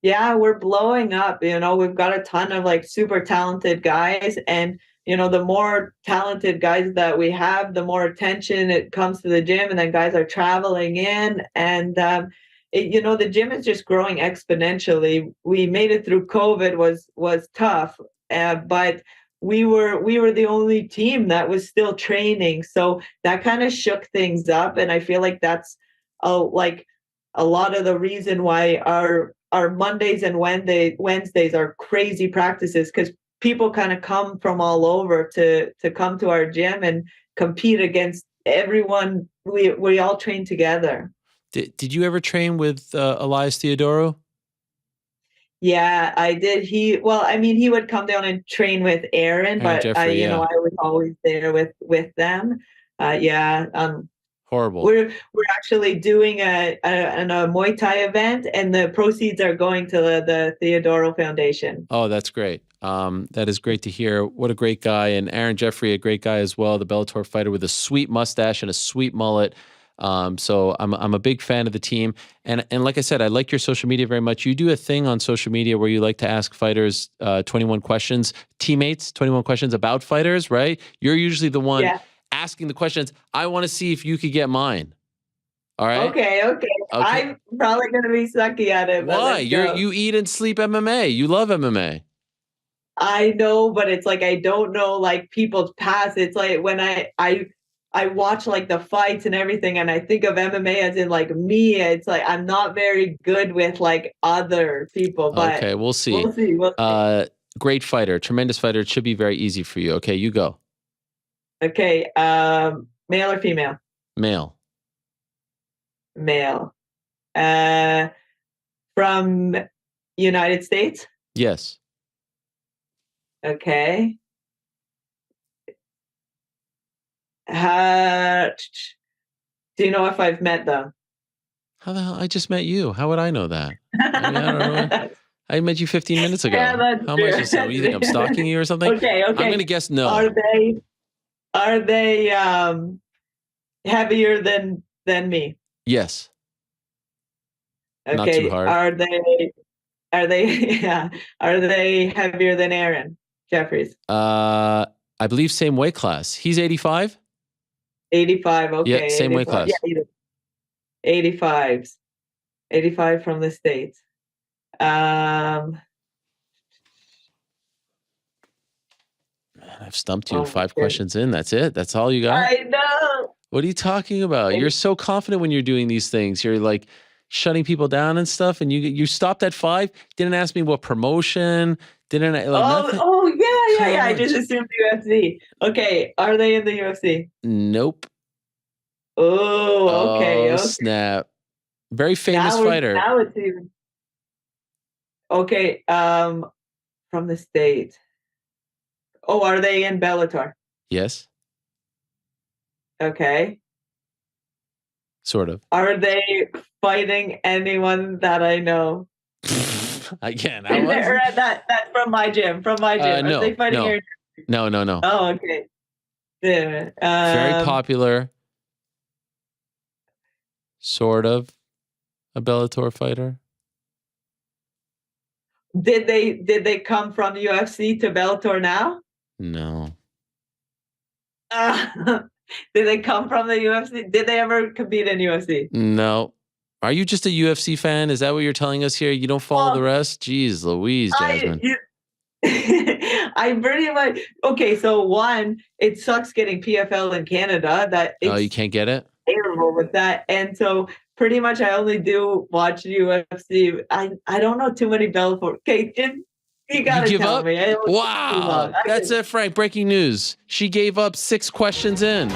Yeah, we're blowing up. We've got a ton of like super talented guys, and the more talented guys that we have, the more attention it comes to the gym, and then guys are traveling in, and the gym is just growing exponentially. We made it through COVID, was tough, but we were the only team that was still training, so that kind of shook things up, and I feel like that's a lot of the reason why our Mondays and Wednesdays are crazy practices, because people kind of come from all over to come to our gym and compete against everyone. We all train together. Did you ever train with Elias Theodorou? Yeah, I did. He would come down and train with Aaron, but Jeffrey, I was always there with them. Horrible. We're actually doing a Muay Thai event, and the proceeds are going to the Theodorou Foundation. Oh, that's great. That is great to hear. What a great guy. And Aaron Jeffrey, a great guy as well, the Bellator fighter with a sweet mustache and a sweet mullet. So I'm a big fan of the team. And like I said, I like your social media very much. You do a thing on social media where you like to ask fighters 21 questions, teammates, 21 questions about fighters, right? You're usually the one asking the questions. I want to see if you could get mine. All right. Okay. I'm probably gonna be sucky at it. But Why? You eat and sleep MMA. You love MMA. I know, but it's like I don't know like people's past. It's like when I watch like the fights and everything, and I think of MMA as in like me. It's like I'm not very good with like other people. But okay, we'll see. We'll see. Great fighter, tremendous fighter. It should be very easy for you. Okay, you go. Okay. Male or female? Male. Male. From United States? Yes. Okay. Do you know if I've met them? How the hell? I just met you. How would I know that? I don't know. I met you 15 minutes ago. Yeah, that's How true. much? You think I'm stalking you or something? Okay. I'm gonna guess no. Are they heavier than me? Yes. Okay. Not too hard. Are they heavier than Aaron Jeffries? I believe same weight class. He's 85. 85. Okay. Yeah, same weight 85. class. Yeah, 85s. 85 from the States. Man, I've stumped you. 5 questions in. That's it. That's all you got. I know. What are you talking about? You're so confident when you're doing these things. You're like shutting people down and stuff. And you stopped at 5. Didn't ask me what promotion. Didn't like nothing. Yeah. I just assumed UFC. Okay. Are they in the UFC? Nope. Oh, okay. Snap. Very famous fighter. Now it's even. Okay. From the States. Oh, are they in Bellator? Yes. Okay. Sort of. Are they fighting anyone that I know? Again, that's from my gym. From my gym. No, Are they fighting Aaron? No. Oh, okay. Yeah. Very popular. Sort of a Bellator fighter. Did they come from UFC to Bellator now? No. Did they come from the UFC? Did they ever compete in UFC? No. Are you just a UFC fan? Is that what you're telling us here? You don't follow the rest? Jeez Louise, Jasmine. I pretty much okay. So one, it sucks getting PFL in Canada. That you can't get it. Terrible with that, and so pretty much I only do watch UFC. I don't know too many Bellator. Okay, you gotta give tell up? me. Wow, that's it, Frank. Breaking news. She gave up 6 questions in.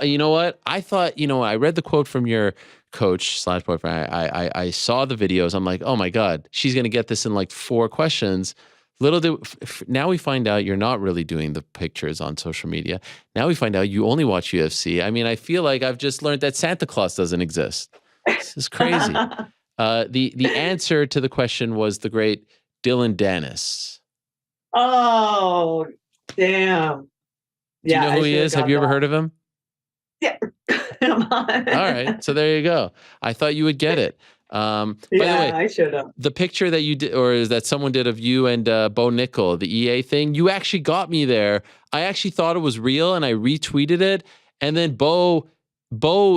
You know what? I thought, I read the quote from your coach / boyfriend. I saw the videos. I'm like, oh my God, she's going to get this in like 4 questions. Now we find out you're not really doing the pictures on social media. Now we find out you only watch UFC. I mean, I feel like I've just learned that Santa Claus doesn't exist. This is crazy. The answer to the question was the great Dylan Dennis. Oh, damn. Do you know who he is? Have you ever heard of him? Yeah. Come on. All right. So there you go. I thought you would get it. By the way, I should have. The picture that you did, or that someone did of you and Bo Nickel, the EA thing, you actually got me there. I actually thought it was real and I retweeted it. And then Bo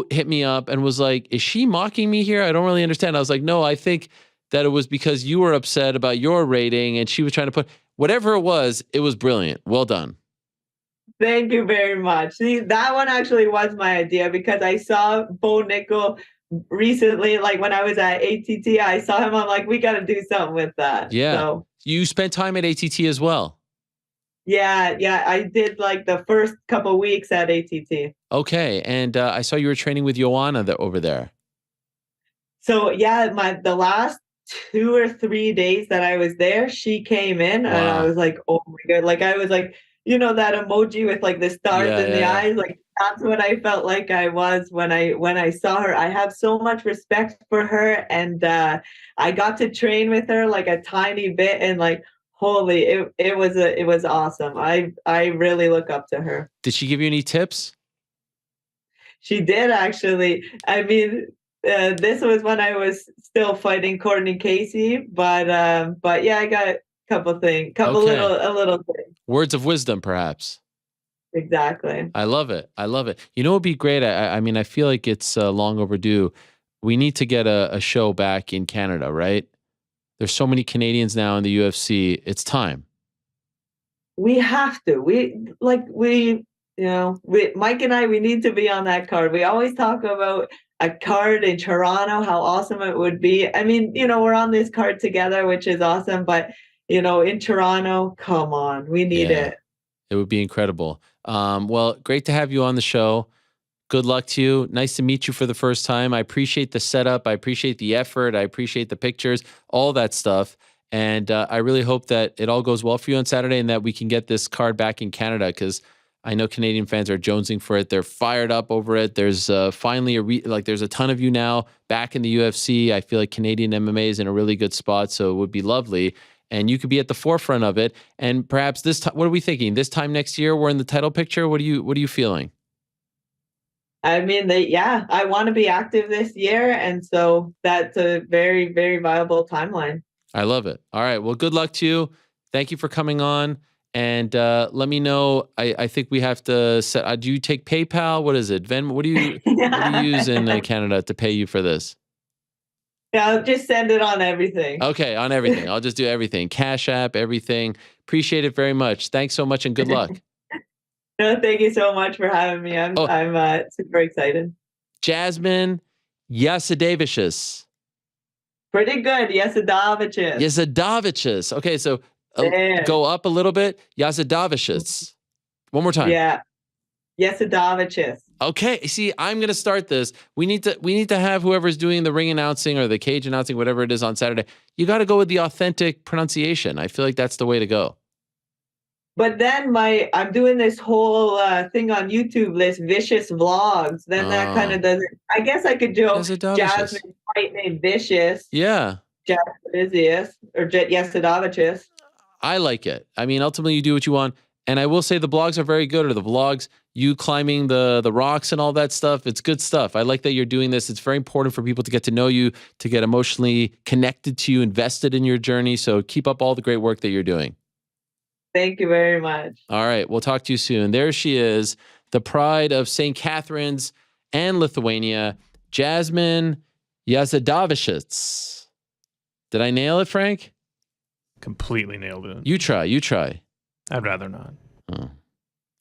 hit me up and was like, is she mocking me here? I don't really understand. I was like, no, I think that it was because you were upset about your rating and she was trying to put whatever it was brilliant. Well done. Thank you very much. See, that one actually was my idea because I saw Bo Nickel recently, like when I was at ATT, I saw him. I'm like, we got to do something with that. Yeah. So, you spent time at ATT as well. Yeah. I did like the first couple weeks at ATT. Okay. And I saw you were training with Joanna over there. So yeah, the last 2 or 3 days that I was there, she came in and I was like, oh my God. Like I was like, that emoji with like the stars in the eyes, like that's what I felt like I was when I saw her. I have so much respect for her, and I got to train with her like a tiny bit, and like it was awesome. I really look up to her. Did she give you any tips? She did actually. I mean, this was when I was still fighting Courtney Casey, but yeah, I got a couple things, a little thing. Words of wisdom, perhaps. Exactly. I love it. I love it. You know, it'd be great. I mean, I feel like it's long overdue. We need to get a show back in Canada, right? There's so many Canadians now in the UFC. It's time. We have to. Mike and I, we need to be on that card. We always talk about a card in Toronto, how awesome it would be. I mean, we're on this card together, which is awesome, but in Toronto, come on, we need it. It would be incredible. Well, great to have you on the show. Good luck to you. Nice to meet you for the first time. I appreciate the setup. I appreciate the effort. I appreciate the pictures, all that stuff. And I really hope that it all goes well for you on Saturday and that we can get this card back in Canada, because I know Canadian fans are jonesing for it. They're fired up over it. There's finally there's a ton of you now back in the UFC. I feel like Canadian MMA is in a really good spot, so it would be lovely. And you could be at the forefront of it. And perhaps this time, what are we thinking? This time next year, we're in the title picture. What are you feeling? I mean, I want to be active this year, and so that's a very, very viable timeline. I love it. All right. Well, good luck to you. Thank you for coming on. And let me know. I think we have to set. Do you take PayPal? What is it? Venmo? What do you use in Canada to pay you for this? Yeah, I'll just send it on everything. Okay, on everything. I'll just do everything. Cash App, everything. Appreciate it very much. Thanks so much, and good luck. No, thank you so much for having me. I'm super excited. Jasmine Jasudavicius. Pretty good, Jasudavicius. Jasudavicius. Okay, so go up a little bit. Jasudavicius. One more time. Yeah, Jasudavicius. Okay, see, I'm gonna start this. We need to have whoever's doing the ring announcing or the cage announcing, whatever it is on Saturday. You got to go with the authentic pronunciation. I feel like that's the way to go. But then I'm doing this whole thing on YouTube list, Vicious Vlogs. Then that kind of doesn't. I guess I could do Jasmine fight named Vicious. Yeah. Jasudavicius or Jasudavicius. I like it. I mean, ultimately, you do what you want. And I will say the blogs are very good. Or the vlogs, you climbing the rocks and all that stuff. It's good stuff. I like that you're doing this. It's very important for people to get to know you, to get emotionally connected to you, invested in your journey. So keep up all the great work that you're doing. Thank you very much. All right. We'll talk to you soon. There she is, the pride of St. Catharines and Lithuania, Jasmine Jasudavicius. Did I nail it, Frank? Completely nailed it. You try. I'd rather not. Oh.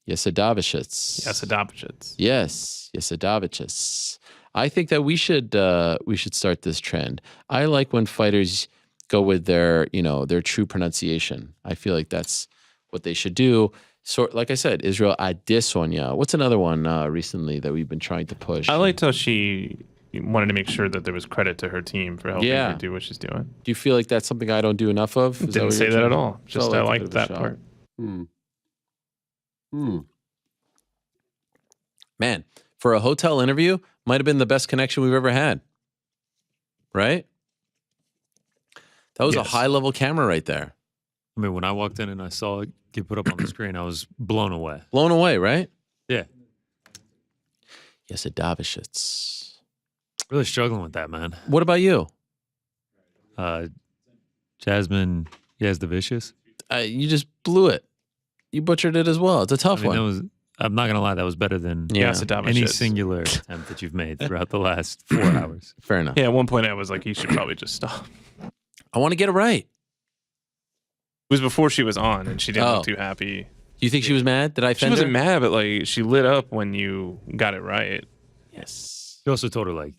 Jasudavicius. Jasudavicius. Yes, Jasudavicius. I think that we should start this trend. I like when fighters go with their true pronunciation. I feel like that's what they should do. So, like I said, Israel Adesanya. What's another one recently that we've been trying to push? I liked how she wanted to make sure that there was credit to her team for helping her do what she's doing. Do you feel like that's something I don't do enough of? Didn't say that at all. Just I liked that part. Man, for a hotel interview, might have been the best connection we've ever had. Right? That was a high-level camera right there. I mean, when I walked in and I saw it get put up on the screen, I was blown away. Blown away, right? Yeah. Jasudavicius. Really struggling with that, man. What about you? Jasmine Jasudavicius. You just blew it. You butchered it as well. It's a tough one. I'm not going to lie, that was better than any singular attempt that you've made throughout the last 4 hours. Fair enough. Yeah, at one point I was like, you should probably just stop. I want to get it right. It was before she was on, and she didn't look too happy. Do you think she was mad? Did I offend her? She wasn't mad, but like she lit up when you got it right. Yes. You also told her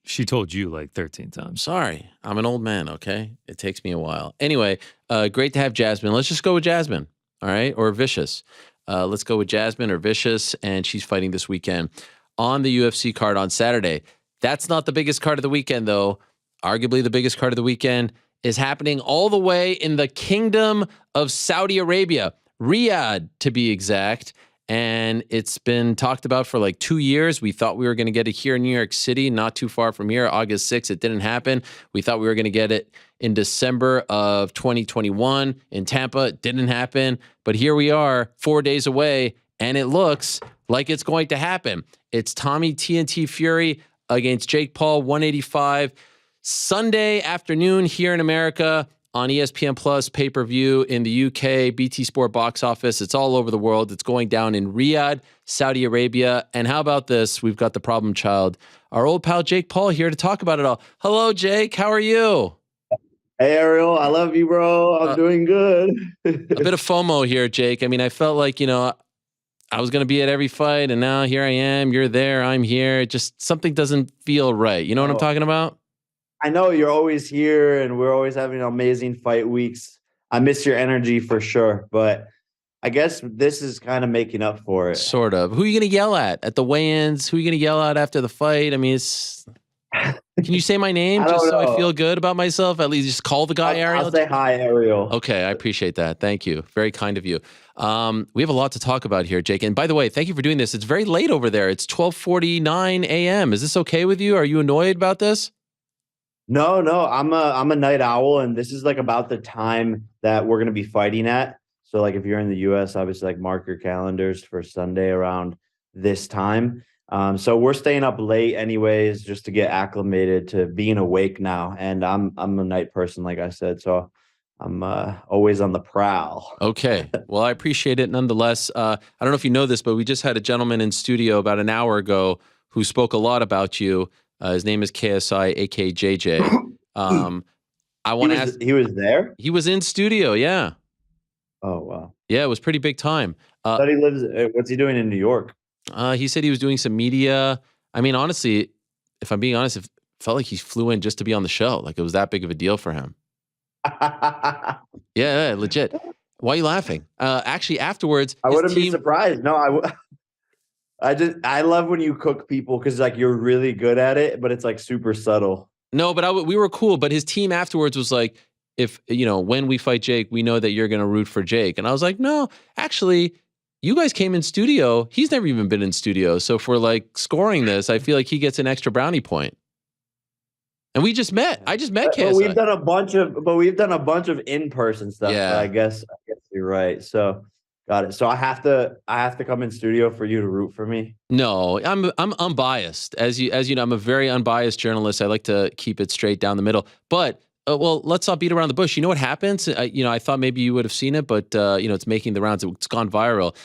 she told you 13 times. Sorry, I'm an old man, okay? It takes me a while. Anyway, great to have Jasmine. Let's just go with Jasmine, all right? Or Vicious. Let's go with Jasmine or Vicious, and she's fighting this weekend on the UFC card on Saturday. That's not the biggest card of the weekend, though. Arguably the biggest card of the weekend is happening all the way in the Kingdom of Saudi Arabia, Riyadh to be exact. And it's been talked about for 2 years. We thought we were going to get it here in New York City, not too far from here, August 6th. It didn't happen. We thought we were going to get it in December of 2021 in Tampa. It didn't happen. But here we are, 4 days away, and it looks like it's going to happen. It's Tommy TNT Fury against Jake Paul, 185. Sunday afternoon here in America on ESPN Plus, pay-per-view in the UK, BT Sport box office. It's all over the world. It's going down in Riyadh, Saudi Arabia. And how about this? We've got the problem child, our old pal Jake Paul, here to talk about it all. Hello, Jake. How are you? Hey, Ariel. I love you, bro. I'm doing good. A bit of FOMO here, Jake. I mean, I felt like, I was going to be at every fight, and now here I am. You're there. I'm here. Just something doesn't feel right. You know what I'm talking about? I know you're always here, and we're always having amazing fight weeks. I miss your energy for sure, but I guess this is kind of making up for it. Sort of. Who are you going to yell at the weigh-ins? Who are you going to yell at after the fight? I mean, it's... Can you say my name just so I feel good about myself? At least just call the guy Ariel. I'll say hi, Ariel. Okay, I appreciate that. Thank you. Very kind of you. We have a lot to talk about here, Jake. And by the way, thank you for doing this. It's very late over there. It's 12:49 a.m. Is this okay with you? Are you annoyed about this? No, I'm a night owl, and this is like about the time that we're gonna be fighting at. So like if you're in the US, obviously like mark your calendars for Sunday around this time. So we're staying up late anyways, just to get acclimated to being awake now. And I'm a night person, like I said, so I'm always on the prowl. Okay. Well, I appreciate it nonetheless. I don't know if you know this, but we just had a gentleman in studio about an hour ago who spoke a lot about you. His name is KSI, aka JJ. I want to ask. He was there? He was in studio, yeah. Oh, wow. Yeah, it was pretty big time. But he lives. What's he doing in New York? He said he was doing some media. I mean, honestly, if I'm being honest, it felt like he flew in just to be on the show. Like it was that big of a deal for him. Yeah, legit. Why are you laughing? Actually, afterwards, I wouldn't be surprised. No, I love when you cook people because like you're really good at it, but it's like super subtle. No, but we were cool. But his team afterwards was like, if when we fight Jake, we know that you're going to root for Jake. And I was like, no, actually. You guys came in studio. He's never even been in studio. So if we're like scoring this, I feel like he gets an extra brownie point. And we just met. I just met KSI. But we've done a bunch of in-person stuff. Yeah. So I guess you're right. So got it. So I have to come in studio for you to root for me. No, I'm unbiased. As you know, I'm a very unbiased journalist. I like to keep it straight down the middle. But well, let's not beat around the bush. You know what happens? I thought maybe you would have seen it, but it's making the rounds. It's gone viral.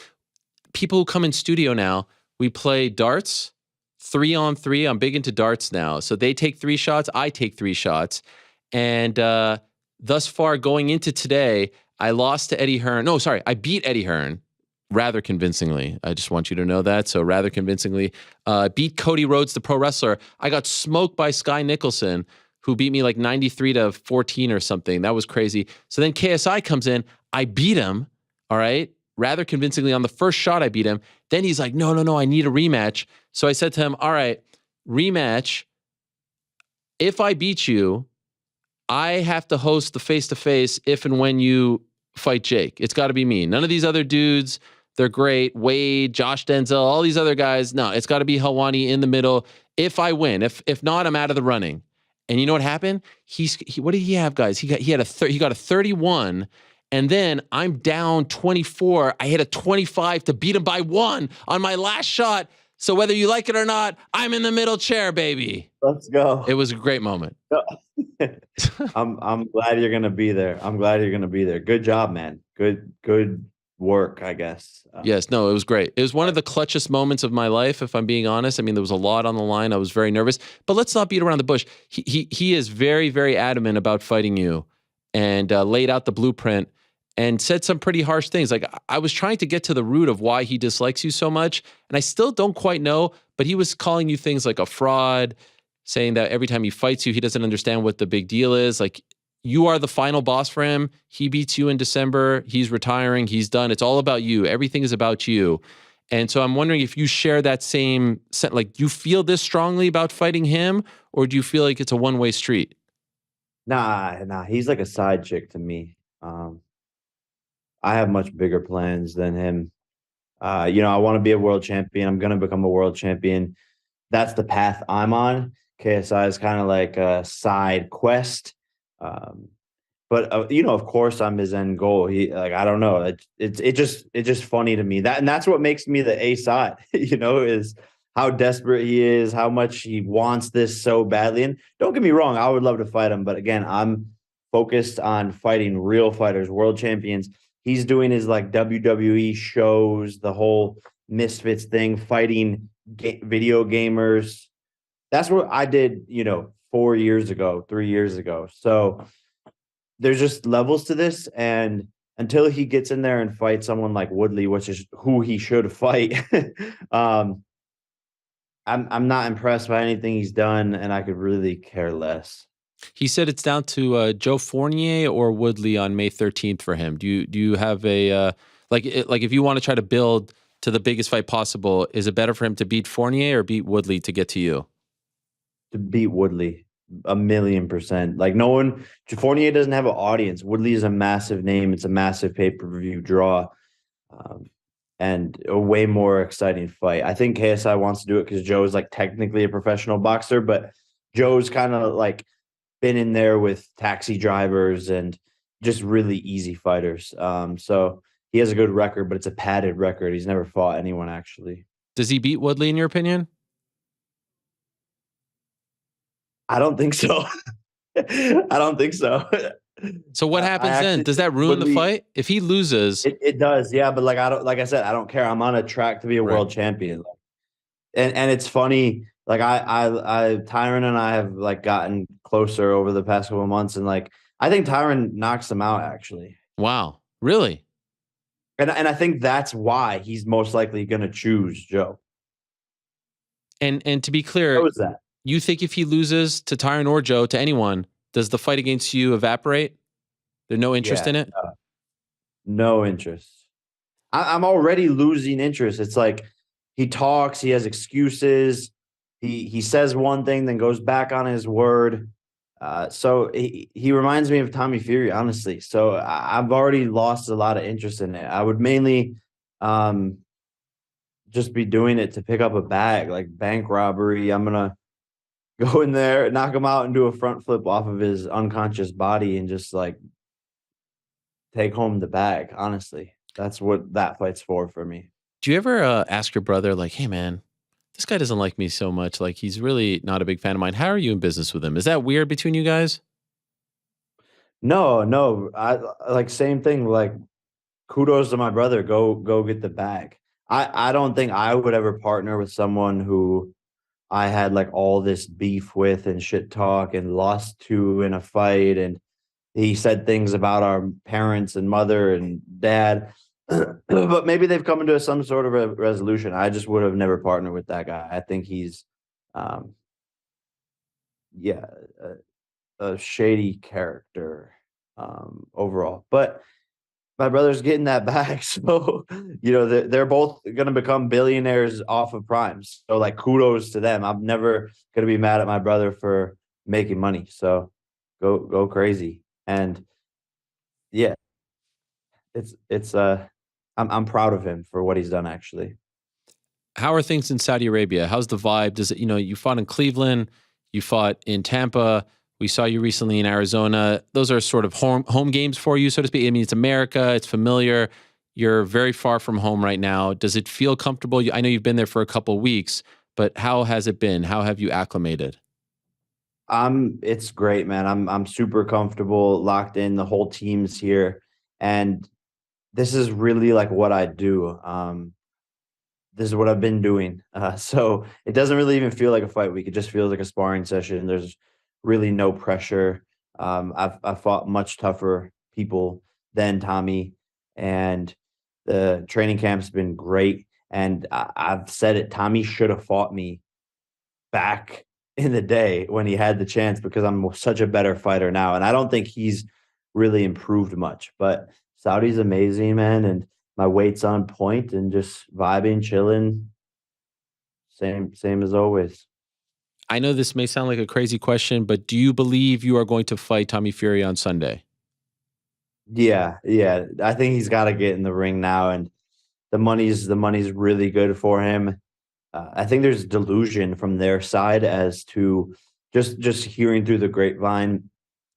People who come in studio now, we play darts, 3-on-3. I'm big into darts now. So they take 3 shots, I take 3 shots. And thus far, going into today, I lost to Eddie Hearn. No, sorry, I beat Eddie Hearn rather convincingly. I just want you to know that. So rather convincingly, beat Cody Rhodes, the pro wrestler. I got smoked by Sky Nicholson, who beat me like 93-14 or something. That was crazy. So then KSI comes in. I beat him, all right, rather convincingly on the first shot. I beat him. Then he's like, no, I need a rematch. So I said to him, all right, rematch. If I beat you, I have to host the face-to-face if and when you fight Jake. It's got to be me. None of these other dudes, they're great. Wade, Josh Denzel, all these other guys. No, it's got to be Helwani in the middle. If I win, if not, I'm out of the running. And you know what happened? What did he have, guys? He got a 31, and then I'm down 24. I hit a 25 to beat him by 1 on my last shot. So whether you like it or not, I'm in the middle chair, baby. Let's go. It was a great moment. I'm glad you're gonna be there. Good job, man. Good work, I guess. Yes, no, it was great. It was one of the clutchest moments of my life, if I'm being honest. I mean, there was a lot on the line. I was very nervous, but let's not beat around the bush. He is very, very adamant about fighting you, and laid out the blueprint and said some pretty harsh things. Like, I was trying to get to the root of why he dislikes you so much, and I still don't quite know, but he was calling you things like a fraud, saying that every time he fights you, he doesn't understand what the big deal is. Like, you are the final boss for him. He beats you in December. He's retiring. He's done. It's all about you. Everything is about you. And so I'm wondering if you share that same, like, do you feel this strongly about fighting him, or do you feel like it's a one-way street? Nah. He's like a side chick to me. I have much bigger plans than him. I want to be a world champion. I'm going to become a world champion. That's the path I'm on. KSI is kind of like a side quest. But of course I'm his end goal. I don't know. It's just funny to me, and that's what makes me the A side, is how desperate he is, how much he wants this so badly. And don't get me wrong, I would love to fight him, but again, I'm focused on fighting real fighters, world champions. He's doing his like WWE shows, the whole Misfits thing, fighting video gamers. That's what I did, 4 years ago, 3 years ago. So there's just levels to this, and until he gets in there and fights someone like Woodley, which is who he should fight, I'm not impressed by anything he's done, and I could really care less. He said it's down to Joe Fournier or Woodley on May 13th for him. Do you have a like if you want to try to build to the biggest fight possible, is it better for him to beat Fournier or beat Woodley to get to you? To beat Woodley, 1,000,000%. Like Fournier doesn't have an audience. Woodley is a massive name. It's a massive pay-per-view draw. And a way more exciting fight. I think KSI wants to do it because Joe is like technically a professional boxer, but Joe's kind of like been in there with taxi drivers and just really easy fighters. So he has a good record, but it's a padded record. He's never fought anyone actually. Does he beat Woodley in your opinion? I don't think so. I don't think so. So what happens then? Does that ruin the fight? If he loses, it does, yeah. But like I said, I don't care. I'm on a track to be a world champion, and it's funny. Like Tyron and I have like gotten closer over the past couple of months, and like I think Tyron knocks him out actually. Wow, really? And I think that's why he's most likely going to choose Joe. And to be clear, what was that? You think if he loses to Tyron or Joe, to anyone, does the fight against you evaporate? There's no interest in it? No interest. I'm already losing interest. It's like he talks, he has excuses. He says one thing, then goes back on his word. So he reminds me of Tommy Fury, honestly. So I've already lost a lot of interest in it. I would mainly just be doing it to pick up a bag, like bank robbery. I'm going to go in there, knock him out, and do a front flip off of his unconscious body and just like take home the bag. Honestly, that's what that fight's for me. Do you ever ask your brother, like, hey, man, this guy doesn't like me so much. Like, he's really not a big fan of mine. How are you in business with him? Is that weird between you guys? No. I like same thing. Like, kudos to my brother. Go get the bag. I don't think I would ever partner with someone who I had like all this beef with and shit talk and lost to in a fight. And he said things about our parents and mother and dad, but maybe they've come into some sort of a resolution. I just would have never partnered with that guy. I think he's, a shady character, overall, but my brother's getting that back. So, they're both going to become billionaires off of Primes. So like kudos to them. I'm never going to be mad at my brother for making money. So go crazy. And yeah, I'm proud of him for what he's done actually. How are things in Saudi Arabia? How's the vibe? Does it, you fought in Cleveland, you fought in Tampa. We saw you recently in Arizona. Those are sort of home games for you, so to speak. I mean, it's America. It's familiar. You're very far from home right now. Does it feel comfortable? I know you've been there for a couple of weeks, but how has it been? How have you acclimated? It's great, man. I'm super comfortable, locked in. The whole team's here, and this is really like what I do. This is what I've been doing. So it doesn't really even feel like a fight week. It just feels like a sparring session. There's really no pressure. I've fought much tougher people than Tommy, and the training camp's been great. And I've said it, Tommy should have fought me back in the day when he had the chance, because I'm such a better fighter now. And I don't think he's really improved much, but Saudi's amazing, man. And my weight's on point and just vibing, chilling. Same as always. I know this may sound like a crazy question, but do you believe you are going to fight Tommy Fury on Sunday? Yeah. I think he's got to get in the ring now, and the money's really good for him. I think there's delusion from their side as to just hearing through the grapevine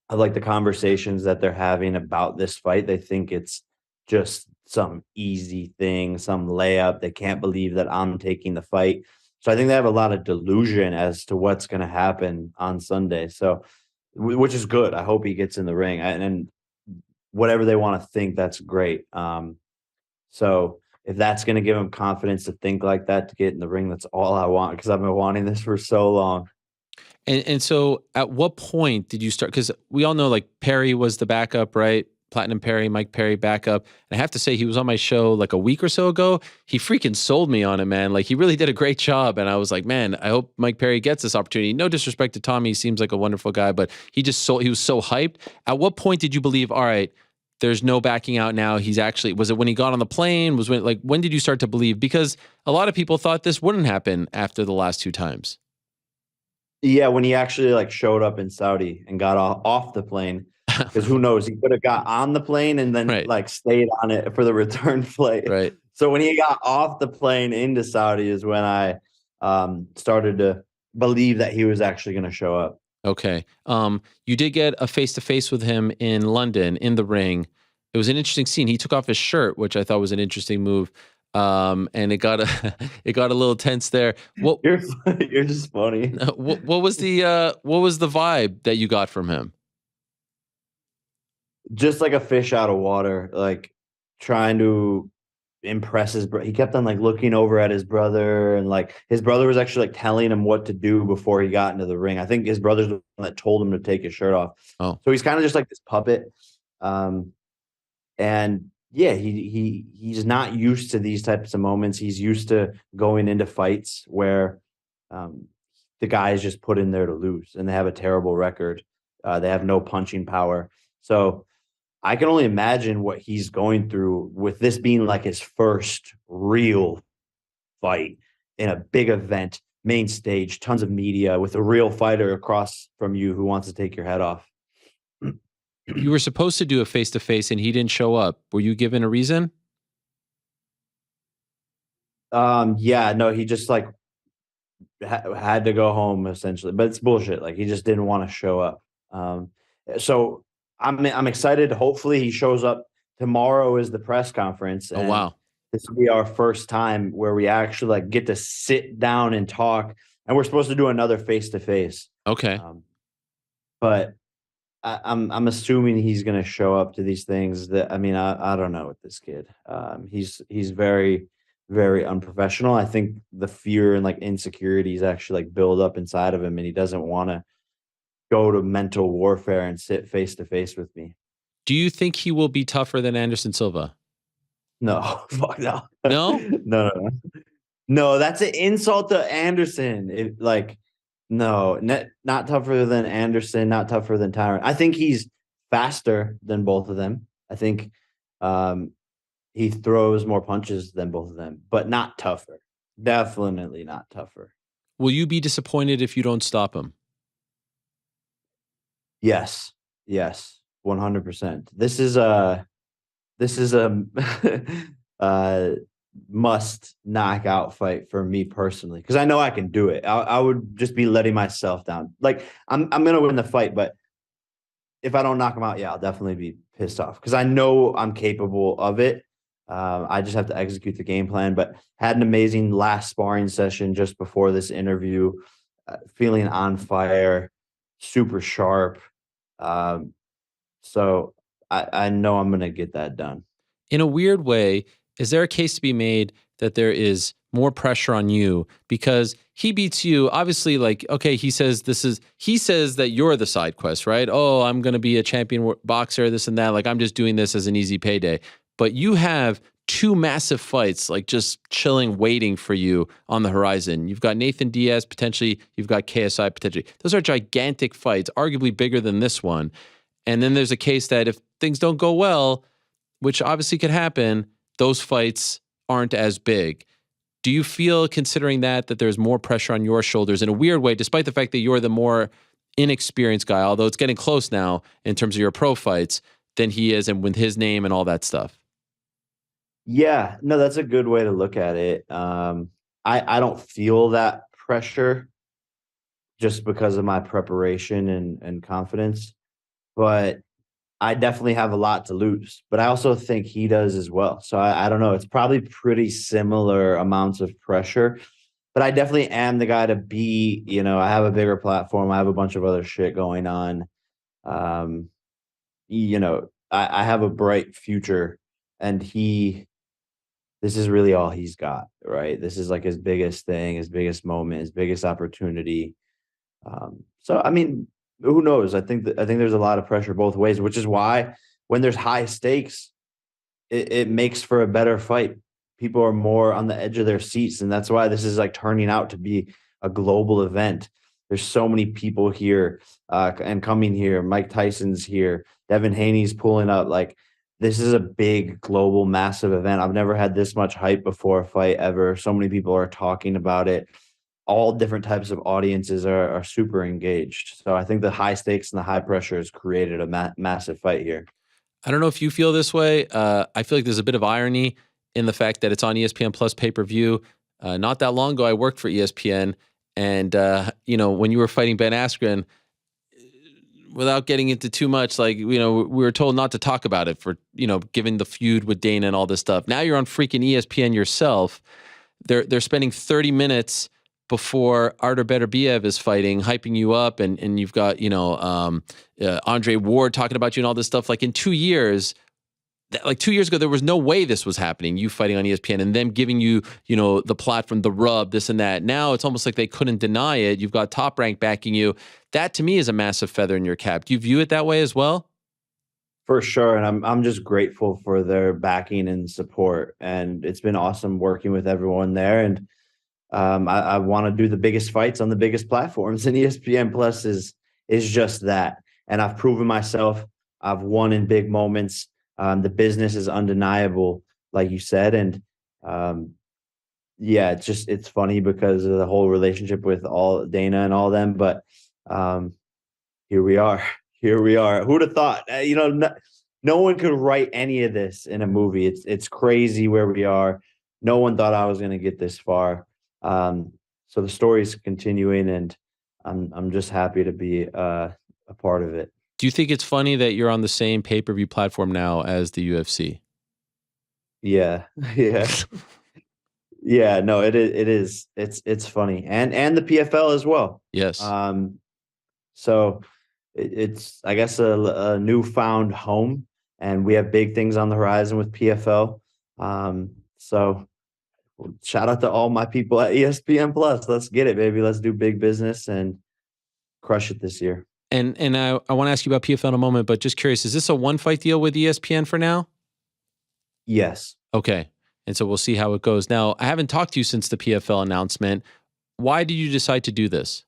of like the conversations that they're having about this fight. They think it's just some easy thing, some layup. They can't believe that I'm taking the fight. So I think they have a lot of delusion as to what's going to happen on Sunday. So, which is good. I hope he gets in the ring, and whatever they want to think, that's great. So if that's going to give him confidence to think like that, to get in the ring, that's all I want, because I've been wanting this for so long. And so at what point did you start? Because we all know like Perry was the backup, right? Platinum Perry, Mike Perry backup. And I have to say, he was on my show like a week or so ago. He freaking sold me on it, man. Like he really did a great job. And I was like, man, I hope Mike Perry gets this opportunity. No disrespect to Tommy. He seems like a wonderful guy, but he was so hyped. At what point did you believe, all right, there's no backing out now? He's actually, was it when he got on the plane? When did you start to believe? Because a lot of people thought this wouldn't happen after the last 2 times. Yeah, when he actually like showed up in Saudi and got off the plane, because who knows, he could have got on the plane and then like stayed on it for the return flight. Right. So when he got off the plane into Saudi is when I started to believe that he was actually going to show up. Okay. You did get a face-to-face with him in London in the ring. It was an interesting scene. He took off his shirt, which I thought was an interesting move. And it got a little tense there. What you're just funny. What was the vibe that you got from him? Just like a fish out of water, like trying to impress his brother. He kept on like looking over at his brother, and like his brother was actually like telling him what to do before he got into the ring. I think his brother's the one that told him to take his shirt off. Oh, so he's kind of just like this puppet. And yeah, he's not used to these types of moments. He's used to going into fights where the guy is just put in there to lose, and they have a terrible record. They have no punching power. So I can only imagine what he's going through with this being like his first real fight in a big event, main stage, tons of media, with a real fighter across from you who wants to take your head off. You were supposed to do a face-to-face and he didn't show up. Were you given a reason? Yeah, no, he just like had to go home essentially, but it's bullshit. Like he just didn't want to show up. So I'm excited. Hopefully he shows up. Tomorrow is the press conference. Oh, wow. This will be our first time where we actually like get to sit down and talk, and we're supposed to do another face-to-face. Okay. But I'm assuming he's going to show up to these things. That I don't know with this kid. He's very, very unprofessional. I think the fear and like insecurities actually like build up inside of him, and he doesn't want to go to mental warfare and sit face to face with me. Do you think he will be tougher than Anderson Silva? No, fuck no. No? No, that's an insult to Anderson. No, not tougher than Anderson, not tougher than Tyron. I think he's faster than both of them. I think he throws more punches than both of them, but not tougher. Definitely not tougher. Will you be disappointed if you don't stop him? Yes, 100%. This is a must knockout fight for me personally, because I know I can do it. I would just be letting myself down. Like I'm gonna win the fight, but if I don't knock him out, yeah, I'll definitely be pissed off, because I know I'm capable of it. I just have to execute the game plan. But had an amazing last sparring session just before this interview, feeling on fire, super sharp. So I know I'm gonna get that done. In a weird way, is there a case to be made that there is more pressure on you because he beats you? Obviously, like, okay, he says that you're the side quest, right? Oh, I'm going to be a champion boxer, this and that. Like, I'm just doing this as an easy payday. But you have 2 massive fights, like just chilling, waiting for you on the horizon. You've got Nathan Diaz, potentially. You've got KSI, potentially. Those are gigantic fights, arguably bigger than this one. And then there's a case that if things don't go well, which obviously could happen, those fights aren't as big. Do you feel, considering that there's more pressure on your shoulders in a weird way, despite the fact that you're the more inexperienced guy, although it's getting close now in terms of your pro fights, than he is, and with his name and all that stuff? Yeah, no, that's a good way to look at it. I don't feel that pressure just because of my preparation and confidence, but I definitely have a lot to lose, but I also think he does as well. So I don't know. It's probably pretty similar amounts of pressure, but I definitely am the guy to be. You know, I have a bigger platform. I have a bunch of other shit going on. You know, I have a bright future, and this is really all he's got, right? This is like his biggest thing, his biggest moment, his biggest opportunity. So I mean, who knows? I think there's a lot of pressure both ways, which is why when there's high stakes, it makes for a better fight. People are more on the edge of their seats, and that's why this is like turning out to be a global event. There's so many people here and coming here. Mike Tyson's here. Devin Haney's pulling up. Like, this is a big, global, massive event. I've never had this much hype before a fight ever. So many people are talking about it. All different types of audiences are super engaged. So I think the high stakes and the high pressure has created a massive fight here. I don't know if you feel this way. I feel like there's a bit of irony in the fact that it's on ESPN Plus pay-per-view. Not that long ago, I worked for ESPN, and you know, when you were fighting Ben Askren, without getting into too much, like, you know, we were told not to talk about it for, you know, given the feud with Dana and all this stuff. Now you're on freaking ESPN yourself. They're spending 30 minutes before Artur Beterbiev is fighting, hyping you up, and you've got, you know, Andre Ward talking about you and all this stuff. Like, in 2 years, like 2 years ago, there was no way this was happening, you fighting on ESPN and them giving you, you know, the platform, the rub, this and that. Now it's almost like they couldn't deny it. You've got Top Rank backing you. That, to me, is a massive feather in your cap. Do you view it that way as well? For sure. And I'm just grateful for their backing and support. And it's been awesome working with everyone there. And I want to do the biggest fights on the biggest platforms, and ESPN Plus is just that. And I've proven myself. I've won in big moments. The business is undeniable, like you said. And yeah, it's funny because of the whole relationship with all Dana and all them. But here we are. Who'd have thought? You know, no one could write any of this in a movie. It's crazy where we are. No one thought I was going to get this far. So the story is continuing, and I'm just happy to be a part of it. Do you think it's funny that you're on the same pay-per-view platform now as the UFC? Yeah. Yeah, no, it is. It's funny. And the PFL as well. Yes. So it's, I guess, a newfound home, and we have big things on the horizon with PFL. So shout out to all my people at ESPN Plus. Let's get it, baby. Let's do big business and crush it this year. And I want to ask you about PFL in a moment, but just curious, is this a one-fight deal with ESPN for now? Yes. Okay. And so we'll see how it goes. Now, I haven't talked to you since the PFL announcement. Why did you decide to do this?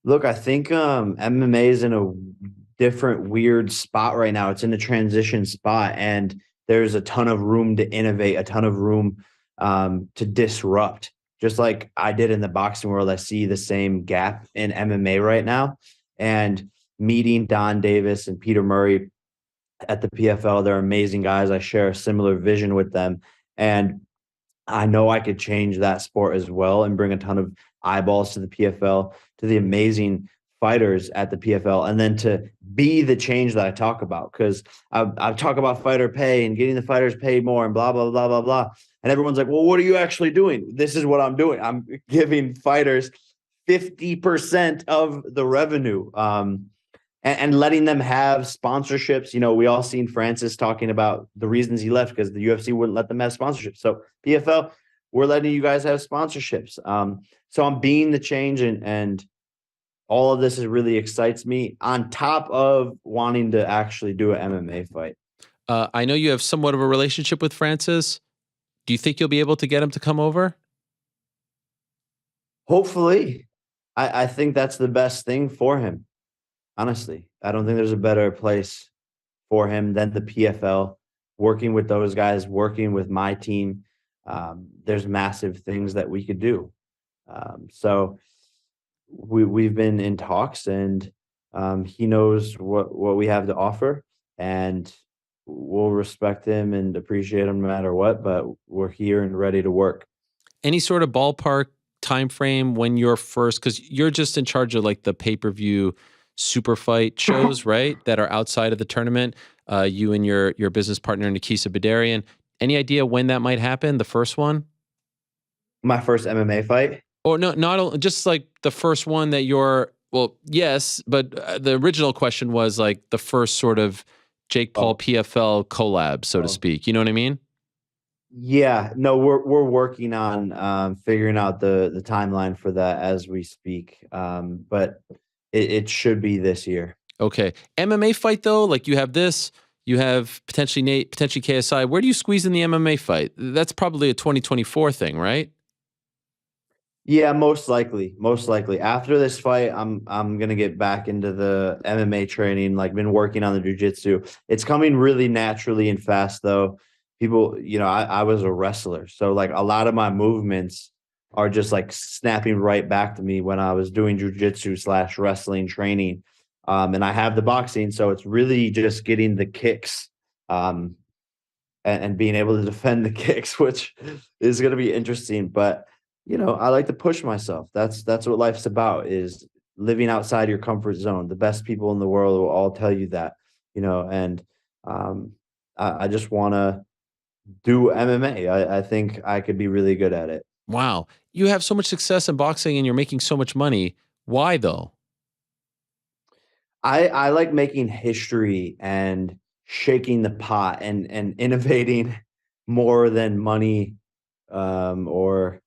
Look, I think MMA is in a different, weird spot right now. It's in a transition spot, and there's a ton of room to innovate, a ton of room to disrupt. Just like I did in the boxing world, I see the same gap in MMA right now. And meeting Don Davis and Peter Murray at the PFL, they're amazing guys. I share a similar vision with them. And I know I could change that sport as well and bring a ton of eyeballs to the PFL, to the amazing fighters at the PFL, and then to be the change that I talk about. Because I talk about fighter pay and getting the fighters paid more and blah, blah, blah, blah, blah. And everyone's like, well, what are you actually doing? This is what I'm doing. I'm giving fighters 50% of the revenue and letting them have sponsorships. You know, we all seen Francis talking about the reasons he left because the UFC wouldn't let them have sponsorships. So PFL, we're letting you guys have sponsorships. So I'm being the change, and all of this really excites me, on top of wanting to actually do an MMA fight. I know you have somewhat of a relationship with Francis. Do you think you'll be able to get him to come over? Hopefully. I think that's the best thing for him. Honestly, I don't think there's a better place for him than the PFL. Working with those guys, working with my team, there's massive things that we could do. So we've been in talks, and he knows what we have to offer, and we'll respect him and appreciate him no matter what, but we're here and ready to work. Any sort of ballpark time frame when you're first, because you're just in charge of like the pay-per-view super fight shows, right, that are outside of the tournament, you and your business partner Nikisa Bedarian. Any idea when that might happen, the first one? My first MMA fight? Or no, not just like the first one that you're, well, yes, but the original question was like the first sort of Jake Paul PFL collab, so to speak. You know what I mean? Yeah, no, we're working on figuring out the timeline for that as we speak. But it should be this year. Okay. MMA fight though, like you have this, you have potentially Nate, potentially KSI. Where do you squeeze in the MMA fight? That's probably a 2024 thing, right? Yeah, most likely. Most likely. After this fight, I'm gonna get back into the MMA training, like been working on the jiu-jitsu. It's coming really naturally and fast though. People, I was a wrestler. So like a lot of my movements are just like snapping right back to me when I was doing jiu-jitsu / wrestling training. And I have the boxing, so it's really just getting the kicks and being able to defend the kicks, which is gonna be interesting. But I like to push myself. That's what life's about, is living outside your comfort zone. The best people in the world will all tell you that, and I just want to do MMA. I think I could be really good at it. Wow. You have so much success in boxing and you're making so much money. Why though? I like making history and shaking the pot and innovating more than money or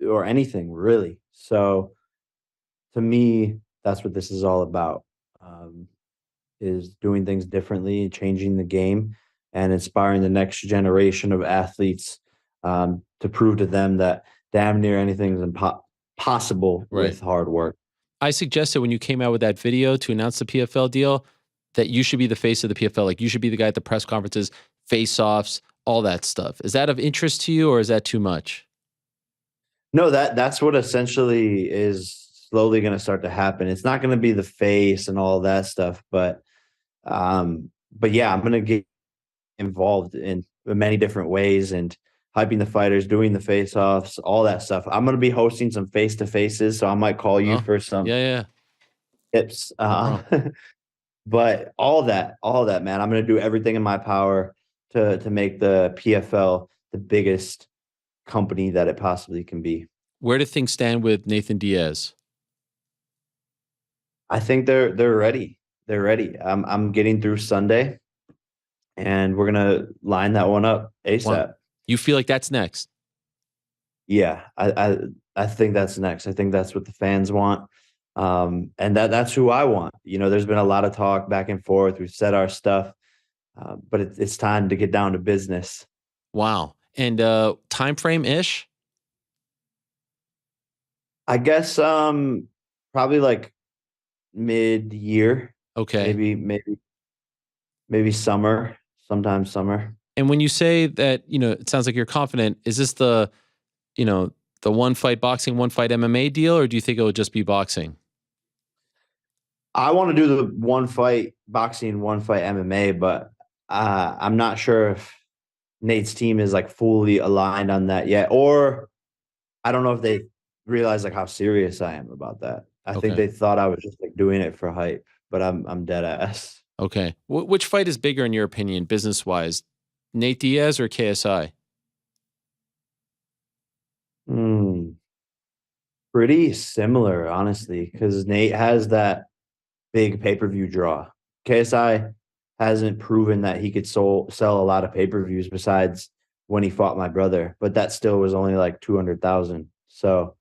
anything really. So to me, that's what this is all about, is doing things differently, changing the game, and inspiring the next generation of athletes to prove to them that damn near anything is possible with hard work. I suggested when you came out with that video to announce the PFL deal that you should be the face of the PFL. Like you should be the guy at the press conferences, face-offs, all that stuff. Is that of interest to you or is that too much? No, that's what essentially is slowly going to start to happen. It's not going to be the face and all that stuff, but yeah, I'm going to get involved in many different ways and hyping the fighters, doing the face-offs, all that stuff. I'm going to be hosting some face-to-faces, so I might call you for some tips. But all that, man, I'm going to do everything in my power to make the PFL the biggest company that it possibly can be. Where do things stand with Nathan Diaz? I think they're ready. They're ready. I'm getting through Sunday, and we're gonna line that one up ASAP. Wow. You feel like that's next? Yeah, I think that's next. I think that's what the fans want, and that's who I want. There's been a lot of talk back and forth. We've said our stuff, but it's time to get down to business. Wow. And time frame ish? I guess probably like mid-year. Okay. Maybe summer, sometime summer. And when you say that, it sounds like you're confident, is this the one fight boxing, one fight MMA deal, or do you think it would just be boxing? I want to do the one fight boxing, one fight MMA, but I'm not sure if Nate's team is like fully aligned on that yet, or I don't know if they realize like how serious I am about that. I think they thought I was just like doing it for hype, but I'm dead ass. Okay. Which fight is bigger in your opinion, business wise, Nate Diaz or KSI? Pretty similar, honestly, because Nate has that big pay-per-view draw. KSI hasn't proven that he could sell a lot of pay-per-views besides when he fought my brother, but that still was only like 200,000. So,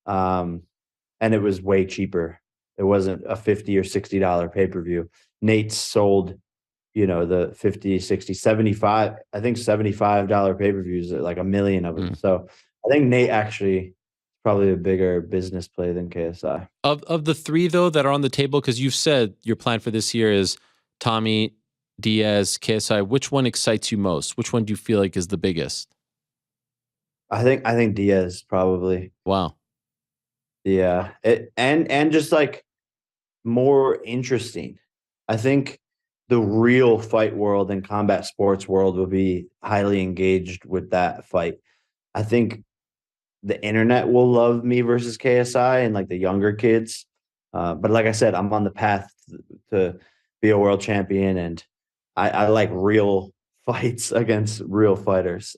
and it was way cheaper. It wasn't a $50 or $60 pay-per-view. Nate sold, the 50, 60, 75, I think $75 pay-per-views, like 1 million of them. So I think Nate actually probably a bigger business play than KSI. Of the three though that are on the table, because you've said your plan for this year is Tommy, Diaz, KSI, which one excites you most? Which one do you feel like is the biggest? I think Diaz probably. Wow. Yeah. And just like more interesting. I think the real fight world and combat sports world will be highly engaged with that fight. I think the internet will love me versus KSI and like the younger kids. But like I said, I'm on the path to be a world champion, and I like real fights against real fighters.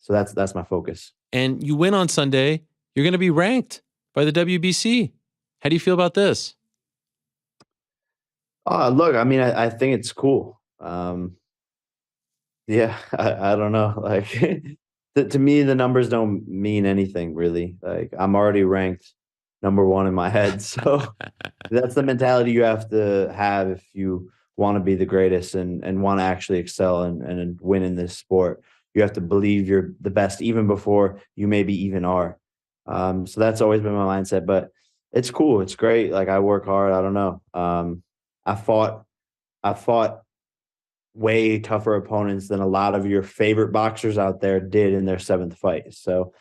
So that's my focus. And you win on Sunday, you're going to be ranked by the WBC. How do you feel about this? Look, I mean, I think it's cool. Yeah, I don't know. Like to me, the numbers don't mean anything really. Like I'm already ranked number 1 in my head. So that's the mentality you have to have if you want to be the greatest and want to actually excel and win in this sport. You have to believe you're the best even before you maybe even are. So that's always been my mindset, but it's cool. It's great. Like I work hard. I don't know. I fought way tougher opponents than a lot of your favorite boxers out there did in their 7th fight. So I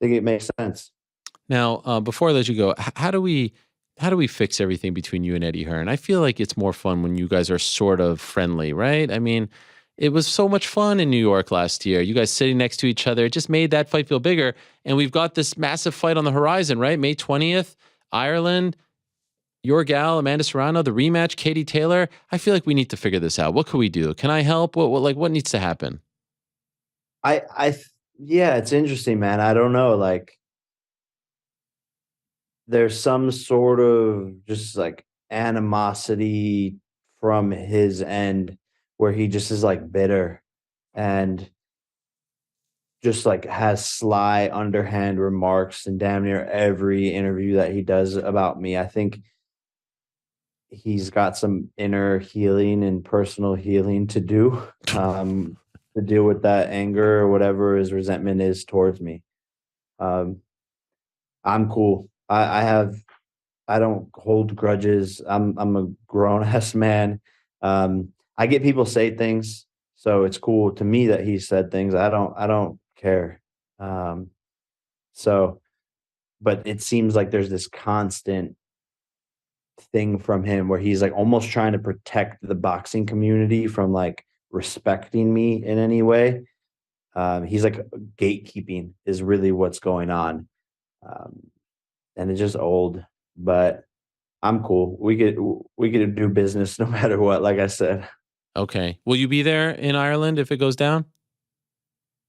think it makes sense. Now, before I let you go, how do we fix everything between you and Eddie Hearn? I feel like it's more fun when you guys are sort of friendly, right? I mean, it was so much fun in New York last year. You guys sitting next to each other. It just made that fight feel bigger. And we've got this massive fight on the horizon, right? May 20th, Ireland. Your gal, Amanda Serrano, the rematch, Katie Taylor. I feel like we need to figure this out. What can we do? Can I help? What needs to happen? Yeah, it's interesting, man. I don't know. Like, there's some sort of just like animosity from his end where he just is like bitter and just like has sly underhand remarks in damn near every interview that he does about me. I think he's got some inner healing and personal healing to do to deal with that anger or whatever his resentment is towards me. I'm cool. I don't hold grudges. I'm a grown ass man. I get people say things, so it's cool to me that he said things. I don't care. But it seems like there's this constant thing from him where he's like almost trying to protect the boxing community from like respecting me in any way. He's like gatekeeping is really what's going on. And it's just old, but I'm cool. We could do business no matter what, like I said. Okay. Will you be there in Ireland if it goes down?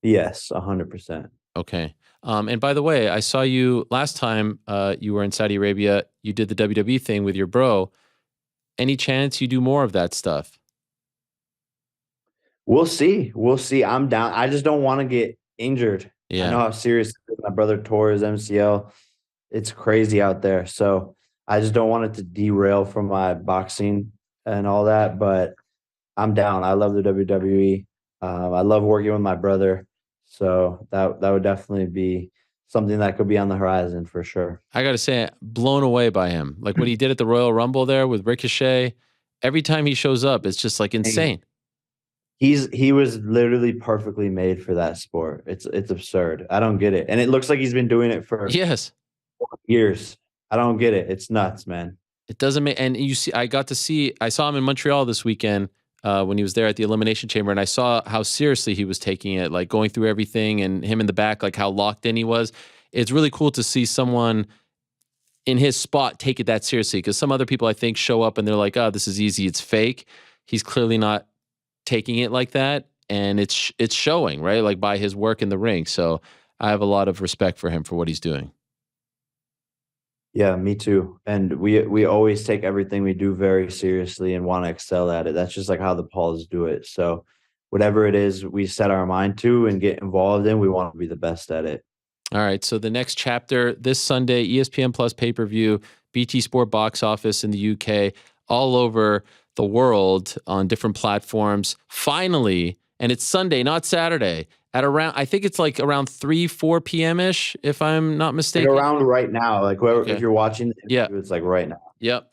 Yes, 100%. Okay. And by the way, I saw you last time you were in Saudi Arabia. You did the WWE thing with your bro. Any chance you do more of that stuff? We'll see. We'll see. I'm down. I just don't want to get injured. Yeah. I know how serious it is. My brother tore his MCL. It's crazy out there. So I just don't want it to derail from my boxing and all that. But I'm down. I love the WWE. I love working with my brother. So that would definitely be something that could be on the horizon for sure. I got to say, blown away by him. Like what he did at the Royal Rumble there with Ricochet. Every time he shows up, it's just like insane. He was literally perfectly made for that sport. It's absurd. I don't get it. And it looks like he's been doing it for years. I don't get it. It's nuts, man. It doesn't make, and you see, I saw him in Montreal this weekend when he was there at the Elimination Chamber, and I saw how seriously he was taking it, like going through everything and him in the back, like how locked in he was. It's really cool to see someone in his spot take it that seriously, because some other people I think show up and they're like, oh, this is easy, it's fake. He's clearly not taking it like that, and it's showing, right? Like by his work in the ring. So I have a lot of respect for him for what he's doing. Yeah, me too. And we always take everything we do very seriously and want to excel at it. That's just like how the Pauls do it. So whatever it is we set our mind to and get involved in, we want to be the best at it. All right. So the next chapter this Sunday, ESPN Plus pay-per-view, BT Sport box office in the UK, all over the world on different platforms. Finally, and it's Sunday, not Saturday, at around, I think it's like around 3-4 p.m.-ish, if I'm not mistaken. Like around right now, like whoever, if you're watching, it's like right now. Yep.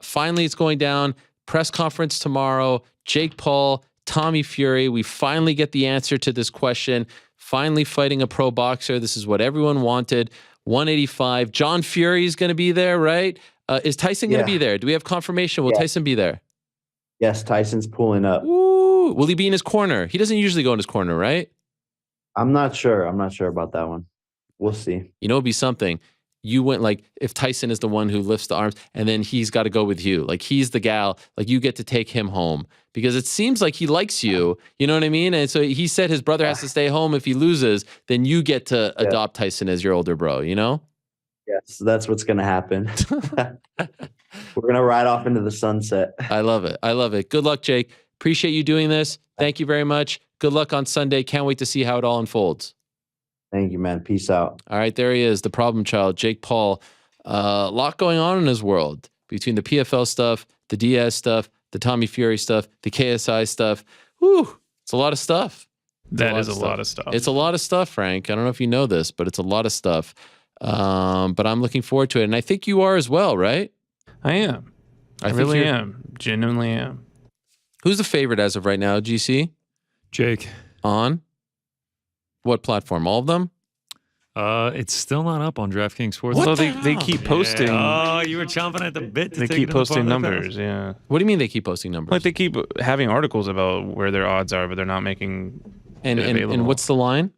Finally, it's going down. Press conference tomorrow. Jake Paul, Tommy Fury. We finally get the answer to this question. Finally fighting a pro boxer. This is what everyone wanted. 185. John Fury is going to be there, right? Is Tyson going to be there? Do we have confirmation? Will Tyson be there? Yes, Tyson's pulling up. Ooh, will he be in his corner? He doesn't usually go in his corner, right? I'm not sure. I'm not sure about that one. We'll see. You know, it'd be something. you went like if Tyson is the one who lifts the arms and then he's got to go with you, like he's the gal, like you get to take him home because it seems like he likes you, you know what I mean? And so he said his brother has to stay home if he loses, then you get to adopt Tyson as your older bro, you know? Yes, that's what's going to happen. We're going to ride off into the sunset. I love it. I love it. Good luck, Jake. Appreciate you doing this. Thank you very much. Good luck on Sunday. Can't wait to see how it all unfolds. Thank you, man. Peace out. All right, there he is, the problem child, Jake Paul. A lot going on in his world between the PFL stuff, the Diaz stuff, the Tommy Fury stuff, the KSI stuff. Whew, it's a lot of stuff. That is a lot of stuff. It's a lot of stuff, Frank. I don't know if you know this, but it's a lot of stuff. But I'm looking forward to it. And I think you are as well, right? I am. I really am. Genuinely am. Who's the favorite as of right now, GC? Jake. On? What platform? All of them? It's still not up on DraftKings Sports. Well, they keep posting. Oh, you were chomping at the bit. To They take keep it in the posting Parlay numbers. Pals. Yeah. What do you mean they keep posting numbers? Like they keep having articles about where their odds are, but they're not making And it available. and what's the line?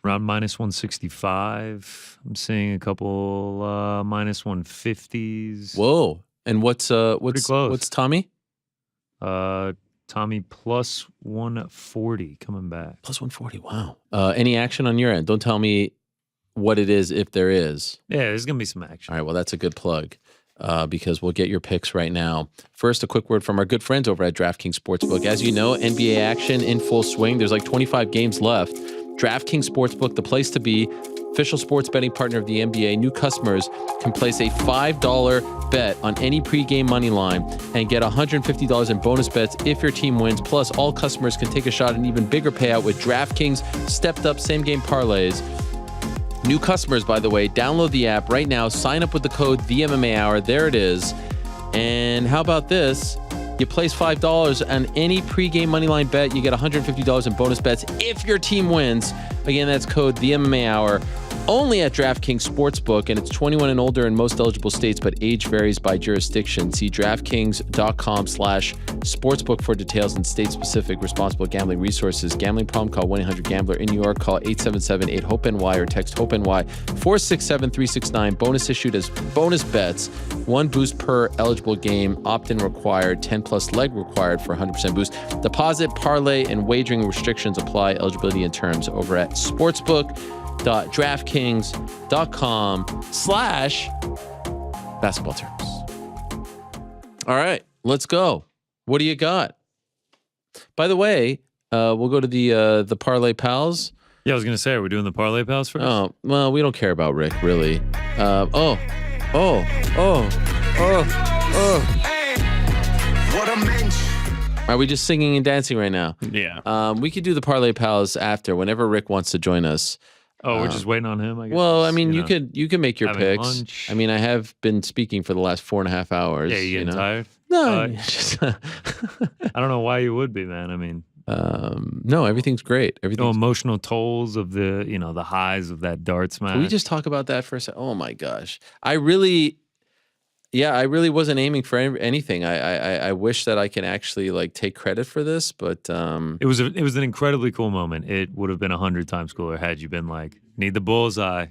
Around minus 165. I'm seeing a couple minus 150s. Whoa! And what's close. what's Tommy? Tommy plus 140 coming back. Plus 140. Wow. Any action on your end? Don't tell me what it is if there is. Yeah, there's gonna be some action. All right. Well, that's a good plug. Because we'll get your picks right now. First, a quick word from our good friends over at DraftKings Sportsbook. As you know, NBA action in full swing. There's like 25 games left. DraftKings Sportsbook, the place to be. Official sports betting partner of the NBA. New customers can place a $5 bet on any pregame money line and get $150 in bonus bets if your team wins. Plus, all customers can take a shot at an even bigger payout with DraftKings stepped up same game parlays. New customers, by the way, download the app right now. Sign up with the code TheMMAHour. There it is. And how about this? You place $5 on any pregame moneyline bet. You get $150 in bonus bets if your team wins. Again, that's code TheMMAHour. Only at DraftKings Sportsbook, and it's 21 and older in most eligible states, but age varies by jurisdiction. See DraftKings.com/sportsbook for details and state-specific responsible gambling resources. Gambling problem? Call 1-800-GAMBLER. In New York, call 877-8-HOPE-NY or text HOPE-NY 467-369. Bonus issued as bonus bets. 1 boost per eligible game. Opt-in required. 10+ leg required for 100% boost. Deposit, parlay, and wagering restrictions apply. Eligibility and terms over at sportsbook.draftkings.com/basketball terms. All right, let's go. What do you got? By the way, we'll go to the Parlay Pals. Yeah, I was gonna say, are we doing the Parlay Pals first? Oh, well, we don't care about Rick, really. What a mensch. Are we just singing and dancing right now? Yeah. We could do the Parlay Pals after, whenever Rick wants to join us. Oh, we're just waiting on him, I guess. Well, I mean, you know, could make your having picks. lunch. I mean, I have been speaking for the last 4.5 hours. Yeah, you getting tired? No, I don't know why you would be, man. I mean, no, everything's great. no Everything's. emotional tolls of the, the highs of that darts match. Can we just talk about that for a second? Oh my gosh, I really wasn't aiming for anything. I wish that I can actually like take credit for this, but It was an incredibly cool moment. It would have been 100 times cooler had you been like, need the bullseye,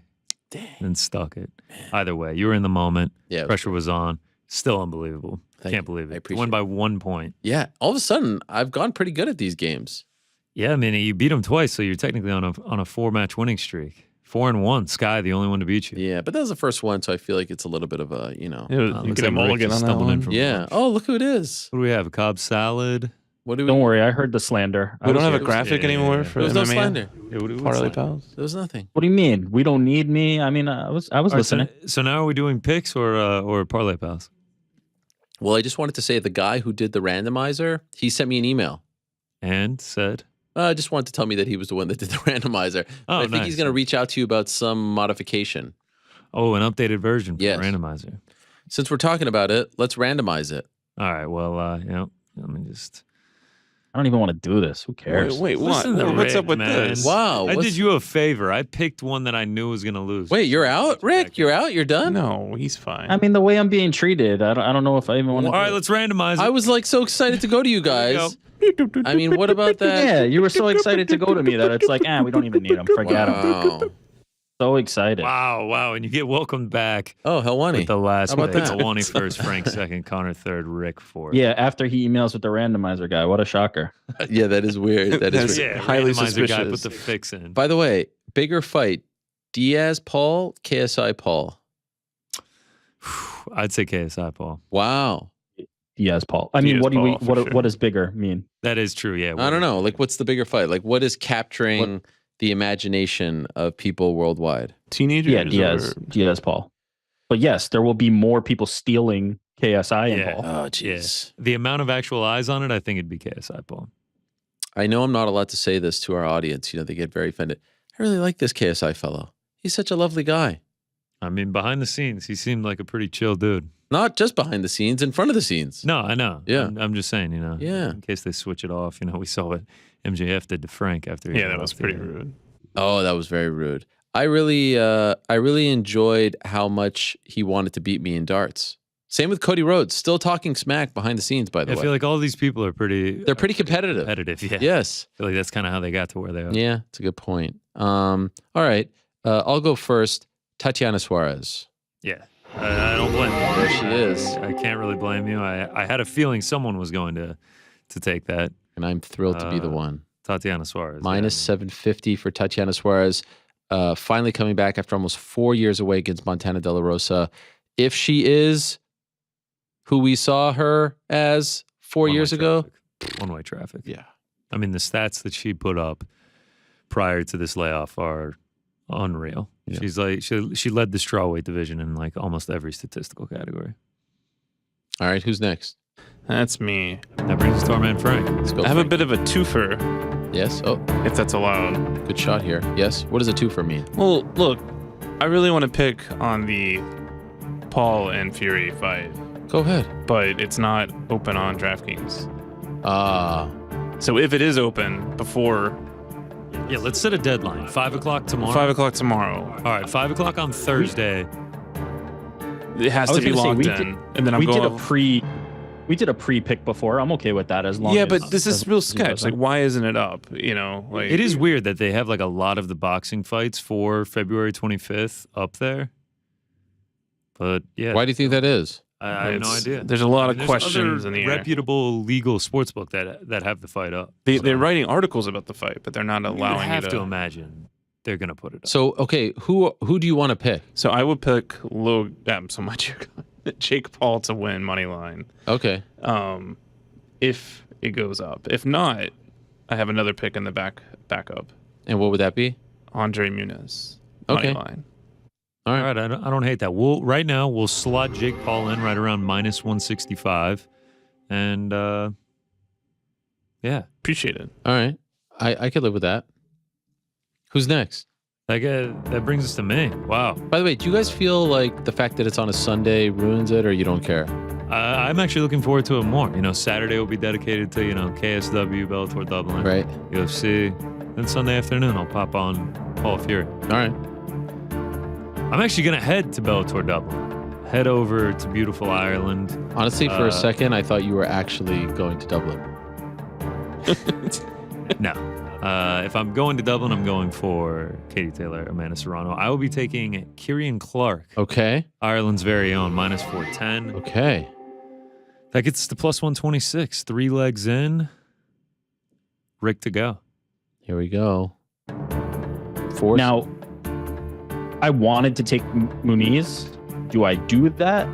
and stuck it. Either way, you were in the moment. Yeah, pressure was on. Still unbelievable. Can't believe it. I appreciate Won by 1 point. Yeah, all of a sudden I've gone pretty good at these games. Yeah, I mean, you beat him twice, so you're technically on a 4-match winning streak. 4-1. Sky, the only one to beat you. Yeah, but that was the first one, so I feel like it's a little bit of a, you looks get a like Rick mulligan just on that stumbled in one. from Yeah. Oh, look who it is. What do we have? A Cobb salad. What do we? Don't worry, I heard the slander. We don't have a it was- graphic anymore for There was no MMA? slander. Parlay Pals? There was nothing. What do you mean? We don't need me? I mean, I was All right, listening. so now are we doing picks or Parlay Pals? Well, I just wanted to say the guy who did the randomizer, he sent me an email. And said? I just wanted to tell me that he was the one that did the randomizer. Oh, I think he's nice. going to reach out to you about some modification. Oh, an updated version for Yes. randomizer. Since we're talking about it, let's randomize it. All right, well, let me just... I don't even want to do this. Who cares? Wait, what? Listen to What's Rick, up with man. this? Wow. I did you a favor. I picked one that I knew was going to lose. Wait, you're out, Rick? You're out? You're done? No, he's fine. I mean, the way I'm being treated, I don't know if I even want All to. right, let's randomize it. I was like so excited to go to you guys. I mean, what about that? Yeah, you were so excited to go to me that it's like, we don't even need them. Forget them. Wow. So excited. Wow. And you get welcomed back. Oh, Helwani. With the last How about pick. that? Helwani first, Frank second, Connor third, Rick fourth. Yeah, after he emails with the randomizer guy. What a shocker. Yeah, that is weird. That is weird. Yeah, highly randomizer guy suspicious. put the fix in. By the way, bigger fight: Diaz Paul, KSI Paul. I'd say KSI Paul. Wow. Diaz Paul. I mean, Diaz what do we Paul, for what does bigger mean? That is true. Yeah. I don't know. Like, what's the bigger fight? Like, what is capturing the imagination of people worldwide? Teenagers? Yeah, Diaz Paul. But yes, there will be more people stealing KSI and Paul. Oh, jeez. The amount of actual eyes on it, I think it'd be KSI Paul. I know I'm not allowed to say this to our audience. You know, they get very offended. I really like this KSI fellow. He's such a lovely guy. I mean, behind the scenes, he seemed like a pretty chill dude. Not just behind the scenes, in front of the scenes. No, I know. Yeah. I'm just saying, you know. Yeah. In case they switch it off, you know, we saw what MJF did to Frank after he Yeah, got that was off pretty the- rude. Oh, that was very rude. I really enjoyed how much he wanted to beat me in darts. Same with Cody Rhodes, still talking smack behind the scenes, by the I way. feel like all these people are pretty... They're pretty competitive. Yeah. Yes. I feel like that's kind of how they got to where they are. Yeah, it's a good point. All right. I'll go first. Tatiana Suarez. Yeah. I don't blame you. There she is. I can't really blame you. I had a feeling someone was going to take that. And I'm thrilled to be the one. Tatiana Suarez. Minus 750 for Tatiana Suarez. Finally coming back after almost 4 years away against Montana De La Rosa. If she is who we saw her as 4 years ago. One-way traffic. Yeah. I mean, the stats that she put up prior to this layoff are unreal. Yeah. She's like she led the strawweight division in like almost every statistical category. All right, who's next? That's me. That brings us to our man Frank. Let's go. I have a Frank. bit of a twofer, Yes. Oh, if that's allowed. good shot here. Yes. What does a twofer mean? Well, look, I really want to pick on the Paul and Fury fight, Go ahead. but it's not open on DraftKings. So if it is open before Yeah, let's set a deadline. 5 o'clock tomorrow. 5 o'clock tomorrow, All right, 5 o'clock on Thursday. it has I to was be gonna say, logged we in, did- and then I'm we did going. we did a pre-pick before. I'm okay with that as long Yeah, as but this is as- real as it sketch. doesn't- Like, why isn't it up? You know, like It is weird that they have like a lot of the boxing fights for February 25th up there. But yeah, Why do you think that is? I have no idea. There's a lot I of mean, there's questions other in the air. reputable legal sportsbook that have the fight up. They're writing articles about the fight, but they're not You would allowing you have to imagine they're gonna put it up. So, okay, who do you want to pick? So I would pick Jake Paul to win money line. Okay. If it goes up. If not, I have another pick in the backup. And what would that be? Andre Muniz. Okay. Money line. All All right, I don't hate that. Right now we'll slot Jake Paul in right around minus 165, and yeah, Appreciate it. All right. I could live with that. Who's next? That brings us to me. Wow. By the way, do you guys feel like the fact that it's on a Sunday ruins it, or you don't care? I'm actually looking forward to it more. You know, Saturday will be dedicated to KSW, Bellator Dublin, Right. UFC. Then Sunday afternoon I'll pop on Paul Fury. All right. I'm actually gonna head to Bellator Dublin. Head over to beautiful Ireland. Honestly, for a second, I thought you were actually going to Dublin. No. If I'm going to Dublin, I'm going for Katie Taylor, Amanda Serrano. I will be taking Kieran Clark, Okay. Ireland's very own, minus 410. Okay. That gets us to plus 126. 3 legs in. Rick to go. Here we go. Four. Now, I wanted to take Muniz. Do I do that?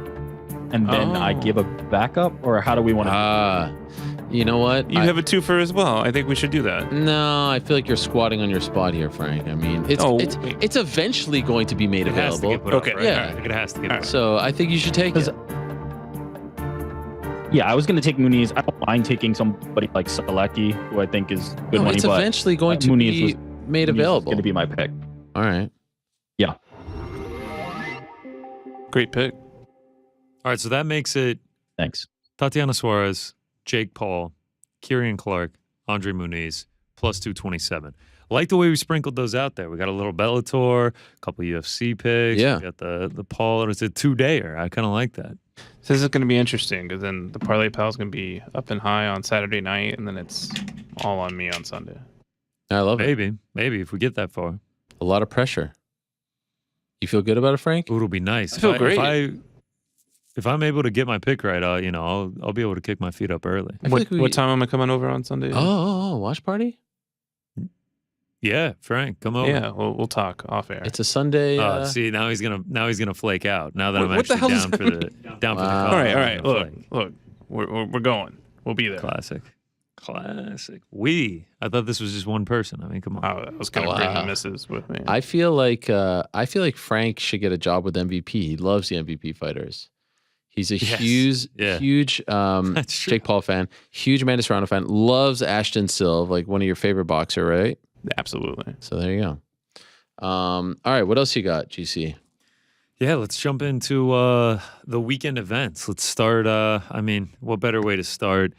And then I give a backup? Or how do we want to... You know what? You have a twofer as well. I think we should do that. No, I feel like you're squatting on your spot here, Frank. I mean, it's eventually going to be made It has to available. get put up, Okay. right? Yeah. It has to get put up. So I think you should take it. Yeah, I was going to take Muniz. I don't mind taking somebody like Selecki, who I think is good No, money. it's but eventually going to Muniz be was- made Muniz was available. going to be my pick. All right. Yeah. Great pick. All right, so that makes it Thanks. Tatiana Suarez, Jake Paul, Kieran Clark, Andre Muniz, plus 227. I like the way we sprinkled those out there. We got a little Bellator, a couple UFC picks. Yeah. We got the Paul. It's a 2-dayer. I kind of like that. This is going to be interesting because then the Parlay Pals going to be up and high on Saturday night, and then it's all on me on Sunday. I love it. Maybe if we get that far. A lot of pressure. You feel good about it, Frank? It'll be nice. I feel great. If I'm able to get my pick right, I'll be able to kick my feet up early. What time am I coming over on Sunday? Watch party? Yeah, Frank, come over. Yeah, we'll talk off air. It's a Sunday. See, now he's gonna flake out. Now that I'm What the actually hell down for the call. All right. Look, we're going. We'll be there. Classic. I thought this was just one person. I mean, come on. I was gonna bring the missus with me. I feel like Frank should get a job with MVP. He loves the MVP fighters. He's a huge Jake Paul fan, huge Amanda Serrano fan, loves Ashton Silva, like one of your favorite boxer, right? Absolutely. So there you go. All right, what else you got, GC? Yeah, let's jump into the weekend events. Let's start. What better way to start?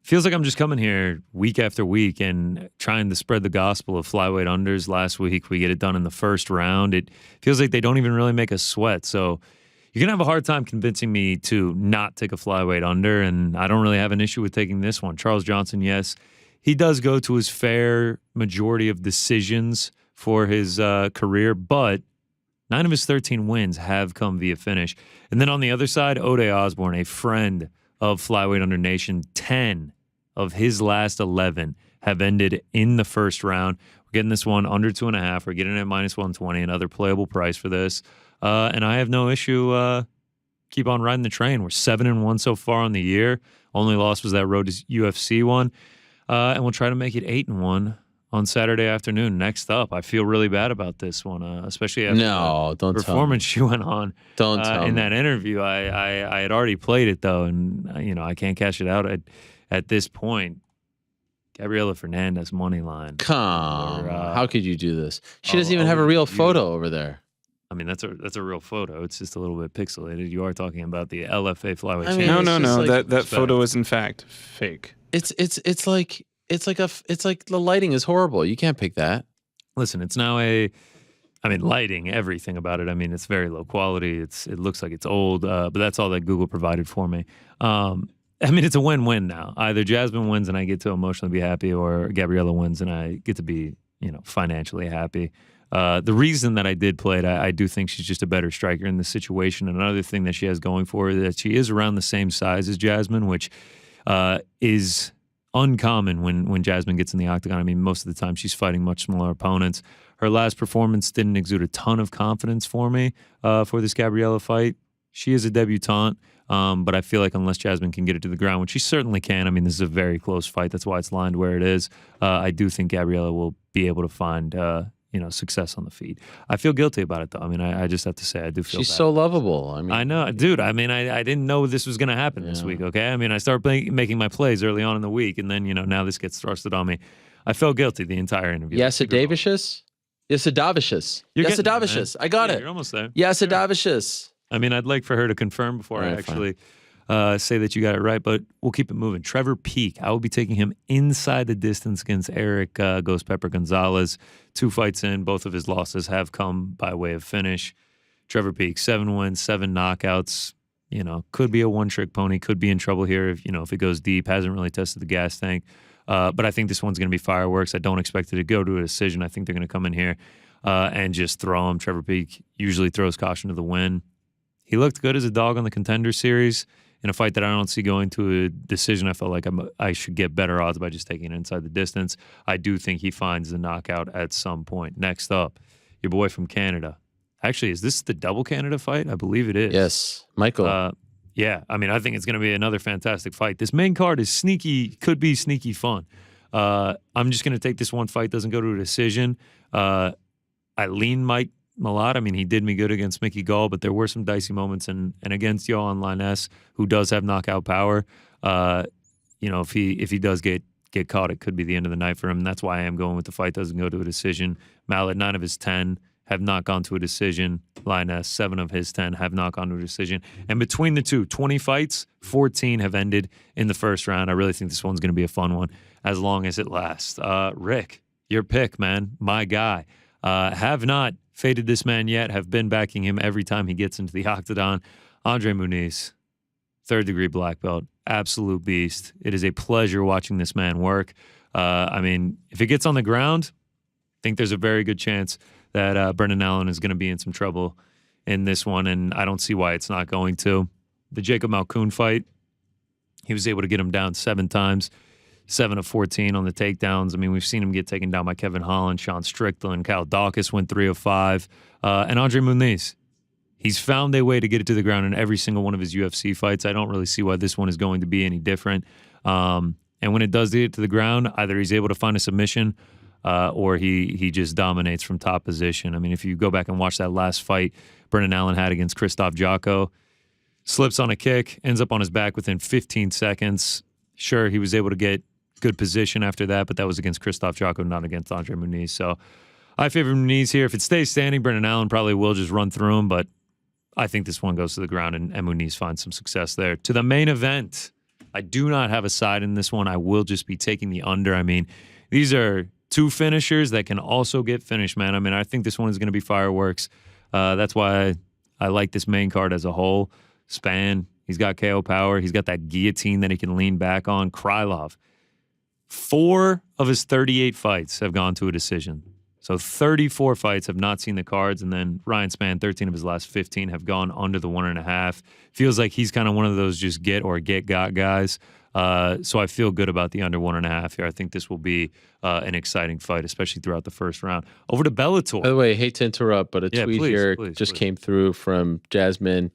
Feels like I'm just coming here week after week and trying to spread the gospel of flyweight unders. Last week, we get it done in the first round. It feels like they don't even really make us sweat. So you're going to have a hard time convincing me to not take a flyweight under, and I don't really have an issue with taking this one. Charles Johnson, yes, he does go to his fair majority of decisions for his career, but 9 of his 13 wins have come via finish. And then on the other side, Ode Osborne, a friend of Flyweight Under Nation, 10 of his last 11 have ended in the first round. We're getting this one under 2.5. We're getting it at -120, another playable price for this. And I have no issue keep on riding the train. We're 7-1 so far on the year. Only loss was that road to UFC one. And we'll try to make it 8-1 on Saturday afternoon. Next up, I feel really bad about this one, especially after the performance she went on in that interview. I had already played it, though, and I can't cash it out at this point. Gabriella Fernandes money line. How could you do this? She doesn't even have a real photo over there. I mean, that's a real photo. It's just a little bit pixelated. You are talking about the LFA flyweight. No. That photo is in fact fake. It's like the lighting is horrible. You can't pick that. Listen, it's now lighting, everything about it. I mean, it's very low quality. It looks like it's old, but that's all that Google provided for me. It's a win-win now. Either Jasmine wins and I get to emotionally be happy, or Gabriella wins and I get to be, financially happy. The reason that I did play it, I do think she's just a better striker in this situation. Another thing that she has going for her is that she is around the same size as Jasmine, which is uncommon when Jasmine gets in the octagon. I mean, most of the time she's fighting much smaller opponents. Her last performance didn't exude a ton of confidence for me for this Gabriella fight. She is a debutante, but I feel like unless Jasmine can get it to the ground, which she certainly can, I mean, this is a very close fight. That's why it's lined where it is. I do think Gabriella will be able to find success on the feet. I feel guilty about it, though. I mean, I just have to say I do feel she's bad. so lovable. I mean, I know, dude. I mean, I didn't know this was going to happen this week, okay? I mean, I started making my plays early on in the week, and then, now this gets thrusted on me. I felt guilty the entire interview. Jasudavicius? Jasudavicius. I got it. You're almost there. Jasudavicius. I mean, I'd like for her to confirm before I actually say that you got it right, but we'll keep it moving. Trevor Peek, I will be taking him inside the distance against Eric Ghost Pepper Gonzalez. 2 fights in, both of his losses have come by way of finish. Trevor Peek, 7 wins, 7 knockouts. Could be a one-trick pony, could be in trouble here if it goes deep. Hasn't really tested the gas tank. But I think this one's going to be fireworks. I don't expect it to go to a decision. I think they're going to come in here and just throw him. Trevor Peek usually throws caution to the wind. He looked good as a dog on the Contender Series. In a fight that I don't see going to a decision, I felt like I should get better odds by just taking it inside the distance. I do think he finds the knockout at some point. Next up, your boy from Canada. Actually, is this the double Canada fight? I believe it is. Yes, Michael. Yeah, I mean, I think it's going to be another fantastic fight. This main card is could be sneaky fun. I'm just going to take this one fight, doesn't go to a decision. I lean Mike Malott. I mean, he did me good against Mickey Gall, but there were some dicey moments, and against Johan Lines, who does have knockout power. If he does get caught, it could be the end of the night for him. And that's why I am going with the fight doesn't go to a decision. Malott, 9 of his 10 have not gone to a decision. Lines, 7 of his 10 have not gone to a decision. And between the two, 20 fights, 14 have ended in the first round. I really think this one's going to be a fun one as long as it lasts. Rick, your pick, man, my guy. Have not faded this man yet, have been backing him every time he gets into the octagon. Andre Muniz, 3rd-degree black belt, absolute beast. It is a pleasure watching this man work. If it gets on the ground, I think there's a very good chance that Brendan Allen is going to be in some trouble in this one, and I don't see why it's not going to. The Jacob Malkoun fight, he was able to get him down 7 times, 7 of 14 on the takedowns. I mean, we've seen him get taken down by Kevin Holland, Sean Strickland, Kyle Dawkins went 3 of 5, and Andre Muniz. He's found a way to get it to the ground in every single one of his UFC fights. I don't really see why this one is going to be any different. And when it does get to the ground, either he's able to find a submission or he just dominates from top position. I mean, if you go back and watch that last fight Brendan Allen had against Christoph Jocko, slips on a kick, ends up on his back within 15 seconds. Sure, he was able to get good position after that, but that was against Christoph Jocko, not against Andre Muniz. So I favor Muniz here. If it stays standing, Brendan Allen probably will just run through him, but I think this one goes to the ground and Muniz finds some success there. To the main event, I do not have a side in this one. I will just be taking the under. I mean, these are 2 finishers that can also get finished, man. I mean, I think this one is going to be fireworks. That's why I like this main card as a whole. Spann, he's got KO power. He's got that guillotine that he can lean back on. Krylov, 4 of his 38 fights have gone to a decision. So 34 fights have not seen the cards, and then Ryan Spann, 13 of his last 15 have gone under the 1.5. Feels like he's kind of one of those just get got guys. So I feel good about the under 1.5 here. I think this will be an exciting fight, especially throughout the first round. Over to Bellator. By the way, hate to interrupt, but a tweet here just came through from Jasmine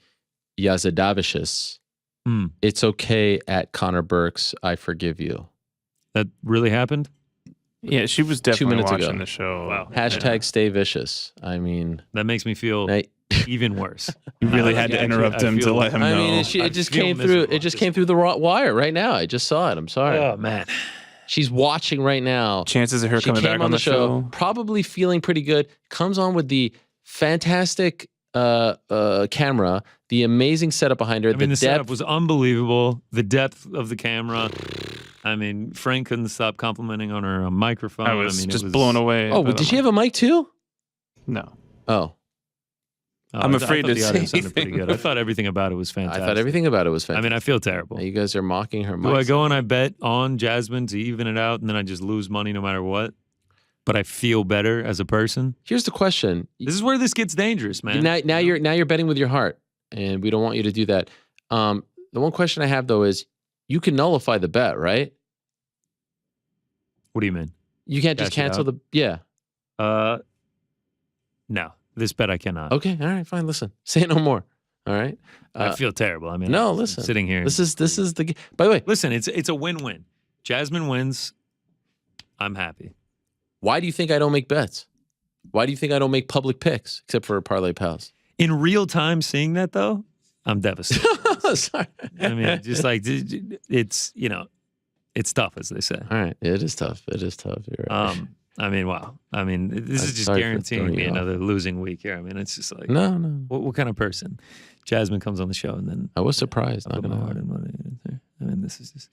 Jasudavicius. It's okay at Connor Burks. I forgive you. That really happened? Yeah, she was 2 definitely minutes watching ago. the show. Wow. Hashtag stay vicious. I mean, that makes me feel even worse. You really had to interrupt him to let him know. I mean, it just came through. It just came through the raw wire right now. I just saw it. I'm sorry. Oh man, she's watching right now. Chances of her She coming came back on the show. probably feeling pretty good. Comes on with the fantastic camera, the amazing setup behind her. I mean, the depth setup was unbelievable. The depth of the camera. I mean, Frank couldn't stop complimenting on her microphone. I was mean, just it was blown away. Oh, did she have a mic too? No. Oh. I'm afraid I thought to the say audience sounded pretty anything. good. I thought everything about it was fantastic. I thought everything about it was fantastic. I mean, I feel terrible. You guys are mocking her. Do I go and I bet on Jasmine to even it out, and then I just lose money no matter what? But I feel better as a person. Here's the question. This is where this gets dangerous, man. Now you're betting with your heart, and we don't want you to do that. The one question I have though is, you can nullify the bet, right? What do you mean? You can't just cancel the No, this bet I cannot. Okay, all right, fine. Listen, say no more. All right. I feel terrible. I mean, no, I'm listen. sitting here. This is the. By the way, listen. It's a win-win. Jasmine wins. I'm happy. Why do you think I don't make bets? Why do you think I don't make public picks except for Parlay Pals? In real time, seeing that though, I'm devastated. Sorry. I mean, just like it's it's tough, as they say. All right, it is tough. It is tough. You're right. I mean, wow. I mean, this is just sorry for guaranteeing throwing me you off. another losing week here. I mean, it's just like No. What kind of person? Jasmine comes on the show and then I was surprised. I Not put my gonna heart lie. and money in there. I mean, this is just.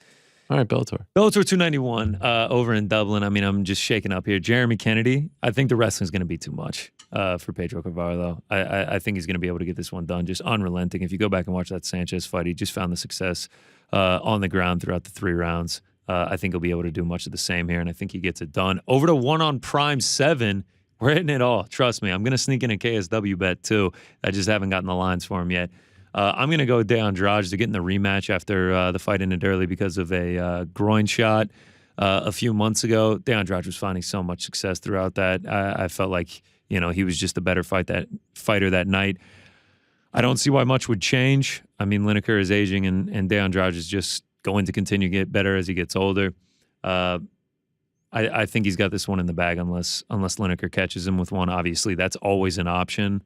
All right, Bellator. Bellator 291 over in Dublin. I mean, I'm just shaking up here. Jeremy Kennedy. I think the wrestling's going to be too much for Pedro Carvalho. I think he's going to be able to get this one done. Just unrelenting. If you go back and watch that Sanchez fight, he just found the success on the ground throughout the 3 rounds. I think he'll be able to do much of the same here, and I think he gets it done. Over to 1 on Prime 7. We're hitting it all. Trust me. I'm going to sneak in a KSW bet, too. I just haven't gotten the lines for him yet. I'm going to go with De Andrade to get in the rematch after the fight ended early because of a groin shot a few months ago. De Andrade was finding so much success throughout that. I felt like, he was just a better fighter that night. I don't see why much would change. I mean, Lineker is aging, and De Andrade is just going to continue to get better as he gets older. I think he's got this one in the bag unless Lineker catches him with one. Obviously, that's always an option.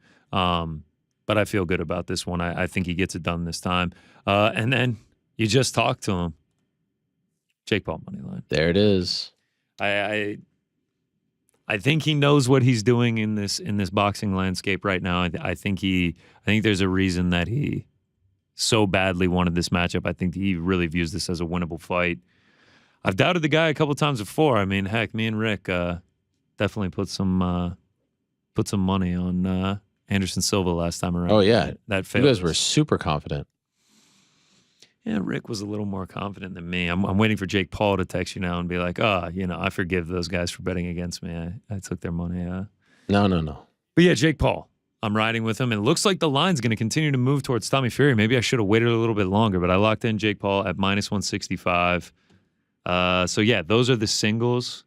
But I feel good about this one. I think he gets it done this time. And then you just talk to him. Jake Paul money line. There it is. I think he knows what he's doing in this boxing landscape right now. I think there's a reason that he so badly wanted this matchup. I think he really views this as a winnable fight. I've doubted the guy a couple times before. I mean, heck, me and Rick definitely put some money on Anderson Silva last time around. Oh yeah, that failed. You guys were super confident. Yeah, Rick was a little more confident than me. I'm waiting for Jake Paul to text you now and be like, I forgive those guys for betting against me. I took their money. No. But yeah, Jake Paul. I'm riding with him. It looks like the line's going to continue to move towards Tommy Fury. Maybe I should have waited a little bit longer, but I locked in Jake Paul at -165. So yeah, those are the singles.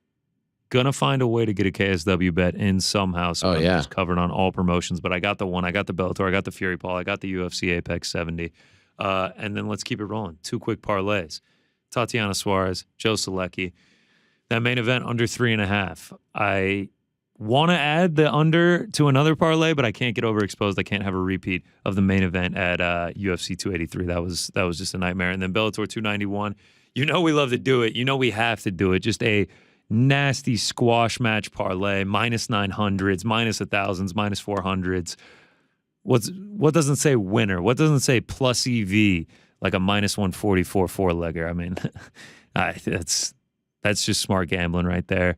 Gonna find a way to get a KSW bet in somehow. So I'm just covered on all promotions. But I got the one. I got the Bellator. I got the Fury Paul. I got the UFC Apex 70. And then let's keep it rolling. 2 quick parlays. Tatiana Suarez, Joe Selecki. That main event under 3.5. I want to add the under to another parlay, but I can't get overexposed. I can't have a repeat of the main event at UFC 283. That was just a nightmare. And then Bellator 291. You know we love to do it. You know we have to do it. Just a nasty squash match parlay, -900s, -1000s, -400s. What doesn't say winner? What doesn't say plus EV like a -144 4-legger? I mean, that's just smart gambling right there.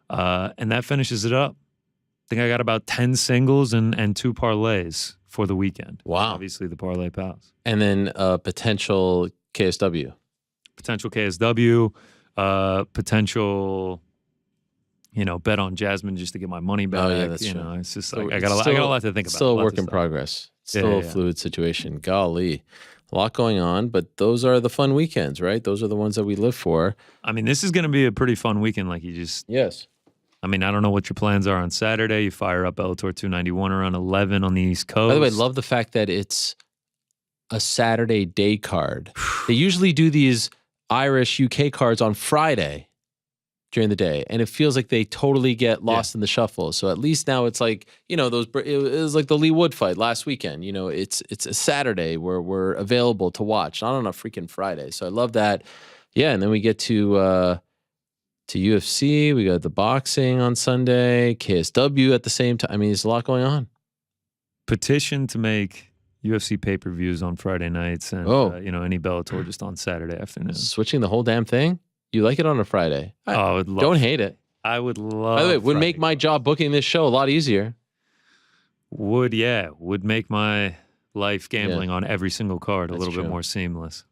And that finishes it up. I think I got about 10 singles and 2 parlays for the weekend. Wow. Obviously the Parlay Pals. And then potential KSW. Potential KSW, potential, bet on Jasmine just to get my money back. Oh, yeah, that's true. It's just like I got a lot to think about. Still a work in progress. Still a fluid situation. Golly. A lot going on, but those are the fun weekends, right? Those are the ones that we live for. I mean, this is going to be a pretty fun weekend. Like you just... Yes. I mean, I don't know what your plans are on Saturday. You fire up Bellator 291 around 11 on the East Coast. By the way, I love the fact that it's a Saturday day card. They usually do these Irish UK cards on Friday during the day, and it feels like they totally get lost in the shuffle. So at least now it's like, it was like the Lee Wood fight last weekend. It's a Saturday where we're available to watch, not on a freaking Friday. So I love that. Yeah, and then we get to UFC. We got the boxing on Sunday, KSW at the same time. I mean, there's a lot going on. Petition to make UFC pay-per-views on Friday nights and any Bellator just on Saturday afternoon. Switching the whole damn thing? You like it on a Friday? I would love Don't hate it. I would love. By the way, it would make my job booking this show a lot easier. Would make my life gambling on every single card a little bit more seamless.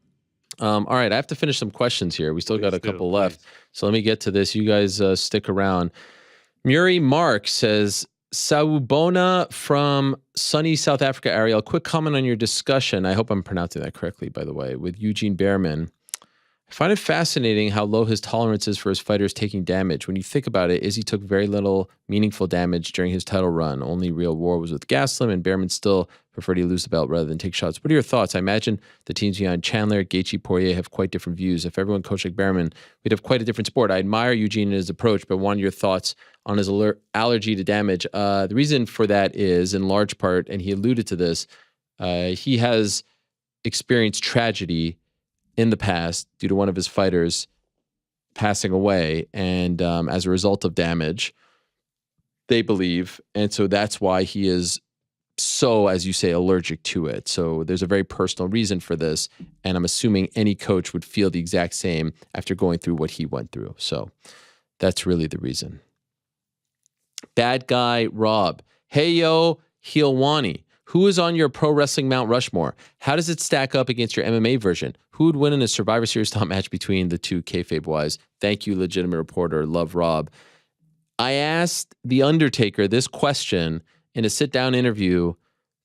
All right, I have to finish some questions here. We still got a couple left. So let me get to this. You guys stick around. Muri Mark says, Sawubona from sunny South Africa, Ariel. Quick comment on your discussion. I hope I'm pronouncing that correctly, by the way, with Eugene Behrman. I find it fascinating how low his tolerance is for his fighters taking damage. When you think about it, Izzy took very little meaningful damage during his title run. Only real war was with Gaslam, and Behrman still preferred he lose the belt rather than take shots. What are your thoughts? I imagine the teams beyond Chandler, Gaethje, Poirier have quite different views. If everyone coached like Behrman, we'd have quite a different sport. I admire Eugene and his approach, but wanted your thoughts on his allergy to damage. The reason for that is, in large part, and he alluded to this, he has experienced tragedy in the past due to one of his fighters passing away, and as a result of damage, they believe. And so that's why he is so, as you say, allergic to it. So there's a very personal reason for this, and I'm assuming any coach would feel the exact same after going through what he went through. So that's really the reason. Bad guy Rob. Hey yo, Hilwani. Who is on your pro wrestling Mount Rushmore? How does it stack up against your MMA version? Who would win in a Survivor Series top match between the two kayfabe-wise? Thank you, legitimate reporter. Love, Rob. I asked The Undertaker this question in a sit-down interview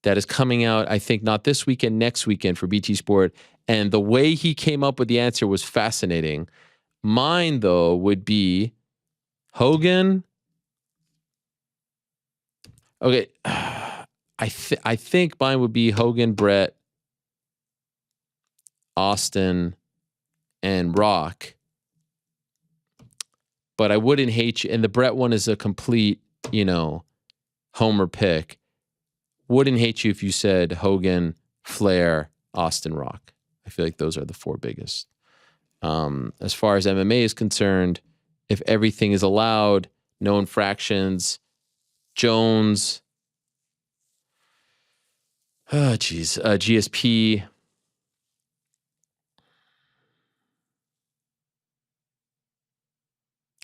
that is coming out, I think, not this weekend, next weekend for BT Sport. And the way he came up with the answer was fascinating. Mine, though, would be Hogan. Okay. I think mine would be Hogan, Brett, Austin, and Rock. But I wouldn't hate you. And the Brett one is a complete, homer pick. Wouldn't hate you if you said Hogan, Flair, Austin, Rock. I feel like those are the 4 biggest. As far as MMA is concerned, if everything is allowed, no infractions, Jones... Oh, geez. GSP.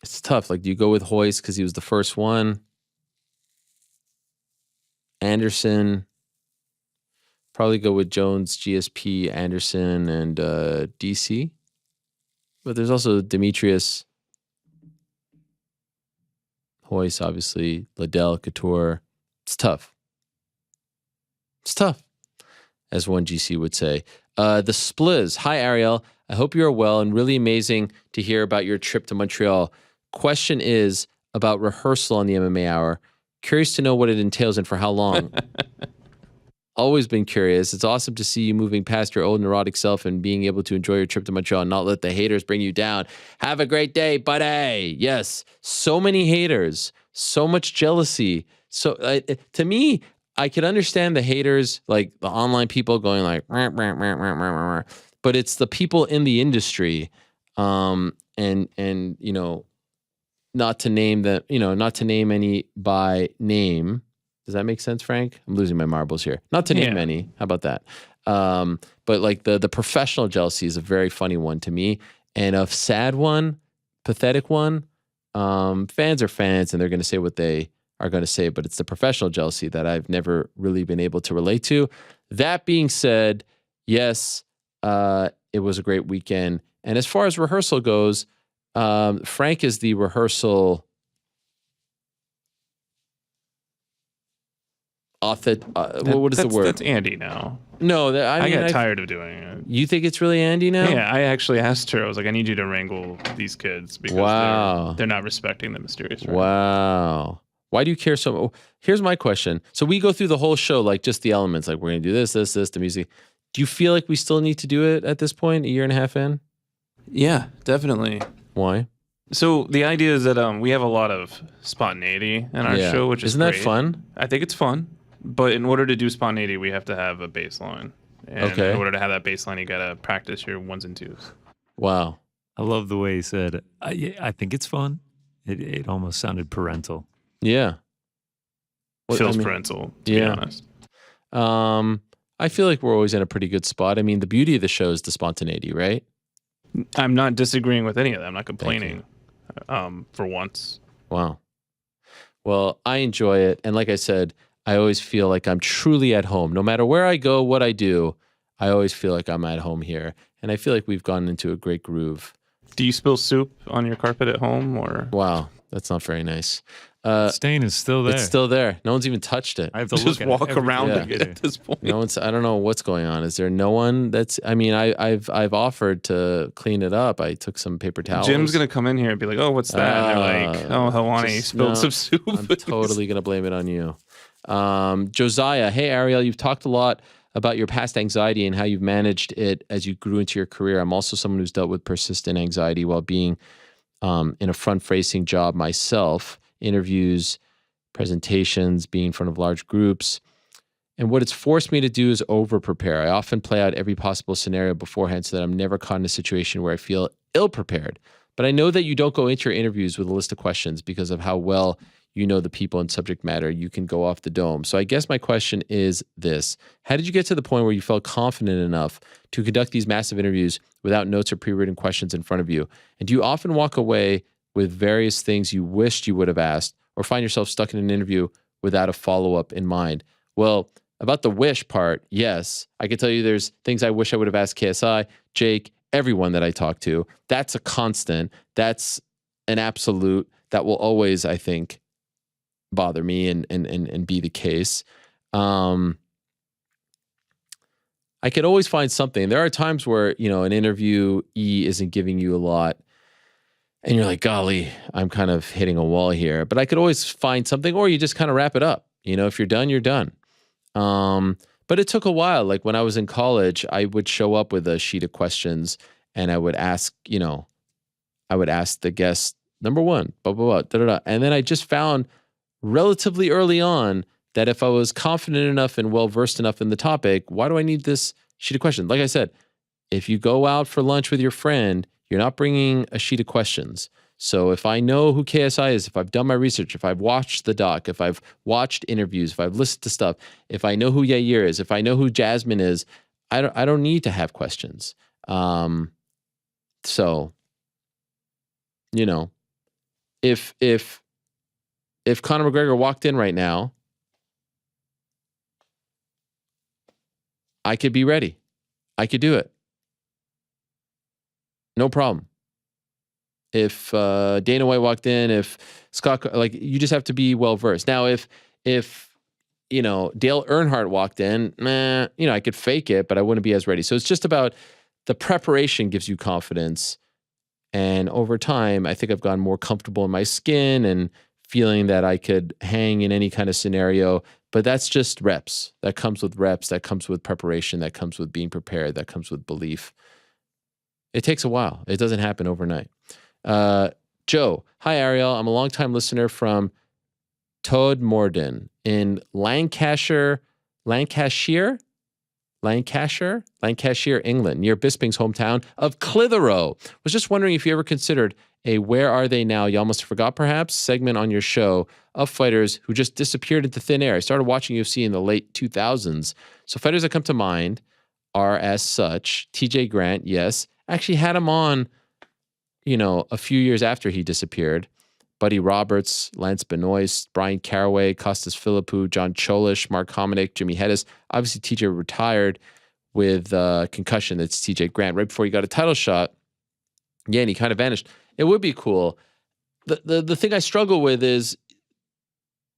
It's tough. Like, do you go with Hoist because he was the first one? Anderson. Probably go with Jones, GSP, Anderson, and DC. But there's also Demetrius, Hoist, obviously, Liddell, Couture. It's tough. It's tough, as one GC would say. The Spliz. Hi, Ariel. I hope you're well and really amazing to hear about your trip to Montreal. Question is about rehearsal on the MMA Hour. Curious to know what it entails and for how long. Always been curious. It's awesome to see you moving past your old neurotic self and being able to enjoy your trip to Montreal and not let the haters bring you down. Have a great day, buddy. Yes, so many haters, so much jealousy. So to me, I can understand the haters, like the online people going like, rah, rah, rah, rah, rah, rah. But it's the people in the industry, and you know, not to name any by name. Does that make sense, Frank? I'm losing my marbles here. Not to name any. How about that? But like the professional jealousy is a very funny one to me, and a sad one, pathetic one. Fans are fans, and they're going to say what they are going to say, but it's the professional jealousy that I've never really been able to relate to. That being said, yes, it was a great weekend. And as far as rehearsal goes, Frank is the rehearsal what is the word? That's Andy now. No, I got tired of doing it. You think it's really Andy now? Yeah, I actually asked her. I was like, I need you to wrangle these kids because they're not respecting the mysterious. Right? Wow. Why do you care so much? Here's my question. So we go through the whole show, like just the elements, like we're going to do this, the music. Do you feel like we still need to do it at this point, a year and a half in? Yeah, definitely. Why? So the idea is that we have a lot of spontaneity in our show, which is Isn't that great. fun? I think it's fun. But in order to do spontaneity, we have to have a baseline. And in order to have that baseline, you got to practice your ones and twos. Wow. I love the way he said it. I think it's fun. It almost sounded parental. Yeah. Feels parental, to be honest. I feel like we're always in a pretty good spot. I mean, the beauty of the show is the spontaneity, right? I'm not disagreeing with any of that. I'm not complaining for once. Wow. Well, I enjoy it. And like I said, I always feel like I'm truly at home. No matter where I go, what I do, I always feel like I'm at home here. And I feel like we've gone into a great groove. Do you spill soup on your carpet at home, or? Wow, that's not very nice. Stain is still there. It's still there. No one's even touched it. I have to just walk around it at this point. No one's. I don't know what's going on. Is there no one that's? I mean, I've offered to clean it up. I took some paper towels. Jim's gonna come in here and be like, "Oh, what's that?" And they're like, "Oh, Helwani spilled some soup." I'm totally gonna blame it on you. Josiah, hey Ariel, you've talked a lot about your past anxiety and how you've managed it as you grew into your career. I'm also someone who's dealt with persistent anxiety while being in a front-facing job myself, interviews, presentations, being in front of large groups. And what it's forced me to do is over-prepare. I often play out every possible scenario beforehand so that I'm never caught in a situation where I feel ill-prepared. But I know that you don't go into your interviews with a list of questions because of how well you know the people and subject matter. You can go off the dome. So I guess my question is this. How did you get to the point where you felt confident enough to conduct these massive interviews without notes or pre-written questions in front of you? And do you often walk away with various things you wished you would have asked or find yourself stuck in an interview without a follow-up in mind? Well, about the wish part, yes. I can tell you there's things I wish I would have asked KSI, Jake, everyone that I talk to. That's a constant. That's an absolute. That will always, I think, bother me and be the case. I could always find something. There are times where, you know, an interviewee isn't giving you a lot and you're like, golly, I'm kind of hitting a wall here. But I could always find something, or you just kind of wrap it up. You know, if you're done, you're done. But it took a while. Like when I was in college, I would show up with a sheet of questions and I would ask, you know, I would ask the guest, number one, blah, blah, blah, da, da, da. And then I just found relatively early on that if I was confident enough and well-versed enough in the topic, why do I need this sheet of questions? Like I said, if you go out for lunch with your friend, you're not bringing a sheet of questions. So if I know who KSI is, if I've done my research, if I've watched the doc, if I've watched interviews, if I've listened to stuff, if I know who Yair is, if I know who Jasmine is, I don't need to have questions. So, you know, if Conor McGregor walked in right now, I could be ready. I could do it. No problem. If Dana White walked in, if Scott, like, you just have to be well versed. Now, if Dale Earnhardt walked in, I could fake it, but I wouldn't be as ready. So it's just about the preparation gives you confidence. And over time, I think I've gotten more comfortable in my skin and feeling that I could hang in any kind of scenario. But that's just reps. That comes with reps. That comes with preparation. That comes with being prepared. That comes with belief. It takes a while. It doesn't happen overnight. Joe, hi, Ariel. I'm a longtime listener from Todmorden in Lancashire, England, near Bisping's hometown of Clitheroe. Was just wondering if you ever considered a Where Are They Now, You Almost Forgot Perhaps segment on your show of fighters who just disappeared into thin air. I started watching UFC in the late 2000s. So fighters that come to mind are as such. TJ Grant, yes. Actually had him on, a few years after he disappeared. Buddy Roberts, Lance Benoist, Brian Caraway, Costas Philippou, John Cholish, Mark Hominick, Jimmy Hedges. Obviously, TJ retired with concussion. That's TJ Grant. Right before he got a title shot, and he kind of vanished. It would be cool. The thing I struggle with is,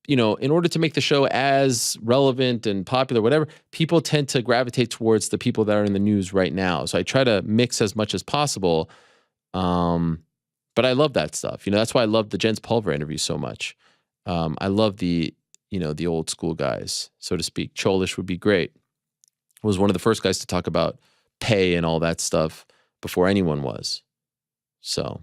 in order to make the show as relevant and popular, whatever, people tend to gravitate towards the people that are in the news right now. So I try to mix as much as possible. But I love that stuff. That's why I love the Jens Pulver interview so much. I love the old school guys, so to speak. Cholish would be great. Was one of the first guys to talk about pay and all that stuff before anyone was. So,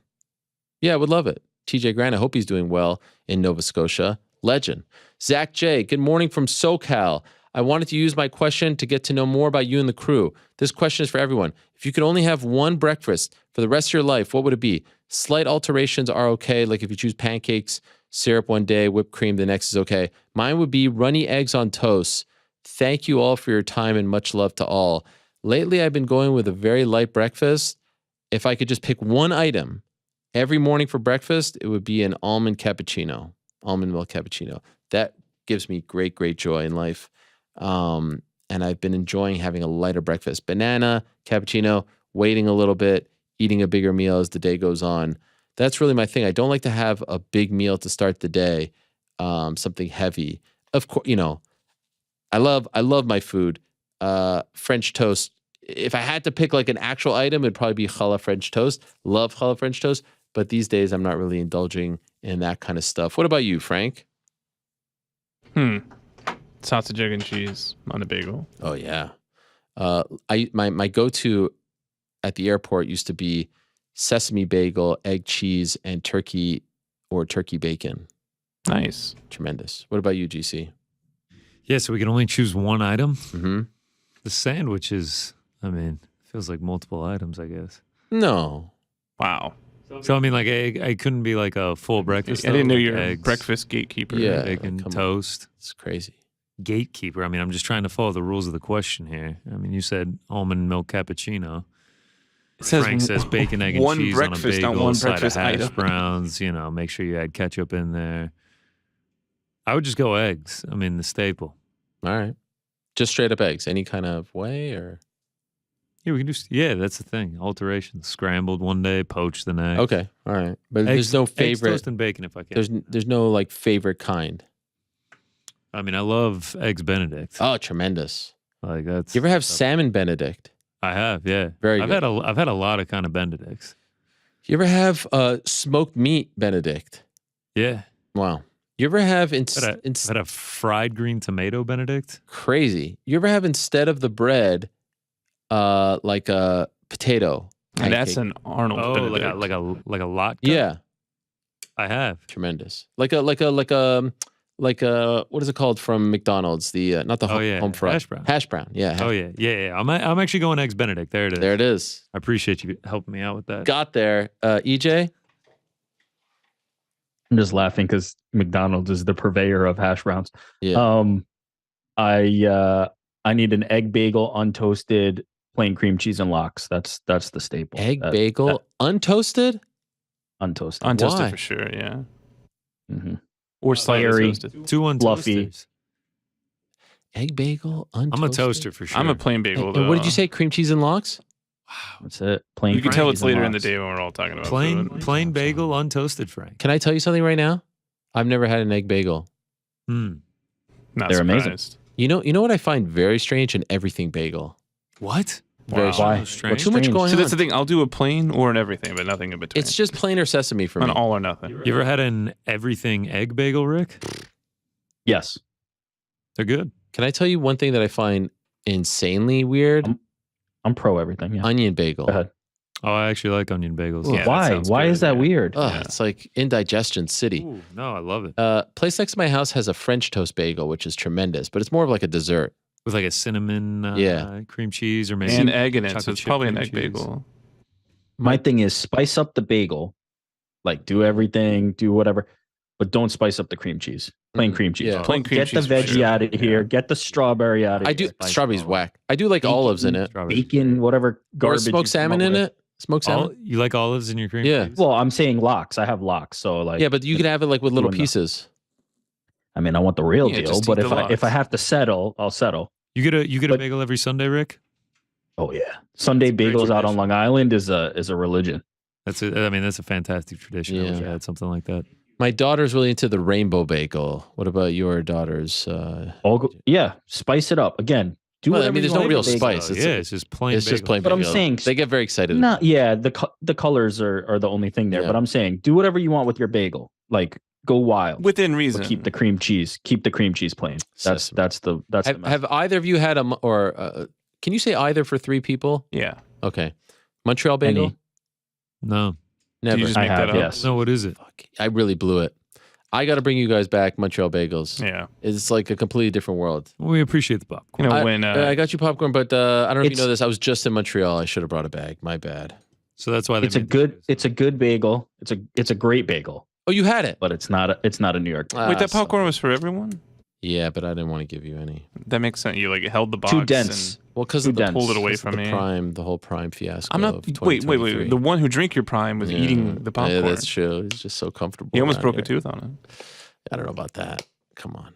yeah, I would love it. TJ Grant, I hope he's doing well in Nova Scotia. Legend. Zach J, good morning from SoCal. I wanted to use my question to get to know more about you and the crew. This question is for everyone. If you could only have one breakfast for the rest of your life, what would it be? Slight alterations are okay, like if you choose pancakes, syrup one day, whipped cream the next is okay. Mine would be runny eggs on toast. Thank you all for your time and much love to all. Lately, I've been going with a very light breakfast. If I could just pick one item every morning for breakfast, it would be an almond cappuccino, almond milk cappuccino. That gives me great, great joy in life. And I've been enjoying having a lighter breakfast. Banana, cappuccino, waiting a little bit, eating a bigger meal as the day goes on. That's really my thing. I don't like to have a big meal to start the day, something heavy. Of course, I love my food. French toast. If I had to pick like an actual item, it'd probably be challah French toast. Love challah French toast. But these days, I'm not really indulging in that kind of stuff. What about you, Frank? Sausage, egg, and cheese on a bagel. Oh yeah. My go-to at the airport used to be sesame bagel, egg cheese, and turkey or turkey bacon. Nice. Tremendous. What about you, GC? Yeah, so we can only choose one item. Mm-hmm. The sandwich is, feels like multiple items, I guess. No. Wow. So, like, I couldn't be like a full breakfast. I didn't know like you're a eggs, breakfast gatekeeper. Yeah. bacon, toast. It's crazy. Gatekeeper. I'm just trying to follow the rules of the question here. You said almond milk cappuccino. Frank says bacon, egg, and one cheese breakfast, on a bagel, not one side of breakfast hash item. browns. Make sure you add ketchup in there. I would just go eggs. The staple. All right. Just straight up eggs. Any kind of way or? Yeah, we can do. Yeah, that's the thing. Alterations. Scrambled one day, poached the next. Okay. All right. But Eggs, there's no favorite. Eggs, toast, and bacon if I can. There's no like favorite kind. I love eggs Benedict. Oh, tremendous. Like that's. You ever have salmon Benedict? I have, yeah. Very I've good. I've had a lot of kind of Benedicts. You ever have smoked meat Benedict? Yeah. Wow. You ever have I've had a fried green tomato Benedict? Crazy. You ever have instead of the bread, like a potato? And that's an Arnold. Oh, Benedict. like a latke? Yeah. I have. Tremendous. Like a what is it called from McDonald's? The not the home fry. Hash brown. Hash brown. Yeah. Oh yeah. I'm actually going eggs Benedict. There it is. There it is. I appreciate you helping me out with that. Got there. EJ? I'm just laughing because McDonald's is the purveyor of hash browns. Yeah. I need an egg bagel, untoasted, plain cream cheese and lox. That's the staple. Egg bagel, untoasted? Untoasted. Untoasted Why? for sure, yeah. Mm-hmm. Or slightly Airy, toasted. Two untoasters. Fluffy. Egg bagel, untoasted? I'm a toaster for sure. I'm a plain bagel, And though. what did you say? Cream cheese and lox? That's it. Plain. You can tell cream it's cheese and later in the lox. day when we're all talking about food. Plain bagel, untoasted, Frank. Can I tell you something right now? I've never had an egg bagel. They're amazing. You know what I find very strange? An everything bagel. What? Very Why? strange. What's Too much strange? going So on. that's the thing. I'll do a plain or an everything, but nothing in between. It's just plain or sesame for me. An all or nothing. You ever had an everything egg bagel, Rick? Yes. They're good. Can I tell you one thing that I find insanely weird? I'm pro everything. Yeah. Onion bagel. Go ahead. Oh, I actually like onion bagels. Ooh, why? Why is that weird? It's like indigestion city. Ooh, no, I love it. Place next to my house has a French toast bagel, which is tremendous, but it's more of like a dessert. With like a cinnamon cream cheese or maybe And egg in it, chocolate so it's chip probably an cream egg cheese. bagel. My thing is spice up the bagel, like do everything, do whatever, but don't spice up the cream cheese. Plain cream cheese. Yeah. Plain cream Get cheese the for veggie sure. out of here. Get the strawberry out of I here. do strawberries whack. I do like olives in it. Bacon, whatever Or garbage. smoked you come salmon up in with. it. Smoked salmon. You like olives in your cream Yeah. cheese? Well, I'm saying lox. I have lox, so like. Yeah, but you could have it like with little doing the- pieces. I mean, I want the real Yeah, deal, just but eat if the I lox. have to settle, I'll settle. You get a bagel every Sunday, Rick? Oh yeah, Sunday great bagels out on tradition. Long Island is a religion. That's a fantastic tradition. I wish I had something like that. My daughter's really into the rainbow bagel. What about your daughter's? Yeah, spice it up again. Do Well, I whatever mean, you there's no want real with the bagel. spice. It's just plain. It's just plain. But I'm bagel. saying they get very excited. No, yeah, the colors are the only thing there. Yeah. But I'm saying do whatever you want with your bagel. Like go wild Within but reason. keep the cream cheese. Keep the cream cheese plain. That's the Have either of you had can you say either for three people? Yeah. Okay. Montreal bagel? Any. No. Never. you just make that up? Yes. No, what is it? I really blew it. I got to bring you guys back Montreal bagels. Yeah. It's like a completely different world. We appreciate the popcorn. You know, I, when I got you popcorn, but I don't know if you It's- know this. I was just in Montreal. I should have brought a bag. My bad. So that's why It's a good bagel. It's a great bagel. Oh, you had it. But it's not a New York. wait, that popcorn was for everyone? Yeah, but I didn't want to give you any. That makes sense. You like held the box. Too dense. Well, because Too of the dense. Pulled it away because of from the me. the whole Prime fiasco. I'm not. of Wait. 2023. The one who drank your prime was eating the popcorn. Yeah, that's true. He's just so comfortable. He almost around broke a here. tooth on it. I don't know about that. Come on.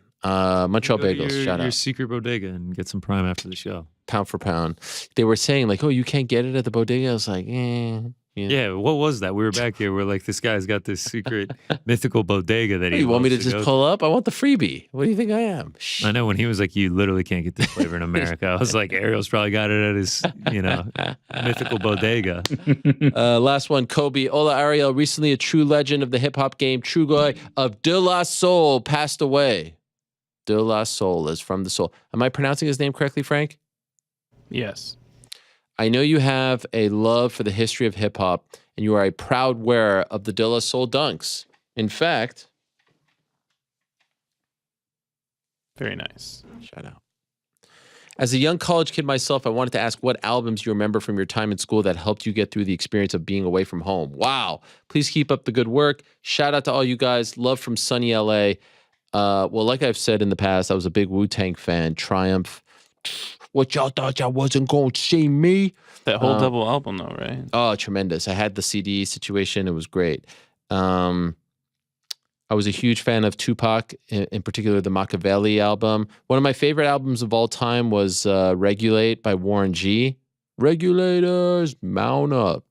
Montreal Go to bagels. your, Shout your out. secret bodega and get some prime after the show. Pound for pound. They were saying like, oh, you can't get it at the bodega. I was like, Yeah, what was that? We were back here. We're like, this guy's got this secret mythical bodega that he. You want me to loves just go pull up? I want the freebie. What do you think I am? I know when he was like, you literally can't get this flavor in America. I was like, Ariel's probably got it at his, mythical bodega. Last one, Kobe. Hola, Ariel. Recently, a true legend of the hip hop game, true guy of De La Soul, passed away. De La Soul is from the soul. Am I pronouncing his name correctly, Frank? Yes. I know you have a love for the history of hip hop, and you are a proud wearer of the De La Soul dunks. In fact, Very nice. shout out. As a young college kid myself, I wanted to ask what albums you remember from your time in school that helped you get through the experience of being away from home. Wow. Please keep up the good work. Shout out to all you guys. Love from sunny LA. Well, like I've said in the past, I was a big Wu-Tang fan. Triumph. What y'all thought y'all wasn't going to see me? That whole double album, though, right? Oh, tremendous. I had the CD situation. It was great. I was a huge fan of Tupac, in particular the Machiavelli album. One of my favorite albums of all time was Regulate by Warren G. Regulators, mount up.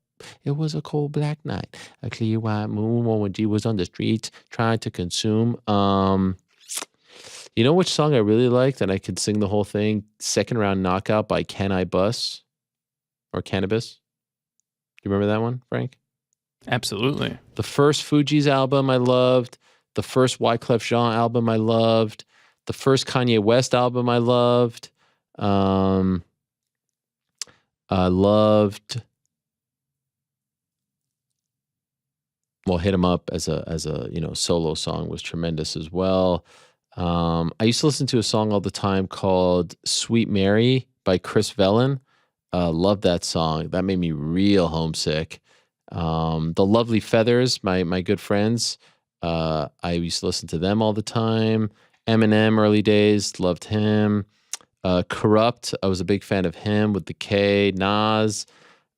It was a cold black night. A clear white moon. Warren G was on the streets trying to consume. You know which song I really liked and I could sing the whole thing? Second Round Knockout by Can I Bus? Or Cannabis? Do you remember that one, Frank? Absolutely. The first Fugees album I loved. The first Wyclef Jean album I loved. The first Kanye West album I loved. I loved... Well, Hit 'Em Up as a solo song was tremendous as well. I used to listen to a song all the time called Sweet Mary by Chris Vellon. Loved that song. That made me real homesick. The Lovely Feathers, my good friends. I used to listen to them all the time. Eminem, early days, loved him. Corrupt, I was a big fan of him with the K. Nas.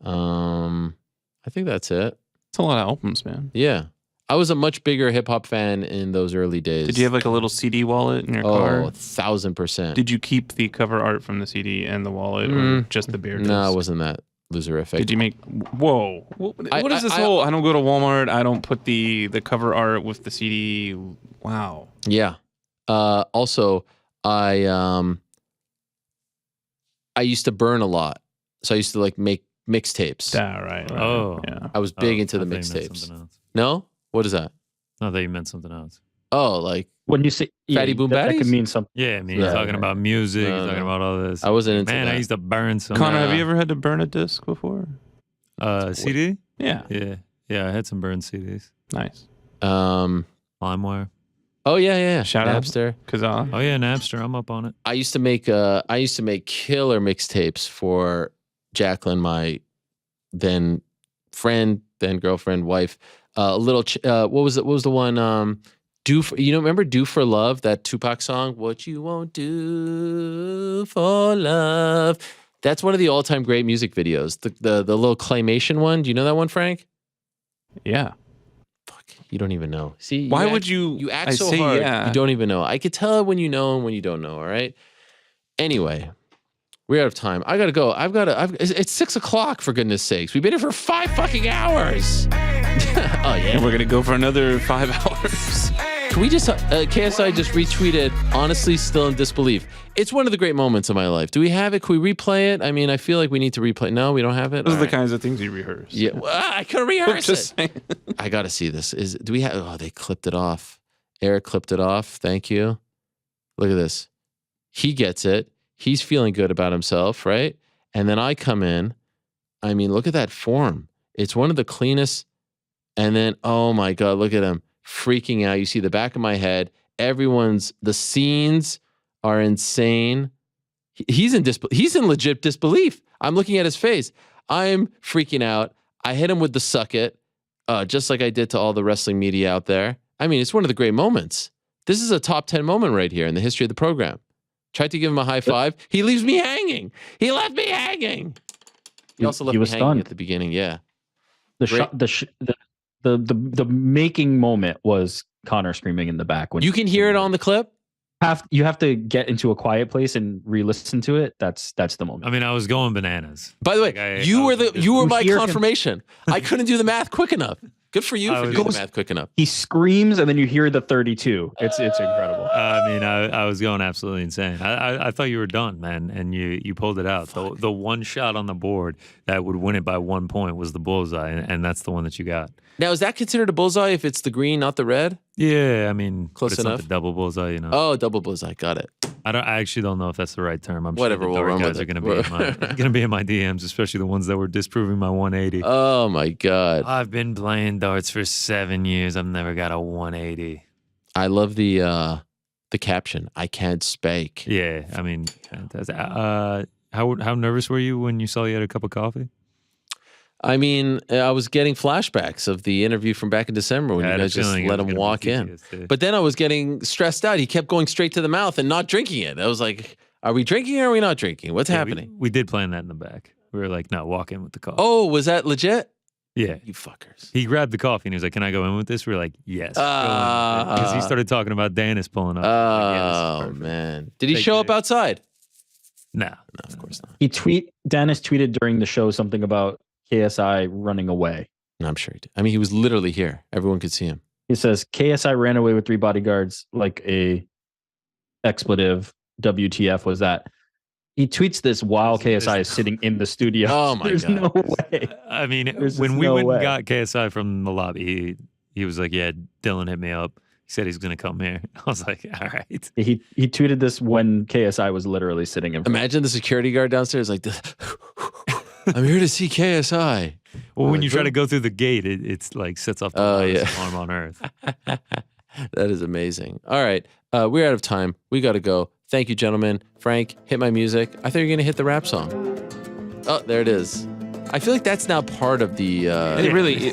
I think that's it. It's a lot of albums, man. Yeah. I was a much bigger hip hop fan in those early days. Did you have like a little CD wallet in your car? Oh, 1,000%. Did you keep the cover art from the CD and the wallet, or just the beer? No, it wasn't that loserific. Did you make? Whoa! What is this I- whole? I don't go to Walmart. I don't put the cover art with the CD. Wow. Yeah. Also, I used to burn a lot. So I used to like make mixtapes. Yeah, right. Oh. Yeah. I was big into the I thought you meant mixtapes. something else. No? What is that? I thought you meant something else. Oh, like When you say Fatty Boom that could Baddies? mean something. Yeah, I mean, Yeah. talking about music, No, talking no. about all this. I wasn't into Man, that. I used to burn some Connor, have you ever had to burn a disc before? CD. Yeah. Yeah. I had some burned CDs. Nice. LimeWire. Oh yeah. Shout out. Napster. Kazaa. Oh yeah, Napster. I'm up on it. I used to make killer mixtapes for Jacqueline, my then friend, then girlfriend, wife. What was it? What was the one? Remember "Do for Love," that Tupac song? What you won't do for love. That's one of the all-time great music videos. The little claymation one. Do you know that one, Frank? Yeah. You don't even know. See, Why act- would you? You act I so say hard. yeah. You don't even know. I could tell when you know and when you don't know. All right. Anyway, we're out of time. I gotta go. It's 6 o'clock for goodness sakes. We've been here for 5 fucking hours. Oh yeah. And we're gonna go for another 5 hours. Can we just KSI just retweeted? Honestly, still in disbelief. It's one of the great moments of my life. Do we have it? Can we replay it? I mean, I feel like we need to replay. No, we don't have it. Those are All the right. kinds of things you rehearse. Yeah, well, I could rehearse Just it. I gotta see this. Do we have? Oh, they clipped it off. Eric clipped it off. Thank you. Look at this. He gets it. He's feeling good about himself, right? And then I come in. I mean, look at that form. It's one of the cleanest. And then, oh my God, look at him freaking out. You see the back of my head. The scenes are insane. He's in legit disbelief. I'm looking at his face. I'm freaking out. I hit him with the suck it, just like I did to all the wrestling media out there. I mean, it's one of the great moments. This is a top 10 moment right here in the history of the program. Tried to give him a high five. He leaves me hanging. He left me hanging. He also left He me was hanging stunned. at the beginning. Yeah. The Great. shot, the making moment was Connor screaming in the back. When You can hear it on the clip. You have to get into a quiet place and re-listen to it. That's the moment. I mean, I was going bananas. By the way, Like, you were my hear him- confirmation. I couldn't do the math quick enough. Good for you for doing the math quick enough. He screams and then you hear the 32. It's incredible. I mean, I was going absolutely insane. I thought you were done, man, and you pulled it out. The one shot on the board that would win it by 1 point was the bullseye, and that's the one that you got. Now, is that considered a bullseye if it's the green, not the red? Yeah, I mean, Close but it's not enough. the double bullseye, you know. Oh, double bullseye. Got it. I actually don't know if that's the right term. I'm Whatever, sure the we'll dark run guys with are it. going to be in my DMs, especially the ones that were disproving my 180. Oh my God. I've been playing darts for 7 years. I've never got a 180. I love the caption. I can't spake. Yeah, I mean, how nervous were you when you saw you had a cup of coffee? I mean, I was getting flashbacks of the interview from back in December when I you had a guys just feeling it let was him gonna be walk in. PTSD. But then I was getting stressed out. He kept going straight to the mouth and not drinking it. I was like, are we drinking or are we not drinking? What's Yeah, happening? We did plan that in the back. We were like, no, walk in with the coffee. Oh, was that legit? Yeah. You fuckers. He grabbed the coffee and he was like, can I go in with this? We were like, yes. Because he started talking about Dennis pulling up. Oh, man. Did he show up outside? No. No, of course not. Dennis tweeted during the show something about KSI running away. No, I'm sure he did. I mean, he was literally here. Everyone could see him. He says KSI ran away with 3 bodyguards like a expletive. WTF was that? He tweets this while KSI is sitting in the studio. Oh my There's God. no way. I mean, There's when just we no went way. and got KSI from the lobby, he was like, yeah, Dylan hit me up. He said he's going to come here. I was like, all right. He tweeted this when KSI was literally sitting in front. Imagine the security guard downstairs like, I'm here to see KSI. Well, when Like, you try to go through the gate, it's like sets off the loudest alarm on earth. That is amazing. All right. We're out of time. We got to go. Thank you, gentlemen. Frank, hit my music. I thought you were going to hit the rap song. Oh, there it is. I feel like that's now part of the... It really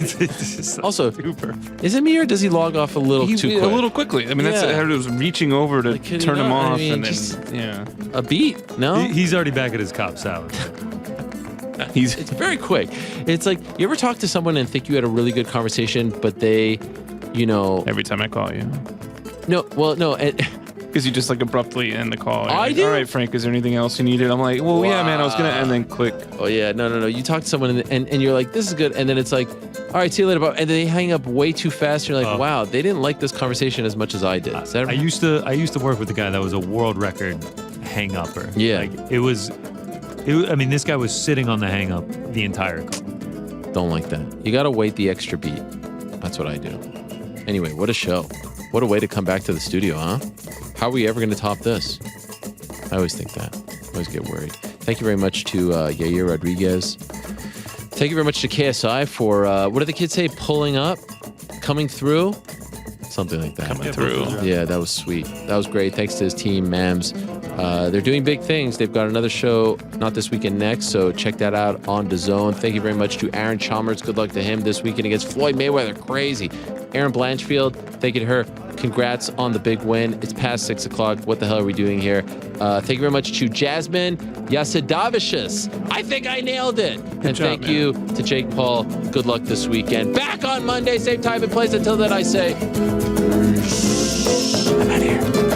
also, is it me or does he log off a little too quick? A little quickly. I mean, that's Yeah. how it was reaching over to Like, turn him off, I mean, and then just yeah, a beat. No, He's already back at his cop salad. it's very quick. It's like, you ever talk to someone and think you had a really good conversation, but they, you know... every time I call you. No, well, no. Because you just like abruptly end the call. You're I like, do? All right, Frank, is there anything else you needed? I'm like, well, yeah, man, I was going to, and then click. Oh, yeah. No. You talk to someone and you're like, this is good. And then it's like, All right, see you later, Bob. And they hang up way too fast. You're like, wow, they didn't like this conversation as much as I did. I used to work with a guy that was a world record hang-upper. Yeah. Like I mean, this guy was sitting on the hang-up the entire call. Don't like that. You got to wait the extra beat. That's what I do. Anyway, what a show. What a way to come back to the studio, huh? How are we ever going to top this? I always think that. I always get worried. Thank you very much to Yair Rodriguez. Thank you very much to KSI for, what do the kids say, pulling up, coming through? Something like that. Coming through. Yeah, that was sweet. That was great. Thanks to his team, Mams. They're doing big things. They've got another show, not this weekend, next, so check that out on DAZN. Thank you very much to Aaron Chalmers. Good luck to him this weekend against Floyd Mayweather. Crazy. Erin Blanchfield, thank you to her. Congrats on the big win. It's past 6 o'clock. What the hell are we doing here? Thank you very much to Jasmine Jasudavicius. I think I nailed it. And thank you to Jake Paul. Good luck this weekend. Back on Monday, same time and place. Until then, I say, I'm out of here.